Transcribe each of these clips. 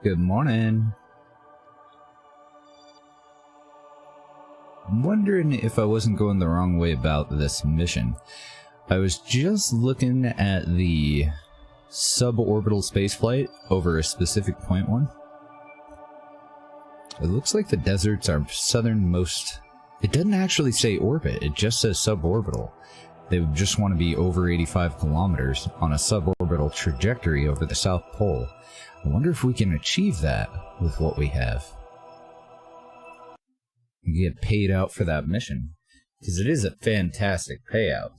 Good morning. I'm wondering if I wasn't going the wrong way about this mission. I was just looking at the suborbital spaceflight over a specific point one. It looks like the deserts are southernmost. It doesn't actually say orbit, it just says suborbital. They would just want to be over 85 kilometers on a suborbital trajectory over the South Pole. I wonder if we can achieve that with what we have. Get paid out for that mission, because it is a fantastic payout.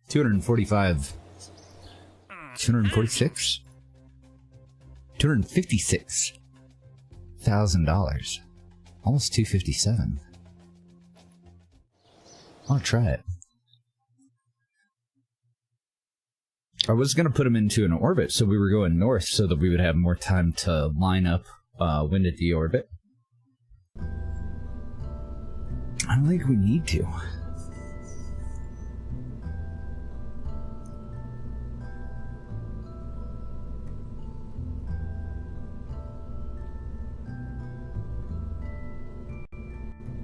256,000 almost 257. I want to try it. I was going to put him into an orbit, so we were going north so that we would have more time to line up when to deorbit. I don't think we need to.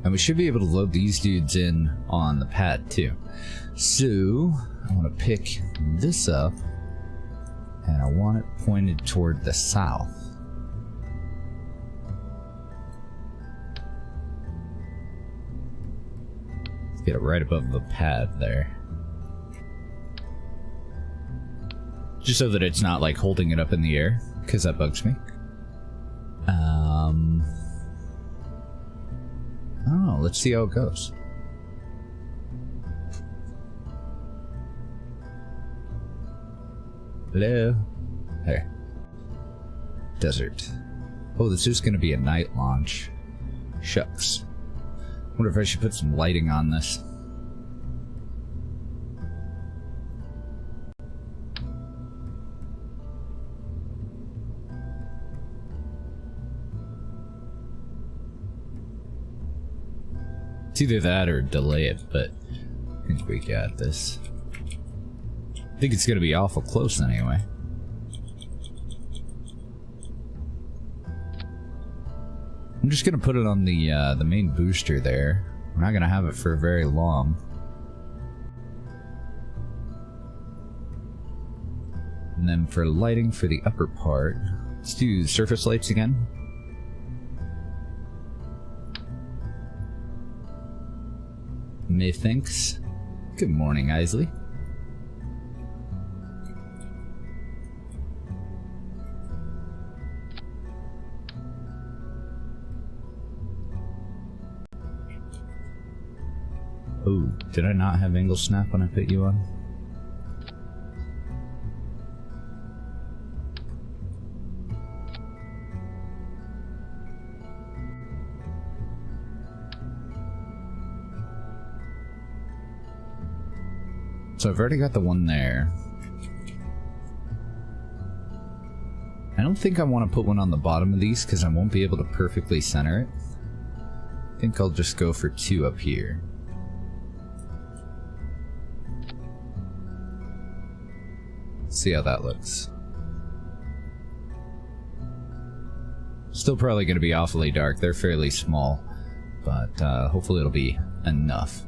And we should be able to load these dudes in on the pad too. So I want to pick this up and I want it pointed toward the south. Let's get it right above the pad there. Just so that it's not like holding it up in the air, because that bugs me. I don't know, let's see how it goes. Hello? There. Desert. Oh, this is gonna be a night launch. Shucks. Wonder if I should put some lighting on this. It's either that or delay it, but I think we got this. I think it's gonna be awful close anyway. I'm just gonna put it on the main booster there. We're not gonna have it for very long. And then for lighting for the upper part, let's do surface lights again. Methinks. Good morning, Isley. Oh, did I not have angle snap when I put you on? So I've already got the one there. I don't think I want to put one on the bottom of these because I won't be able to perfectly center it. I think I'll just go for two up here. See how that looks. Still probably going to be awfully dark. They're fairly small, but hopefully it'll be enough.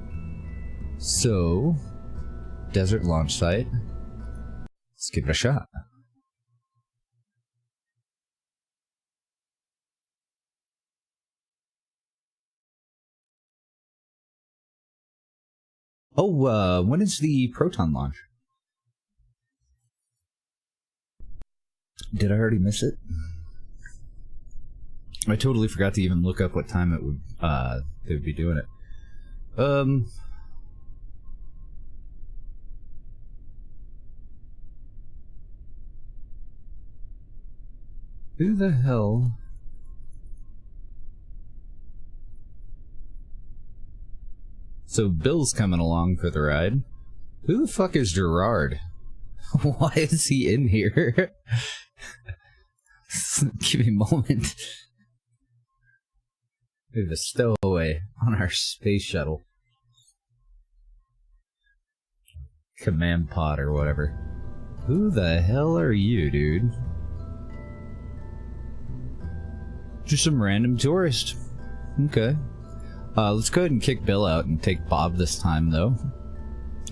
So, desert launch site. Let's give it a shot. Oh, when is the Proton launch? Did I already miss it? I totally forgot to even look up what time it would they would be doing it. Who the hell? So Bill's coming along for the ride. Who the fuck is Gerard? Why is he in here? Give me a moment. We have a stowaway on our space shuttle. Command pod or whatever. Who the hell are you, dude? Just some random tourist. Okay. Let's go ahead and kick Bill out and take Bob this time, though.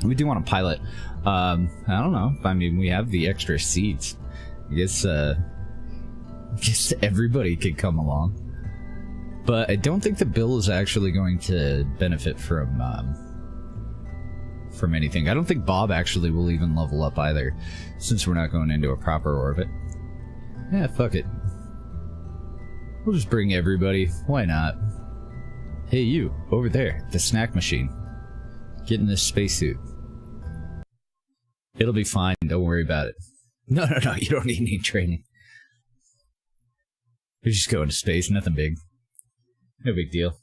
We do want to pilot. I don't know. I mean, we have the extra seats. I guess everybody could come along. But I don't think that Bill is actually going to benefit from anything. I don't think Bob actually will even level up either, since we're not going into a proper orbit. Yeah, fuck it. We'll just bring everybody. Why not? Hey, you, over there, the snack machine. Get in this spacesuit. It'll be fine, don't worry about it. No, you don't need any training. You're just going to space, nothing big. No big deal.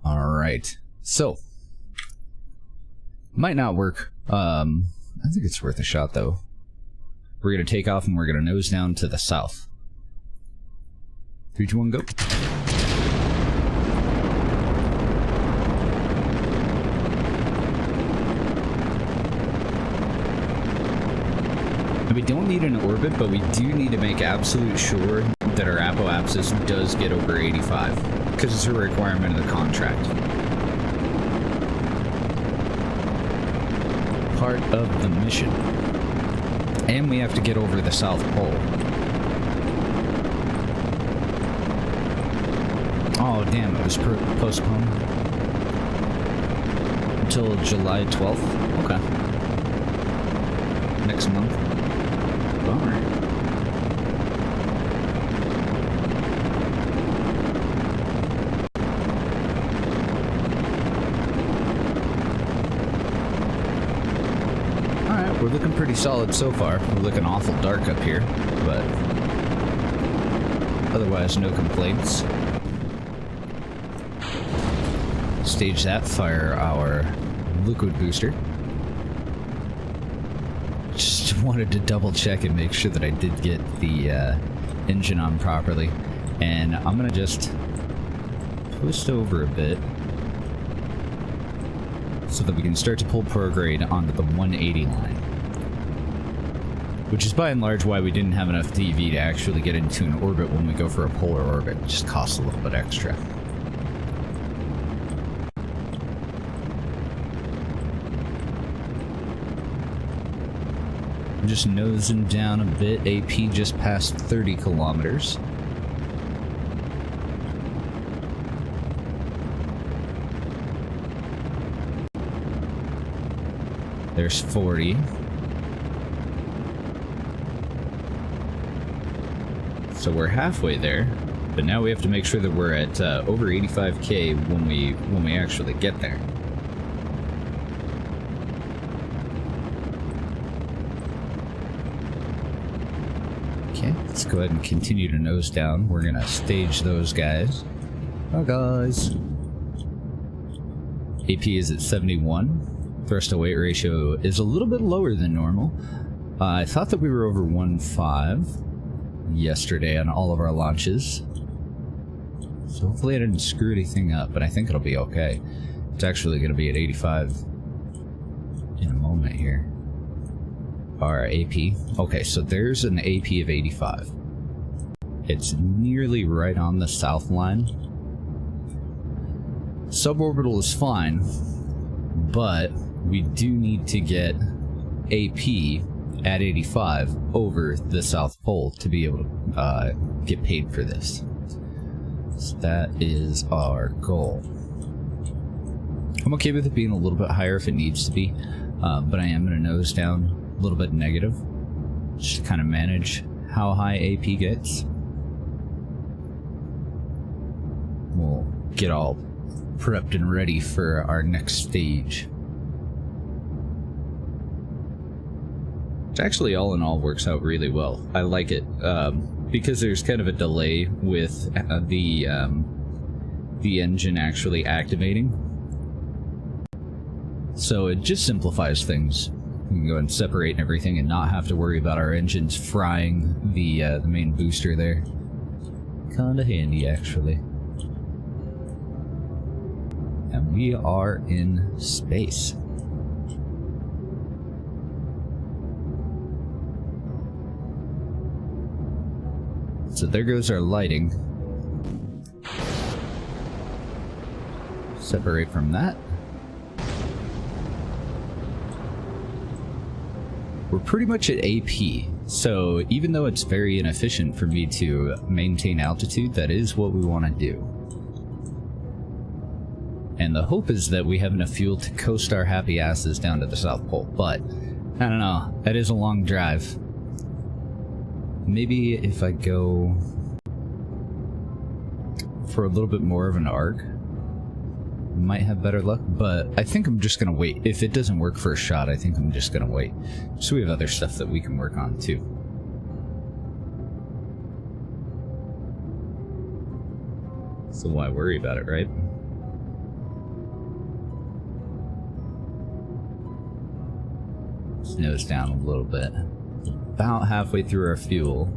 Alright, so might not work. I think it's worth a shot though. We're gonna take off and we're gonna nose down to the south. 3, 2, 1, go. We don't need an orbit, but we do need to make absolute sure that our apoapsis does get over 85, because it's a requirement of the contract. Part of the mission. And we have to get over the South Pole. Oh, damn, it was postponed until July 12th? Okay. Next month. Bummer. Alright, we're looking pretty solid so far. We're looking awful dark up here, but otherwise no complaints. Stage that, fire our liquid booster. Just wanted to double check and make sure that I did get the engine on properly. And I'm gonna just twist over a bit so that we can start to pull prograde onto the 180 line. Which is by and large why we didn't have enough DV to actually get into an orbit when we go for a polar orbit. It just costs a little bit extra. Just nosing down a bit. AP just passed 30 kilometers. There's 40. So we're halfway there, but now we have to make sure that we're at over 85K when we actually get there. Okay, let's go ahead and continue to nose down. We're gonna stage those guys. Hi guys. AP is at 71. Thrust to weight ratio is a little bit lower than normal. I thought that we were over 1.5 yesterday on all of our launches. So hopefully I didn't screw anything up, but I think it'll be okay. It's actually gonna be at 85 in a moment here. Our AP. Okay, so there's an AP of 85. It's nearly right on the south line. Suborbital is fine, but we do need to get AP at 85 over the South Pole to be able to get paid for this. So that is our goal. I'm okay with it being a little bit higher if it needs to be, but I am going to nose down a little bit negative, just to kind of manage how high AP gets. We'll get all prepped and ready for our next stage. Which actually, all in all, works out really well. I like it, because there's kind of a delay with the engine actually activating. So it just simplifies things We can go and separate everything and not have to worry about our engines frying the main booster there. Kinda handy, actually. And we are in space. So there goes our lighting. Separate from that. We're pretty much at AP, so even though it's very inefficient for me to maintain altitude, that is what we want to do. And the hope is that we have enough fuel to coast our happy asses down to the South Pole, but I don't know, that is a long drive. Maybe if I go for a little bit more of an arc, might have better luck, but I think I'm just gonna wait. If it doesn't work for a shot, I think I'm just gonna wait. So we have other stuff that we can work on too. So why worry about it, right? Let's nose down a little bit. About halfway through our fuel.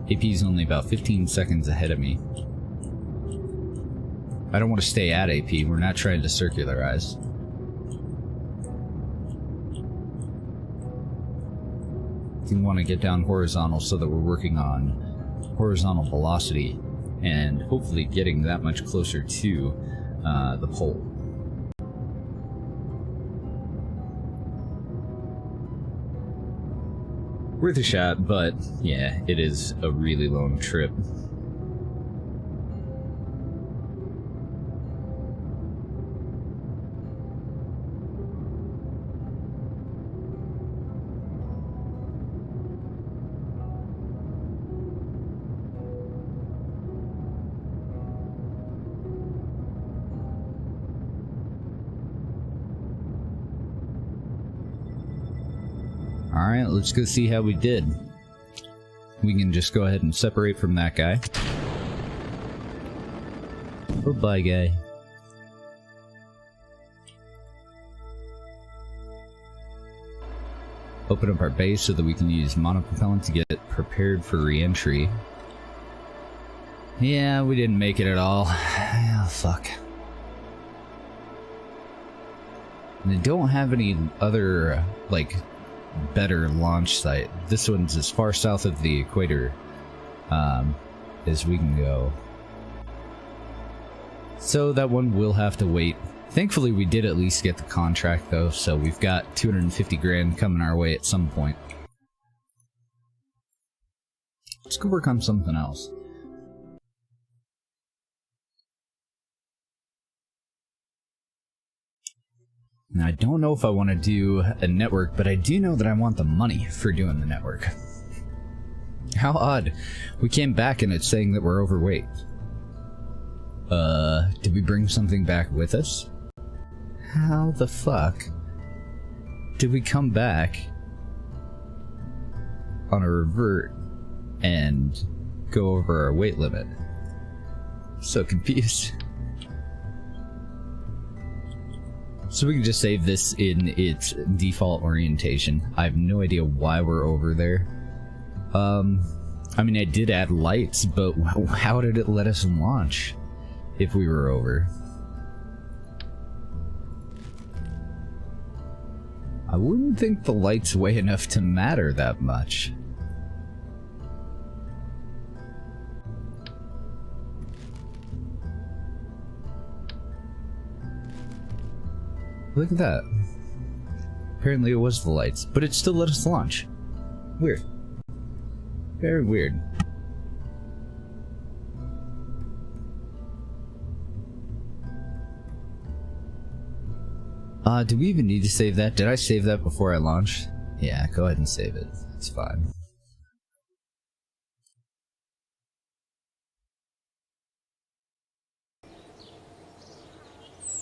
AP's only about 15 seconds ahead of me. I don't want to stay at AP, we're not trying to circularize. We want to get down horizontal so that we're working on horizontal velocity and hopefully getting that much closer to the pole. Worth a shot, but yeah, it is a really long trip. Alright, let's go see how we did. We can just go ahead and separate from that guy. Goodbye, guy. Open up our base so that we can use monopropellant to get prepared for re-entry. Yeah, we didn't make it at all. Oh, fuck. And they don't have any other, like, better launch site. This one's as far south of the equator as we can go. So that one will have to wait. Thankfully we did at least get the contract though, so we've got 250 grand coming our way at some point. Let's go work on something else. Now, I don't know if I want to do a network, but I do know that I want the money for doing the network. How odd. We came back and it's saying that we're overweight. Did we bring something back with us? How the fuck did we come back on a revert and go over our weight limit? So confused. So we can just save this in its default orientation. I have no idea why we're over there. I mean, I did add lights, but how did it let us launch if we were over? I wouldn't think the lights weigh enough to matter that much. Look at that. Apparently it was the lights, but it still let us launch. Weird. Very weird. Do we even need to save that? Did I save that before I launched? Yeah, go ahead and save it. It's fine.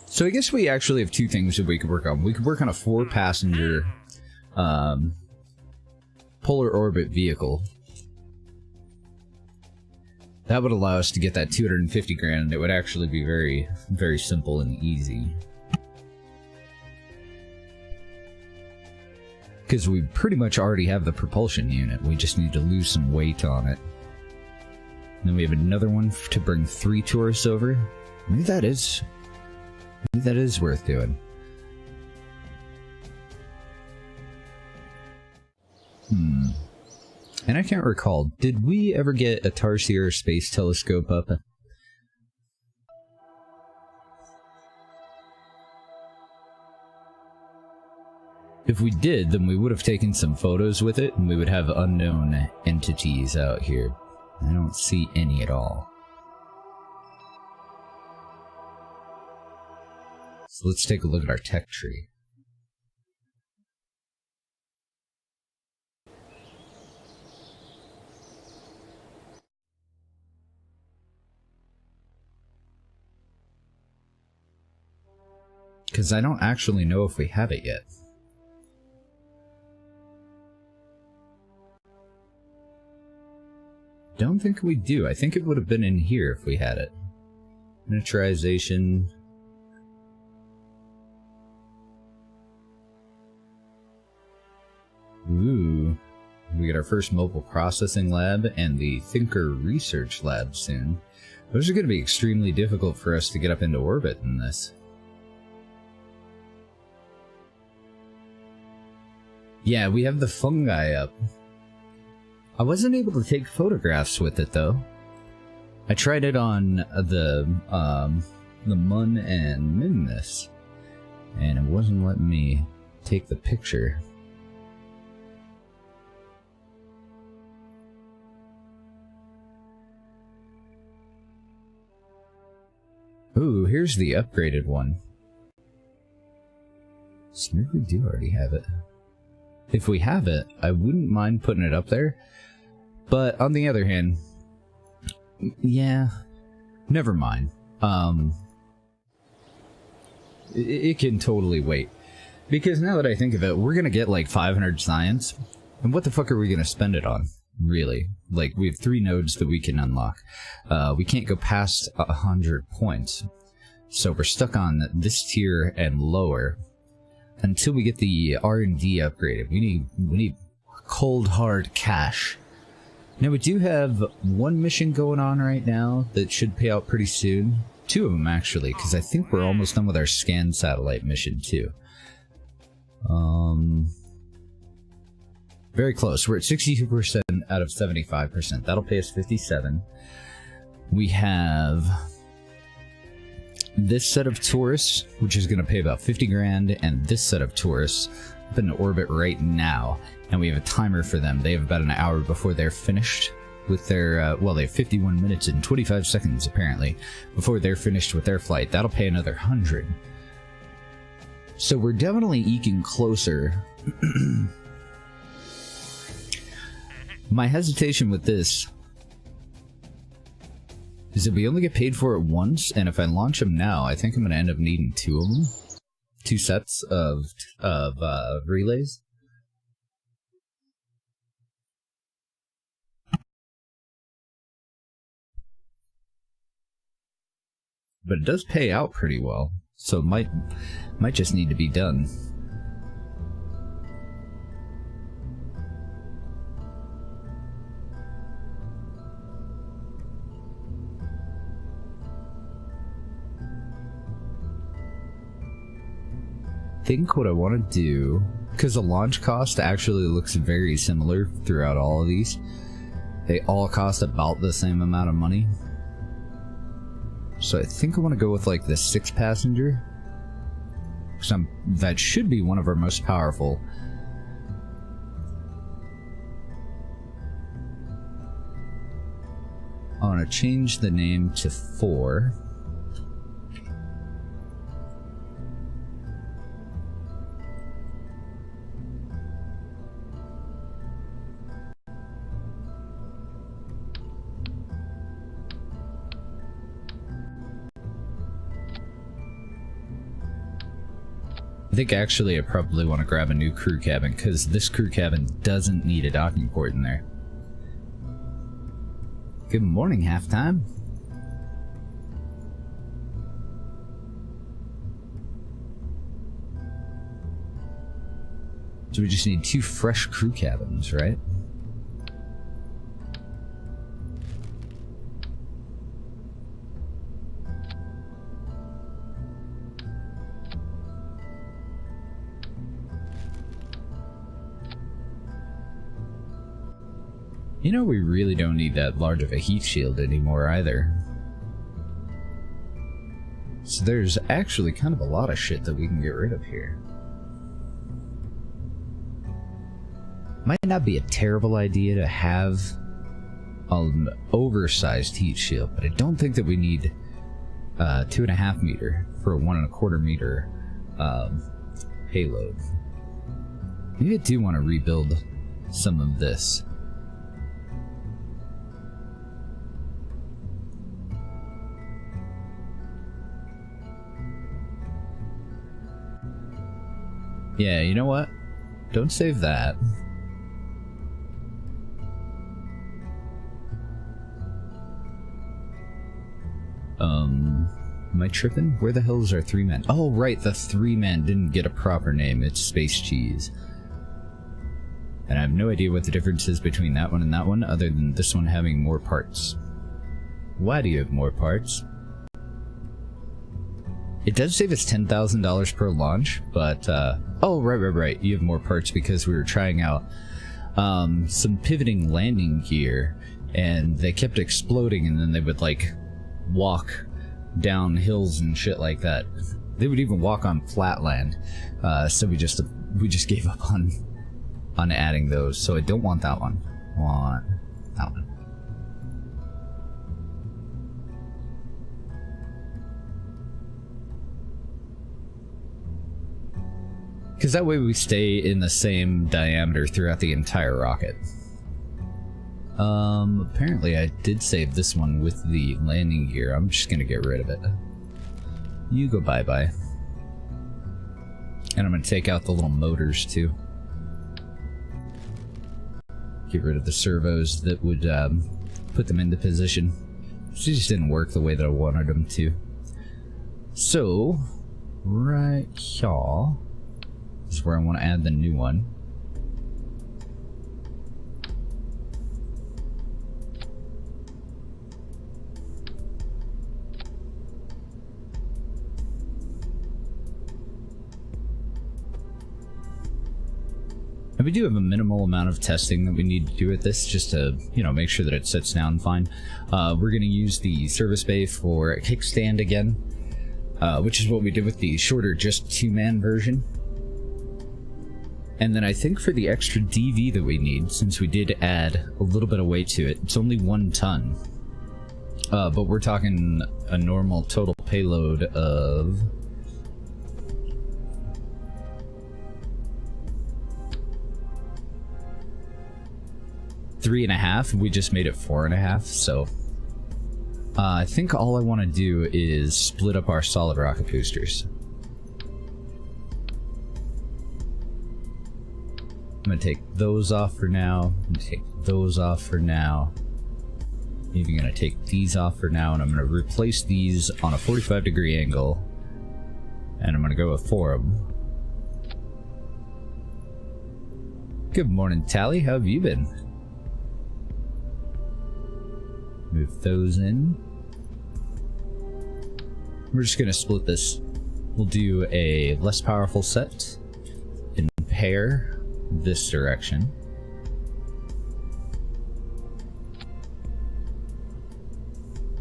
So I guess we actually have two things that we could work on. We could work on a 4-passenger polar orbit vehicle. That would allow us to get that 250 grand, and it would actually be very, very simple and easy. Because we pretty much already have the propulsion unit. We just need to lose some weight on it. And then we have another one to bring 3 tourists over. Maybe that is worth doing. And I can't recall, did we ever get a Tarsier space telescope up? If we did, then we would have taken some photos with it, and we would have unknown entities out here. I don't see any at all. So let's take a look at our tech tree. Because I don't actually know if we have it yet. Don't think we do. I think it would have been in here if we had it. Miniaturization. Ooh. We get our first mobile processing lab and the Thinker Research Lab soon. Those are going to be extremely difficult for us to get up into orbit in this. Yeah, we have the fungi up. I wasn't able to take photographs with it though. I tried it on the Mun and Minmus, and it wasn't letting me take the picture. Ooh, here's the upgraded one. So maybe we do already have it. If we have it, I wouldn't mind putting it up there. But on the other hand, yeah, never mind. It can totally wait. Because now that I think of it, we're gonna get like 500 science. And what the fuck are we gonna spend it on? Really? Like, we have 3 nodes that we can unlock. We can't go past 100 points. So we're stuck on this tier and lower until we get the R&D upgraded. We need cold hard cash. Now we do have 1 mission going on right now that should pay out pretty soon. 2 of them actually, because I think we're almost done with our scan satellite mission too. Very close. We're at 62% out of 75%. That'll pay us 57. We have this set of tourists, which is going to pay about 50 grand, and this set of tourists up in orbit right now. And we have a timer for them. They have about an hour before they're finished with their, well, they have 51 minutes and 25 seconds, apparently, before they're finished with their flight. That'll pay another 100. So we're definitely eking closer. My hesitation with this is that we only get paid for it once, and if I launch them now, I think I'm going to end up needing 2 of them. 2 sets of relays. But it does pay out pretty well, so it might just need to be done. I think what I want to do, because the launch cost actually looks very similar throughout all of these. They all cost about the same amount of money. So I think I want to go with like the 6-passenger. That should be one of our most powerful. I want to change the name to 4. I think actually I probably want to grab a new crew cabin, because this crew cabin doesn't need a docking port in there. Good morning, halftime. So we just need 2 fresh crew cabins, right? You know, we really don't need that large of a heat shield anymore either. So there's actually kind of a lot of shit that we can get rid of here. Might not be a terrible idea to have an oversized heat shield, but I don't think that we need 2.5 meter for a 1.25 meter payload. Maybe I do want to rebuild some of this. Yeah, you know what? Don't save that. Am I tripping? Where the hell is our 3-man? Oh, right, the 3-man didn't get a proper name. It's Space Cheese. And I have no idea what the difference is between that one and that one, other than this one having more parts. Why do you have more parts? It does save us $10,000 per launch, but, oh, right. You have more parts because we were trying out, some pivoting landing gear, and they kept exploding, and then they would, like, walk down hills and shit like that. They would even walk on flat land, so we just gave up on adding those, so I don't want that one. I want that one. Because that way we stay in the same diameter throughout the entire rocket. Apparently I did save this one with the landing gear. I'm just gonna get rid of it. You go bye-bye. And I'm gonna take out the little motors too. Get rid of the servos that would put them into position. She just didn't work the way that I wanted them to. So, right here is where I want to add the new one. And we do have a minimal amount of testing that we need to do with this, just to, you know, make sure that it sits down fine. We're going to use the service bay for a kickstand again, which is what we did with the shorter, just 2-man version. And then I think for the extra DV that we need, since we did add a little bit of weight to it, it's only 1 ton. But we're talking a normal total payload of... $3.5. We just made it 4.5, so... I think all I want to do is split up our solid rocket boosters. I'm going to take those off for now. I'm going to take those off for now. I'm even going to take these off for now, and I'm going to replace these on a 45-degree angle. And I'm going to go with 4 of them. Good morning, Tally. How have you been? Move those in. We're just going to split this. We'll do a less powerful set in pair this direction.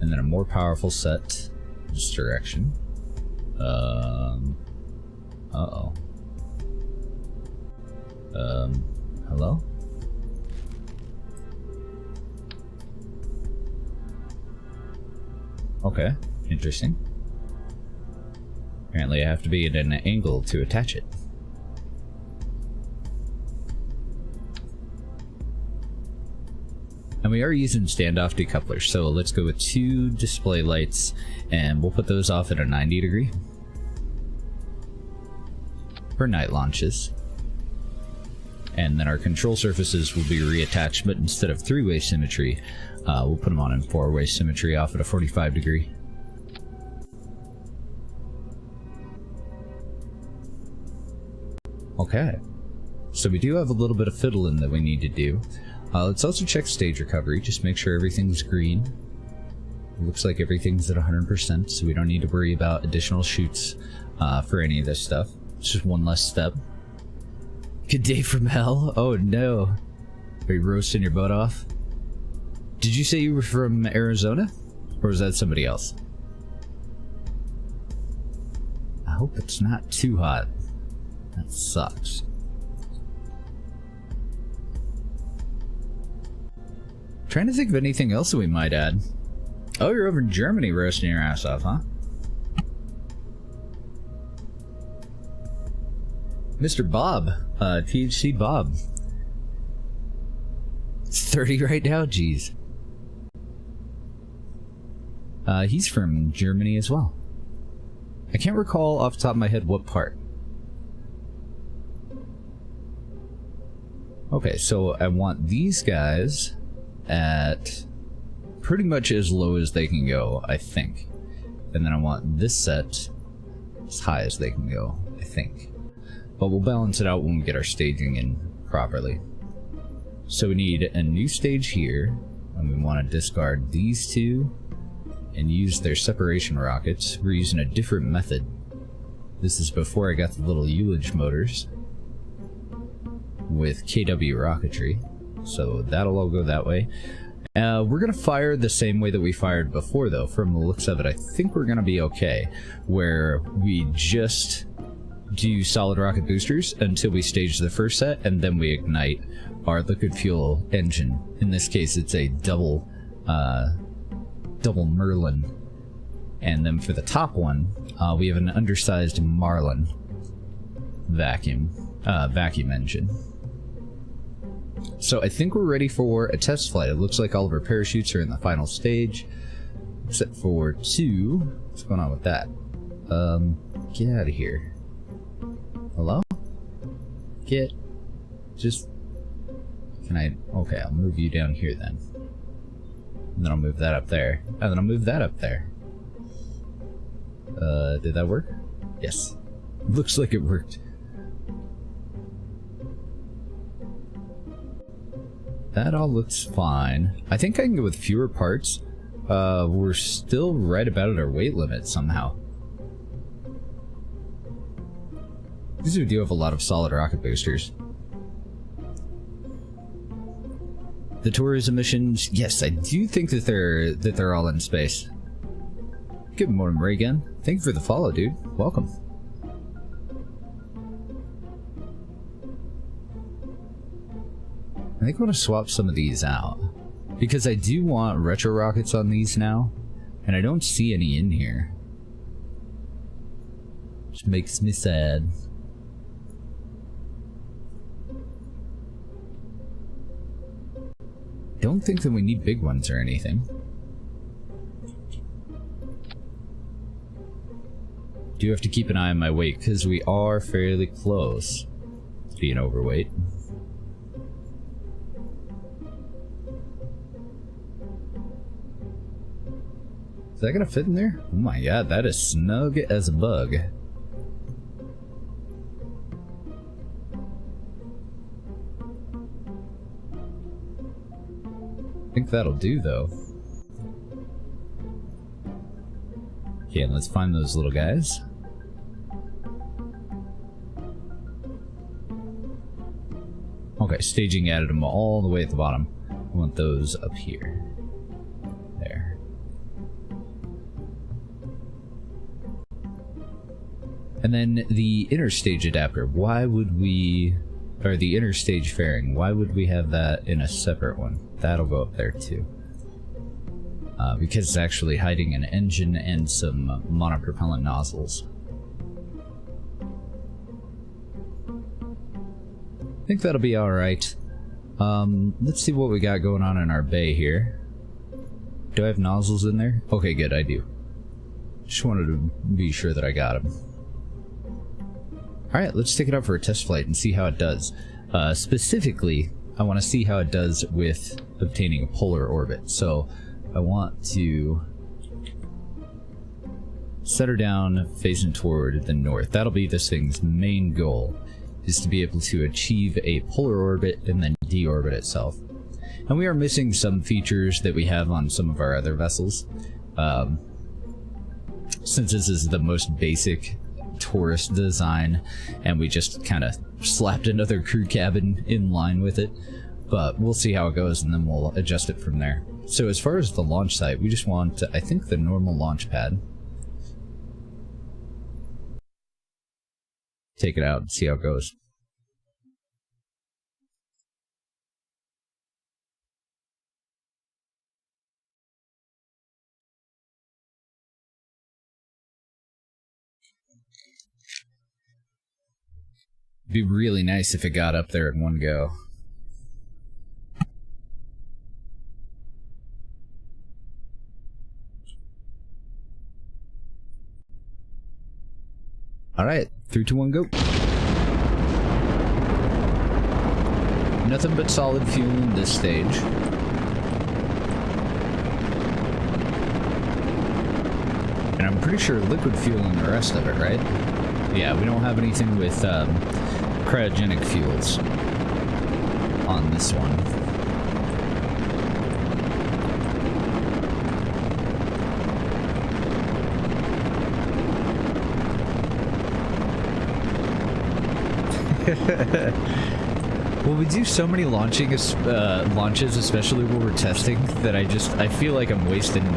And then a more powerful set this direction. Uh-oh. Hello? Okay, interesting. Apparently I have to be at an angle to attach it. And we are using standoff decouplers, so let's go with 2 display lights, and we'll put those off at a 90 degree for night launches. And then our control surfaces will be reattached, but instead of 3-way symmetry, we'll put them on in 4-way symmetry off at a 45 degree. Okay. So we do have a little bit of fiddling that we need to do. Let's also check stage recovery, just make sure everything's green. It looks like everything's at 100%, so we don't need to worry about additional shoots for any of this stuff. It's just one less step. Good day from hell? Oh no. Are you roasting your butt off? Did you say you were from Arizona? Or was that somebody else? I hope it's not too hot. That sucks. Trying to think of anything else that we might add. Oh, you're over in Germany roasting your ass off, huh? Mr. Bob, THC Bob. It's 30 right now, jeez. He's from Germany as well. I can't recall off the top of my head what part. Okay, so I want these guys at pretty much as low as they can go, I think. And then I want this set as high as they can go, I think. But we'll balance it out when we get our staging in properly. So we need a new stage here, and we want to discard these two and use their separation rockets. We're using a different method. This is before I got the little Ullage motors with KW rocketry, so that'll all go that way. We're gonna fire the same way that we fired before though. From the looks of it, I think we're gonna be okay, where we just do solid rocket boosters until we stage the first set, and then we ignite our liquid fuel engine. In this case, it's a double Merlin. And then for the top one, we have an undersized Marlin vacuum engine. So I think we're ready for a test flight. It looks like all of our parachutes are in the final stage, except for two. What's going on with that? Get out of here. Hello? Can I? Okay, I'll move you down here then. And then I'll move that up there. And then I'll move that up there. Did that work? Yes. Looks like it worked. That all looks fine. I think I can go with fewer parts. We're still right about at our weight limit somehow. Because we do have a lot of solid rocket boosters. The tourism missions, yes, I do think that they're all in space. Good morning, Reagan. Thank you for the follow, dude. Welcome. I think I want to swap some of these out, because I do want retro rockets on these now, and I don't see any in here. Which makes me sad. Don't think that we need big ones or anything. Do have to keep an eye on my weight, because we are fairly close to being overweight. Is that gonna fit in there? Oh my god, that is snug as a bug. I think that'll do though. Okay, and let's find those little guys. Okay, staging added them all the way at the bottom. I want those up here. There. And then the interstage adapter, why would we, or the interstage fairing, why would we have that in a separate one? That'll go up there too. Because it's actually hiding an engine and some monopropellant nozzles. I think that'll be alright. Let's see what we got going on in our bay here. Do I have nozzles in there? Okay, good, I do. Just wanted to be sure that I got them. Alright, let's take it up for a test flight and see how it does. Specifically, I want to see how it does with obtaining a polar orbit. So, I want to set her down facing toward the north. That'll be this thing's main goal, is to be able to achieve a polar orbit and then deorbit itself. And we are missing some features that we have on some of our other vessels. Since this is the most basic tourist design, and we just kind of slapped another crew cabin in line with it, but we'll see how it goes and then we'll adjust it from there. So as far as the launch site, we just want, I think, the normal launch pad. Take it out and see how it goes. It'd be really nice if it got up there in one go. Alright, 3, 2, 1, go. Nothing but solid fuel in this stage. And I'm pretty sure liquid fuel in the rest of it, right? Yeah, we don't have anything with cryogenic fuels on this one. Well, we do so many launches, especially when we're testing, that I feel like I'm wasting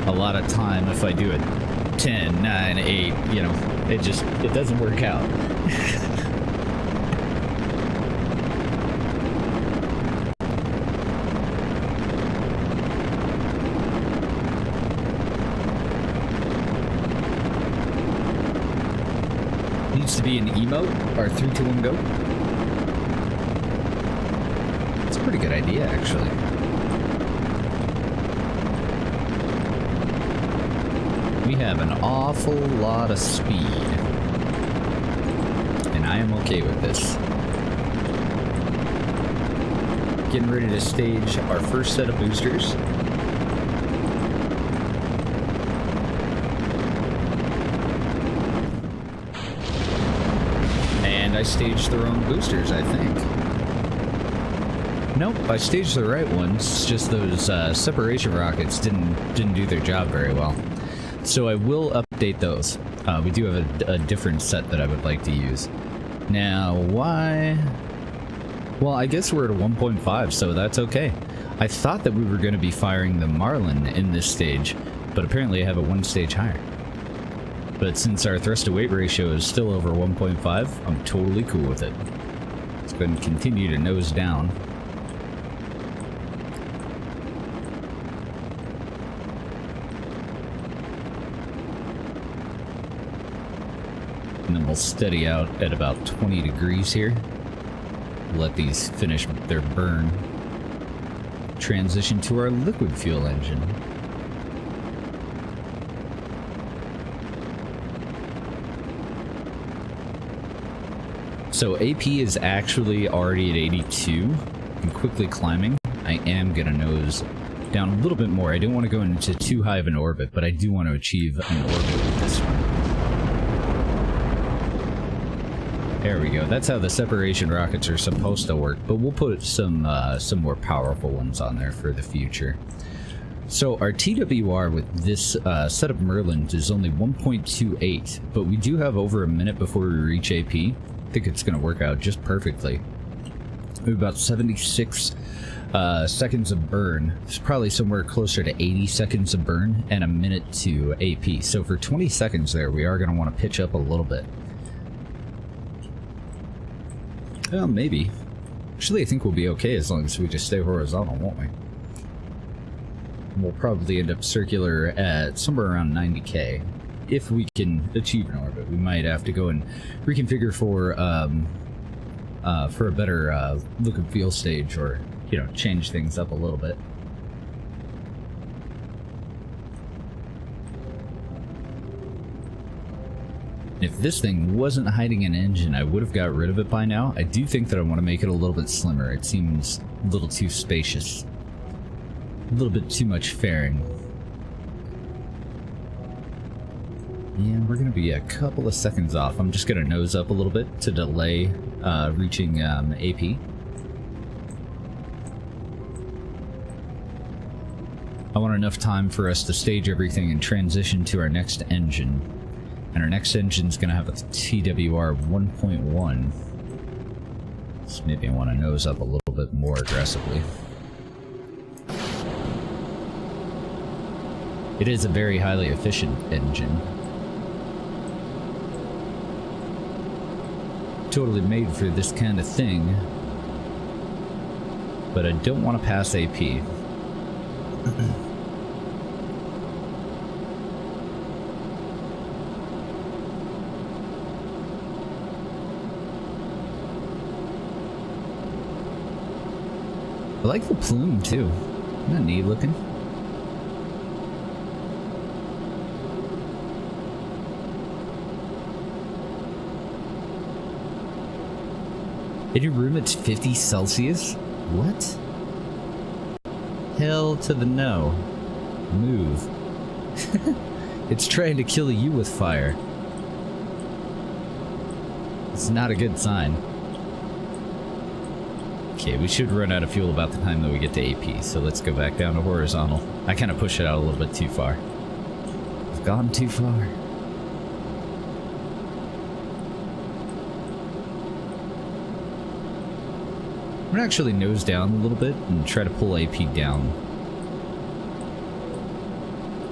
a lot of time if I do it 10, 9, 8, you know, it doesn't work out. Needs to be an emote, or 3, 2, 1, go. It's a pretty good idea, actually. We have an awful lot of speed, and I am okay with this. Getting ready to stage our first set of boosters. And I staged the wrong boosters, I think. Nope, I staged the right ones, just those separation rockets didn't do their job very well. So I will update those. We do have a different set that I would like to use. Now, why? Well, I guess we're at a 1.5, so that's okay. I thought that we were going to be firing the Marlin in this stage, but apparently I have it one stage higher. But since our thrust-to-weight ratio is still over 1.5, I'm totally cool with it. Let's go ahead and continue to nose down. And then we'll steady out at about 20 degrees here. Let these finish their burn. Transition to our liquid fuel engine. So AP is actually already at 82 and quickly climbing. I am gonna nose down a little bit more. I don't want to go into too high of an orbit, but I do want to achieve an orbit with this one. There we go. That's how the separation rockets are supposed to work, but we'll put some more powerful ones on there for the future. So our TWR with this set of Merlins is only 1.28, but we do have over a minute before we reach AP. I think it's going to work out just perfectly. We have about 76 seconds of burn. It's probably somewhere closer to 80 seconds of burn and a minute to AP. So for 20 seconds there, we are going to want to pitch up a little bit. Well, maybe. Actually, I think we'll be okay as long as we just stay horizontal, won't we? We'll probably end up circular at somewhere around 90K. If we can achieve an orbit, we might have to go and reconfigure for a better look and feel stage, or, you know, change things up a little bit. If this thing wasn't hiding an engine, I would have got rid of it by now. I do think that I want to make it a little bit slimmer. It seems a little too spacious. A little bit too much fairing. Yeah, we're gonna be a couple of seconds off. I'm just gonna nose up a little bit to delay reaching AP. I want enough time for us to stage everything and transition to our next engine. And our next engine's gonna have a TWR 1.1. So maybe I want to nose up a little bit more aggressively. It is a very highly efficient engine. Totally made for this kind of thing. But I don't want to pass AP. I like the plume too. Isn't that neat looking? In your room it's 50 Celsius? What? Hell to the no. Move. It's trying to kill you with fire. It's not a good sign. Okay, we should run out of fuel about the time that we get to AP, so let's go back down to horizontal. I kind of pushed it out a little bit too far. I've gone too far. I'm gonna actually nose down a little bit and try to pull AP down.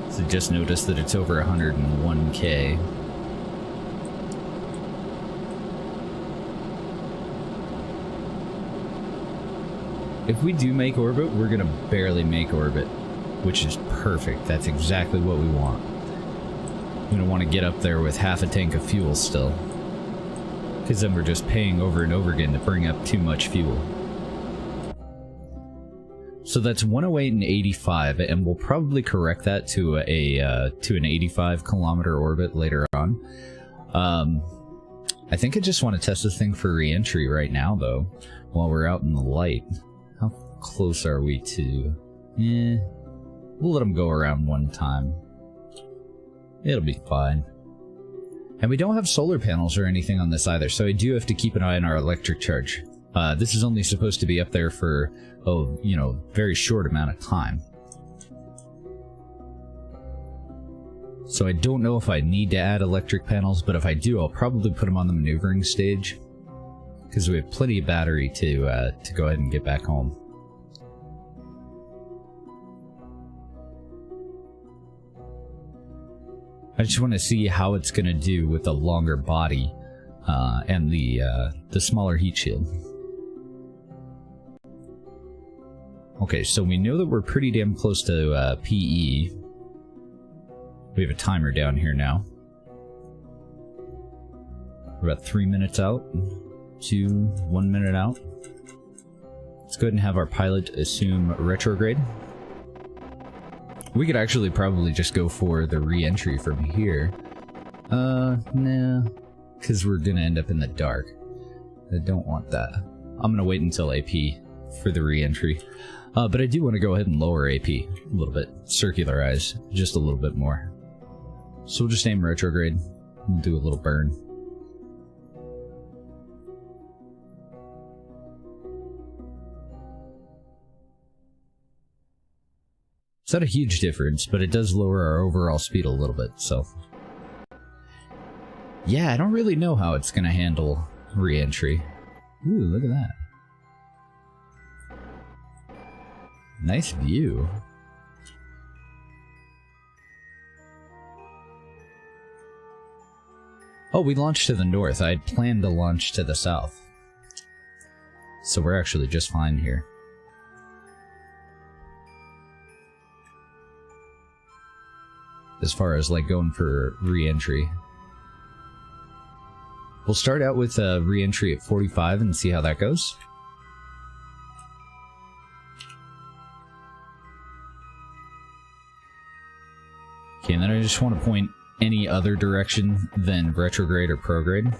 So just notice that it's over 101K. If we do make orbit, we're gonna barely make orbit, which is perfect. That's exactly what we want. We're gonna want to get up there with half a tank of fuel still, because then we're just paying over and over again to bring up too much fuel. So that's 108 and 85, and we'll probably correct that to an 85-kilometer orbit later on. I think I just want to test this thing for re-entry right now, though, while we're out in the light. How close are we to... we'll let them go around one time. It'll be fine. And we don't have solar panels or anything on this either, so I do have to keep an eye on our electric charge. This is only supposed to be up there for, very short amount of time. So I don't know if I need to add electric panels, but if I do, I'll probably put them on the maneuvering stage, because we have plenty of battery to go ahead and get back home. I just want to see how it's going to do with the longer body and the smaller heat shield. Okay, so we know that we're pretty damn close to PE. We have a timer down here now. We're about 3 minutes out. 1 minute out. Let's go ahead and have our pilot assume retrograde. We could actually probably just go for the re-entry from here. Nah. Because we're gonna end up in the dark. I don't want that. I'm gonna wait until AP for the re-entry. But I do want to go ahead and lower AP a little bit. Circularize just a little bit more. So we'll just aim retrograde. We'll do a little burn. It's not a huge difference, but it does lower our overall speed a little bit, so... Yeah, I don't really know how it's going to handle re-entry. Ooh, look at that. Nice view. Oh, we launched to the north. I had planned to launch to the south. So we're actually just fine here. As far as, like, going for re-entry. We'll start out with re-entry at 45 and see how that goes. Okay, and then I just want to point any other direction than retrograde or prograde.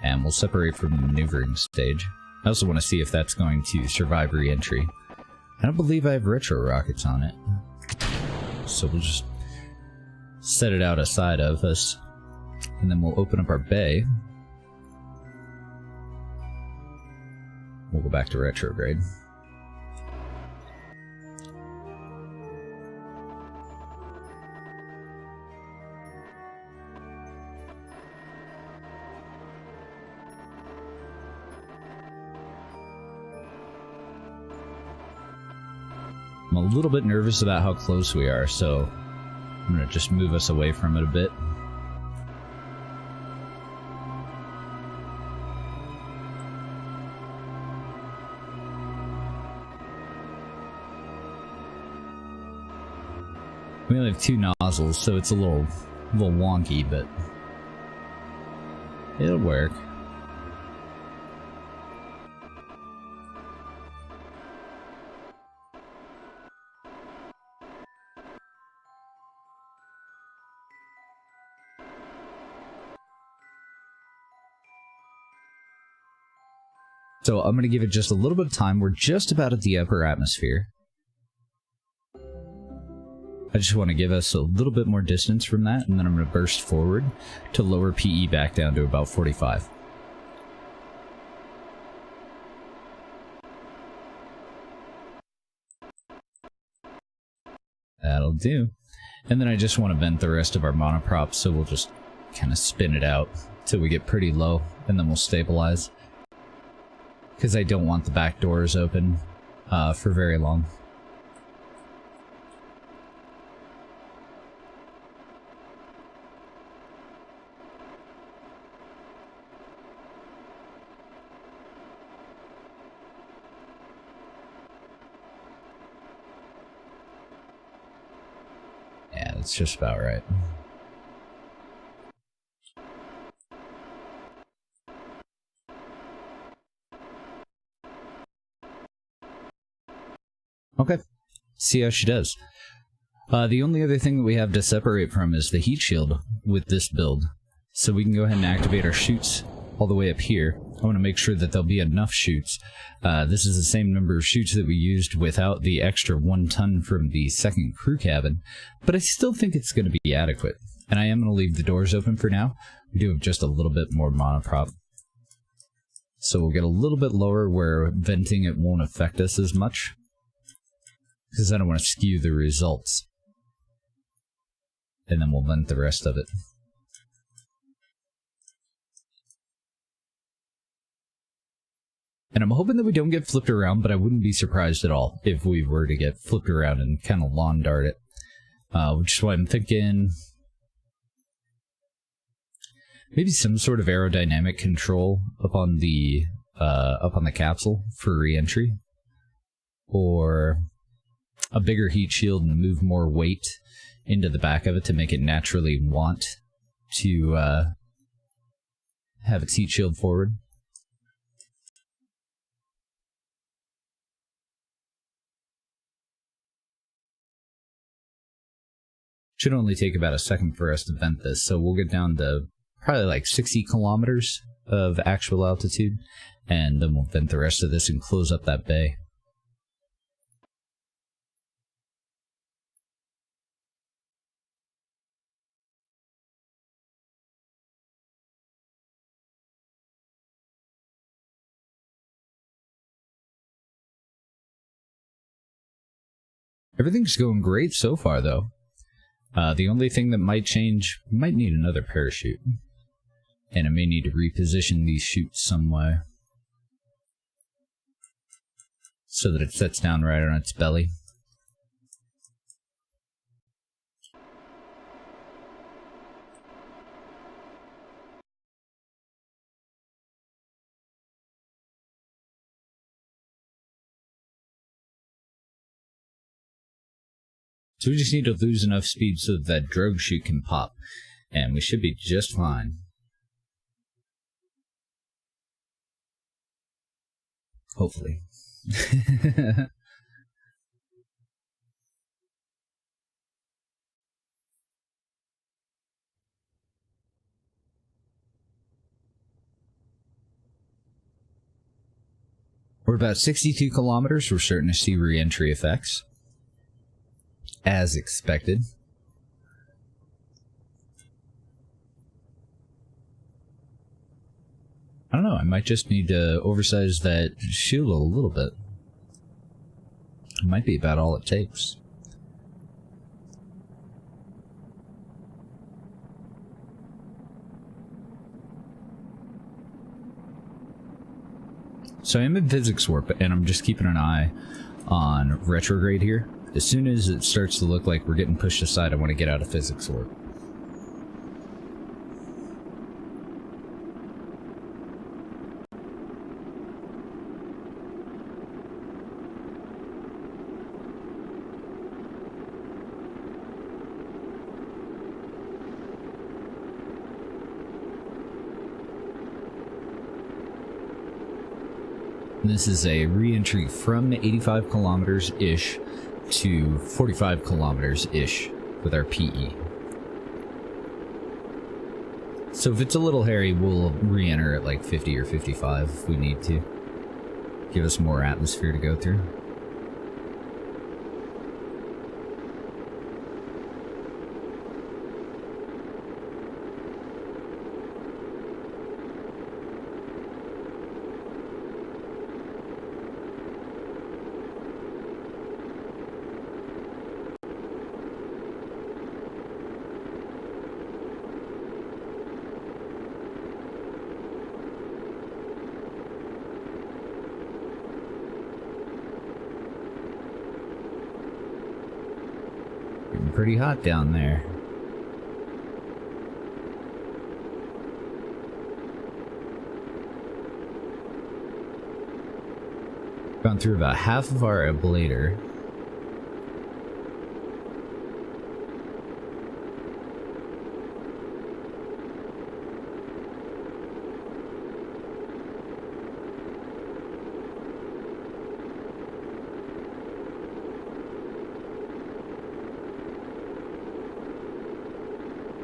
And we'll separate from the maneuvering stage. I also want to see if that's going to survive re-entry. I don't believe I have retro rockets on it. So we'll just set it out aside of us, and then we'll open up our bay. We'll go back to retrograde. I'm a little bit nervous about how close we are, so I'm going to just move us away from it a bit. We only have 2 nozzles, so it's a little wonky, but it'll work. So I'm going to give it just a little bit of time. We're just about at the upper atmosphere. I just want to give us a little bit more distance from that, and then I'm going to burst forward to lower PE back down to about 45. That'll do. And then I just want to vent the rest of our monoprop, so we'll just kind of spin it out till we get pretty low, and then we'll stabilize. Because I don't want the back doors open for very long. Yeah, that's just about right. Okay, see how she does. The only other thing that we have to separate from is the heat shield with this build. So we can go ahead and activate our chutes all the way up here. I want to make sure that there'll be enough chutes. This is the same number of chutes that we used without the extra 1 ton from the second crew cabin, but I still think it's going to be adequate. And I am going to leave the doors open for now. We do have just a little bit more monoprop. So we'll get a little bit lower where venting it won't affect us as much, because I don't want to skew the results. And then we'll vent the rest of it. And I'm hoping that we don't get flipped around, but I wouldn't be surprised at all if we were to get flipped around and kind of lawn dart it. Which is why I'm thinking maybe some sort of aerodynamic control up on the capsule for re-entry, or a bigger heat shield and move more weight into the back of it to make it naturally want to have its heat shield forward. Should only take about a second for us to vent this, so we'll get down to probably like 60 kilometers of actual altitude, and then we'll vent the rest of this and close up that bay. Everything's going great so far, though. The only thing that might change, we might need another parachute. And I may need to reposition these chutes some way, so that it sets down right on its belly. So we just need to lose enough speed so that drogue chute can pop, and we should be just fine. Hopefully. We're about 62 kilometers. We're starting to see re-entry effects, as expected. I don't know, I might just need to oversize that shield a little bit. It might be about all it takes. So I'm in physics warp, and I'm just keeping an eye on retrograde here. As soon as it starts to look like we're getting pushed aside, I want to get out of physics warp. This is a re-entry from 85 kilometers-ish to 45 kilometers-ish with our PE. So if it's a little hairy, we'll re-enter at like 50 or 55 if we need to. Give us more atmosphere to go through. Pretty hot down there. Gone through about half of our ablator.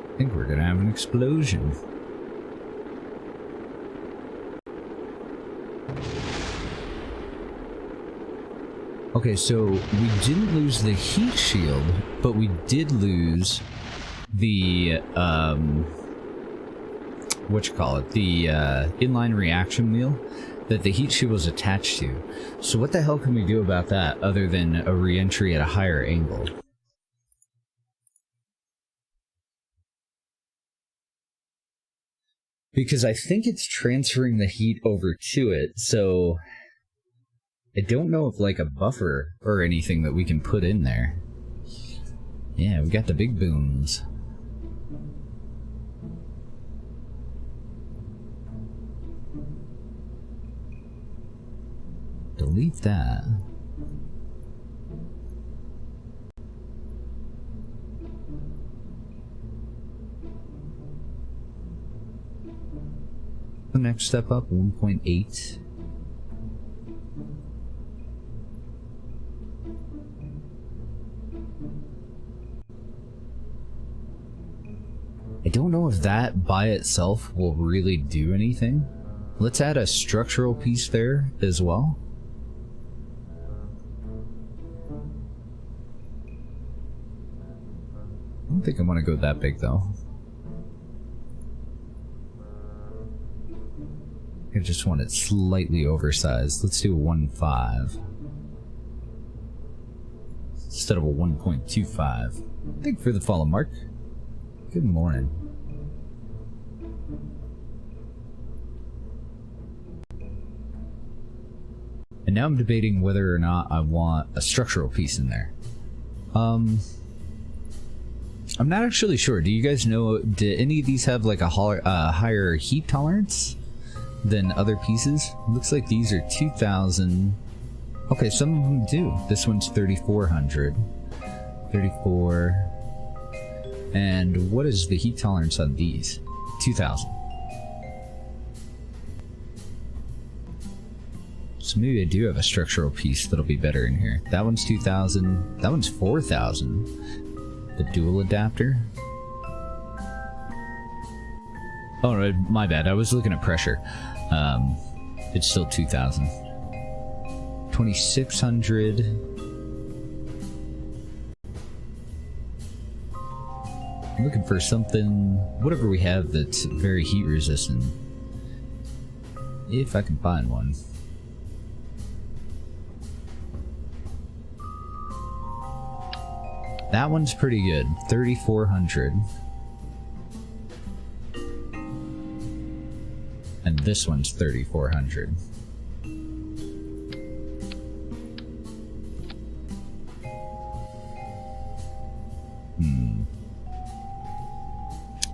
I think we're gonna have an explosion. Okay, so we didn't lose the heat shield, but we did lose the, the inline reaction wheel that the heat shield was attached to. So what the hell can we do about that other than a re-entry at a higher angle? Because I think it's transferring the heat over to it, so I don't know if like a buffer or anything that we can put in there. Yeah, we got the big booms. Delete that. The next step up, 1.8. I don't know if that by itself will really do anything. Let's add a structural piece there as well. I don't think I want to go that big though. I just want it slightly oversized. Let's do a 1.5 instead of a 1.25. Thank you for the follow, Mark. Good morning. And now I'm debating whether or not I want a structural piece in there. I'm not actually sure. Do you guys know, do any of these have like a higher heat tolerance than other pieces? Looks like these are 2,000. Okay, some of them do. This one's 3,400. 34. And what is the heat tolerance on these? 2,000. So maybe I do have a structural piece that'll be better in here. That one's 2,000. That one's 4,000. The dual adapter. Oh, no, my bad. I was looking at pressure. It's still 2,000. 2,600. I'm looking for something, whatever we have that's very heat resistant. if I can find one. That one's pretty good, 3,400. And this one's 3,400.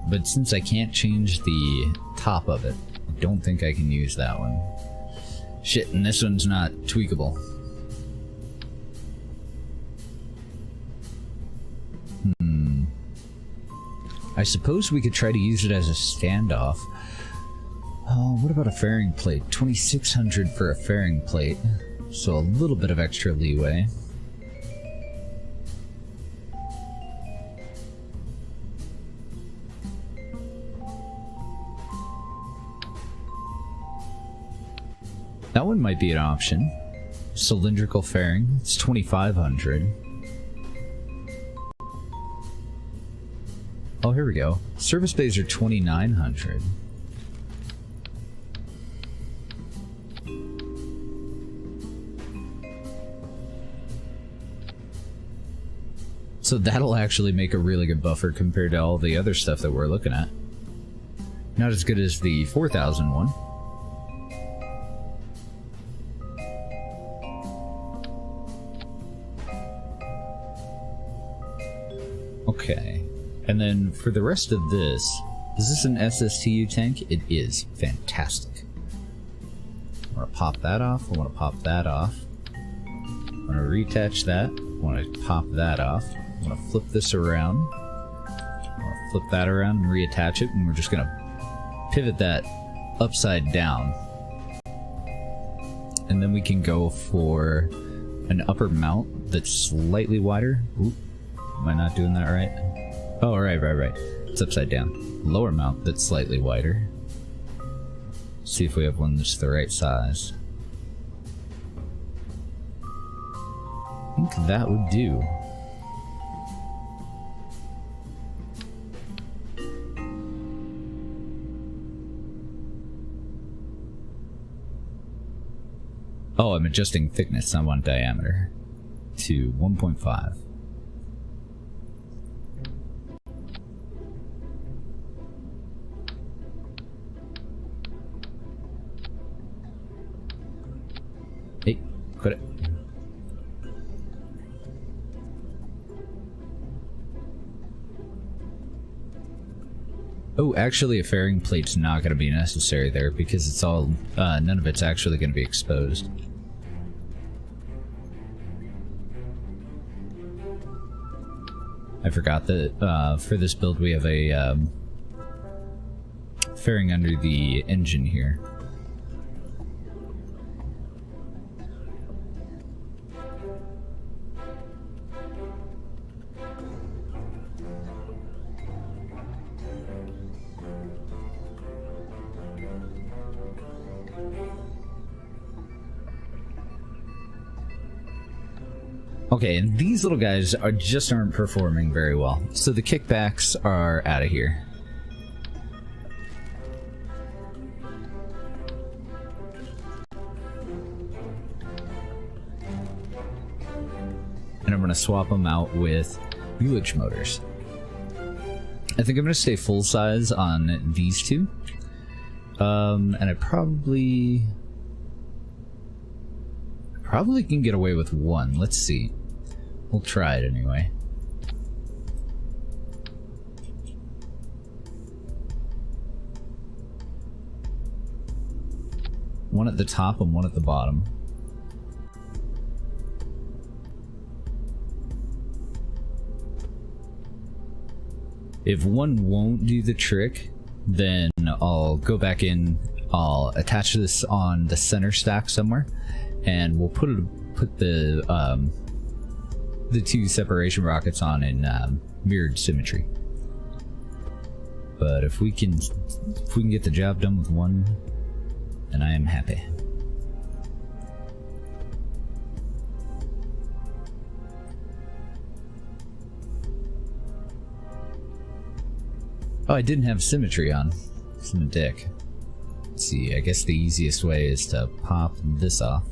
But since I can't change the top of it, I don't think I can use that one. Shit, and this one's not tweakable. I suppose we could try to use it as a standoff. Oh, what about a fairing plate? 2,600 for a fairing plate. So a little bit of extra leeway. That one might be an option. Cylindrical fairing, it's 2,500. Oh, here we go. Service bays are 2,900. So that'll actually make a really good buffer compared to all the other stuff that we're looking at. Not as good as the 4,000 one. Okay. And then for the rest of this, is this an SSTU tank? It is. Fantastic. I want to pop that off. I want to pop that off. I want to reattach that. I want to pop that off. I want to flip this around. I want to flip that around and reattach it. And we're just going to pivot that upside down. And then we can go for an upper mount that's slightly wider. Oop. Am I not doing that right? Oh, right. It's upside down. Lower mount that's slightly wider. See if we have one that's the right size. I think that would do. Oh, I'm adjusting thickness. I want diameter to 1.5. Hey, quit it. Oh, actually a fairing plate's not going to be necessary there because it's all, none of it's actually going to be exposed. I forgot that for this build we have a fairing under the engine here. Okay, and these little guys aren't performing very well. So the kickbacks are out of here. And I'm going to swap them out with Ulich motors. I think I'm going to stay full size on these two. And I probably can get away with one. Let's see. We'll try it anyway. One at the top and one at the bottom. If one won't do the trick, then I'll go back in, I'll attach this on the center stack somewhere, and we'll put the two separation rockets on in mirrored symmetry. But if we can get the job done with one, then I am happy. Oh, I didn't have symmetry on. I'm a dick. Let's see, I guess the easiest way is to pop this off.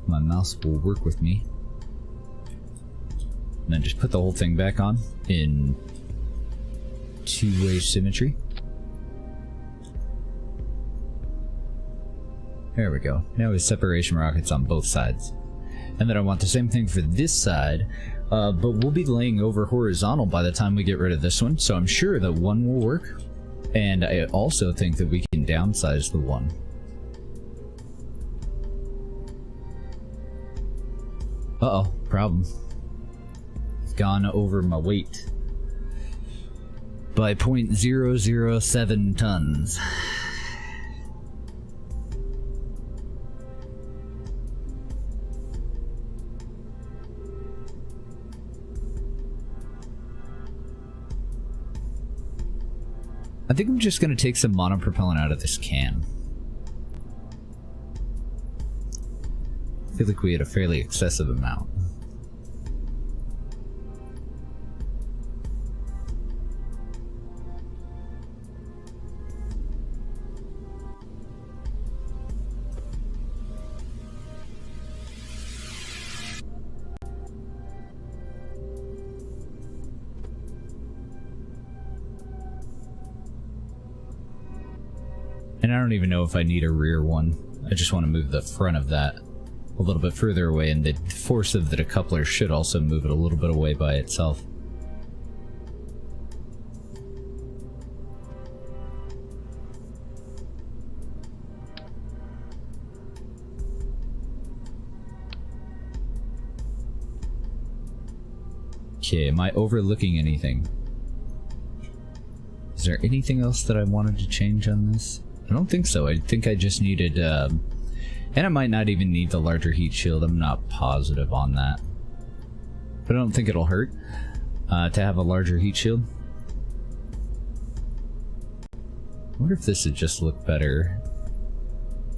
My mouse will work with me. And then just put the whole thing back on in two-way symmetry. There we go. Now we have separation rockets on both sides. And then I want the same thing for this side, but we'll be laying over horizontal by the time we get rid of this one, so I'm sure that one will work. And I also think that we can downsize the one. Uh-oh, problem. I've gone over my weight by 0.007 tons. I think I'm just going to take some monopropellant out of this can. I feel like we had a fairly excessive amount. And I don't even know if I need a rear one. I just want to move the front of that a little bit further away, and the force of the decoupler should also move it a little bit away by itself. Okay, am I overlooking anything? Is there anything else that I wanted to change on this? I don't think so. I think I just needed, and I might not even need the larger heat shield. I'm not positive on that. But I don't think it'll hurt to have a larger heat shield. I wonder if this would just look better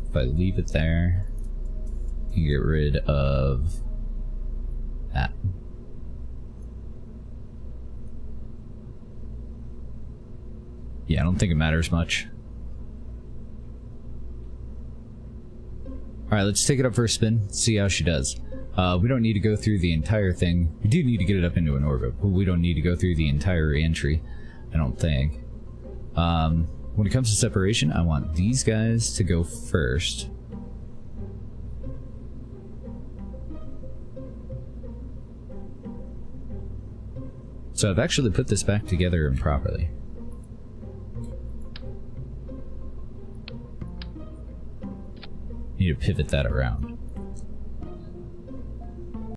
if I leave it there and get rid of that. Yeah, I don't think it matters much. Alright, let's take it up for a spin, see how she does. We don't need to go through the entire thing. We do need to get it up into an orbit, but we don't need to go through the entire re-entry, I don't think. When it comes to separation, I want these guys to go first. So I've actually put this back together improperly. Need to pivot that around.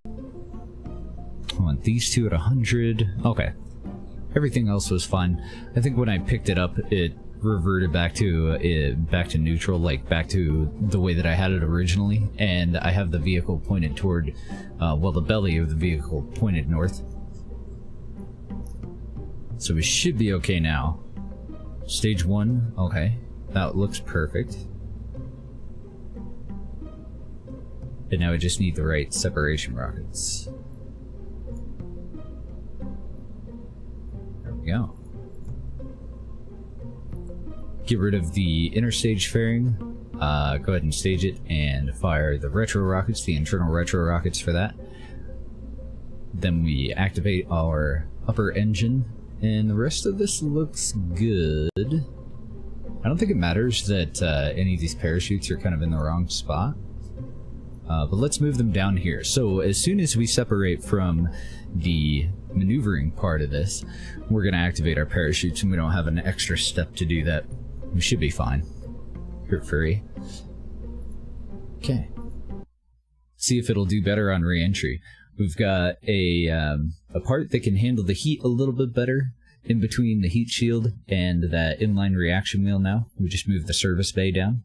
I want these two at 100. Okay. Everything else was fine. I think when I picked it up, it reverted back to neutral, like back to the way that I had it originally. And I have the vehicle pointed toward, well, the belly of the vehicle pointed north. So we should be okay now. Stage 1, okay. That looks perfect. And now we just need the right separation rockets. There we go. Get rid of the interstage fairing. Go ahead and stage it and fire the retro rockets, the internal retro rockets for that. Then we activate our upper engine, and the rest of this looks good. I don't think it matters that any of these parachutes are kind of in the wrong spot. But let's move them down here. So as soon as we separate from the maneuvering part of this, we're going to activate our parachutes, and we don't have an extra step to do that. We should be fine. Hurt free. Okay. See if it'll do better on re-entry. We've got a part that can handle the heat a little bit better in between the heat shield and that inline reaction wheel now. We just moved the service bay down.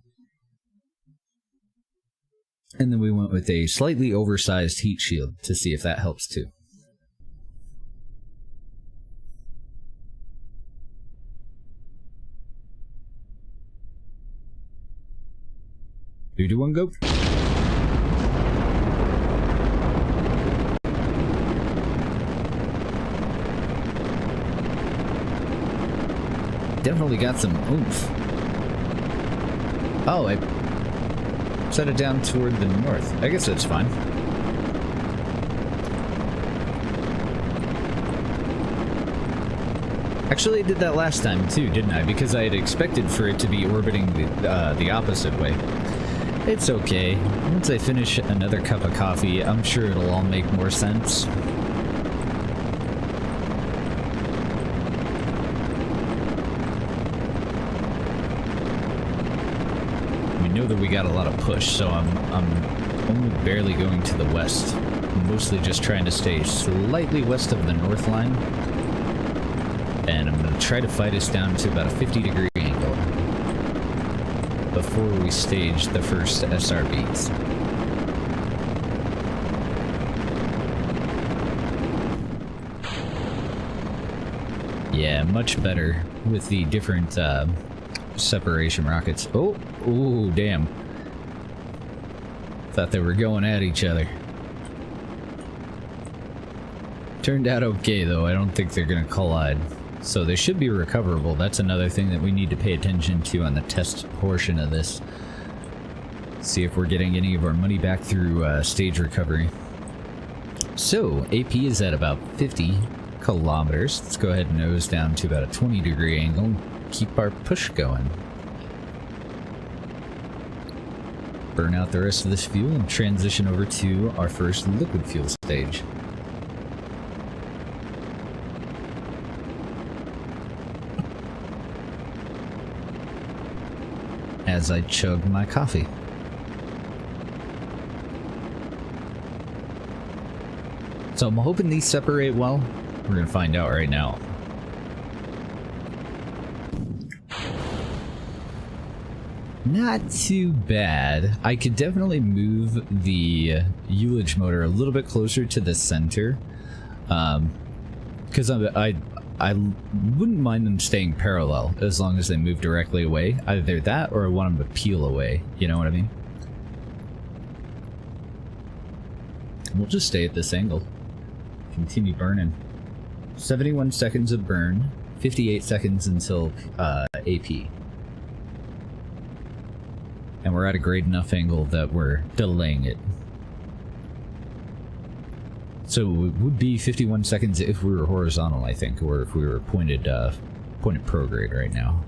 And then we went with a slightly oversized heat shield to see if that helps too. 3, 2, 1, go. definitely got some oomph. Oh, I set it down toward the north. I guess that's fine. Actually, I did that last time too, didn't I? Because I had expected for it to be orbiting the opposite way. It's okay. Once I finish another cup of coffee, I'm sure it'll all make more sense. We know that we got a lot of push, so I'm only barely going to the west. I'm mostly just trying to stay slightly west of the north line. And I'm going to try to fight us down to about a 50-degree angle before we stage the first SRBs. Yeah, much better with the different separation rockets. Oh, ooh, damn. Thought they were going at each other. Turned out okay, though. I don't think they're going to collide. So they should be recoverable. That's another thing that we need to pay attention to on the test portion of this. See if we're getting any of our money back through stage recovery. So, AP is at about 50 kilometers. Let's go ahead and nose down to about a 20-degree angle and keep our push going. Burn out the rest of this fuel and transition over to our first liquid fuel stage. As I chug my coffee. So I'm hoping these separate well. We're gonna find out right now. Not too bad. I could definitely move the ullage motor a little bit closer to the center, because I wouldn't mind them staying parallel as long as they move directly away. Either that or I want them to peel away. You know what I mean? We'll just stay at this angle. Continue burning. 71 seconds of burn. 58 seconds until AP. And we're at a great enough angle that we're delaying it. So it would be 51 seconds if we were horizontal, I think, or if we were pointed prograde right now.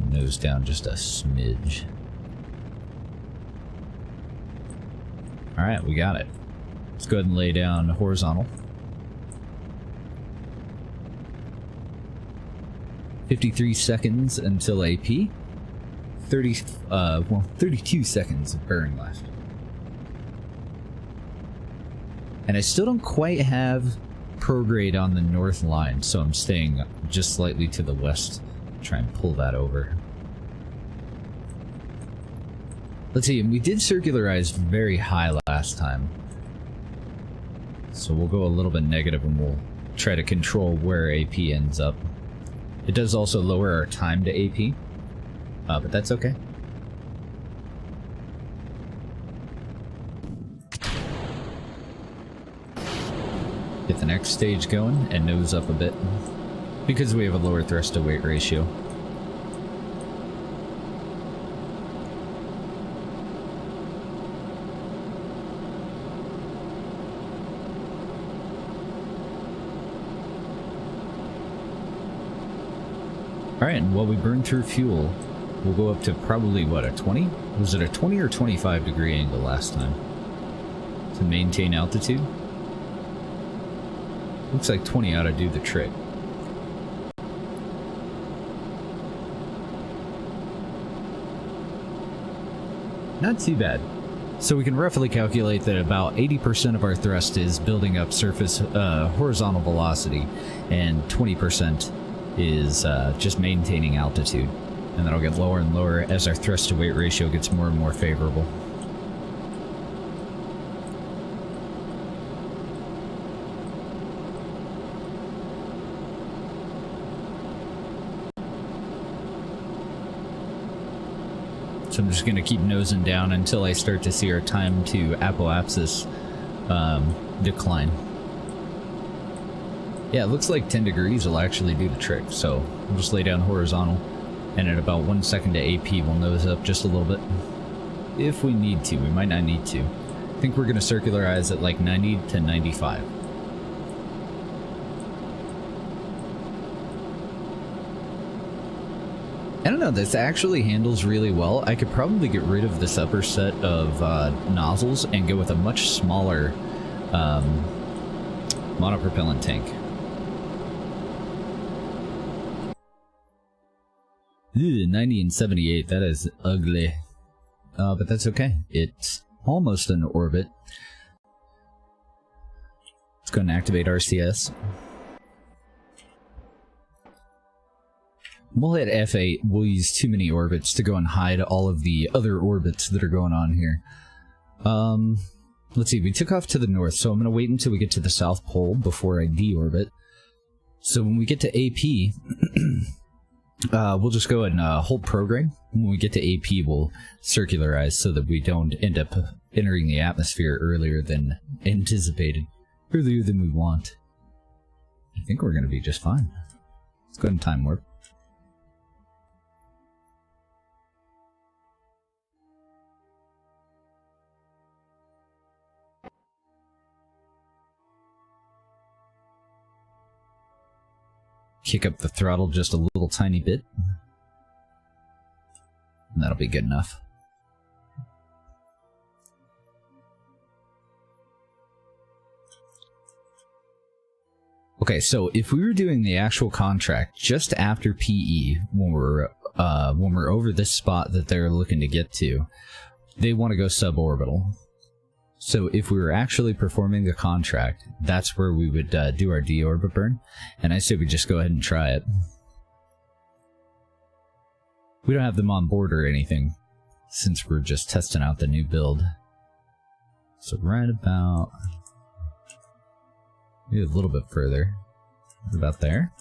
Nose down just a smidge. Alright, we got it. Let's go ahead and lay down horizontal. 53 seconds until AP. 32 seconds of burn left. And I still don't quite have prograde on the north line, so I'm staying just slightly to the west. Try and pull that over. Let's see, we did circularize very high last time. So we'll go a little bit negative and we'll try to control where AP ends up. It does also lower our time to AP, but that's okay. Get the next stage going and nose up a bit, because we have a lower thrust to weight ratio. Alright, and while we burn through fuel, we'll go up to probably, what, a 20? Was it a 20 or 25 degree angle last time? To maintain altitude? Looks like 20 ought to do the trick. Not too bad. So we can roughly calculate that about 80% of our thrust is building up surface horizontal velocity, and 20% is just maintaining altitude. And that'll get lower and lower as our thrust to weight ratio gets more and more favorable. So I'm just going to keep nosing down until I start to see our time to apoapsis decline. Yeah, it looks like 10 degrees will actually do the trick, so we'll just lay down horizontal, and at about 1 second to AP, we'll nose up just a little bit. If we need to, we might not need to. I think we're going to circularize at like 90 to 95. I don't know, this actually handles really well. I could probably get rid of this upper set of nozzles and go with a much smaller monopropellant tank. Ew, 90 and 78, that is ugly. But that's okay. It's almost in orbit. Let's go and activate RCS. We'll hit F8. We'll use too many orbits to go and hide all of the other orbits that are going on here. Let's see, we took off to the north, so I'm going to wait until we get to the South Pole before I deorbit. So when we get to AP, we'll just go and hold program. When we get to AP, we'll circularize so that we don't end up entering the atmosphere earlier than anticipated. Earlier than we want. I think we're going to be just fine. Let's go ahead and time warp. Kick up the throttle just a little tiny bit. And that'll be good enough. Okay, so if we were doing the actual contract just after PE, when we're over this spot that they're looking to get to, they want to go suborbital. So if we were actually performing the contract, that's where we would do our deorbit burn, and I say we just go ahead and try it. We don't have them on board or anything, since we're just testing out the new build. So right about... maybe a little bit further. Right about there.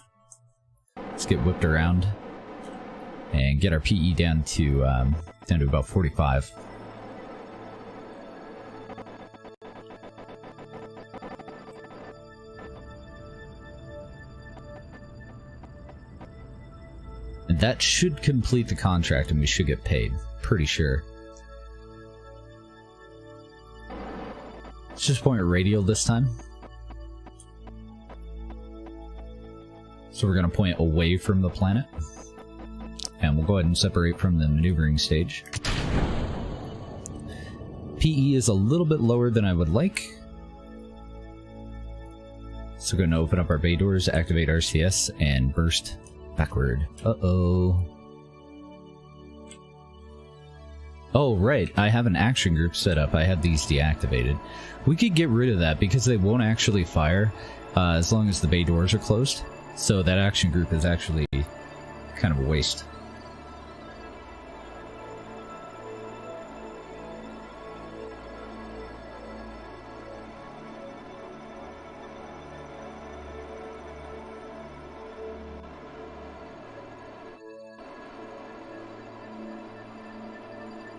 Let's get whipped around and get our PE down to about 45. And that should complete the contract and we should get paid. Pretty sure. Let's just point radial this time. So we're going to point away from the planet. And we'll go ahead and separate from the maneuvering stage. PE is a little bit lower than I would like. So we're going to open up our bay doors, activate RCS, and burst backward. Uh-oh. Oh, right. I have an action group set up. I had these deactivated. We could get rid of that because they won't actually fire as long as the bay doors are closed. So that action group is actually kind of a waste.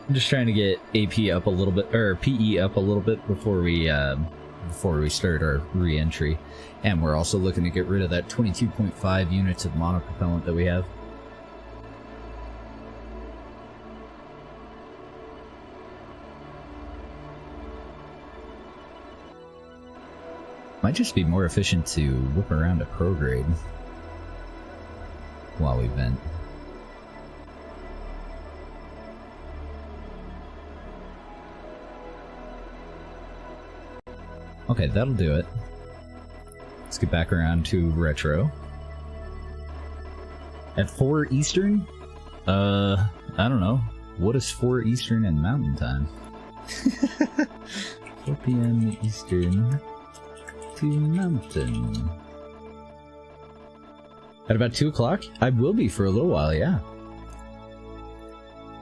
I'm just trying to get AP up a little bit, or PE up a little bit before we start our re-entry. And we're also looking to get rid of that 22.5 units of monopropellant that we have. Might just be more efficient to whip around a prograde while we vent. Okay, that'll do it. Let's get back around to retro. At 4 Eastern? I don't know. What is 4 Eastern and Mountain Time? 4 p.m. Eastern to Mountain. At about 2 o'clock? I will be for a little while, yeah.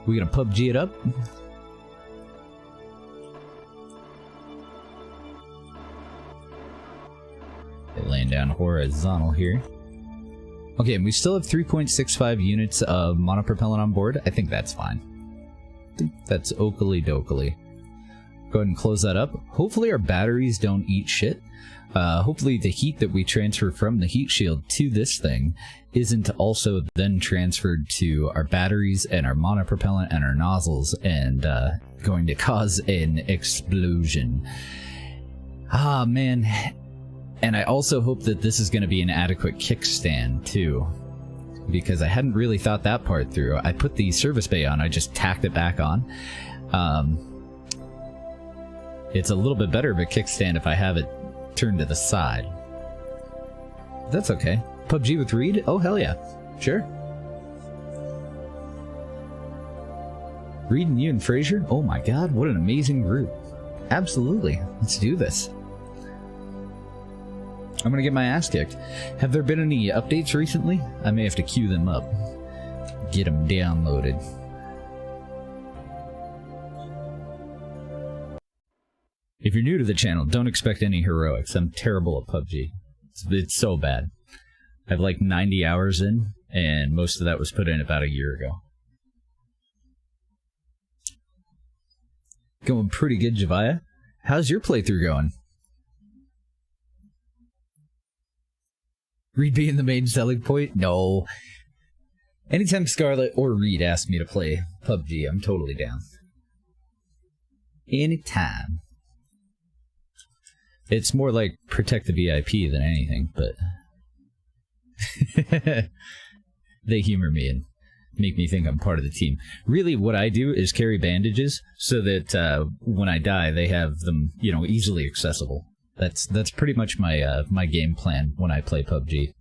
We gonna PUBG it up? Laying down horizontal here. Okay, and we still have 3.65 units of monopropellant on board. I think that's fine. I think that's okily dokily. Go ahead and close that up. Hopefully our batteries don't eat shit. Hopefully the heat that we transfer from the heat shield to this thing isn't also then transferred to our batteries and our monopropellant and our nozzles and going to cause an explosion. Ah, man. And I also hope that this is going to be an adequate kickstand too, because I hadn't really thought that part through. I put the service bay on, I just tacked it back on. It's a little bit better of a kickstand if I have it turned to the side. That's okay. PUBG with Reed? Oh, hell yeah. Sure. Reed and you and Fraser? Oh my god, what an amazing group. Absolutely. Let's do this. I'm gonna get my ass kicked. Have there been any updates recently? I may have to queue them up. Get them downloaded. If you're new to the channel, don't expect any heroics. I'm terrible at PUBG. It's so bad. I have like 90 hours in, and most of that was put in about a year ago. Going pretty good, Javaya. How's your playthrough going? Reed being the main selling point? No. Anytime Scarlet or Reed ask me to play PUBG, I'm totally down. Anytime. It's more like protect the VIP than anything, but they humor me and make me think I'm part of the team. Really, what I do is carry bandages so that when I die, they have them, you know, easily accessible. That's pretty much my my game plan when I play PUBG.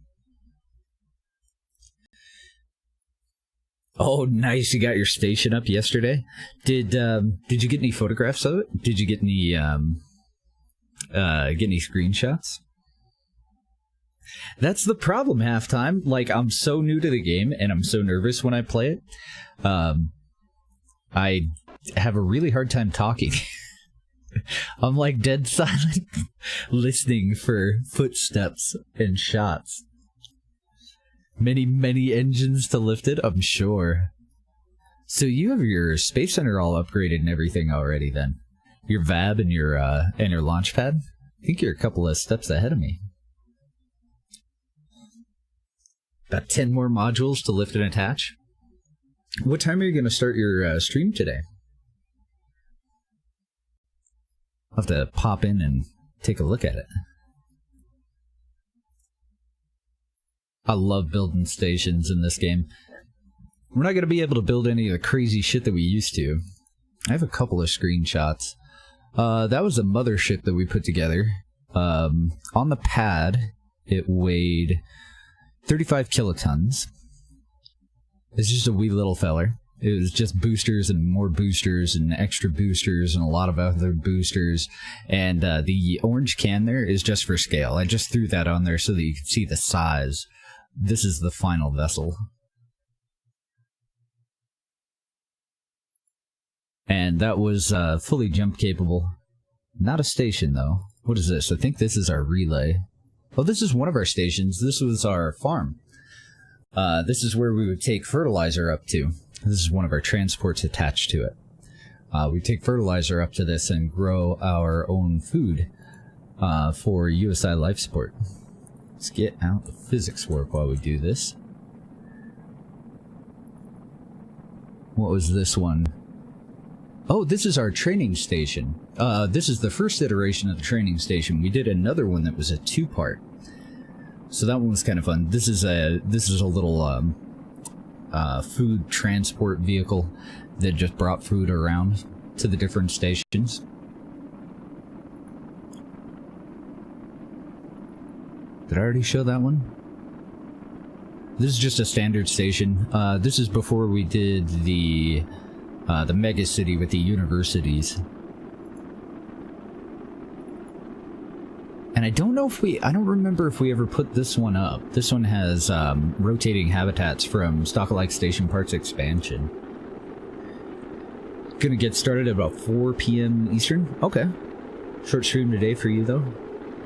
Oh, nice! You got your station up yesterday. Did you get any photographs of it? Did you get any screenshots? That's the problem halftime. Like, I'm so new to the game and I'm so nervous when I play it. I have a really hard time talking. I'm like dead silent, listening for footsteps and shots. Many engines to lift it, I'm sure. So you have your Space Center all upgraded and everything already then? Your VAB and your launch pad? I think you're a couple of steps ahead of me. About 10 more modules to lift and attach. What time are you going to start your stream today? I'll have to pop in and take a look at it. I love building stations in this game. We're not going to be able to build any of the crazy shit that we used to. I have a couple of screenshots. That was a mothership that we put together. On the pad, it weighed 35 kilotons. It's just a wee little feller. It was just boosters and more boosters and extra boosters and a lot of other boosters. And the orange can there is just for scale. I just threw that on there so that you can see the size. This is the final vessel. And that was fully jump capable. Not a station though. What is this? I think this is our relay. Oh, this is one of our stations. This was our farm. This is where we would take fertilizer up to. This is one of our transports attached to it. We take fertilizer up to this and grow our own food for USI life support. Let's get out the physics work while we do this. What was this one? Oh, this is our training station. This is the first iteration of the training station. We did another one that was a two-part. So that one was kind of fun. This is a little food transport vehicle that just brought food around to the different stations. Did I already show that one? This is just a standard station. This is before we did the mega city with the universities. And I don't remember if we ever put this one up. This one has rotating habitats from Stock-alike Station Parks expansion. Gonna get started at about 4 p.m. Eastern. Okay. Short stream today for you though.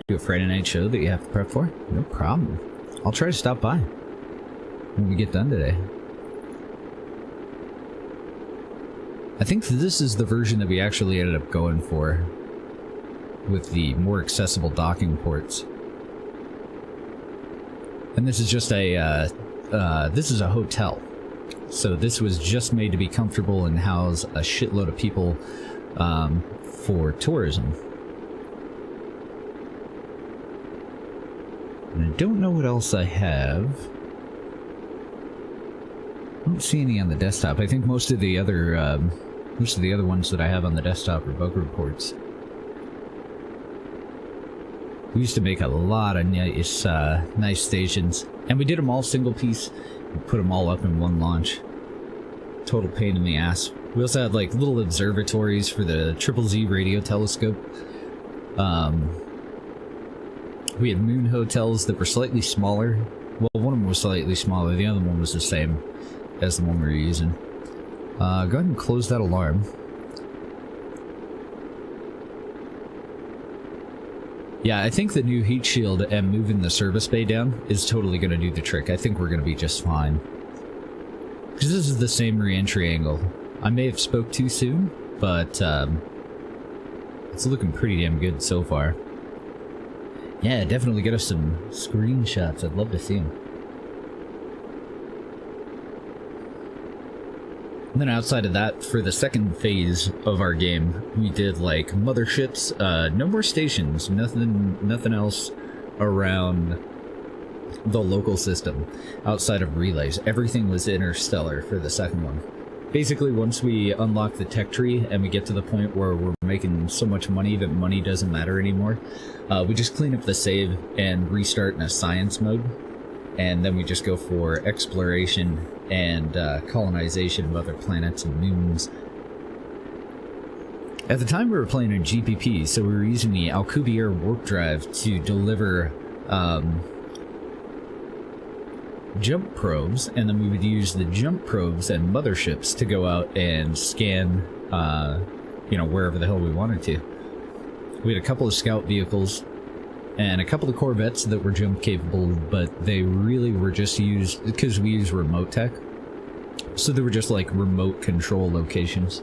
Do a Friday night show that you have to prep for? No problem. I'll try to stop by when we get done today. I think this is the version that we actually ended up going for, with the more accessible docking ports. And this is just a, this is a hotel. So this was just made to be comfortable and house a shitload of people for tourism. And I don't know what else I have. I don't see any on the desktop. I think most of the other ones that I have on the desktop are bug reports. We used to make a lot of nice stations, and we did them all single piece. We put them all up in one launch. Total pain in the ass. We also had like little observatories for the Triple Z radio telescope. We had moon hotels that were slightly smaller. Well, one of them was slightly smaller. The other one was the same as the one we were using. Go ahead and close that alarm. Yeah, I think the new heat shield and moving the service bay down is totally going to do the trick. I think we're going to be just fine. Because this is the same re-entry angle. I may have spoke too soon, but it's looking pretty damn good so far. Yeah, definitely get us some screenshots. I'd love to see them. And then outside of that, for the second phase of our game, we did like motherships, no more stations, nothing else around the local system outside of relays. Everything was interstellar for the second one. Basically, once we unlock the tech tree and we get to the point where we're making so much money that money doesn't matter anymore, we just clean up the save and restart in a science mode, and then we just go for exploration and colonization of other planets and moons. At the time we were playing in GPP, so we were using the Alcubierre warp drive to deliver jump probes, and then we would use the jump probes and motherships to go out and scan, you know, wherever the hell we wanted to. We had a couple of scout vehicles and a couple of corvettes that were jump capable, but they really were just used because we use remote tech. So they were just like remote control locations.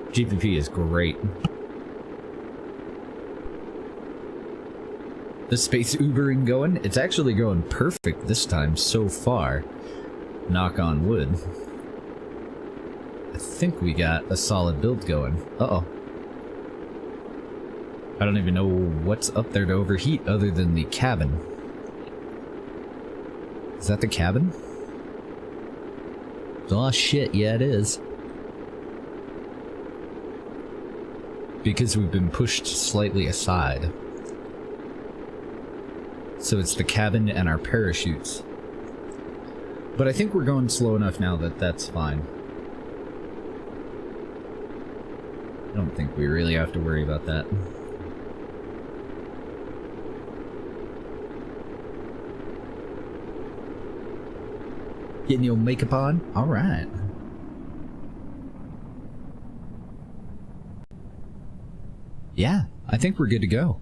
GPP is great. The space Ubering going? It's actually going perfect this time so far. Knock on wood. I think we got a solid build going. Uh-oh. I don't even know what's up there to overheat other than the cabin. Is that the cabin? Oh shit, yeah it is. Because we've been pushed slightly aside. So it's the cabin and our parachutes. But I think we're going slow enough now that that's fine. I don't think we really have to worry about that. Getting your makeup on? Alright. Yeah, I think we're good to go.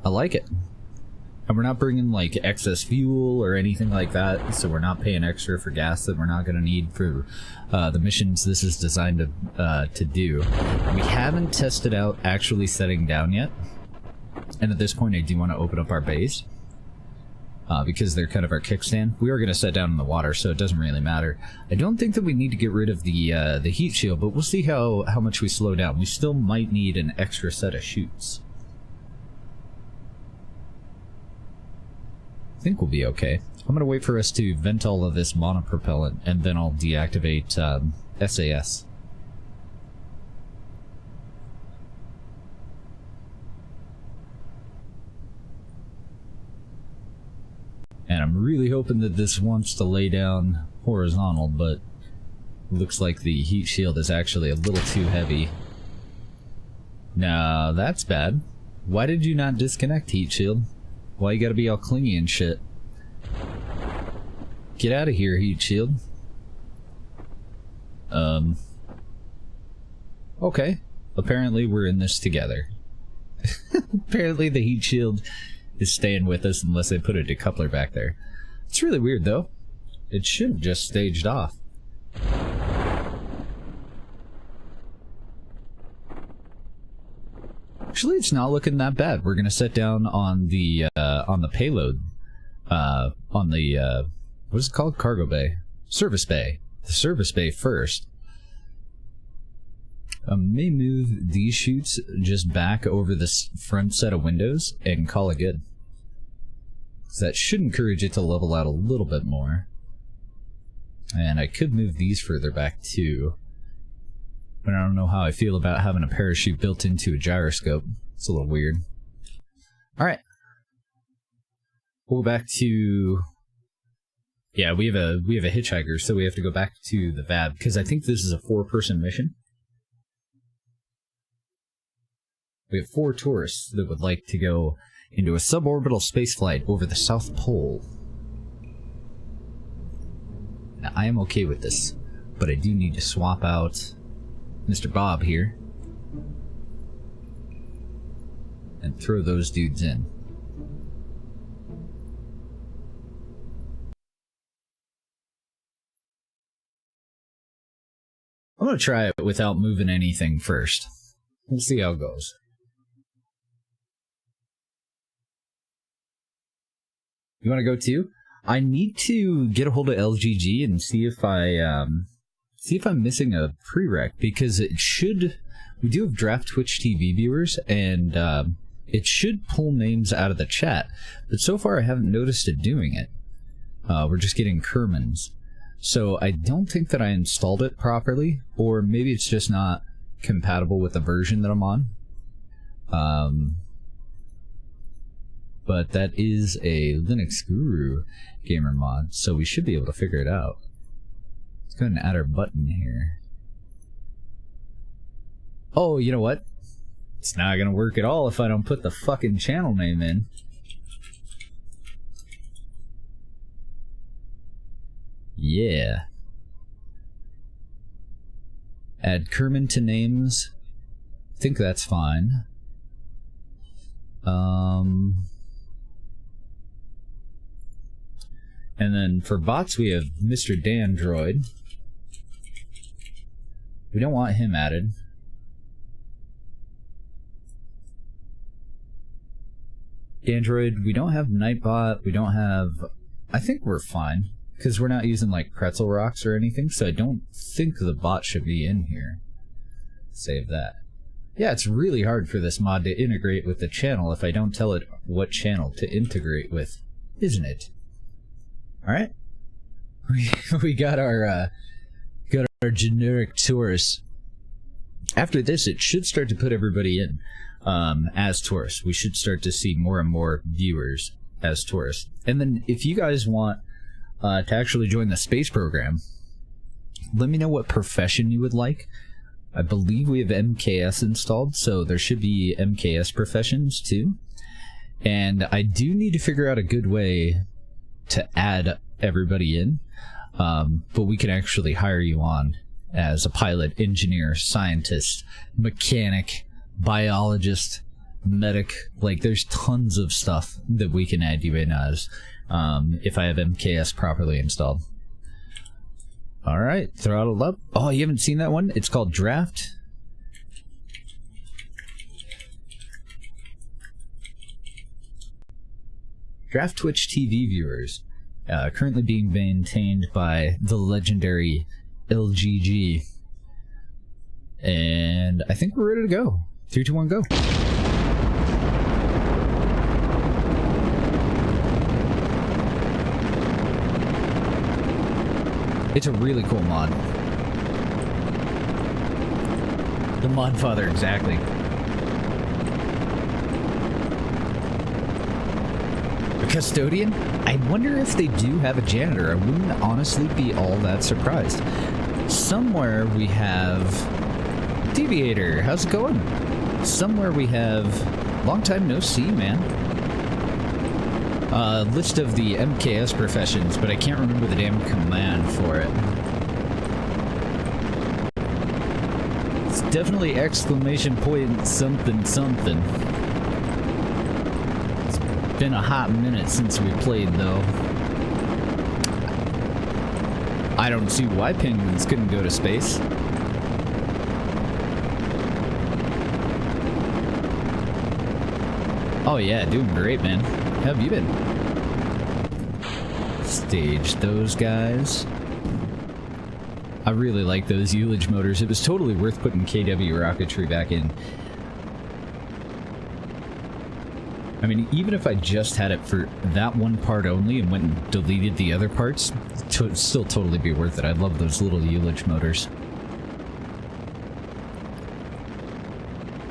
I like it. And we're not bringing like excess fuel or anything like that, so we're not paying extra for gas that we're not going to need for the missions this is designed to do. We haven't tested out actually setting down yet, and at this point I do want to open up our base because they're kind of our kickstand. We are going to set down in the water, so it doesn't really matter. I don't think that we need to get rid of the heat shield, but we'll see how much we slow down. We still might need an extra set of chutes. I think we'll be okay. I'm gonna wait for us to vent all of this monopropellant, and then I'll deactivate SAS. And I'm really hoping that this wants to lay down horizontal, but looks like the heat shield is actually a little too heavy. No, that's bad. Why did you not disconnect, heat shield? Why you gotta be all clingy and shit? Get out of here, heat shield. Okay. Apparently we're in this together. Apparently the heat shield is staying with us unless I put a decoupler back there. It's really weird though. It should have just staged off. Actually, it's not looking that bad. We're gonna set down on the payload, on the what is it called? Cargo bay, service bay. The service bay first. May move these chutes just back over this front set of windows and call it good. So that should encourage it to level out a little bit more. And I could move these further back too. But I don't know how I feel about having a parachute built into a gyroscope. It's a little weird. Alright. We'll go back to... Yeah, we have a hitchhiker, so we have to go back to the VAB, because I think this is a 4-person mission. We have 4 tourists that would like to go into a suborbital spaceflight over the South Pole. Now, I am okay with this, but I do need to swap out Mr. Bob here and throw those dudes in. I'm gonna try it without moving anything first. We'll see how it goes. You want to go too? I need to get a hold of LGG and see if I'm missing a prereq, because it should. We do have draft Twitch TV viewers, and it should pull names out of the chat, but so far I haven't noticed it doing it. We're just getting Kermans, so I don't think that I installed it properly, or maybe it's just not compatible with the version that I'm on. But that is a Linux Guru gamer mod, so we should be able to figure it out. Let's go ahead and add our button here. Oh, you know what? It's not gonna work at all if I don't put the fucking channel name in. Yeah. Add Kerman to names. I think that's fine. And then for bots, we have Mr. Dandroid. We don't want him added. Dandroid, we don't have Nightbot, we don't have... I think we're fine, because we're not using like pretzel rocks or anything, so I don't think the bot should be in here. Save that. Yeah, it's really hard for this mod to integrate with the channel if I don't tell it what channel to integrate with, isn't it? Alright. We got our generic tourists. After this, it should start to put everybody in as tourists. We should start to see more and more viewers as tourists. And then if you guys want to actually join the space program, let me know what profession you would like. I believe we have MKS installed, so there should be MKS professions too. And I do need to figure out a good way to add everybody in, but we can actually hire you on as a pilot, engineer, scientist, mechanic, biologist, medic. Like, there's tons of stuff that we can add you in as if I have MKS properly installed. Alright, throttle up. Oh, you haven't seen that one? It's called Draft. Draft Twitch TV viewers, currently being maintained by the legendary LGG. And I think we're ready to go. 3, 2, 1, go. It's a really cool mod. The mod father, exactly. Custodian? I wonder if they do have a janitor. I wouldn't honestly be all that surprised. Somewhere we have Deviator. How's it going? Somewhere we have long time no see, man. List of the MKS professions, but I can't remember the damn command for it. It's definitely exclamation point something something. Been a hot minute since we played, though. I don't see why penguins couldn't go to space. Oh yeah, doing great, man. How have you been? Stage those guys. I really like those Ullage motors. It was totally worth putting KW rocketry back in. I mean, even if I just had it for that one part only and went and deleted the other parts, it'd still totally be worth it. I love those little Ullage motors.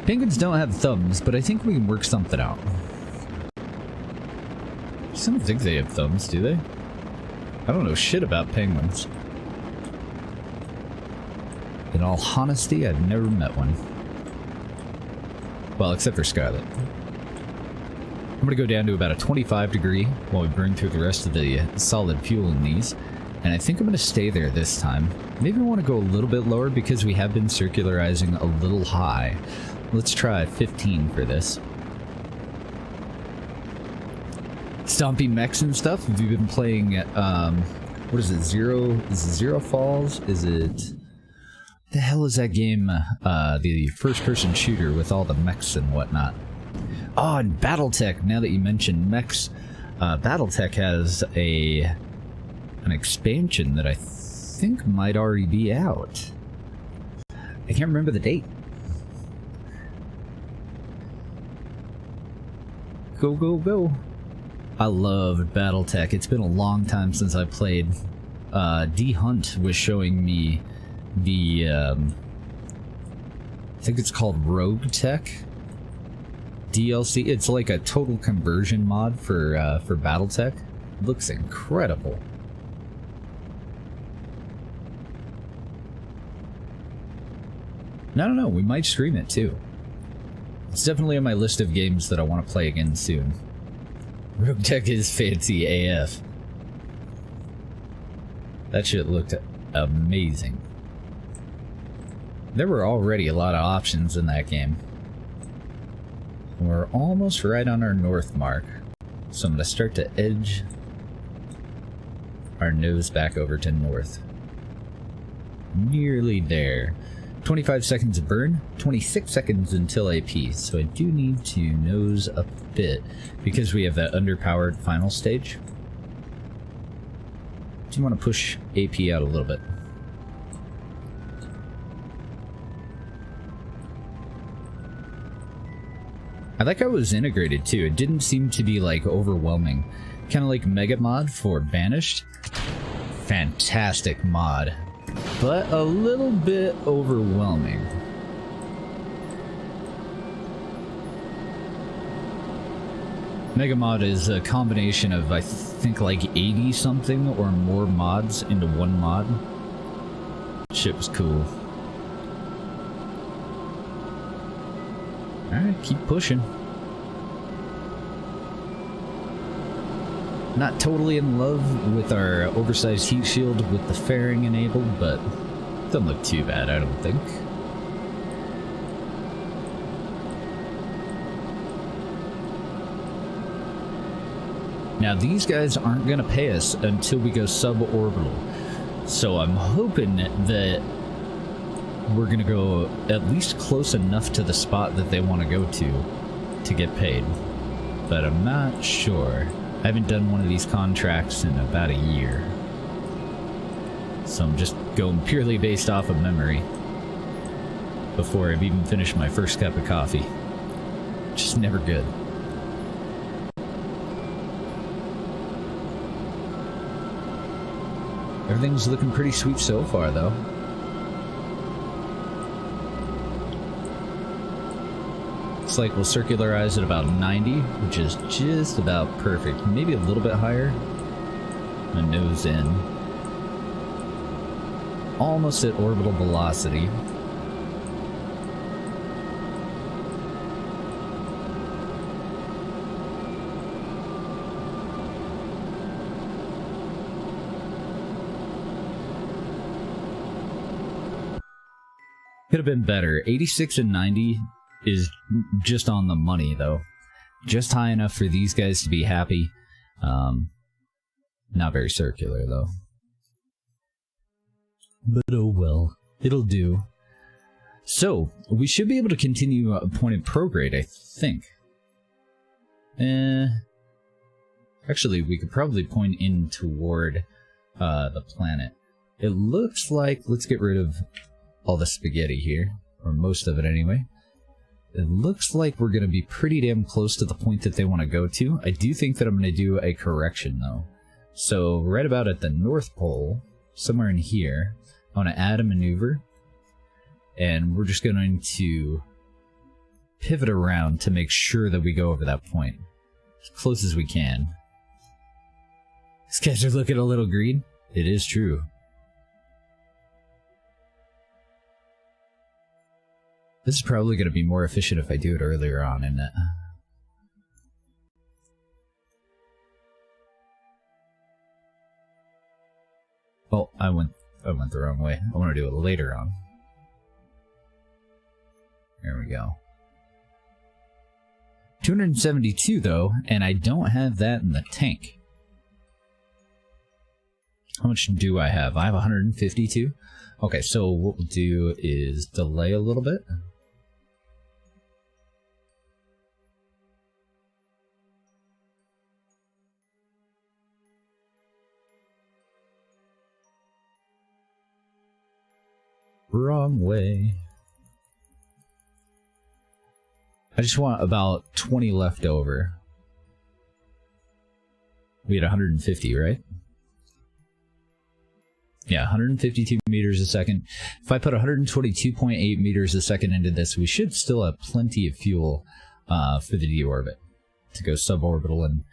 Penguins don't have thumbs, but I think we can work something out. I don't think they have thumbs, do they? I don't know shit about penguins. In all honesty, I've never met one. Well, except for Scarlet. I'm gonna go down to about a 25 degree while we burn through the rest of the solid fuel in these. And I think I'm gonna stay there this time. Maybe I want to go a little bit lower because we have been circularizing a little high. Let's try 15 for this. Stompy mechs and stuff. Have you been playing, what is it, Zero Falls? Is it... The hell is that game? The first-person shooter with all the mechs and whatnot. Oh, and BattleTech, now that you mentioned mechs, BattleTech has an expansion that I think might already be out. I can't remember the date. Go, go, go. I love BattleTech. It's been a long time since I played. D Hunt was showing me the, I think it's called Rogue Tech DLC. It's like a total conversion mod for BattleTech. It looks incredible. No, we might stream it too. It's definitely on my list of games that I want to play again soon. Rogue Tech is fancy AF. That shit looked amazing. There were already a lot of options in that game. We're almost right on our north mark, so I'm going to start to edge our nose back over to north. Nearly there. 25 seconds of burn, 26 seconds until AP, so I do need to nose up a bit because we have that underpowered final stage. Do you want to push AP out a little bit? I like how it was integrated too. It didn't seem to be like overwhelming. Kind of like Mega Mod for Banished. Fantastic mod, but a little bit overwhelming. Mega Mod is a combination of, I think, like 80 something or more mods into one mod. Shit was cool. Alright, keep pushing. Not totally in love with our oversized heat shield with the fairing enabled, but doesn't look too bad, I don't think. Now these guys aren't going to pay us until we go suborbital, so I'm hoping that we're going to go at least close enough to the spot that they want to go to get paid, but I'm not sure. I haven't done one of these contracts in about a year, so I'm just going purely based off of memory before I've even finished my first cup of coffee, which is never good. Everything's looking pretty sweet so far, though. Looks like we'll circularize at about 90, which is just about perfect. Maybe a little bit higher. My nose in. Almost at orbital velocity. Could have been better. 86 and 90 is just on the money, though. Just high enough for these guys to be happy. Not very circular, though. But oh well. It'll do. So, we should be able to continue appointed prograde, I think. Actually, we could probably point in toward the planet. It looks like, let's get rid of all the spaghetti here, or most of it anyway. It looks like we're going to be pretty damn close to the point that they want to go to. I do think that I'm going to do a correction though. So right about at the North Pole, somewhere in here, I want to add a maneuver, and we're just going to pivot around to make sure that we go over that point as close as we can. These guys are looking a little green. It is true. This is probably going to be more efficient if I do it earlier on, isn't it? Well, I went the wrong way. I want to do it later on. There we go. 272 though, and I don't have that in the tank. How much do I have? I have 152. Okay, so what we'll do is delay a little bit. Wrong way. I just want about 20 left over. We had 150, right? Yeah, 152 meters a second. If I put 122.8 meters a second into this, we should still have plenty of fuel for the deorbit to go suborbital and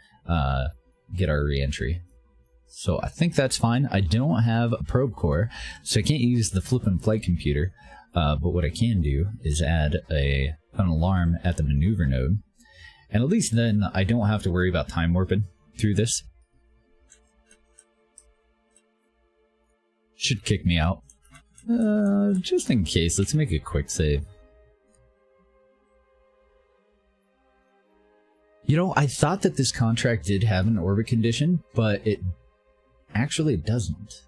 get our re-entry. So I think that's fine. I don't have a probe core, so I can't use the flippin' flight computer. But what I can do is add an alarm at the maneuver node. And at least then I don't have to worry about time warping through this. Should kick me out. Just in case, let's make a quick save. You know, I thought that this contract did have an orbit condition, but it doesn't.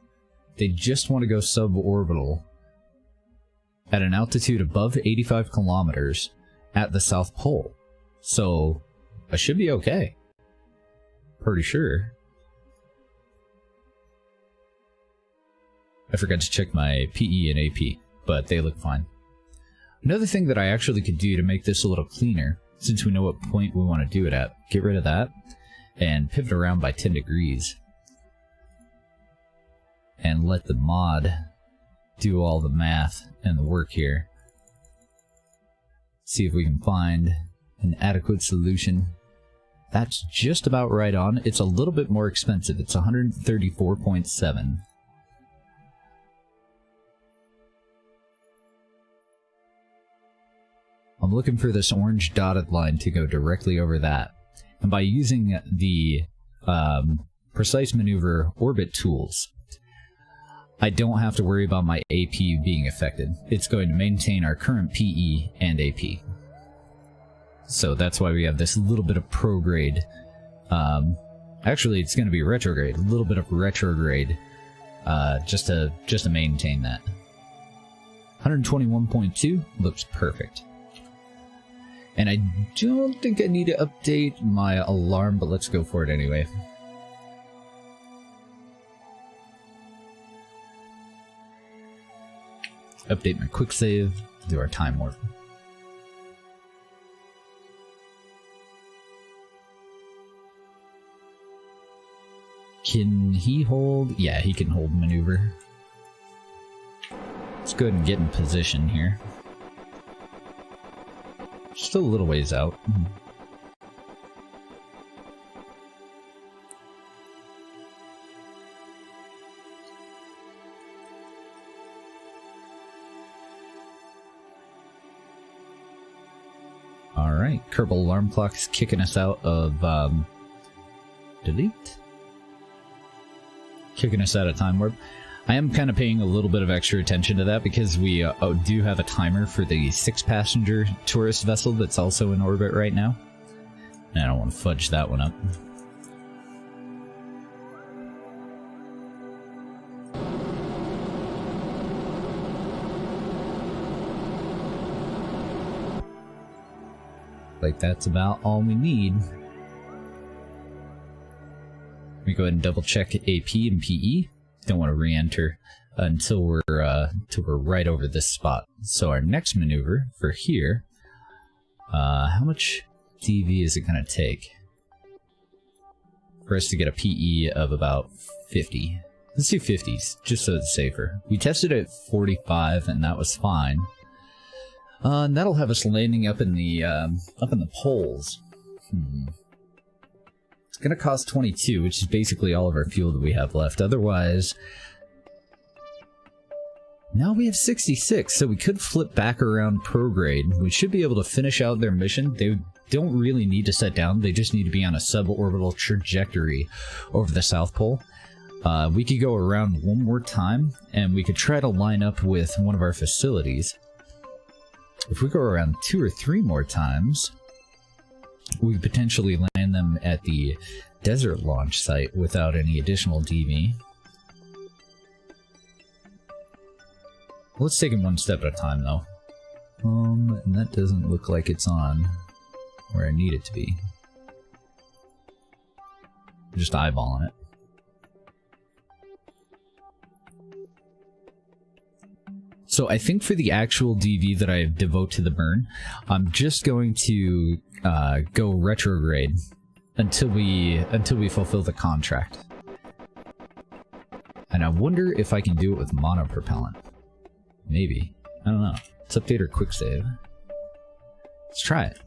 They just want to go suborbital at an altitude above 85 kilometers at the South Pole. So I should be okay. Pretty sure. I forgot to check my PE and AP, but they look fine. Another thing that I actually could do to make this a little cleaner, since we know what point we want to do it at, get rid of that and pivot around by 10 degrees. And let the mod do all the math and the work here. See if we can find an adequate solution. That's just about right on. It's a little bit more expensive. It's 134.7. I'm looking for this orange dotted line to go directly over that. And by using the precise maneuver orbit tools, I don't have to worry about my AP being affected. It's going to maintain our current PE and AP. So that's why we have this little bit of prograde. Actually, it's going to be retrograde. A little bit of retrograde, just to maintain that. 121.2 looks perfect. And I don't think I need to update my alarm, but let's go for it anyway. Update my quick save, do our time warp. Can he hold? Yeah, he can hold maneuver. Let's go ahead and get in position here. Still a little ways out. Alright, Kerbal alarm clock's kicking us out of delete. Kicking us out of time warp. I am kind of paying a little bit of extra attention to that because we do have a timer for the 6-passenger tourist vessel that's also in orbit right now. And I don't want to fudge that one up. Like, that's about all we need. me go ahead and double check AP and PE. Don't want to re-enter until we're right over this spot. So our next maneuver for here, how much DV is it going to take for us to get a PE of about 50? Let's do 50s, just so it's safer. We tested it at 45, and that was fine. And that'll have us landing up in the poles. It's gonna cost 22, which is basically all of our fuel that we have left. Otherwise, now we have 66, so we could flip back around prograde. We should be able to finish out their mission. They don't really need to set down, they just need to be on a suborbital trajectory over the South Pole. We could go around one more time, and we could try to line up with one of our facilities. If we go around 2 or 3 more times, we could potentially land them at the desert launch site without any additional DV. Let's take it one step at a time, though. And that doesn't look like it's on where I need it to be. I'm just eyeballing it. So I think for the actual DV that I devote to the burn, I'm just going to go retrograde until we fulfill the contract. And I wonder if I can do it with monopropellant. Maybe. I don't know. Let's update our quick save. Let's try it.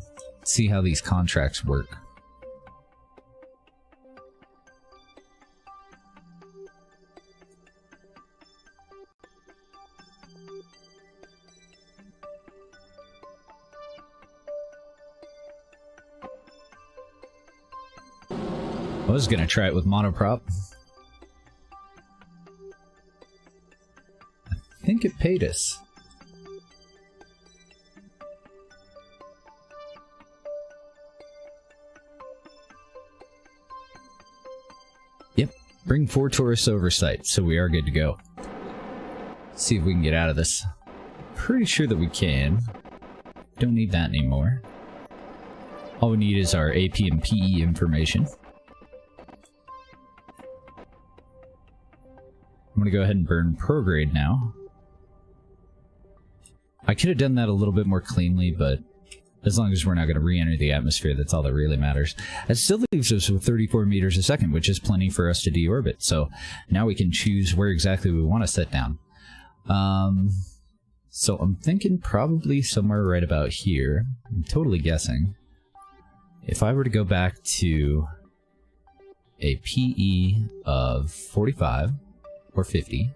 See how these contracts work. I was gonna try it with monoprop. I think it paid us. Yep, bring 4 tourists oversight, so we are good to go. Let's see if we can get out of this. Pretty sure that we can. Don't need that anymore. All we need is our AP and PE information. I'm gonna go ahead and burn prograde now. I could have done that a little bit more cleanly, but as long as we're not going to re-enter the atmosphere, that's all that really matters. It still leaves us with 34 meters a second, which is plenty for us to deorbit. So now we can choose where exactly we want to set down. So I'm thinking probably somewhere right about here. I'm totally guessing. If I were to go back to a PE of 45 or 50,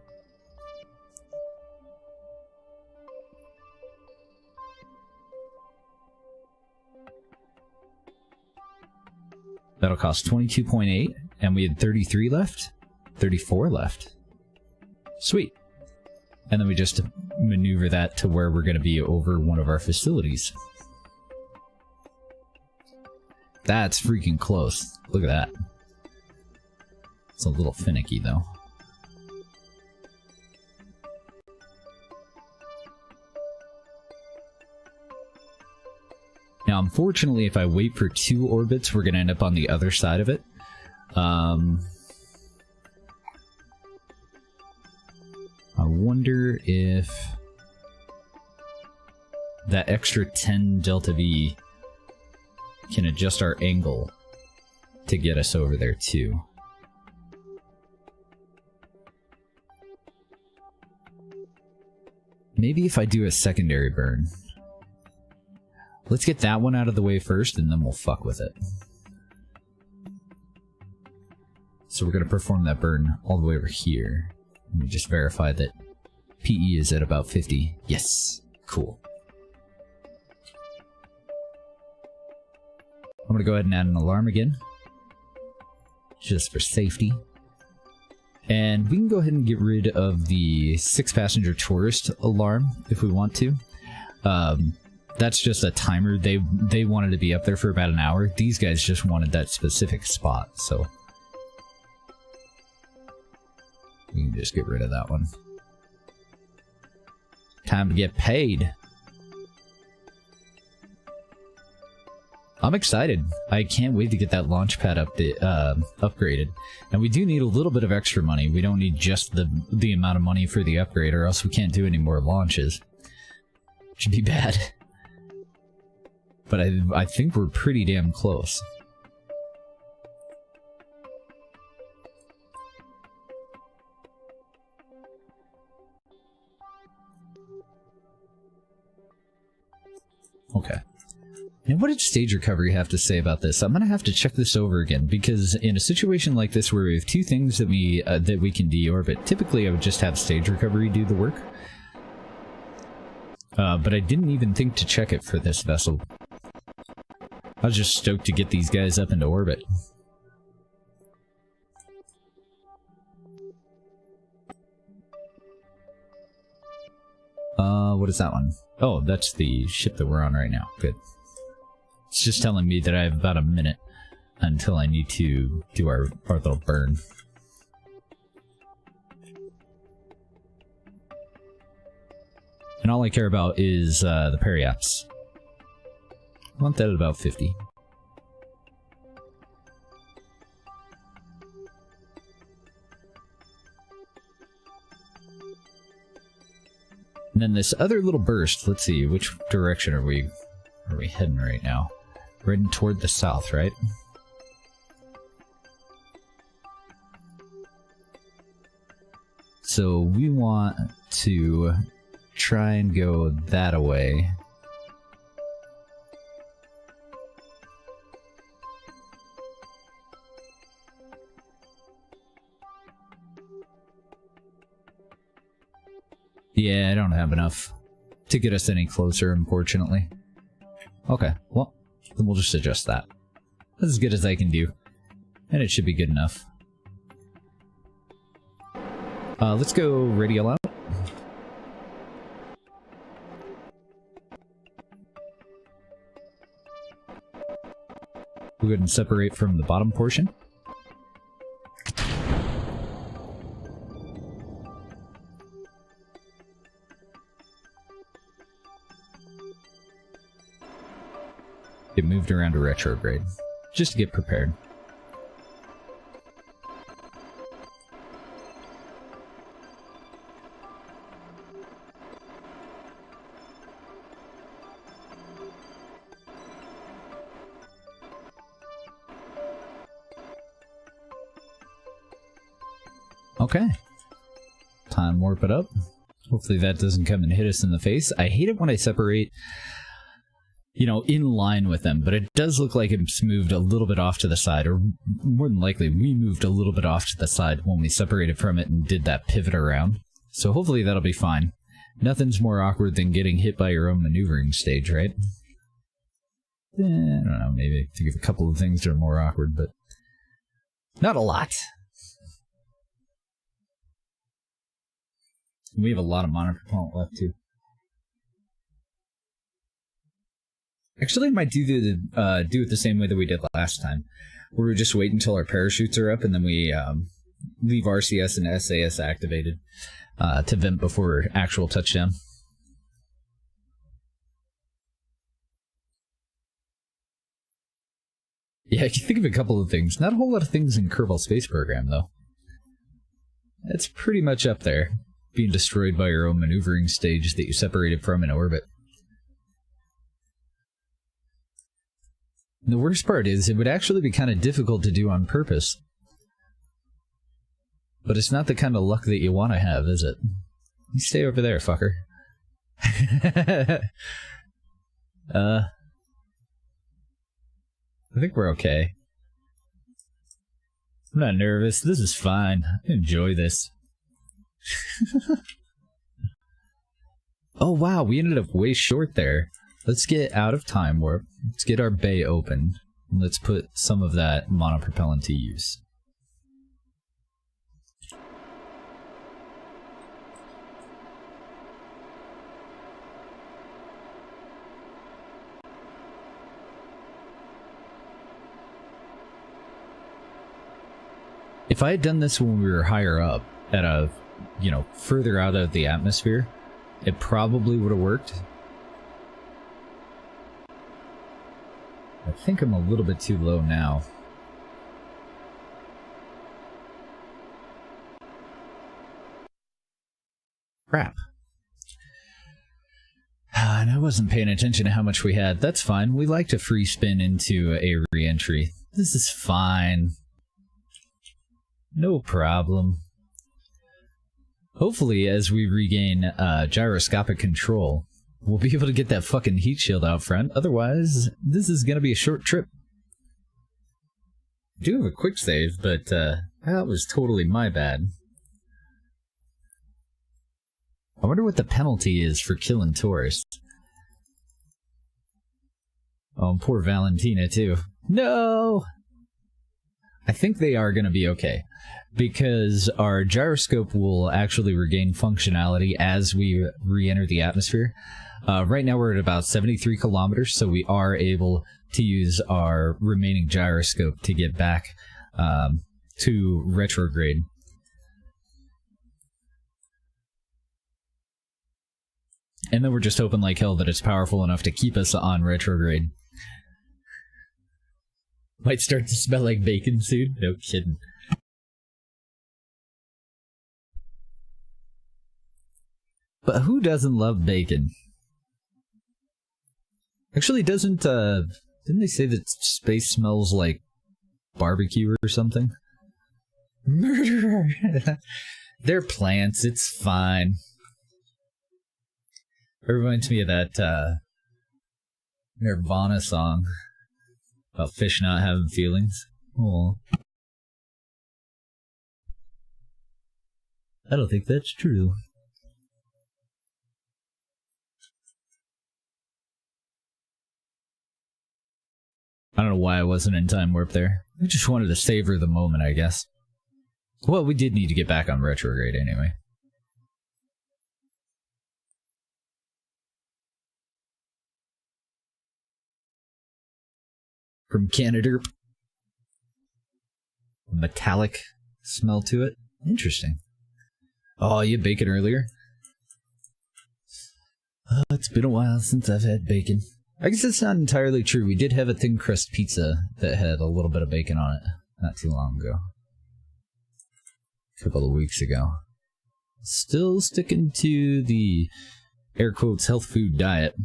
that'll cost 22.8, and we had 33 left? 34 left. Sweet. And then we just maneuver that to where we're going to be over one of our facilities. That's freaking close. Look at that. It's a little finicky, though. Now, unfortunately, if I wait for 2 orbits, we're going to end up on the other side of it. I wonder if that extra 10 delta V can adjust our angle to get us over there, too. Maybe if I do a secondary burn. Let's get that one out of the way first, and then we'll fuck with it. So we're going to perform that burn all the way over here. Let me just verify that PE is at about 50. Yes. Cool. I'm going to go ahead and add an alarm again. Just for safety. And we can go ahead and get rid of the 6-passenger tourist alarm if we want to. That's just a timer. They wanted to be up there for about an hour. These guys just wanted that specific spot, so we can just get rid of that one. Time to get paid. I'm excited. I can't wait to get that launch pad upgraded. And we do need a little bit of extra money. We don't need just the amount of money for the upgrade, or else we can't do any more launches. Should be bad. But I think we're pretty damn close. Okay. And what did stage recovery have to say about this? I'm gonna have to check this over again, because in a situation like this where we have two things that we can deorbit, typically I would just have stage recovery do the work. But I didn't even think to check it for this vessel. I was just stoked to get these guys up into orbit. What is that one? Oh, that's the ship that we're on right now. Good. It's just telling me that I have about a minute until I need to do our little burn. And all I care about is the periaps. I want that at about 50. And then this other little burst, let's see, which direction are we heading right now? We're heading toward the south, right? So we want to try and go that away. Yeah, I don't have enough to get us any closer, unfortunately. Okay, well, then we'll just adjust that. That's as good as I can do. And it should be good enough. Let's go radial out. We'll go ahead and separate from the bottom portion. Get moved around to retrograde, just to get prepared. Okay. Time warp it up. Hopefully that doesn't come and hit us in the face. I hate it when I separate, you know, in line with them, but it does look like it's moved a little bit off to the side, or more than likely we moved a little bit off to the side when we separated from it and did that pivot around. So hopefully that'll be fine. Nothing's more awkward than getting hit by your own maneuvering stage, right? I don't know, maybe I think of a couple of things that are more awkward, but not a lot. We have a lot of monopropellant left too. Actually, I might do it the same way that we did last time, where we just wait until our parachutes are up and then we leave RCS and SAS activated to vent before actual touchdown. Yeah, I can think of a couple of things. Not a whole lot of things in Kerbal Space Program, though. It's pretty much up there, being destroyed by your own maneuvering stage that you separated from in orbit. The worst part is, it would actually be kind of difficult to do on purpose. But it's not the kind of luck that you want to have, is it? You stay over there, fucker. I think we're okay. I'm not nervous. This is fine. I enjoy this. Oh wow, we ended up way short there. Let's get out of time warp. Let's get our bay open. Let's put some of that monopropellant to use. If I had done this when we were higher up, at a, you know, further out of the atmosphere, it probably would have worked. I think I'm a little bit too low now. Crap. And I wasn't paying attention to how much we had. That's fine. We like to free spin into a re-entry. This is fine. No problem. Hopefully, as we regain gyroscopic control, we'll be able to get that fucking heat shield out front. Otherwise, this is going to be a short trip. I do have a quick save, but that was totally my bad. I wonder what the penalty is for killing tourists. Oh, and poor Valentina, too. No! I think they are going to be okay, because our gyroscope will actually regain functionality as we re-enter the atmosphere. Right now we're at about 73 kilometers, so we are able to use our remaining gyroscope to get back to retrograde. And then we're just hoping like hell that it's powerful enough to keep us on retrograde. Might start to smell like bacon soon? No kidding. But who doesn't love bacon? Actually, didn't they say that space smells like barbecue or something? Murderer! They're plants, it's fine. It reminds me of that Nirvana song about fish not having feelings. Aww. I don't think that's true. I don't know why I wasn't in time warp there. I just wanted to savor the moment, I guess. Well, we did need to get back on retrograde anyway. From Canada. Metallic smell to it. Interesting. Oh, you had bacon earlier? It's been a while since I've had bacon. I guess it's not entirely true. We did have a thin crust pizza that had a little bit of bacon on it not too long ago. A couple of weeks ago. Still sticking to the air quotes health food diet,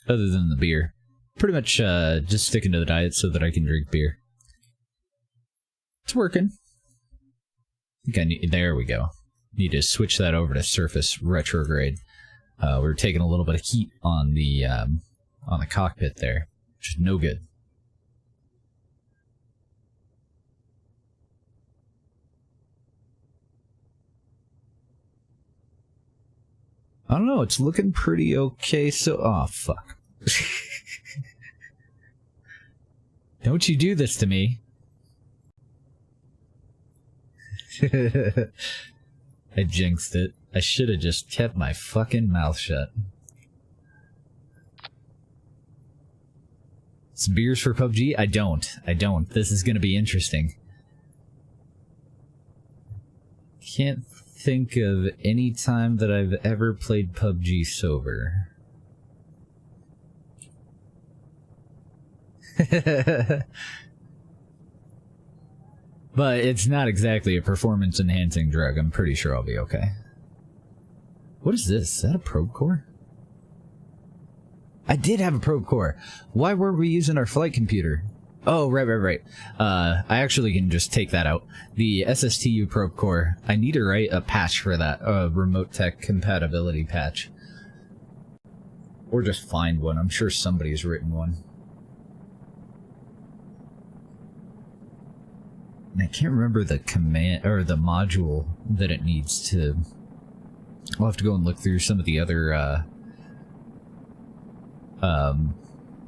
other than the beer. Pretty much just sticking to the diet so that I can drink beer. It's working. There we go. Need to switch that over to surface retrograde. We're taking a little bit of heat on the cockpit there, which is no good. I don't know, it's looking pretty okay, so... Oh, fuck. Don't you do this to me. I jinxed it. I should have just kept my fucking mouth shut. Some beers for PUBG? I don't. This is gonna be interesting. Can't think of any time that I've ever played PUBG sober. But it's not exactly a performance-enhancing drug. I'm pretty sure I'll be okay. What is this? Is that a probe core? I did have a probe core. Why weren't we using our flight computer? Oh, right. I actually can just take that out. The SSTU probe core. I need to write a patch for that. A remote tech compatibility patch. Or just find one. I'm sure somebody's written one. And I can't remember the command or the module that it needs to. I'll have to go and look through some of the other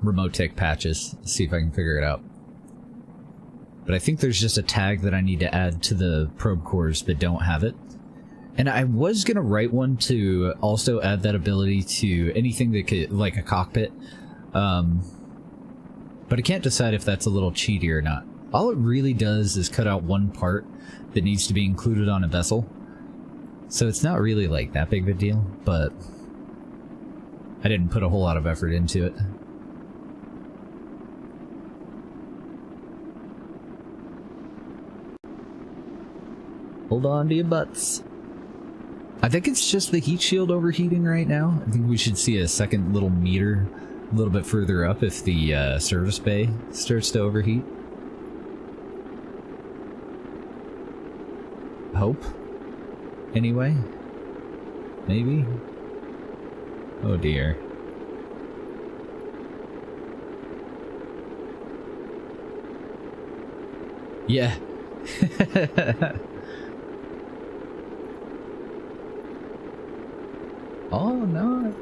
remote tech patches, see if I can figure it out. But I think there's just a tag that I need to add to the probe cores that don't have it. And I was gonna write one to also add that ability to anything that could, like a cockpit. But I can't decide if that's a little cheaty or not. All it really does is cut out one part that needs to be included on a vessel. So it's not really like that big of a deal, but I didn't put a whole lot of effort into it. Hold on to your butts. I think it's just the heat shield overheating right now. I think we should see a second little meter a little bit further up if the service bay starts to overheat. Hope. Anyway. Maybe. Oh dear. Yeah. Oh no,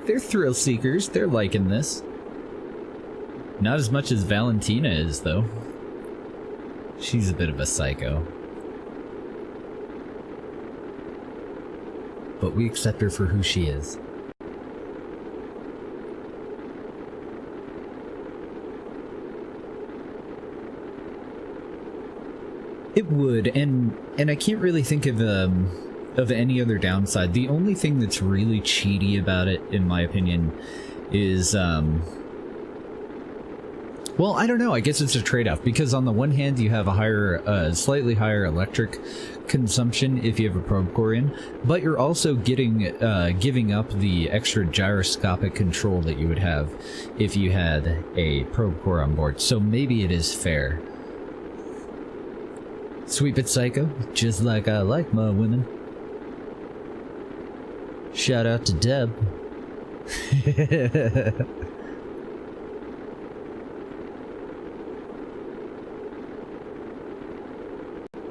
they're thrill seekers. They're liking this. Not as much as Valentina is, though. She's a bit of a psycho. But we accept her for who she is. It would, and I can't really think of any other downside. The only thing that's really cheaty about it, in my opinion, is well, I don't know. I guess it's a trade-off, because on the one hand you have a slightly higher electric consumption if you have a probe core in, but you're also giving up the extra gyroscopic control that you would have if you had a probe core on board. So maybe it is fair. Sweep it, Psycho, just like I like my women. Shout out to Deb.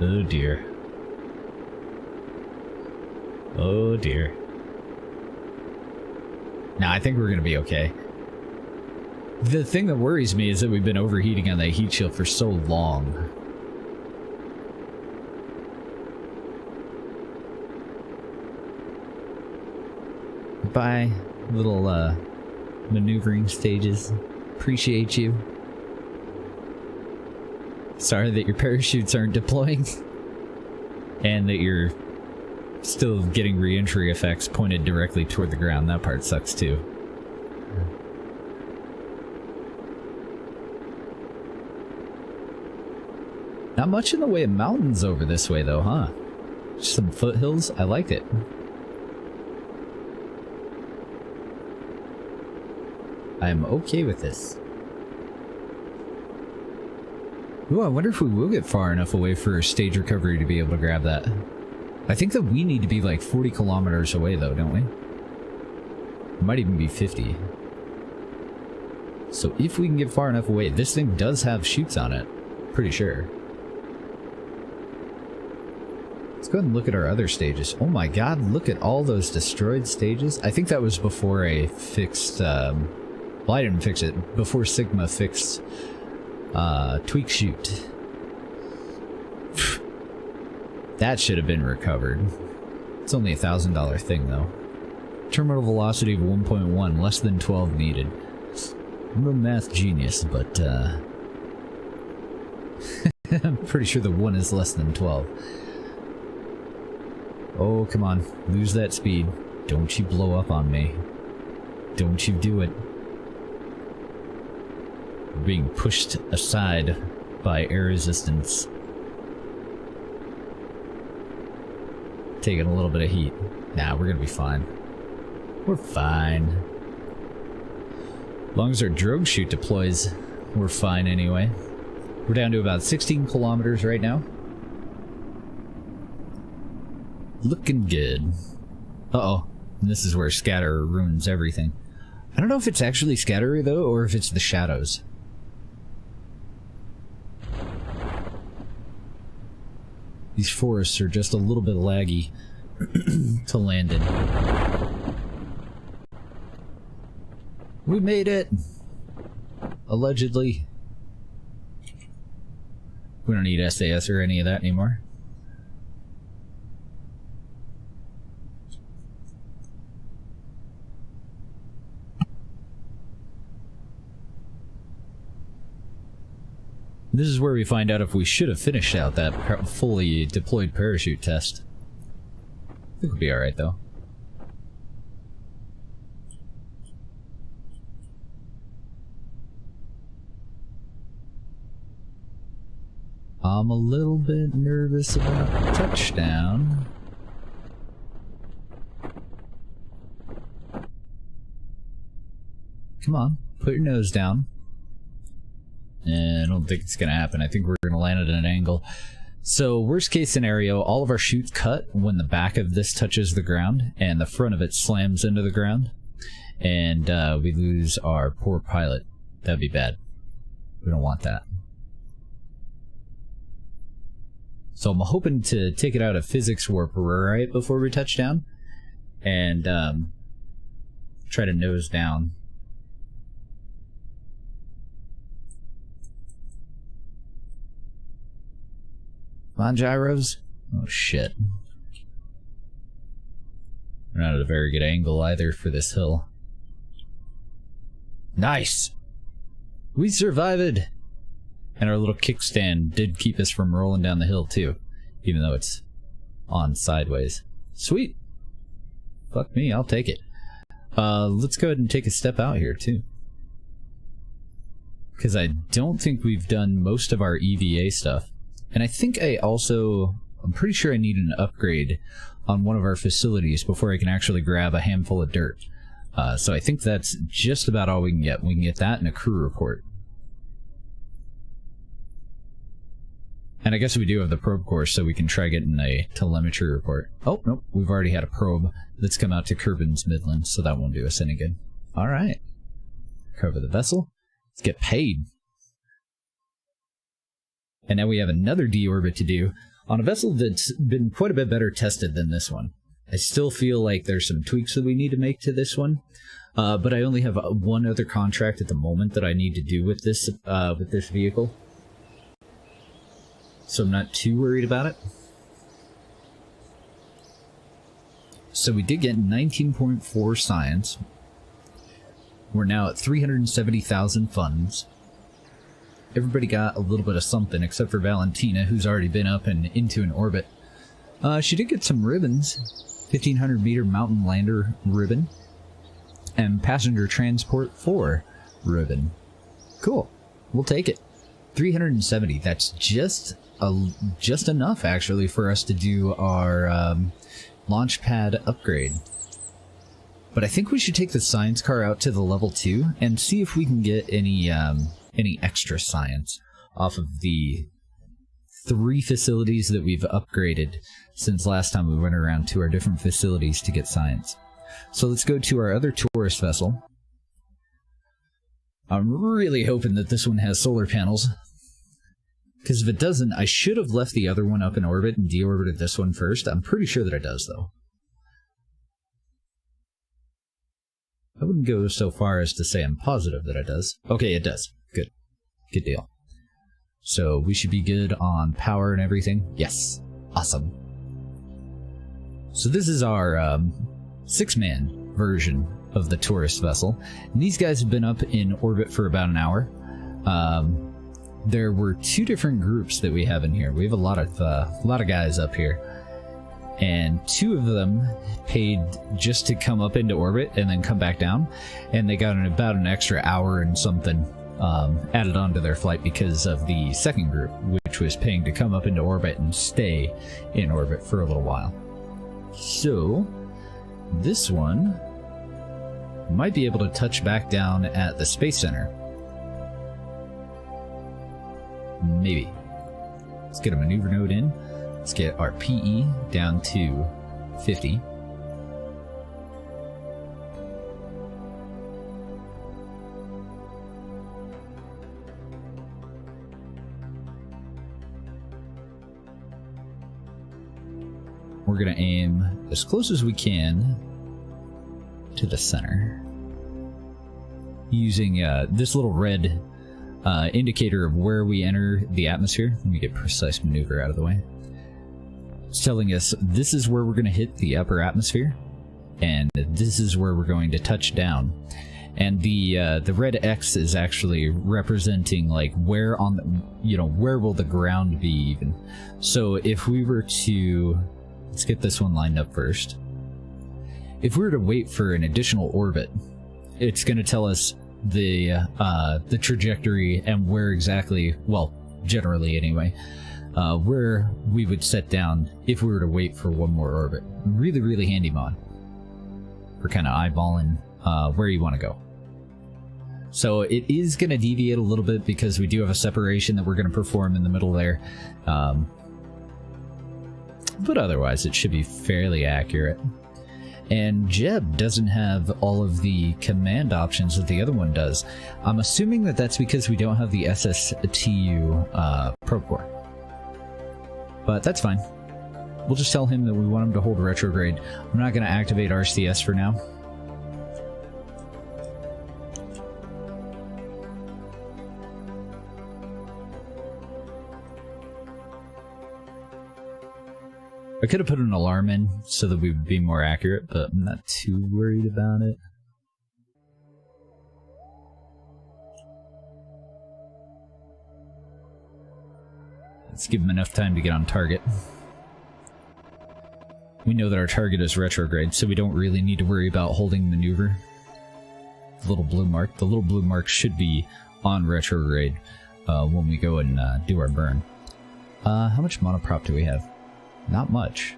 Oh dear. Oh dear. Nah, I think we're gonna be okay. The thing that worries me is that we've been overheating on that heat shield for so long. Bye, little maneuvering stages. Appreciate you. Sorry that your parachutes aren't deploying. And that you're still getting re-entry effects pointed directly toward the ground. That part sucks too. Not much in the way of mountains over this way though, huh? Just some foothills. I like it. I'm okay with this. Ooh, I wonder if we will get far enough away for stage recovery to be able to grab that. I think that we need to be like 40 kilometers away though, don't we? It might even be 50. So if we can get far enough away, this thing does have chutes on it. Pretty sure. Let's go ahead and look at our other stages. Oh my god, look at all those destroyed stages. I think that was before a fixed, well, I didn't fix it. Before Sigma fixed tweak chute. That should have been recovered. It's only $1,000 thing though. Terminal velocity of 1.1, less than 12 needed. I'm no math genius, but I'm pretty sure the 1 is less than 12. Oh, come on. Lose that speed. Don't you blow up on me. Don't you do it. We're being pushed aside by air resistance. Taking a little bit of heat. Nah, we're gonna be fine. We're fine. As long as our drogue chute deploys, we're fine anyway. We're down to about 16 kilometers right now. Looking good. Uh-oh. And this is where scatter ruins everything. I don't know if it's actually scatter though, or if it's the shadows. These forests are just a little bit laggy to land in. We made it! Allegedly. We don't need SAS or any of that anymore. This is where we find out if we should have finished out that fully deployed parachute test. I think we'll be alright though. I'm a little bit nervous about touchdown. Come on, put your nose down. And I don't think it's gonna happen. I think we're gonna land at an angle. So, worst case scenario, all of our chutes cut when the back of this touches the ground, and the front of it slams into the ground, and we lose our poor pilot. That'd be bad. We don't want that. So I'm hoping to take it out of physics warp right before we touch down, and try to nose down. Come on, gyros. Oh shit. We're not at a very good angle either for this hill. Nice! We survived! And our little kickstand did keep us from rolling down the hill too, even though it's on sideways. Sweet! Fuck me, I'll take it. Let's go ahead and take a step out here too. Because I don't think we've done most of our EVA stuff. And I think I'm pretty sure I need an upgrade on one of our facilities before I can actually grab a handful of dirt. So I think that's just about all we can get. We can get that and a crew report. And I guess we do have the probe course, so we can try getting a telemetry report. Oh, nope, we've already had a probe that's come out to Kerbin's Midland, so that won't do us any good. Alright. Cover the vessel. Let's get paid. And now we have another deorbit to do on a vessel that's been quite a bit better tested than this one. I still feel like there's some tweaks that we need to make to this one, but I only have one other contract at the moment that I need to do with this vehicle. So I'm not too worried about it. So we did get 19.4 science. We're now at 370,000 funds. Everybody got a little bit of something, except for Valentina, who's already been up and into an orbit. She did get some ribbons. 1,500 meter mountain lander ribbon. And passenger transport 4 ribbon. Cool. We'll take it. 370. That's just enough, actually, for us to do our launch pad upgrade. But I think we should take the science car out to the level 2 and see if we can get any extra science off of the 3 facilities that we've upgraded since last time we went around to our different facilities to get science. So let's go to our other tourist vessel. I'm really hoping that this one has solar panels, because if it doesn't, I should have left the other one up in orbit and deorbited this one first. I'm pretty sure that it does, though. I wouldn't go so far as to say I'm positive that it does. Okay, it does. Good. Good deal. So we should be good on power and everything. Yes. Awesome. So this is our 6-man version of the tourist vessel. And these guys have been up in orbit for about an hour. There were 2 different groups that we have in here. We have a lot of guys up here. And 2 of them paid just to come up into orbit and then come back down, and they got about an extra hour and something added on to their flight because of the second group, which was paying to come up into orbit and stay in orbit for a little while. So this one might be able to touch back down at the Space Center. Maybe. Let's get a maneuver node in. Let's get our PE down to 50. We're going to aim as close as we can to the center, using this little red indicator of where we enter the atmosphere. Let me get precise maneuver out of the way. It's telling us this is where we're going to hit the upper atmosphere, and this is where we're going to touch down. And the red X is actually representing like where on the, where will the ground be even. So if we were to, let's get this one lined up first. If we were to wait for an additional orbit, it's going to tell us the trajectory and where exactly, well, generally anyway, where we would set down if we were to wait for one more orbit. Really, really handy mod for kind of eyeballing where you want to go. So it is going to deviate a little bit because we do have a separation that we're going to perform in the middle there. But otherwise, it should be fairly accurate. And Jeb doesn't have all of the command options that the other one does. I'm assuming that that's because we don't have the SSTU probe core. But that's fine. We'll just tell him that we want him to hold retrograde. I'm not going to activate RCS for now. I could have put an alarm in so that we would be more accurate, but I'm not too worried about it. Let's give him enough time to get on target. We know that our target is retrograde, so we don't really need to worry about holding maneuver. The little blue mark. The little blue mark should be on retrograde when we go and do our burn. How much monoprop do we have? Not much.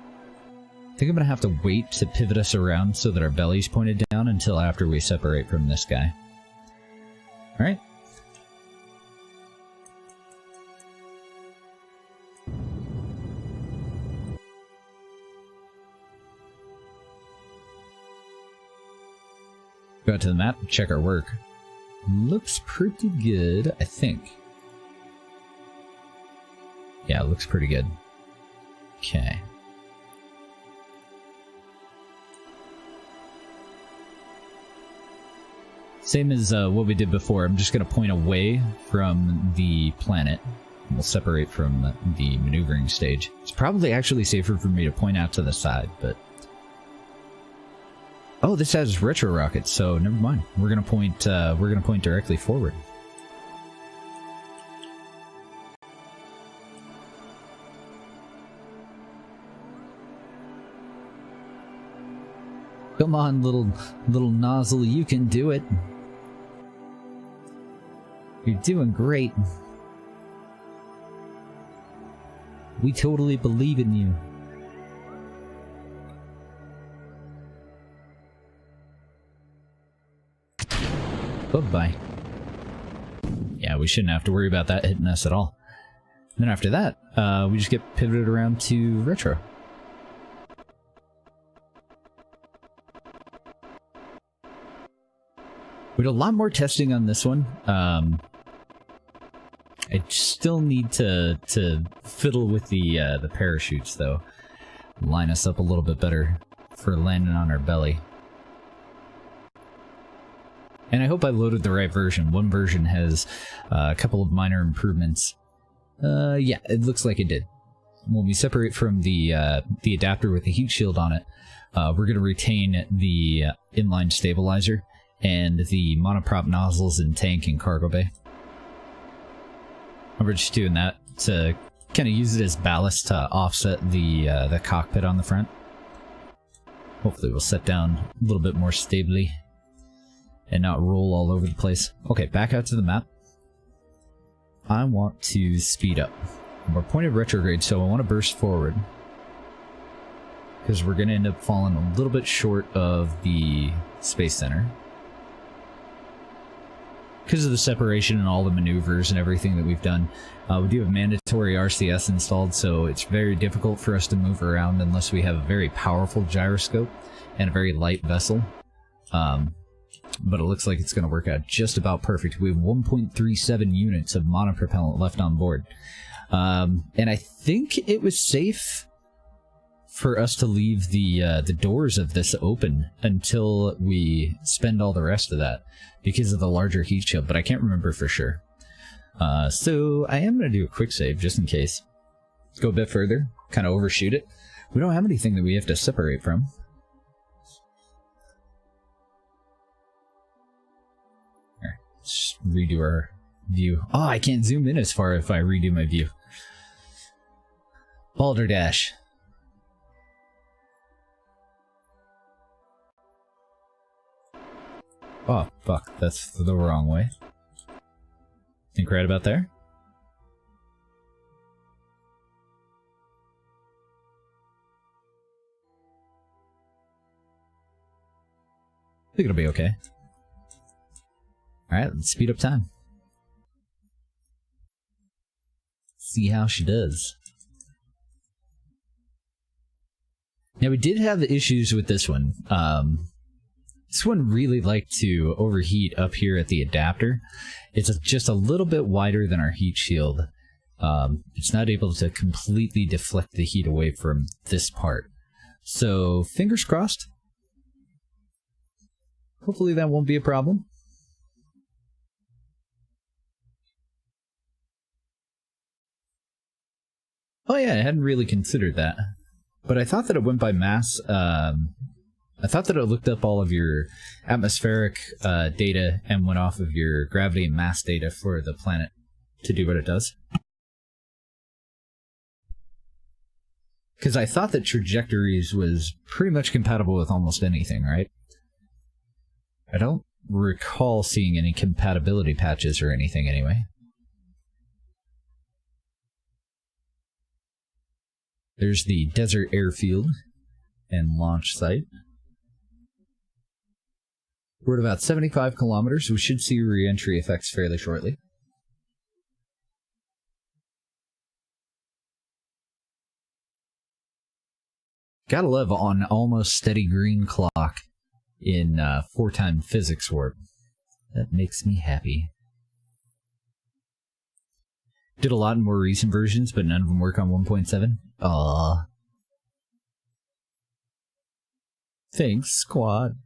I think I'm going to have to wait to pivot us around so that our belly's pointed down until after we separate from this guy. Alright. Go out to the map, check our work. Looks pretty good, I think. Yeah, it looks pretty good. Okay. Same as what we did before, I'm just going to point away from the planet. And we'll separate from the maneuvering stage. It's probably actually safer for me to point out to the side, but... Oh, this has retro rockets, so never mind. We're gonna point directly forward. Come on, little nozzle, you can do it. You're doing great. We totally believe in you. Bye-bye. Yeah, we shouldn't have to worry about that hitting us at all. And then after that, we just get pivoted around to retro. We did a lot more testing on this one. I still need to fiddle with the parachutes, though. Line us up a little bit better for landing on our belly. And I hope I loaded the right version. One version has a couple of minor improvements. Yeah, it looks like it did. When we separate from the adapter with the heat shield on it, we're going to retain the inline stabilizer and the monoprop nozzles in tank and cargo bay. And we're just doing that to kind of use it as ballast to offset the cockpit on the front. Hopefully we'll set down a little bit more stably and not roll all over the place. Okay, back out to the map. I want to speed up. We're pointed retrograde, so I want to burst forward. Because we're going to end up falling a little bit short of the Space Center. Because of the separation and all the maneuvers and everything that we've done, we do have mandatory RCS installed, so it's very difficult for us to move around unless we have a very powerful gyroscope and a very light vessel. But it looks like it's going to work out just about perfect. We have 1.37 units of monopropellant left on board. And I think it was safe for us to leave the doors of this open until we spend all the rest of that because of the larger heat shield, but I can't remember for sure. So I am going to do a quick save just in case. Let's go a bit further, kind of overshoot it. We don't have anything that we have to separate from. Here, let's redo our view. Oh, I can't zoom in as far if I redo my view. Balderdash. Oh, fuck, that's the wrong way. Think right about there? I think it'll be okay. Alright, let's speed up time. See how she does. Now, we did have issues with this one. This one really liked to overheat up here at the adapter. It's just a little bit wider than our heat shield. It's not able to completely deflect the heat away from this part. So, fingers crossed. Hopefully that won't be a problem. Oh yeah, I hadn't really considered that. But I thought that it went by mass. I thought that it looked up all of your atmospheric data and went off of your gravity and mass data for the planet to do what it does. Because I thought that trajectories was pretty much compatible with almost anything, right? I don't recall seeing any compatibility patches or anything anyway. There's the desert airfield and launch site. We're at about 75 kilometers, so we should see re-entry effects fairly shortly. Gotta love on almost steady green clock in 4-time physics warp. That makes me happy. Did a lot in more recent versions, but none of them work on 1.7. Aww. Thanks, Squad.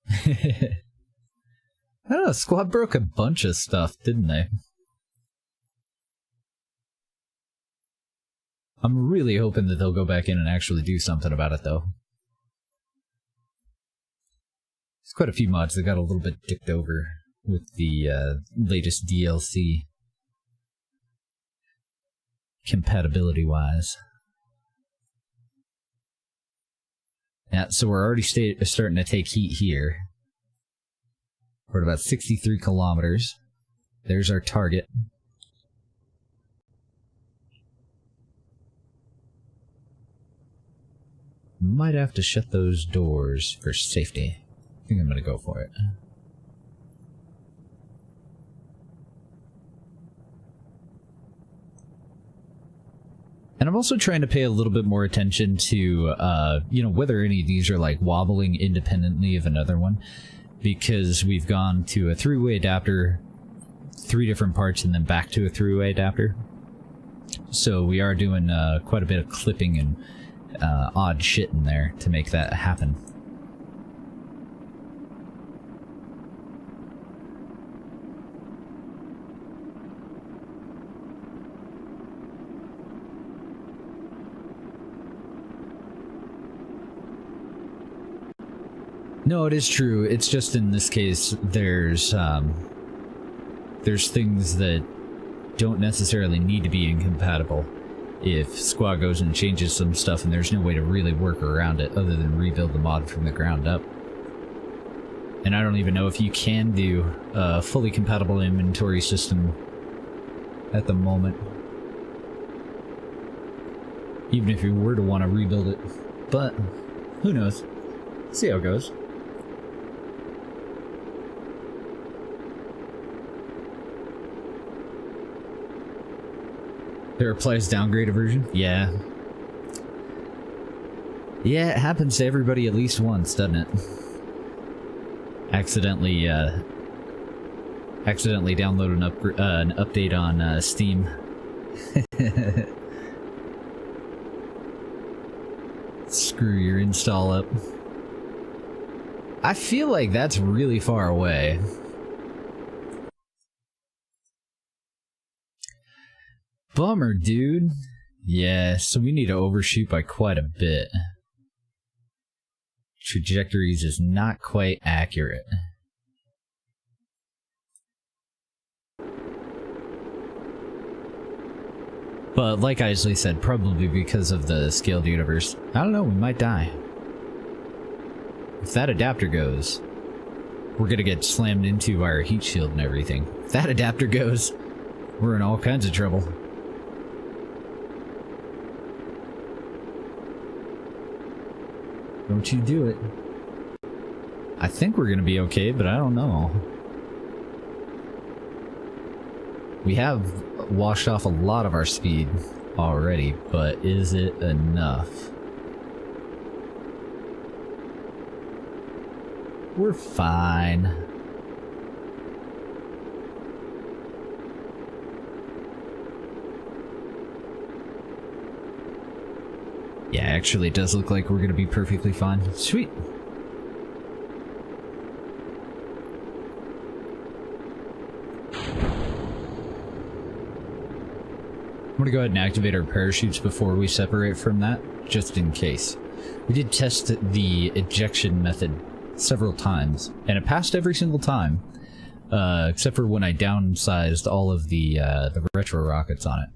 I don't know, Squad broke a bunch of stuff, didn't they? I'm really hoping that they'll go back in and actually do something about it, though. There's quite a few mods that got a little bit dicked over with the latest DLC. Compatibility-wise. Yeah, so we're already starting to take heat here. We're at about 63 kilometers. There's our target. Might have to shut those doors for safety. I think I'm gonna go for it. And I'm also trying to pay a little bit more attention to, you know, whether any of these are like wobbling independently of another one. Because we've gone to a three-way adapter, 3 different parts, and then back to a three-way adapter. So we are doing quite a bit of clipping and odd shit in there to make that happen. No, it is true. It's just in this case, there's things that don't necessarily need to be incompatible. If Squad goes and changes some stuff and there's no way to really work around it other than rebuild the mod from the ground up. And I don't even know if you can do a fully compatible inventory system at the moment. Even if you were to want to rebuild it. But, who knows? See how it goes. There applies downgraded version? Yeah. Yeah, it happens to everybody at least once, doesn't it? Accidentally download an update on Steam. Screw your install up. I feel like that's really far away. Bummer, dude. Yeah, so we need to overshoot by quite a bit. Trajectories is not quite accurate. But like Isley said, probably because of the scaled universe. I don't know, we might die. If that adapter goes, we're gonna get slammed into our heat shield and everything. If that adapter goes, we're in all kinds of trouble. Don't you do it. I think we're gonna be okay, but I don't know. We have washed off a lot of our speed already, but is it enough? We're fine. Yeah, actually it does look like we're gonna be perfectly fine. Sweet. I'm gonna go ahead and activate our parachutes before we separate from that, just in case. We did test the ejection method several times, and it passed every single time, except for when I downsized all of the retro rockets on it.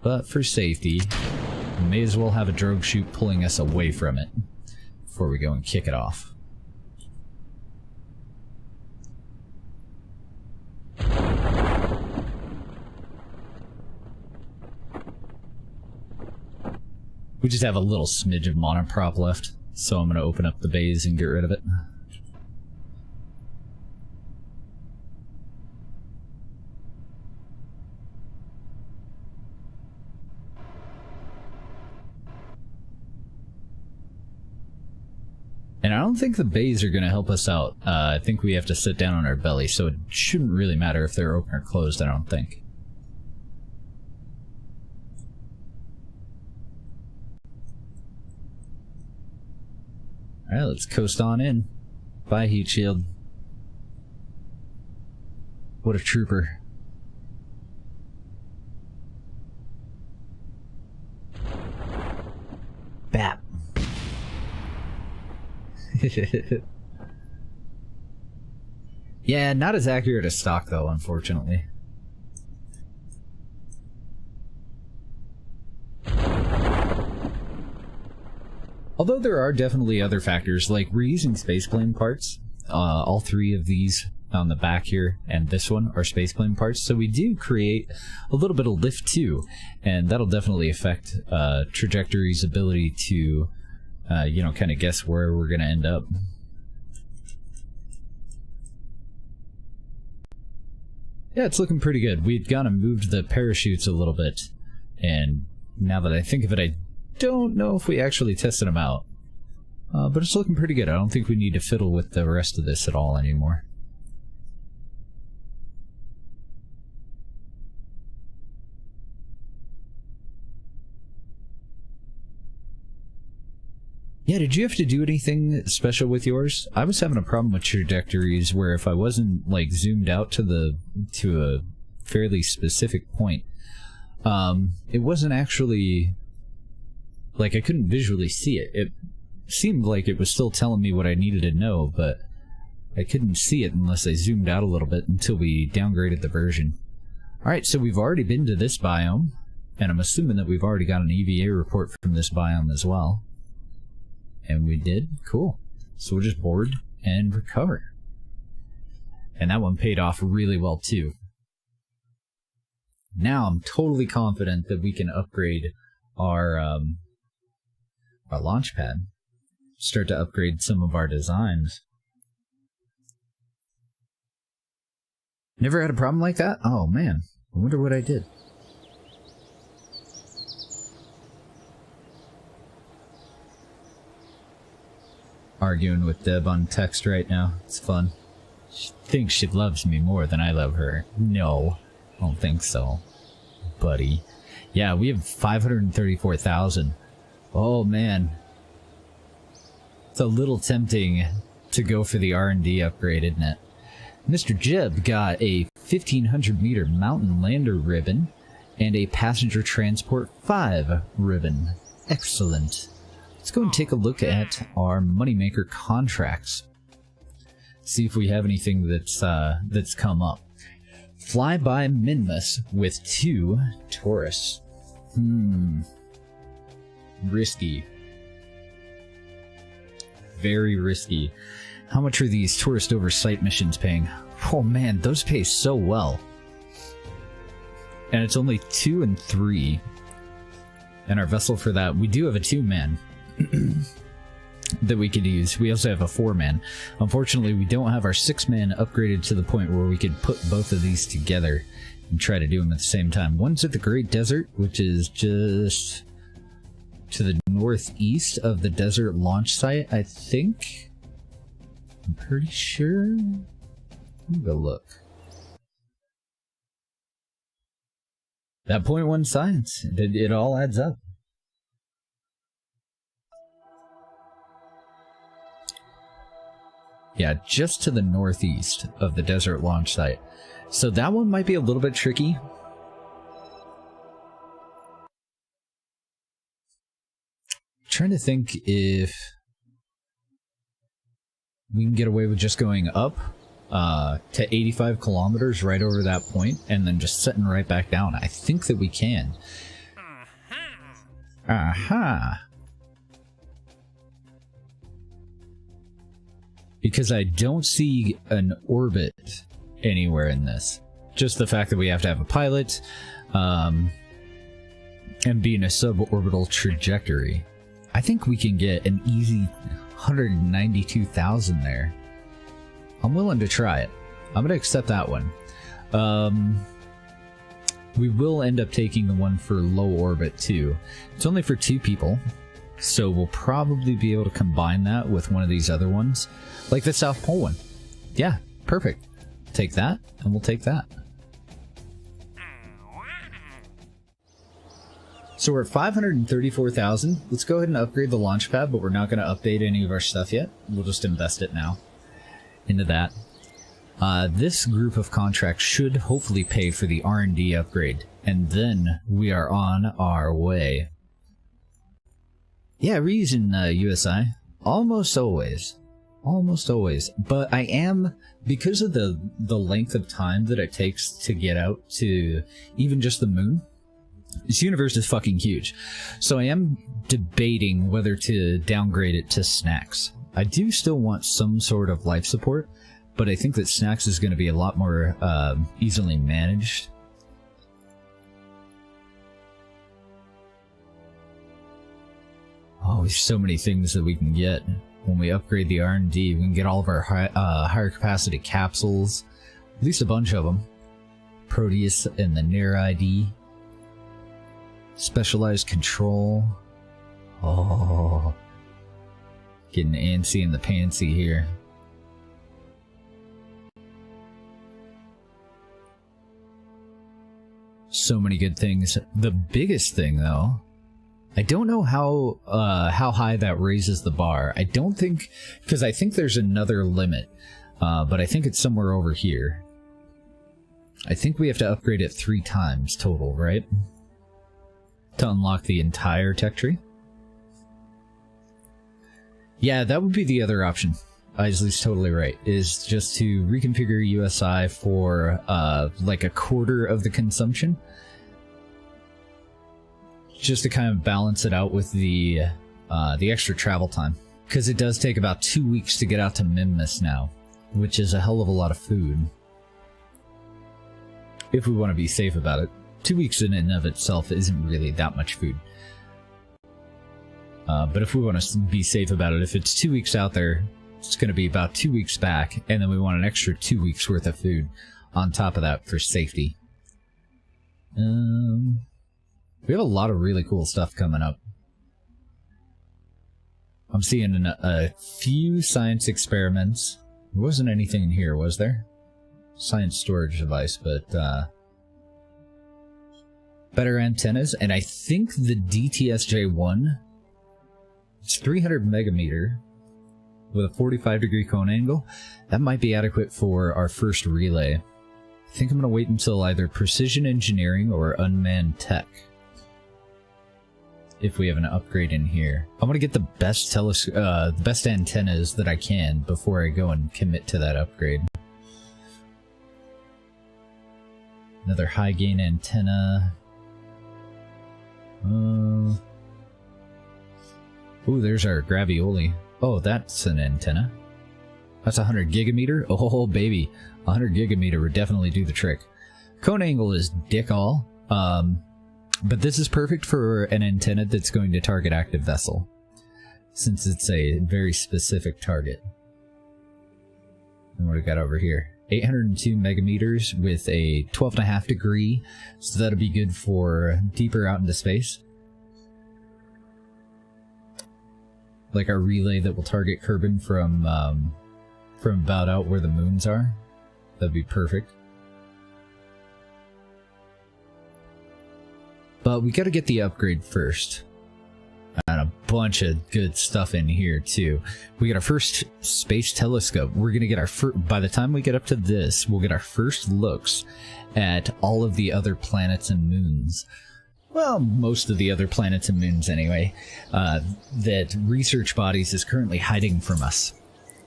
But for safety, we may as well have a drogue chute pulling us away from it before we go and kick it off. We just have a little smidge of monoprop left, so I'm going to open up the bays and get rid of it. And I don't think the bays are going to help us out. I think we have to sit down on our belly, so it shouldn't really matter if they're open or closed, I don't think. Alright, let's coast on in. Bye, heat shield. What a trooper. Bap. Yeah, not as accurate as stock though, unfortunately. Although there are definitely other factors, like we're using spaceplane parts. All three of these on the back here and this one are spaceplane parts, so we do create a little bit of lift too, and that'll definitely affect Trajectory's ability to, you know, kind of guess where we're going to end up. Yeah, it's looking pretty good. We've kind of moved the parachutes a little bit, and now that I think of it, I don't know if we actually tested them out. But it's looking pretty good. I don't think we need to fiddle with the rest of this at all anymore. Yeah, did you have to do anything special with yours? I was having a problem with trajectories where if I wasn't like zoomed out to a fairly specific point, it wasn't actually like I couldn't visually see it. It seemed like it was still telling me what I needed to know, but I couldn't see it unless I zoomed out a little bit until we downgraded the version. Alright, so we've already been to this biome, and I'm assuming that we've already got an EVA report from this biome as well. And we did? Cool. So we'll just board and recover. And that one paid off really well too. Now I'm totally confident that we can upgrade our launch pad. Start to upgrade some of our designs. Never had a problem like that? Oh man, I wonder what I did. Arguing with Deb on text right now. It's fun. She thinks she loves me more than I love her. No, I don't think so, buddy. Yeah, we have 534,000. Oh man. It's a little tempting to go for the R&D upgrade, isn't it? Mr. Jeb got a 1,500 meter mountain lander ribbon and a passenger transport 5 ribbon. Excellent. Let's go and take a look at our moneymaker contracts. See if we have anything that's come up. Flyby Minmus with 2 tourists. Risky. Very risky. How much are these tourist oversight missions paying? Oh man, those pay so well. And it's only 2 and 3. And our vessel for that, we do have a 2-man. that we could use. We also have a 4-man. Unfortunately, we don't have our 6-man upgraded to the point where we could put both of these together and try to do them at the same time. One's at the Great Desert, which is just to the northeast of the desert launch site, I think. I'm pretty sure. Let me go look. That .1 science, it all adds up. Yeah, just to the northeast of the desert launch site. So that one might be a little bit tricky. Trying to think if we can get away with just going up to 85 kilometers right over that point and then just setting right back down. I think that we can. Aha! Because I don't see an orbit anywhere in this. Just the fact that we have to have a pilot, and be in a suborbital trajectory. I think we can get an easy 192,000 there. I'm willing to try it. I'm gonna accept that one. We will end up taking the one for low orbit too. It's only for 2 people. So we'll probably be able to combine that with one of these other ones. Like the South Pole one. Yeah, perfect. Take that, and we'll take that. So we're at 534,000. Let's go ahead and upgrade the launch pad, but we're not going to update any of our stuff yet. We'll just invest it now into that. This group of contracts should hopefully pay for the R&D upgrade, and then we are on our way. Yeah, reason, USI. Almost always. Almost always. But I am, because of the length of time that it takes to get out to even just the moon, this universe is fucking huge. So I am debating whether to downgrade it to snacks. I do still want some sort of life support, but I think that snacks is going to be a lot more easily managed. Oh, there's so many things that we can get when we upgrade the R&D. We can get all of our higher capacity capsules, at least a bunch of them. Proteus and the Near ID. Specialized control. Oh, getting antsy in the pantsy here. So many good things. The biggest thing, though, I don't know how high that raises the bar. I don't think, because I think there's another limit, but I think it's somewhere over here. I think we have to upgrade it 3 times total, right? To unlock the entire tech tree. Yeah, that would be the other option. Isley's totally right. Is just to reconfigure USI for like a quarter of the consumption. Just to kind of balance it out with the extra travel time. Because it does take about 2 weeks to get out to Mimnus now, which is a hell of a lot of food. If we want to be safe about it. 2 weeks in and of itself isn't really that much food. But if we want to be safe about it, if it's 2 weeks out there, it's going to be about 2 weeks back, and then we want an extra 2 weeks worth of food on top of that for safety. We have a lot of really cool stuff coming up. I'm seeing a few science experiments. There wasn't anything in here, was there? Science storage device, but better antennas, and I think the DTSJ-1, it's 300 megameter with a 45-degree cone angle. That might be adequate for our first relay. I think I'm going to wait until either precision engineering or unmanned tech. If we have an upgrade in here. I'm going to get the best antennas that I can before I go and commit to that upgrade. Another high gain antenna. Ooh, there's our gravioli. Oh, that's an antenna. That's 100 gigameter. Oh, baby. 100 gigameter would definitely do the trick. Cone angle is dick all. But this is perfect for an antenna that's going to target active vessel. since it's a very specific target. And what do we got over here? 802 megameters with a 12.5 degree, so that'll be good for deeper out into space. Like our relay that will target Kerbin from about out where the moons are. That'd be perfect. But we gotta get the upgrade first. And a bunch of good stuff in here too. We got our first space telescope. We're gonna get our by the time we get up to this, we'll get our first looks at all of the other planets and moons. Well, most of the other planets and moons anyway, that research bodies is currently hiding from us.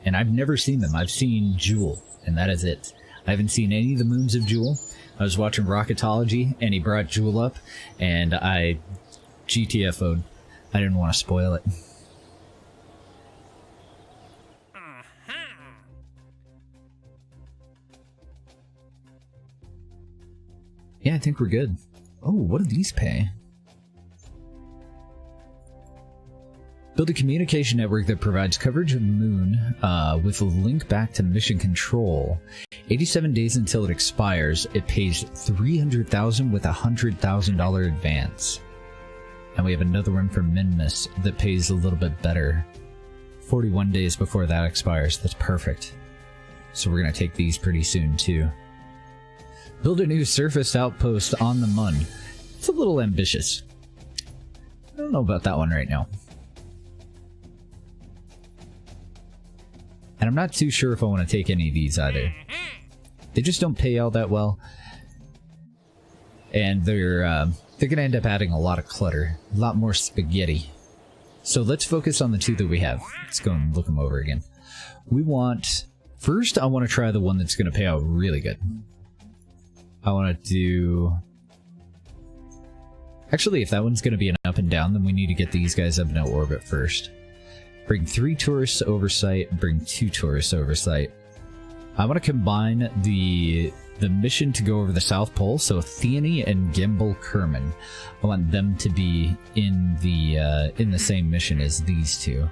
And I've never seen them. I've seen Jewel, and that is it. I haven't seen any of the moons of Jewel. I was watching Rocketology, and he brought Jewel up, and I GTFO'd. I didn't want to spoil it. Yeah, I think we're good. Oh, what do these pay? Build a communication network that provides coverage of the moon with a link back to mission control. 87 days until it expires. It pays $300,000 with a $100,000 advance. And we have another one from Minmus that pays a little bit better. 41 days before that expires. That's perfect. So we're going to take these pretty soon too. Build a new surface outpost on the Mun. It's a little ambitious. I don't know about that one right now. And I'm not too sure if I want to take any of these either. They just don't pay all that well. And they're going to end up adding a lot of clutter. A lot more spaghetti. So let's focus on the two that we have. Let's go and look them over again. We want... First, I want to try the one that's going to pay out really good. I want to do... Actually, if that one's going to be an up and down, then we need to get these guys up into orbit first. Bring 3 tourists oversight, bring 2 tourists oversight. I want to combine the mission to go over the South Pole, so Theany and Gimbal Kerman. I want them to be in the same mission as these two.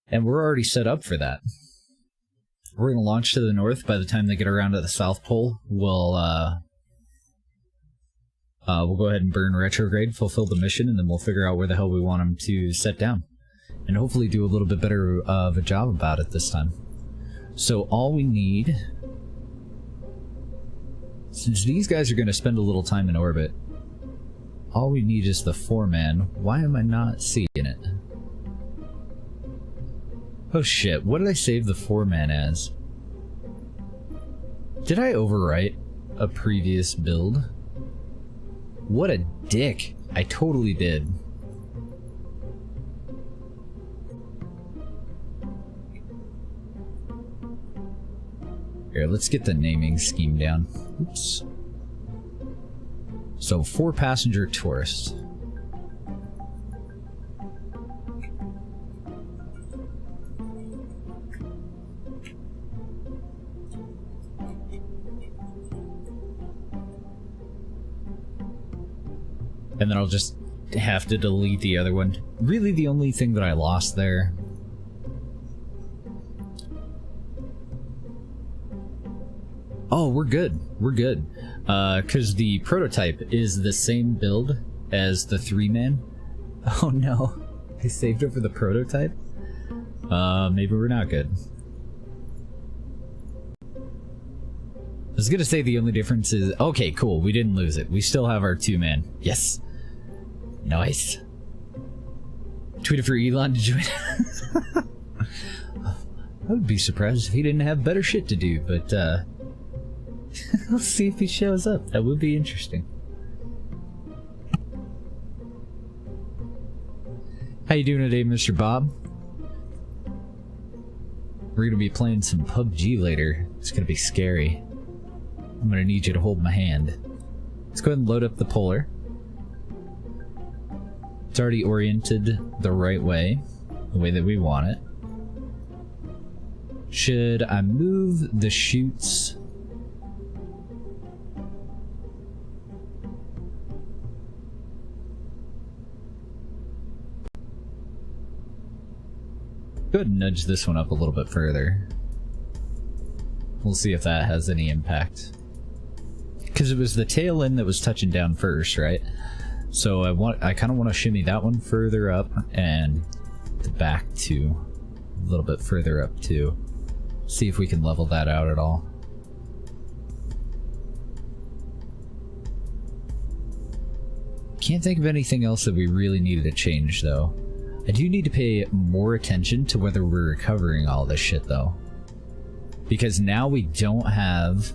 And we're already set up for that. We're going to launch to the north. By the time they get around to the South Pole, we'll go ahead and burn retrograde, fulfill the mission, and then we'll figure out where the hell we want them to set down. And hopefully do a little bit better of a job about it this time. So all we need... Since these guys are going to spend a little time in orbit, all we need is the 4-man. Why am I not seeing it? Oh shit, what did I save the 4-man as? Did I overwrite a previous build? What a dick. I totally did. Here, let's get the naming scheme down. Oops. So, 4-passenger tourists. And then I'll just have to delete the other one. Really the only thing that I lost there. Oh, we're good. We're good. Because the prototype is the same build as the 3-man. Oh no. I saved it for the prototype? Maybe we're not good. I was gonna say the only difference is... Okay, cool. We didn't lose it. We still have our 2-man. Yes. Nice. Tweeted for Elon to join. I would be surprised if he didn't have better shit to do, but let's see if he shows up. That would be interesting. How you doing today, Mr. Bob? We're gonna be playing some PUBG later. It's gonna be scary. I'm gonna need you to hold my hand. Let's go ahead and load up the polar. It's already oriented the right way, the way that we want it. Should I move the chutes? Go ahead and nudge this one up a little bit further. We'll see if that has any impact. Because it was the tail end that was touching down first, right? So I kind of want to shimmy that one further up, and the back too, a little bit further up too. See if we can level that out at all. Can't think of anything else that we really needed to change though. I do need to pay more attention to whether we're recovering all this shit though. Because now we don't have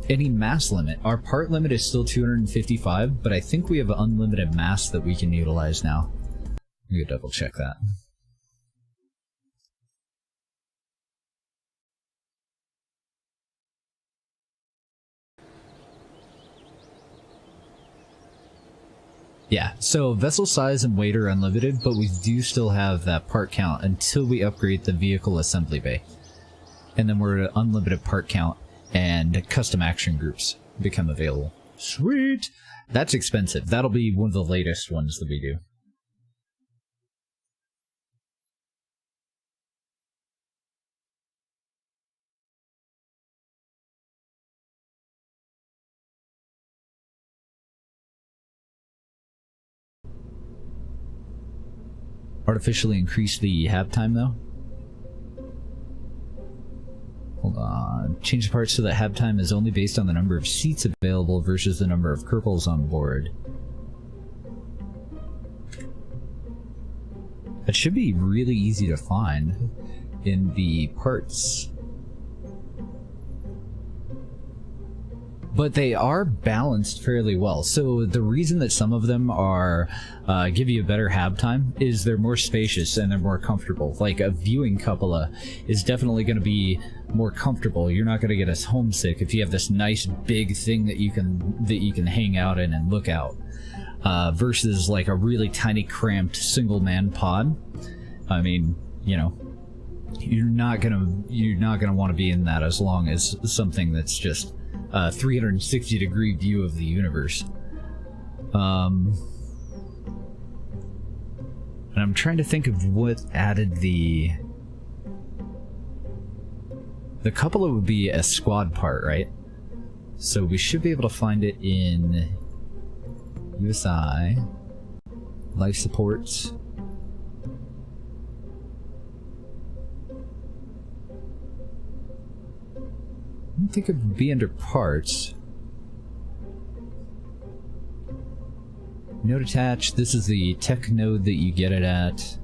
any mass limit. Our part limit is still 255, but I think we have unlimited mass that we can utilize now. I'm gonna double check that. Yeah, so vessel size and weight are unlimited, but we do still have that part count until we upgrade the vehicle assembly bay. And then we're at unlimited part count, and custom action groups become available. Sweet! That's expensive. That'll be one of the latest ones that we do. Artificially increase the hab time though. Hold on. Change the parts so that hab time is only based on the number of seats available versus the number of Kerbals on board. That should be really easy to find in the parts. But they are balanced fairly well. So the reason that some of them are give you a better hab time is they're more spacious and they're more comfortable. Like a viewing cupola is definitely going to be more comfortable. You're not going to get as homesick if you have this nice big thing that you can hang out in and look out. Versus like a really tiny cramped single man pod. I mean, you know, you're not gonna want to be in that as long as something that's just 360-degree view of the universe. And I'm trying to think of what added the cupola would be a squad part, right? So we should be able to find it in USI, life supports. I don't think it would be under parts. Node attached. This is the tech node that you get it at.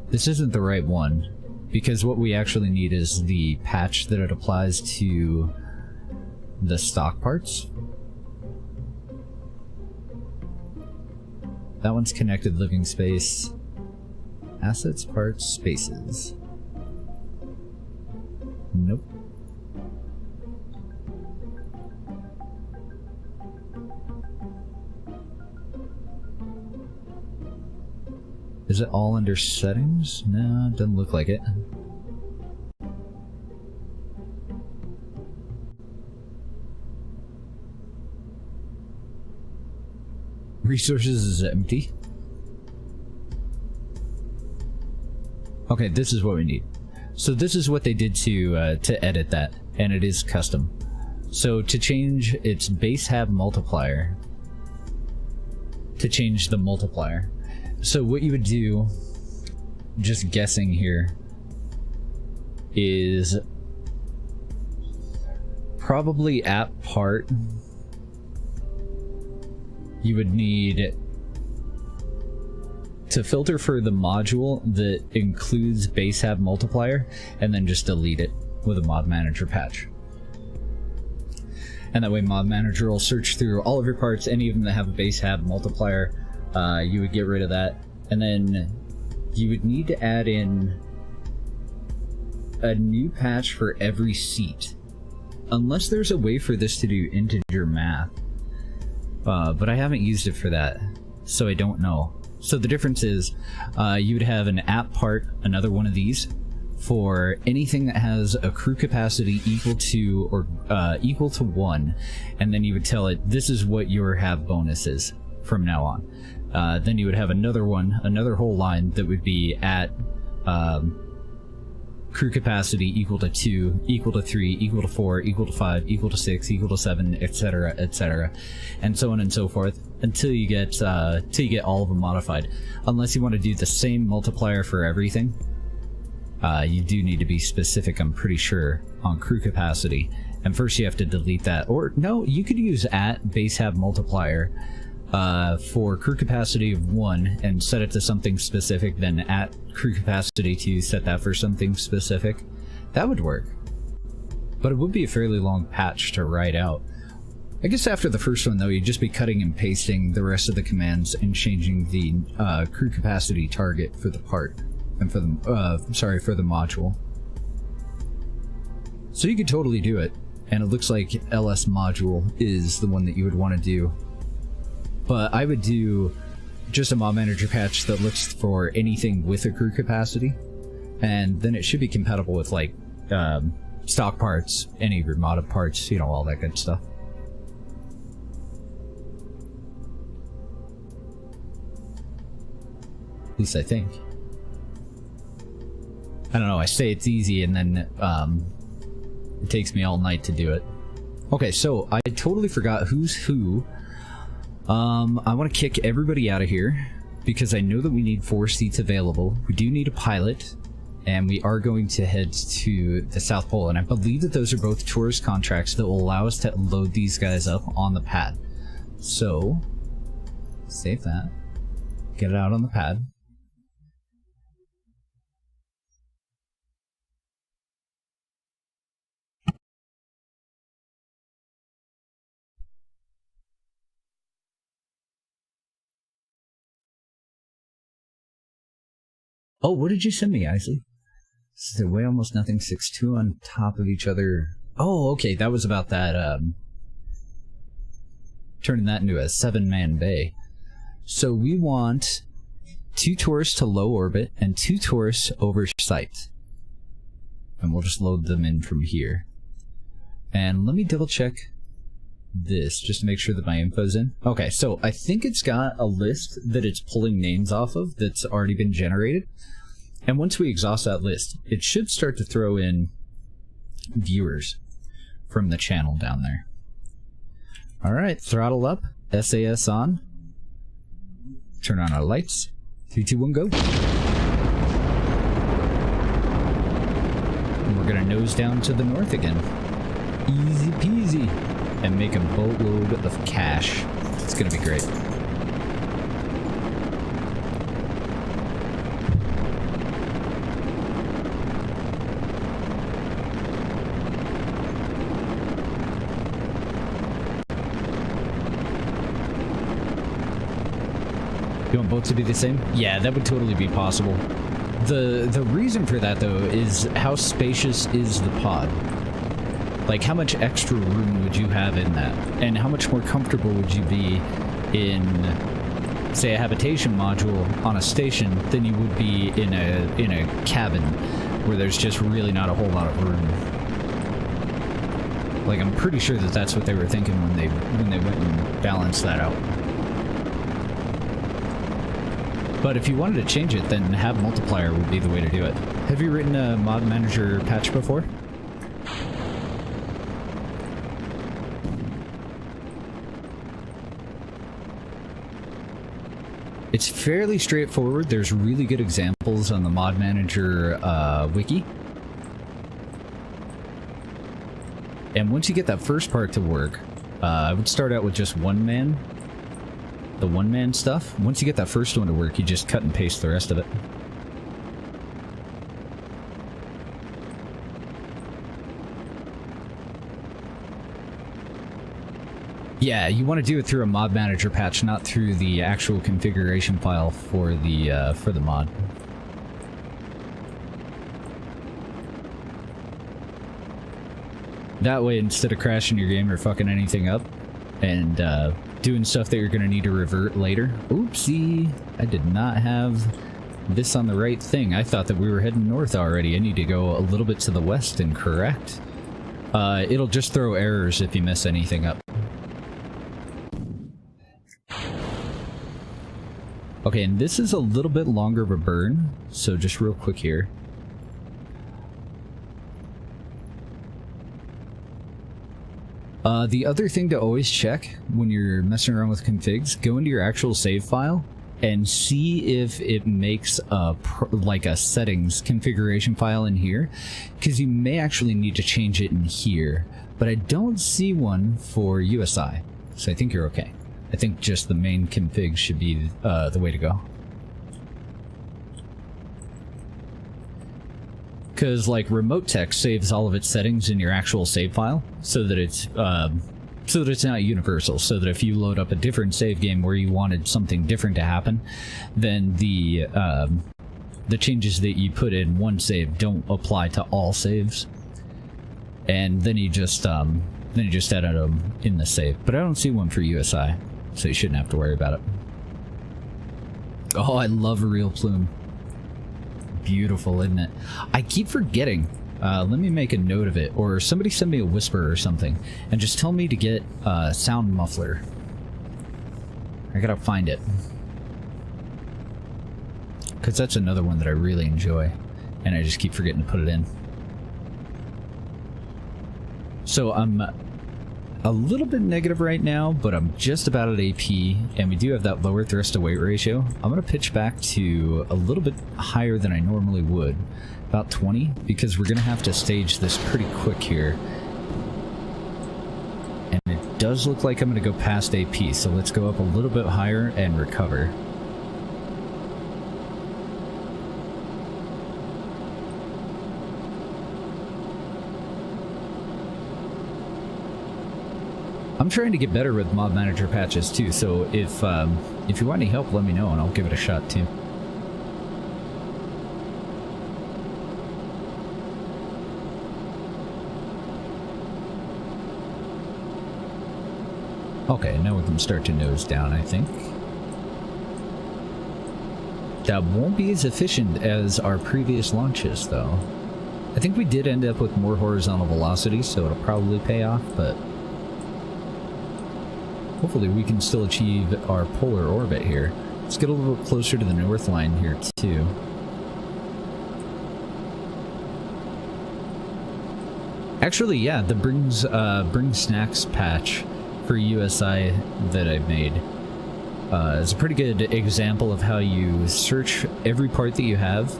This isn't the right one, because what we actually need is the patch that it applies to the stock parts. That one's connected living space. Assets, parts, spaces. Nope. Is it all under settings? No, doesn't look like it. Resources is empty. Okay, this is what we need. So this is what they did to edit that, and it is custom. So to change its base hab multiplier, to change the multiplier. So what you would do, just guessing here, is probably at part, you would need to filter for the module that includes base hab multiplier, and then just delete it with a mod manager patch. And that way mod manager will search through all of your parts, any of them that have a base hab multiplier. You would get rid of that, and then you would need to add in a new patch for every seat, unless there's a way for this to do integer math. But I haven't used it for that, so I don't know. So the difference is, you would have an app part, another one of these, for anything that has a crew capacity equal to 1, and then you would tell it this is what your hab bonus is from now on. Then you would have another whole line that would be at crew capacity equal to 2, equal to 3, equal to 4, equal to 5, equal to 6, equal to 7, etc., and so on and so forth until you get all of them modified. Unless you want to do the same multiplier for everything, you do need to be specific, I'm pretty sure, on crew capacity. And first you have to delete that, or no, you could use at base have multiplier for crew capacity of 1 and set it to something specific, then at crew capacity 2 set that for something specific. That would work. But it would be a fairly long patch to write out. I guess after the first one though, you'd just be cutting and pasting the rest of the commands and changing the crew capacity target for the part, and for the, for the module. So you could totally do it, and it looks like LS module is the one that you would want to do. But I would do just a mod manager patch that looks for anything with a crew capacity, and then it should be compatible with like stock parts, any remodded parts, you know, all that good stuff. At least I think. I don't know, I say it's easy and then it takes me all night to do it. Okay, so I totally forgot who's who. I want to kick everybody out of here because I know that we need 4 seats available. We do need a pilot, and we are going to head to the South Pole, and I believe that those are both tourist contracts that will allow us to load these guys up on the pad. So, save that. Get it out on the pad. Oh, what did you send me, Isley? They weigh almost nothing, 6'2" on top of each other. Oh, okay, that was about that, turning that into a 7-man bay. So we want 2 tourists to low orbit and 2 tourists over sight. And we'll just load them in from here. And let me double check this just to make sure that my info's in. Okay, so I think it's got a list that it's pulling names off of that's already been generated. And once we exhaust that list, it should start to throw in viewers from the channel down there. Alright, throttle up, SAS on. Turn on our lights. 3, 2, 1, go. And we're gonna nose down to the north again. Easy peasy. And make a boatload of cash. It's gonna be great. You want both to be the same? Yeah, that would totally be possible. The reason for that though is how spacious is the pod? Like, how much extra room would you have in that? And how much more comfortable would you be in, say, a habitation module on a station than you would be in a cabin where there's just really not a whole lot of room? Like, I'm pretty sure that that's what they were thinking when they went and balanced that out. But if you wanted to change it, then have multiplier would be the way to do it. Have you written a mod manager patch before? It's fairly straightforward. There's really good examples on the mod manager wiki. And once you get that first part to work, I would start out with just one man. The one-man stuff. Once you get that first one to work, you just cut and paste the rest of it. Yeah, you want to do it through a mod manager patch, not through the actual configuration file for the mod. That way, instead of crashing your game or fucking anything up, and doing stuff that you're going to need to revert later. Oopsie, I did not have this on the right thing. I thought that we were heading north already. I need to go a little bit to the west and correct. It'll just throw errors if you mess anything up. Okay, and this is a little bit longer of a burn, so just real quick here. The other thing to always check when you're messing around with configs, go into your actual save file and see if it makes like a settings configuration file in here, because you may actually need to change it in here, but I don't see one for USI, so I think you're okay. I think just the main config should be the way to go. Because like Remote Text saves all of its settings in your actual save file, so that it's not universal. So that if you load up a different save game where you wanted something different to happen, then the changes that you put in one save don't apply to all saves, and then you just edit them in the save. But I don't see one for USI, so you shouldn't have to worry about it. Oh, I love a real plume. Beautiful, isn't it? I keep forgetting. Let me make a note of it, or somebody send me a whisper or something, and just tell me to get a sound muffler. I gotta find it. Because that's another one that I really enjoy, and I just keep forgetting to put it in. So I'm a little bit negative right now, but I'm just about at AP, and we do have that lower thrust to weight ratio. I'm going to pitch back to a little bit higher than I normally would, about 20, because we're going to have to stage this pretty quick here. And it does look like I'm going to go past AP, so let's go up a little bit higher and recover. I'm trying to get better with Mod Manager patches too, so if you want any help, let me know and I'll give it a shot too. Okay, now we can start to nose down, I think. That won't be as efficient as our previous launches, though. I think we did end up with more horizontal velocity, so it'll probably pay off, but hopefully we can still achieve our polar orbit here. Let's get a little bit closer to the north line here too. Actually, yeah, the bring snacks patch for USI that I made is a pretty good example of how you search every part that you have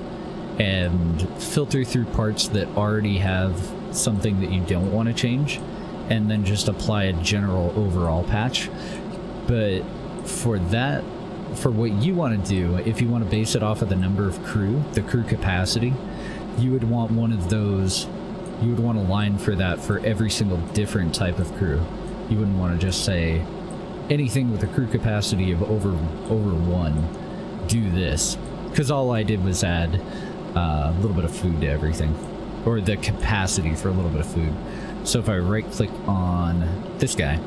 and filter through parts that already have something that you don't want to change, and then just apply a general overall patch. But for that, for what you want to do, if you want to base it off of the number of crew, the crew capacity, you would want one of those, you would want a line for that for every single different type of crew. You wouldn't want to just say, anything with a crew capacity of over 1, do this. Because all I did was add a little bit of food to everything. Or the capacity for a little bit of food. So if I right-click on this guy,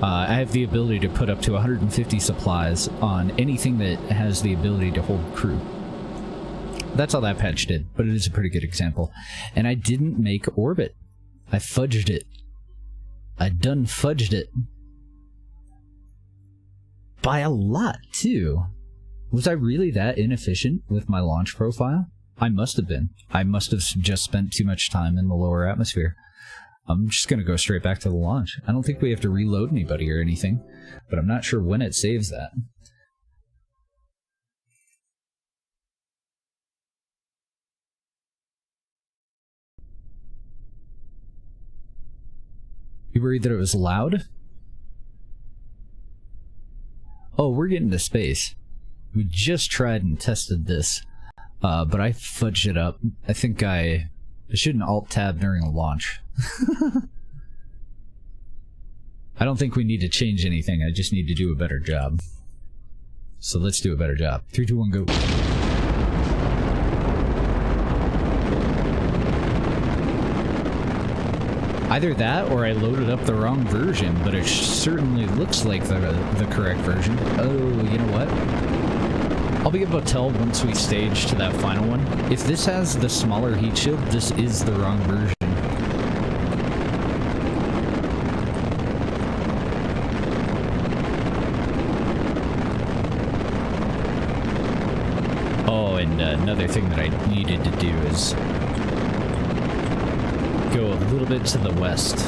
I have the ability to put up to 150 supplies on anything that has the ability to hold crew. That's all that patch did, but it is a pretty good example. And I didn't make orbit. I fudged it. I done fudged it. By a lot, too. Was I really that inefficient with my launch profile? I must have been. I must have just spent too much time in the lower atmosphere. I'm just going to go straight back to the launch. I don't think we have to reload anybody or anything, but I'm not sure when it saves that. You worried that it was loud? Oh, we're getting to space. We just tried and tested this, but I fudged it up. I think I shouldn't alt-tab during a launch. I don't think we need to change anything, I just need to do a better job. So let's do a better job. 3, 2, 1, go. Either that, or I loaded up the wrong version, but it certainly looks like the correct version. Oh, you know what? I'll be able to tell once we stage to that final one. If this has the smaller heat shield, this is the wrong version. Oh, and another thing that I needed to do is go a little bit to the west.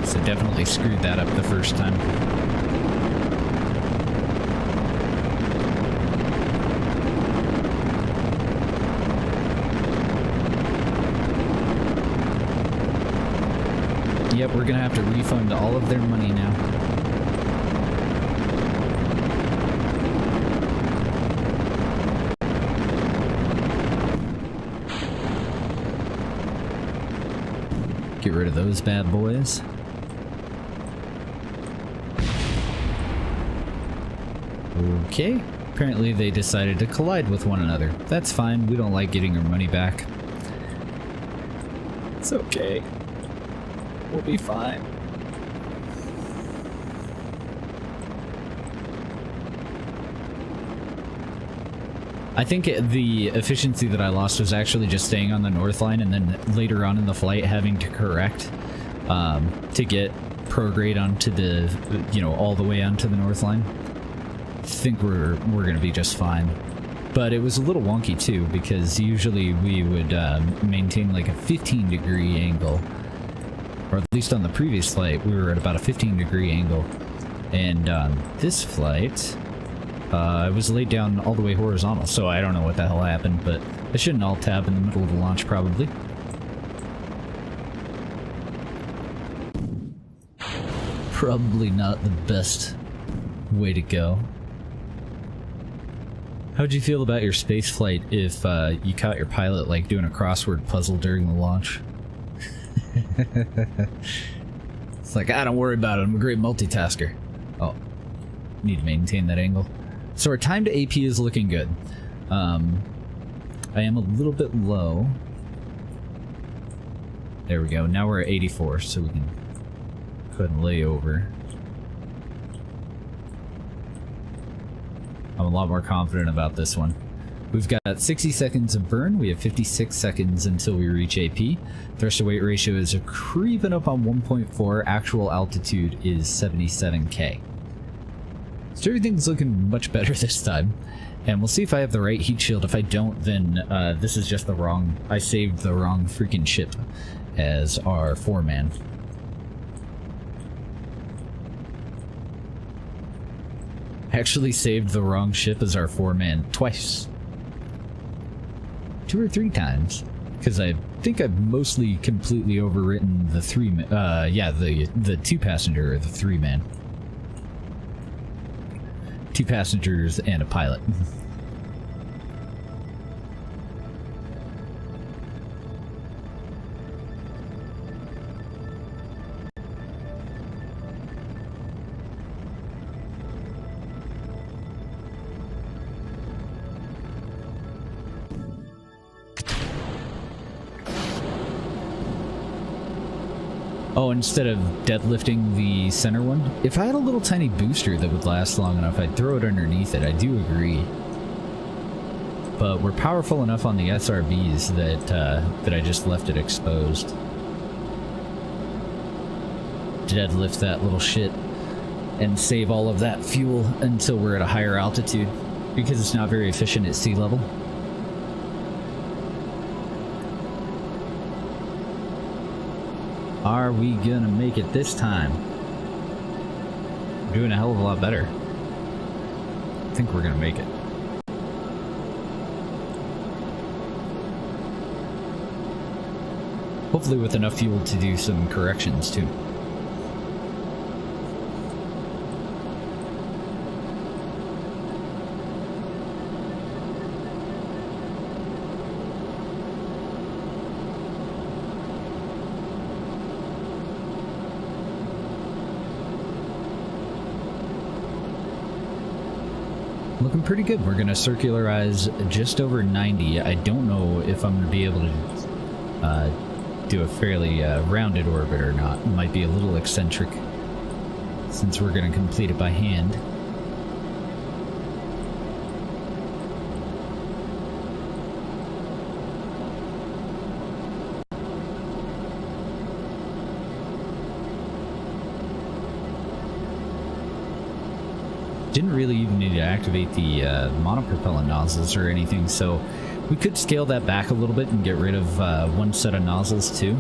So definitely screwed that up the first time. Yep, we're gonna have to refund all of their money now. Get rid of those bad boys. Okay, apparently they decided to collide with one another. That's fine, we don't like getting our money back. It's okay. We'll be fine. I think the efficiency that I lost was actually just staying on the north line and then later on in the flight having to correct to get prograde onto the, you know, all the way onto the north line. I think we're gonna be just fine. But it was a little wonky too, because usually we would maintain like a 15-degree angle, or at least on the previous flight we were at about a 15-degree angle, and on this flight I was laid down all the way horizontal, so I don't know what the hell happened, but I shouldn't alt-tab in the middle of the launch probably. Probably not the best way to go. How'd you feel about your space flight if you caught your pilot like doing a crossword puzzle during the launch? It's like, ah, don't worry about it, I'm a great multitasker. Oh, need to maintain that angle. So our time to AP is looking good. I am a little bit low. There we go, now we're at 84, so we can go ahead and lay over. I'm a lot more confident about this one. We've got 60 seconds of burn, we have 56 seconds until we reach AP. Thrust to weight ratio is creeping up on 1.4, actual altitude is 77K. So everything's looking much better this time. And we'll see if I have the right heat shield. If I don't, then this is just the wrong... I saved the wrong freaking ship as our foreman. Actually saved the wrong ship as our foreman twice. 2 or 3 times. Because I think I've mostly completely overwritten the the 2-passenger or the 3-man. 2 passengers and a pilot. Oh, instead of deadlifting the center one? If I had a little tiny booster that would last long enough, I'd throw it underneath it. I do agree. But we're powerful enough on the SRBs that I just left it exposed. Deadlift that little shit and save all of that fuel until we're at a higher altitude, because it's not very efficient at sea level. Are we gonna make it this time? We're doing a hell of a lot better. I think we're gonna make it. Hopefully with enough fuel to do some corrections too. Looking pretty good. We're going to circularize just over 90. I don't know if I'm going to be able to do a fairly rounded orbit or not. It might be a little eccentric since we're going to complete it by hand. didn't really even need to activate the monopropellant nozzles or anything, so we could scale that back a little bit and get rid of one set of nozzles too.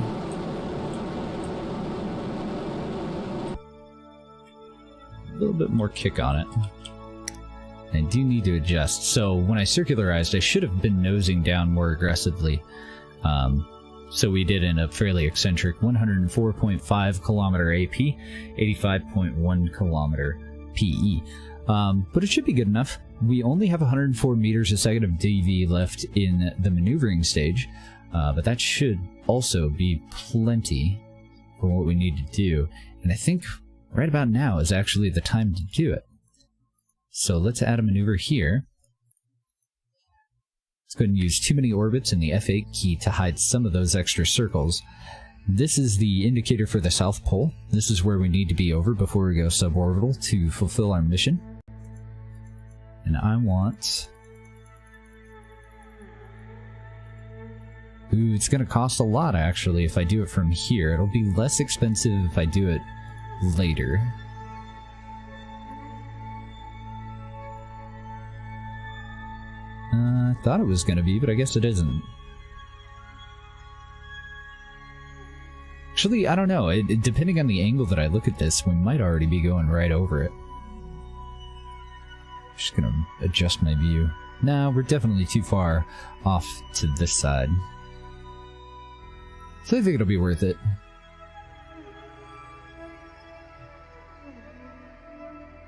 A little bit more kick on it. I do need to adjust. So when I circularized, I should have been nosing down more aggressively. So we did in a fairly eccentric 104.5 kilometer AP, 85.1 kilometer PE. But it should be good enough. We only have 104 meters a second of DV left in the maneuvering stage, but that should also be plenty for what we need to do. And I think right about now is actually the time to do it. So let's add a maneuver here. Let's go ahead and use too many orbits and the F8 key to hide some of those extra circles. This is the indicator for the South Pole. This is where we need to be over before we go suborbital to fulfill our mission. And I want... Ooh, it's going to cost a lot, actually, if I do it from here. It'll be less expensive if I do it later. I thought it was going to be, but I guess it isn't. Actually, I don't know. Depending on the angle that I look at this, we might already be going right over it. Just going to adjust my view. No, we're definitely too far off to this side. So I think it'll be worth it.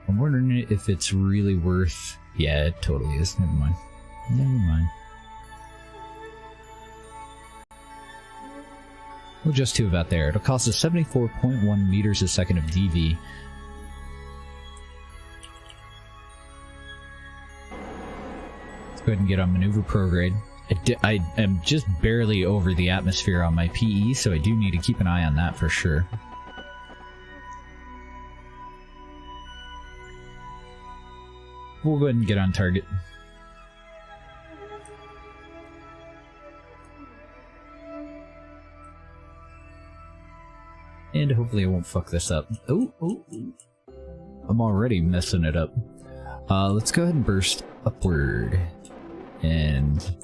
I'm wondering if it's really worth... Yeah, it totally is. Never mind. Never mind. We'll adjust to about there. It'll cost us 74.1 meters a second of DV. Let's go ahead and get on maneuver prograde. I am just barely over the atmosphere on my PE, so I do need to keep an eye on that for sure. We'll go ahead and get on target. And hopefully I won't fuck this up. Oh, I'm already messing it up. Let's go ahead and burst upward. And...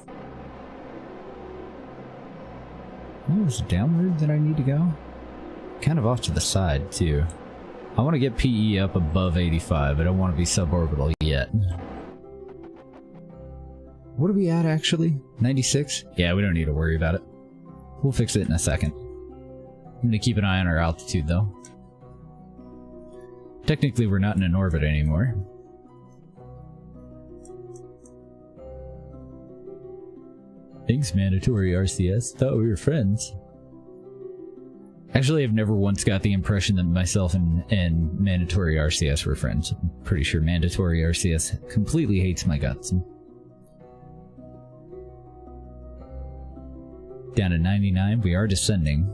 oh, is it downward that I need to go? Kind of off to the side, too. I want to get PE up above 85. I don't want to be suborbital yet. What are we at, actually? 96? Yeah, we don't need to worry about it. We'll fix it in a second. I'm going to keep an eye on our altitude, though. Technically, we're not in an orbit anymore. Thanks, mandatory RCS. Thought we were friends. Actually, I've never once got the impression that myself and mandatory RCS were friends. I'm pretty sure mandatory RCS completely hates my guts. Down to 99, we are descending.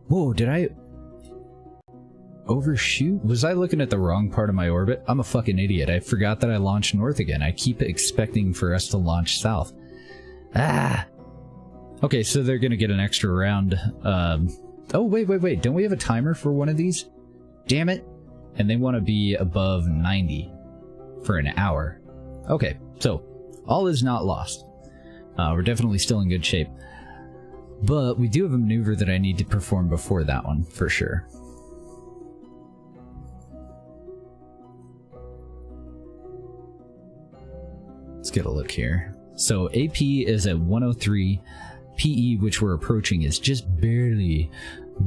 Whoa, did I overshoot? Was I looking at the wrong part of my orbit? I'm a fucking idiot. I forgot that I launched north again. I keep expecting for us to launch south. Ah! Okay, so they're gonna get an extra round. Oh, wait. Don't we have a timer for one of these? Damn it. And they want to be above 90 for an hour. Okay, so all is not lost. We're definitely still in good shape. But we do have a maneuver that I need to perform before that one, for sure. Let's get a look here. So AP is at 103. PE, which we're approaching, is just barely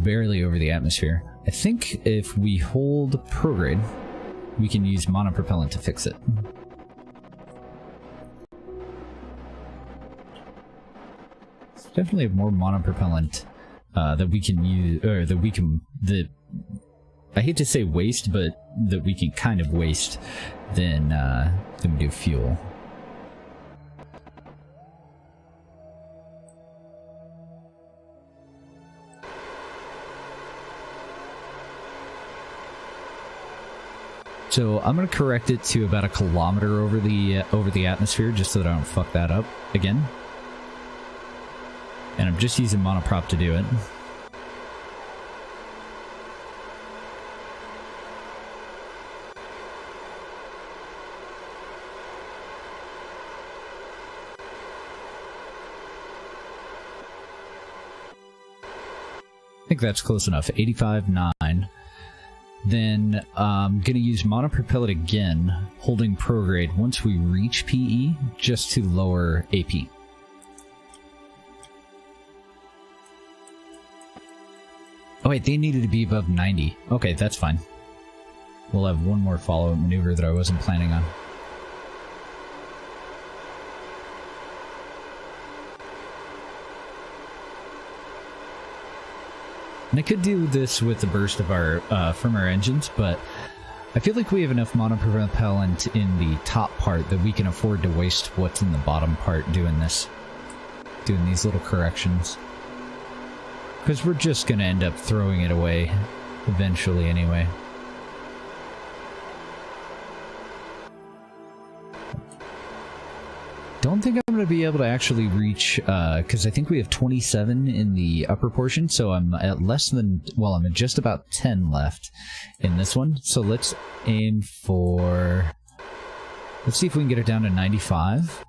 over the atmosphere. I think if we hold prograde, we can use monopropellant to fix it. Definitely have more monopropellant that we can use, or that we can, I hate to say waste, but that we can kind of waste than we do fuel. So I'm gonna correct it to about 1 kilometer over the atmosphere, just so that I don't fuck that up again. And I'm just using monoprop to do it. I think that's close enough. 85.9. Then I'm going to use monopropellet again, holding prograde once we reach PE, just to lower AP. Oh wait, they needed to be above 90. Okay, that's fine. We'll have one more follow-up maneuver that I wasn't planning on. And I could do this with the burst of our from our engines, but I feel like we have enough monopropellant in the top part that we can afford to waste what's in the bottom part doing this. Doing these little corrections. Because we're just going to end up throwing it away eventually anyway. Don't think I'm going to be able to actually reach, because I think we have 27 in the upper portion, so I'm at less than, well, I'm at just about 10 left in this one. So let's aim for, let's see if we can get it down to 95.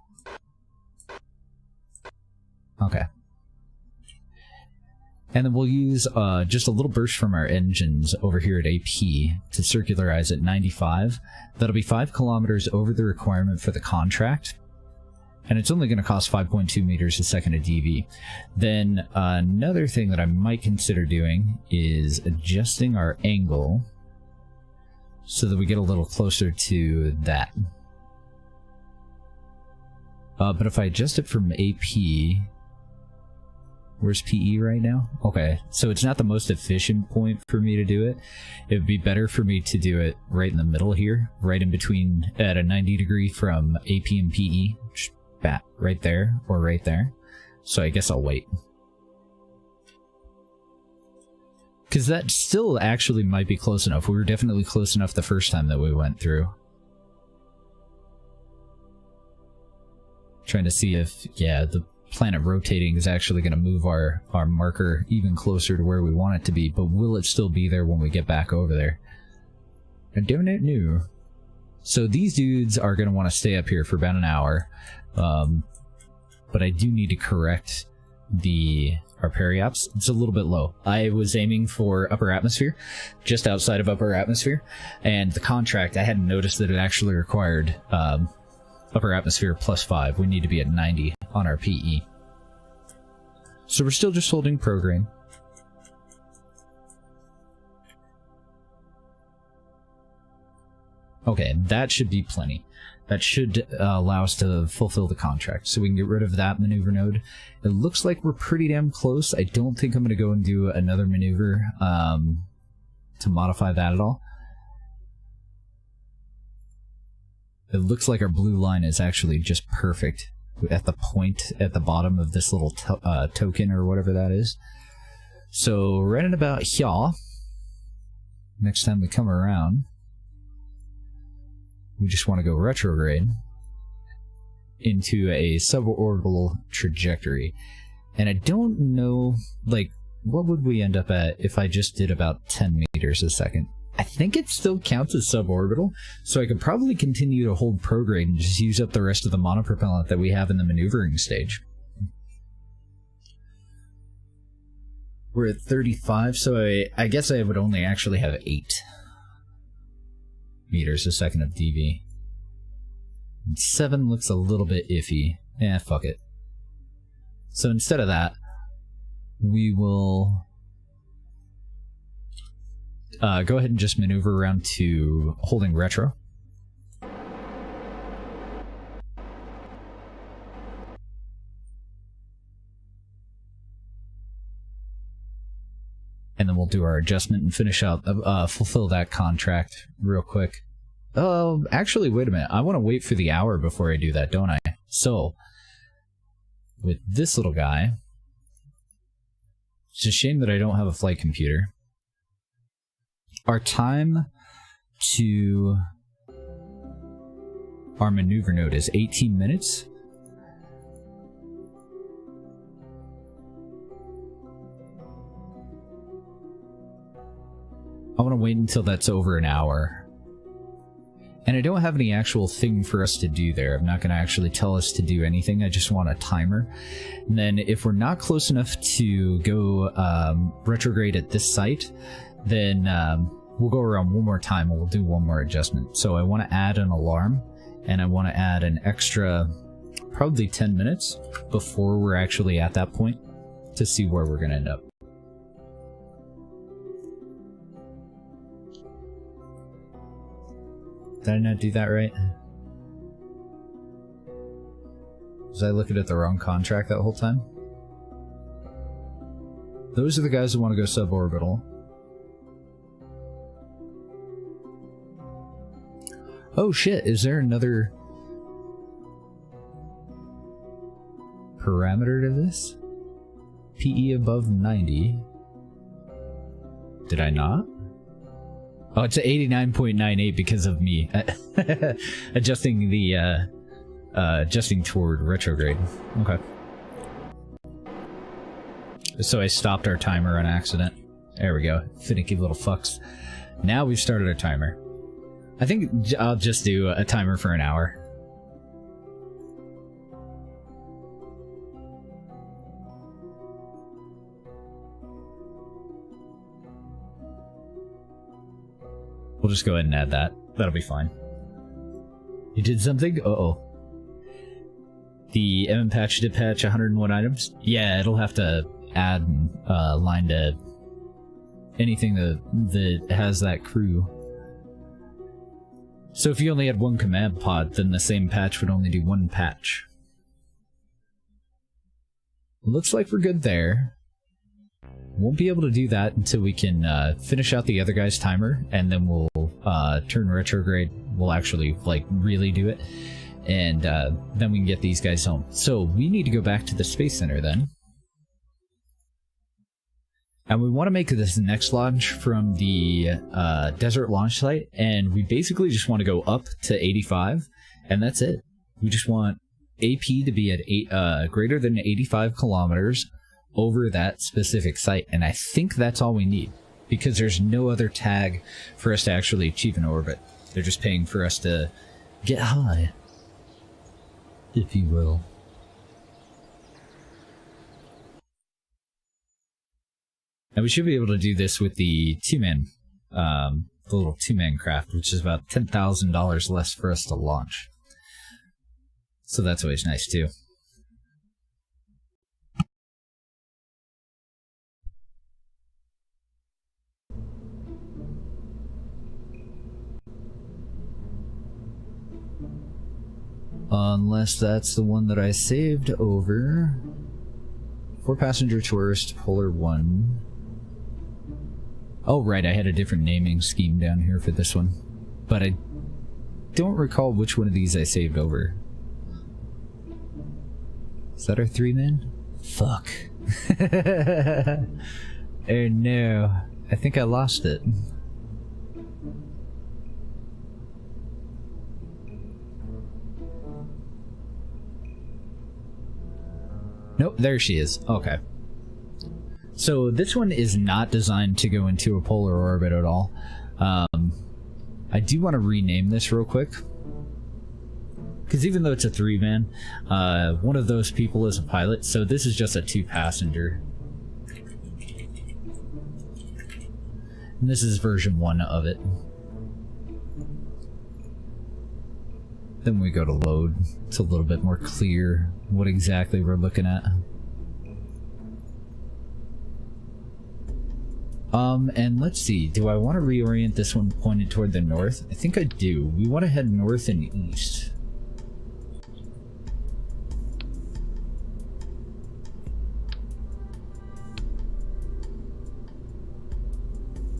Okay. And then we'll use just a little burst from our engines over here at AP to circularize at 95. That'll be 5 kilometers over the requirement for the contract. And it's only going to cost 5.2 meters a second of DV. Then another thing that I might consider doing is adjusting our angle so that we get a little closer to that. But if I adjust it from AP, where's PE right now? Okay, so it's not the most efficient point for me to do it. It would be better for me to do it right in the middle here, right in between at a 90 degree from AP and PE. Right there or right there. So I guess I'll wait. Because that still actually might be close enough. We were definitely close enough the first time that we went through. Trying to see if, yeah, the planet rotating is actually going to move our marker even closer to where we want it to be, but will it still be there when we get back over there? I don't know. So these dudes are going to want to stay up here for about an hour. But I do need to correct our periops. It's a little bit low. I was aiming for upper atmosphere, just outside of upper atmosphere, and the contract, I hadn't noticed that it actually required upper atmosphere +5. We need to be at 90 on our PE. So we're still just holding program. Okay, that should be plenty. That should allow us to fulfill the contract. So we can get rid of that maneuver node. It looks like we're pretty damn close. I don't think I'm going to go and do another maneuver to modify that at all. It looks like our blue line is actually just perfect at the point at the bottom of this little token or whatever that is. So right at about here, next time we come around, we just want to go retrograde into a suborbital trajectory. And I don't know, like, what would we end up at if I just did about 10 meters a second? I think it still counts as suborbital, so I could probably continue to hold prograde and just use up the rest of the monopropellant that we have in the maneuvering stage. We're at 35, so I guess I would only actually have 8 meters a second of DV. 7 looks a little bit iffy. Eh, fuck it. So instead of that, we will go ahead and just maneuver around to holding retro. And then we'll do our adjustment and finish out, fulfill that contract real quick. Oh, actually, wait a minute. I want to wait for the hour before I do that, don't I? So, with this little guy, it's a shame that I don't have a flight computer. Our time to Our maneuver node is 18 minutes. I want to wait until that's over an hour. And I don't have any actual thing for us to do there. I'm not going to actually tell us to do anything. I just want a timer. And then if we're not close enough to go retrograde at this site, then we'll go around one more time and we'll do one more adjustment. So I want to add an alarm, and I want to add an extra probably 10 minutes before we're actually at that point to see where we're going to end up. Did I not do that right? Was I looking at the wrong contract that whole time? Those are the guys who want to go suborbital. Oh shit, is there another parameter to this? PE above 90. Did I not? Oh, it's 89.98 because of me adjusting the adjusting toward retrograde. Okay. So I stopped our timer on accident. There we go. Finicky little fucks. Now we've started our timer. I think I'll just do a timer for an hour. We'll just go ahead and add that. That'll be fine. You did something? Uh-oh. The MM patch did patch 101 items? Yeah, it'll have to add line to anything that has that crew. So if you only had one command pod, then the same patch would only do one patch. Looks like we're good there. Won't be able to do that until we can finish out the other guy's timer, and then we'll turn retrograde. We'll actually, like, really do it, and then we can get these guys home. So we need to go back to the Space Center then. And we want to make this next launch from the desert launch site, and we basically just want to go up to 85, and that's it. We just want AP to be at greater than 85 kilometers over that specific site, and I think that's all we need, because there's no other tag for us to actually achieve an orbit. They're just paying for us to get high, if you will. And we should be able to do this with the two-man, the little two-man craft, which is about $10,000 less for us to launch. So that's always nice too. Unless that's the one that I saved over. 4-passenger tourist, Polar 1. Oh, right, I had a different naming scheme down here for this one. But I don't recall which one of these I saved over. Is that our 3-man? Fuck. Oh no. I think I lost it. Nope, there she is. Okay. So this one is not designed to go into a polar orbit at all. I do want to rename this real quick, because even though it's a 3-man, one of those people is a pilot, so this is just a 2-passenger. And this is version 1 of it. Then we go to load. It's a little bit more clear what exactly we're looking at. And let's see, do I want to reorient this one pointed toward the north? I think I do. We want to head north and east.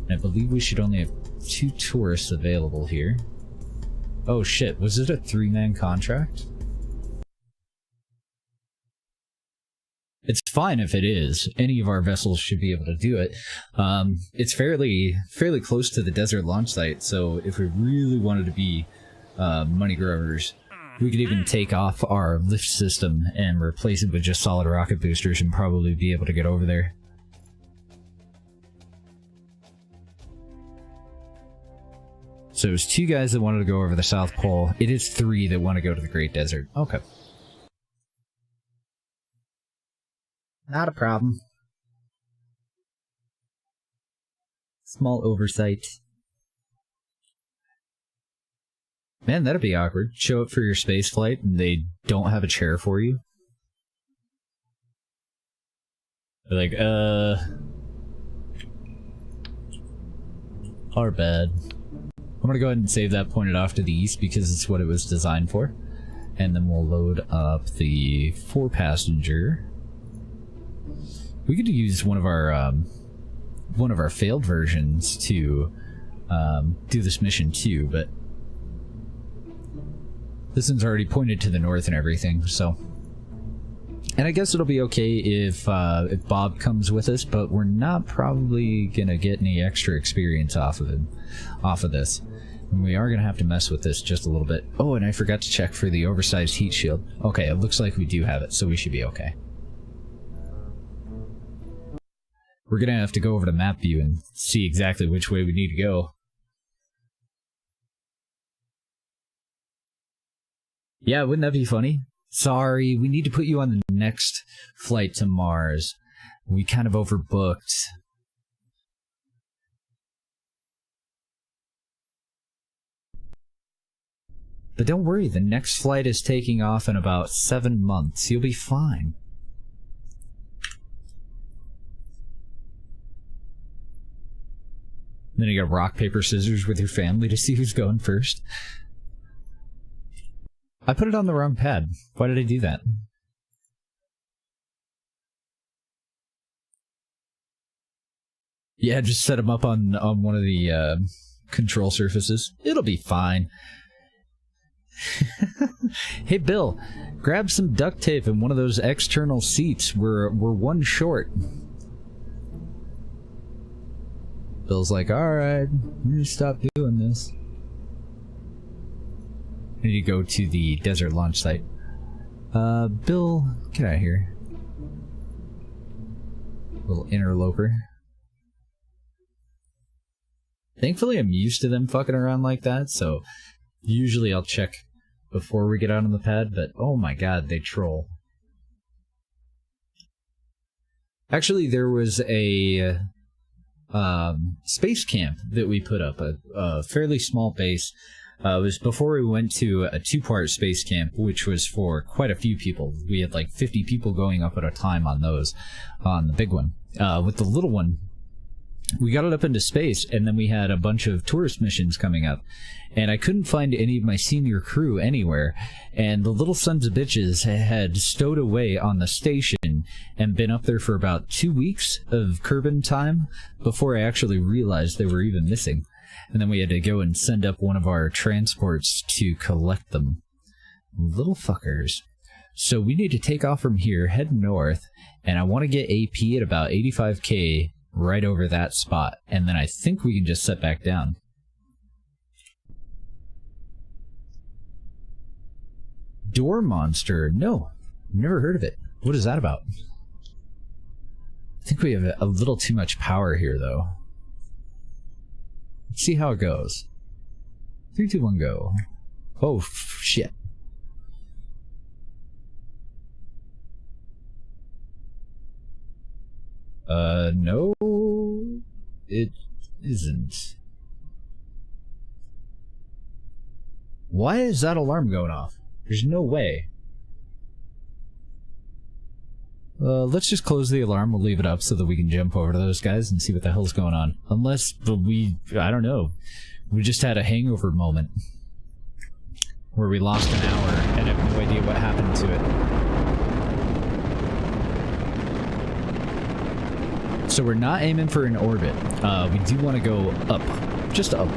And I believe we should only have 2 tourists available here. Oh shit, was it a 3-man contract? It's fine if it is. Any of our vessels should be able to do it. It's fairly close to the desert launch site, so if we really wanted to be money growers, We could even take off our lift system and replace it with just solid rocket boosters and probably be able to get over there. So it's 2 guys that wanted to go over the South Pole. It is 3 that want to go to the Great Desert. Okay. Not a problem. Small oversight. Man, that'd be awkward. Show up for your space flight and they don't have a chair for you. They're like, our bad. I'm gonna go ahead and save that pointed off to the east because it's what it was designed for. And then we'll load up the 4-passenger. We could use one of our failed versions to do this mission too, but this one's already pointed to the north and everything, so. And I guess it'll be okay if Bob comes with us, but we're not probably gonna get any extra experience off of this. And we are gonna have to mess with this just a little bit. Oh, and I forgot to check for the oversized heat shield. Okay, it looks like we do have it, so we should be okay. We're gonna have to go over to map view and see exactly which way we need to go. Yeah, wouldn't that be funny? Sorry, we need to put you on the next flight to Mars. We kind of overbooked. But don't worry, the next flight is taking off in about 7 months. You'll be fine. Then you got rock, paper, scissors with your family to see who's going first. I put it on the wrong pad. Why did I do that? Yeah, just set them up on one of the control surfaces. It'll be fine. Hey Bill, grab some duct tape and one of those external seats. We're 1 short. Bill's like, alright, I'm gonna stop doing this. I need to go to the desert launch site. Bill, get out of here. Little interloper. Thankfully, I'm used to them fucking around like that, so usually I'll check before we get out on the pad, but oh my god, they troll. Actually, there was a space camp that we put up, a fairly small base. It was before we went to a 2-part space camp, which was for quite a few people. We had like 50 people going up at a time on those, on the big one. With the little one, we got it up into space, and then we had a bunch of tourist missions coming up. And I couldn't find any of my senior crew anywhere, and the little sons of bitches had stowed away on the station and been up there for about 2 weeks of Kerbin time before I actually realized they were even missing. And then we had to go and send up one of our transports to collect them. Little fuckers. So we need to take off from here, head north, and I want to get AP at about 85k right over that spot. And then I think we can just set back down. Door Monster. No, never heard of it. What is that about? I think we have a little too much power here, though. Let's see how it goes. 3, 2, 1, go. Oh, shit. No, it isn't. Why is that alarm going off? There's no way. Let's just close the alarm. We'll leave it up so that we can jump over to those guys and see what the hell's going on. Unless I don't know. We just had a hangover moment where we lost an hour and have no idea what happened to it. So we're not aiming for an orbit. We do want to go up. Just up.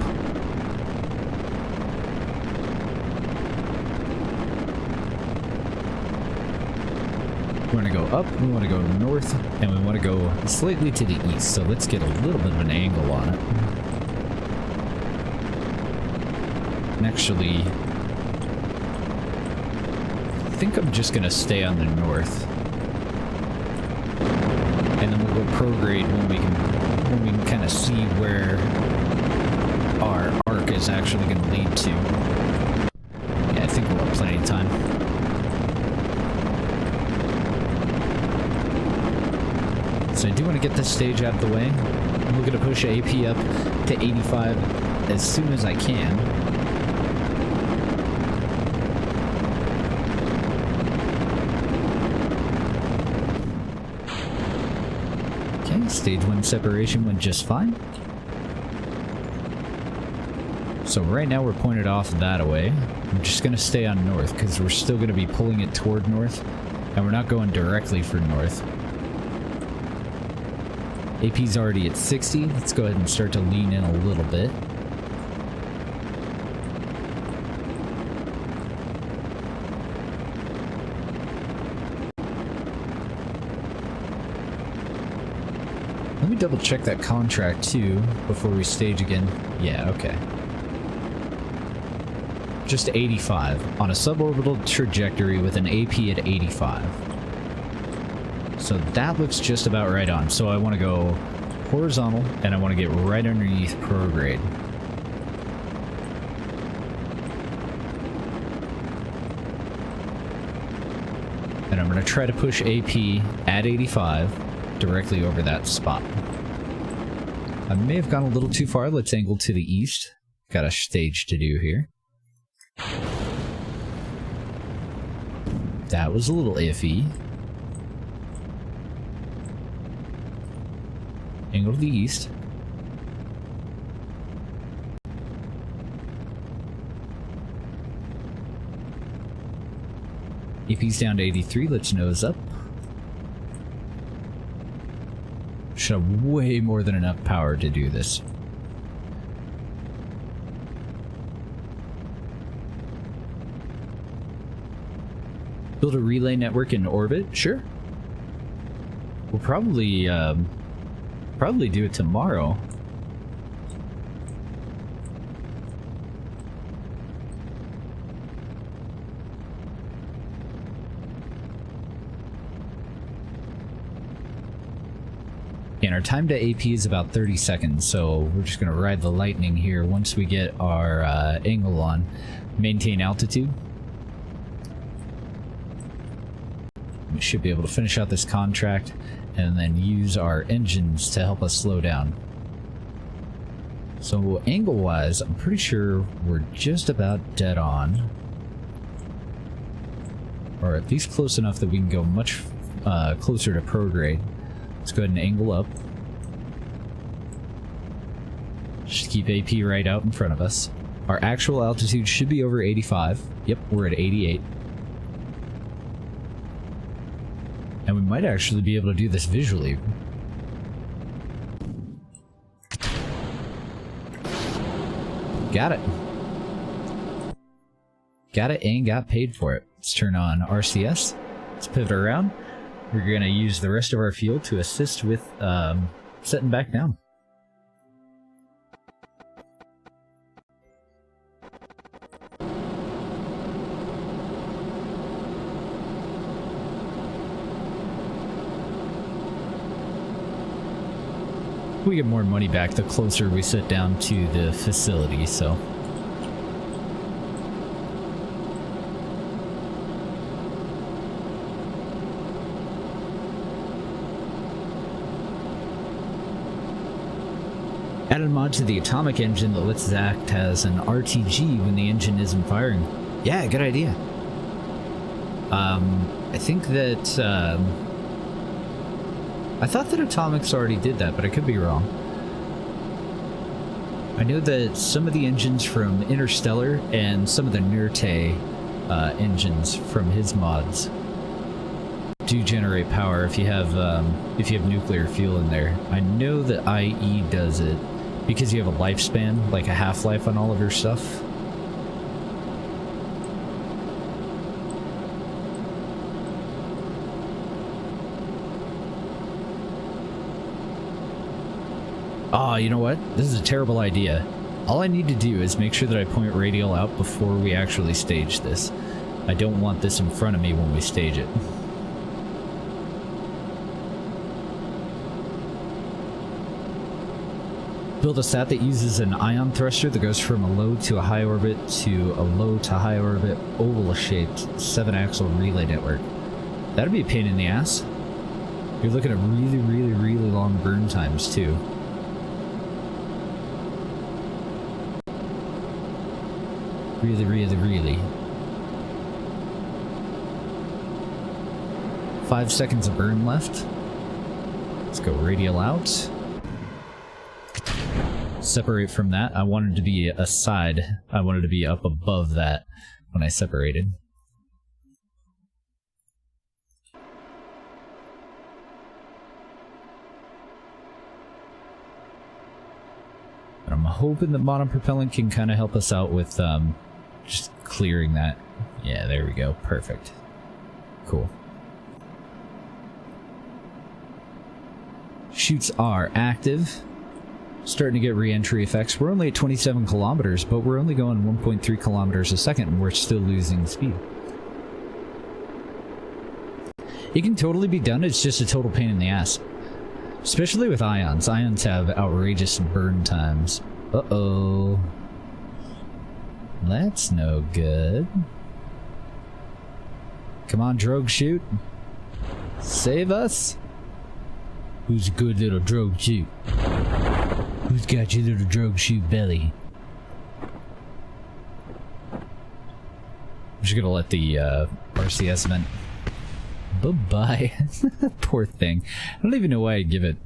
We want to go up, we want to go north, and we want to go slightly to the east. So let's get a little bit of an angle on it. And actually, think I'm just gonna stay on the north. And then we'll go prograde when we can kind of see where our arc is actually gonna lead to. Yeah, I think we'll have plenty of time. So I do want to get this stage out of the way. I'm looking to push AP up to 85 as soon as I can. Okay, stage 1 separation went just fine. So right now we're pointed off that way. I'm just going to stay on north because we're still going to be pulling it toward north, and we're not going directly for north. AP's already at 60. Let's go ahead and start to lean in a little bit. Let me double check that contract too before we stage again. Yeah, okay. Just 85 on a suborbital trajectory with an AP at 85. So that looks just about right on. So I want to go horizontal and I want to get right underneath prograde. And I'm going to try to push AP at 85 directly over that spot. I may have gone a little too far. Let's angle to the east. Got a stage to do here. That was a little iffy. Angle to the east. AP's down to 83. Let's nose up. Should have way more than enough power to do this. Build a relay network in orbit? Sure. We'll probably do it tomorrow. And our time to AP is about 30 seconds, so we're just going to ride the lightning here once we get our angle on. Maintain altitude. We should be able to finish out this contract and then use our engines to help us slow down. So angle-wise, I'm pretty sure we're just about dead on. Or at least close enough that we can go much closer to prograde. Let's go ahead and angle up. Just keep AP right out in front of us. Our actual altitude should be over 85. Yep, we're at 88. And we might actually be able to do this visually. Got it. Got it and got paid for it. Let's turn on RCS. Let's pivot around. We're going to use the rest of our fuel to assist with setting back down. We get more money back the closer we sit down to the facility, so. Added a mod to the atomic engine that lets Zach has an RTG when the engine isn't firing. Yeah, good idea. I think that, I thought that Atomics already did that, but I could be wrong. I know that some of the engines from Interstellar and some of the Nerte engines from his mods do generate power if you have nuclear fuel in there. I know that IE does it because you have a lifespan, like a half-life on all of your stuff. Oh, you know what? This is a terrible idea. All I need to do is make sure that I point radial out before we actually stage this. I don't want this in front of me when we stage it. Build a sat that uses an ion thruster that goes from a low to a high orbit to a low to high orbit oval-shaped 7-axle relay network. That'd be a pain in the ass. You're looking at really long burn times too. Really. 5 seconds of burn left. Let's go radial out. Separate from that. I wanted to be aside. I wanted to be up above that when I separated. And I'm hoping that monopropellant can kind of help us out with just clearing that. Yeah, there we go. Perfect. Cool. Chutes are active. Starting to get re-entry effects. We're only at 27 kilometers, but we're only going 1.3 kilometers a second, and we're still losing speed. It can totally be done, it's just a total pain in the ass. Especially with ions. Ions have outrageous burn times. Uh-oh. That's no good. Come on, drogue chute. Save us. Who's a good little drogue chute? Who's got your little drogue chute belly? I'm just gonna let the RCS vent. Bye-bye. Poor thing. I don't even know why I give it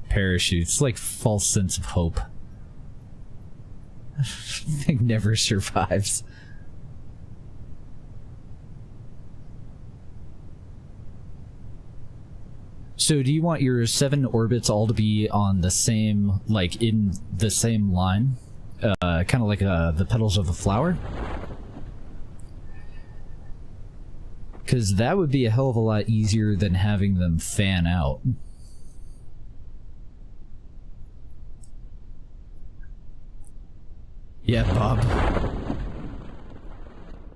parachutes. It's like false sense of hope. Thing never survives. So do you want your 7 orbits all to be on the same, like in the same line? Kind of like the petals of a flower? Because that would be a hell of a lot easier than having them fan out. Yeah, Bob.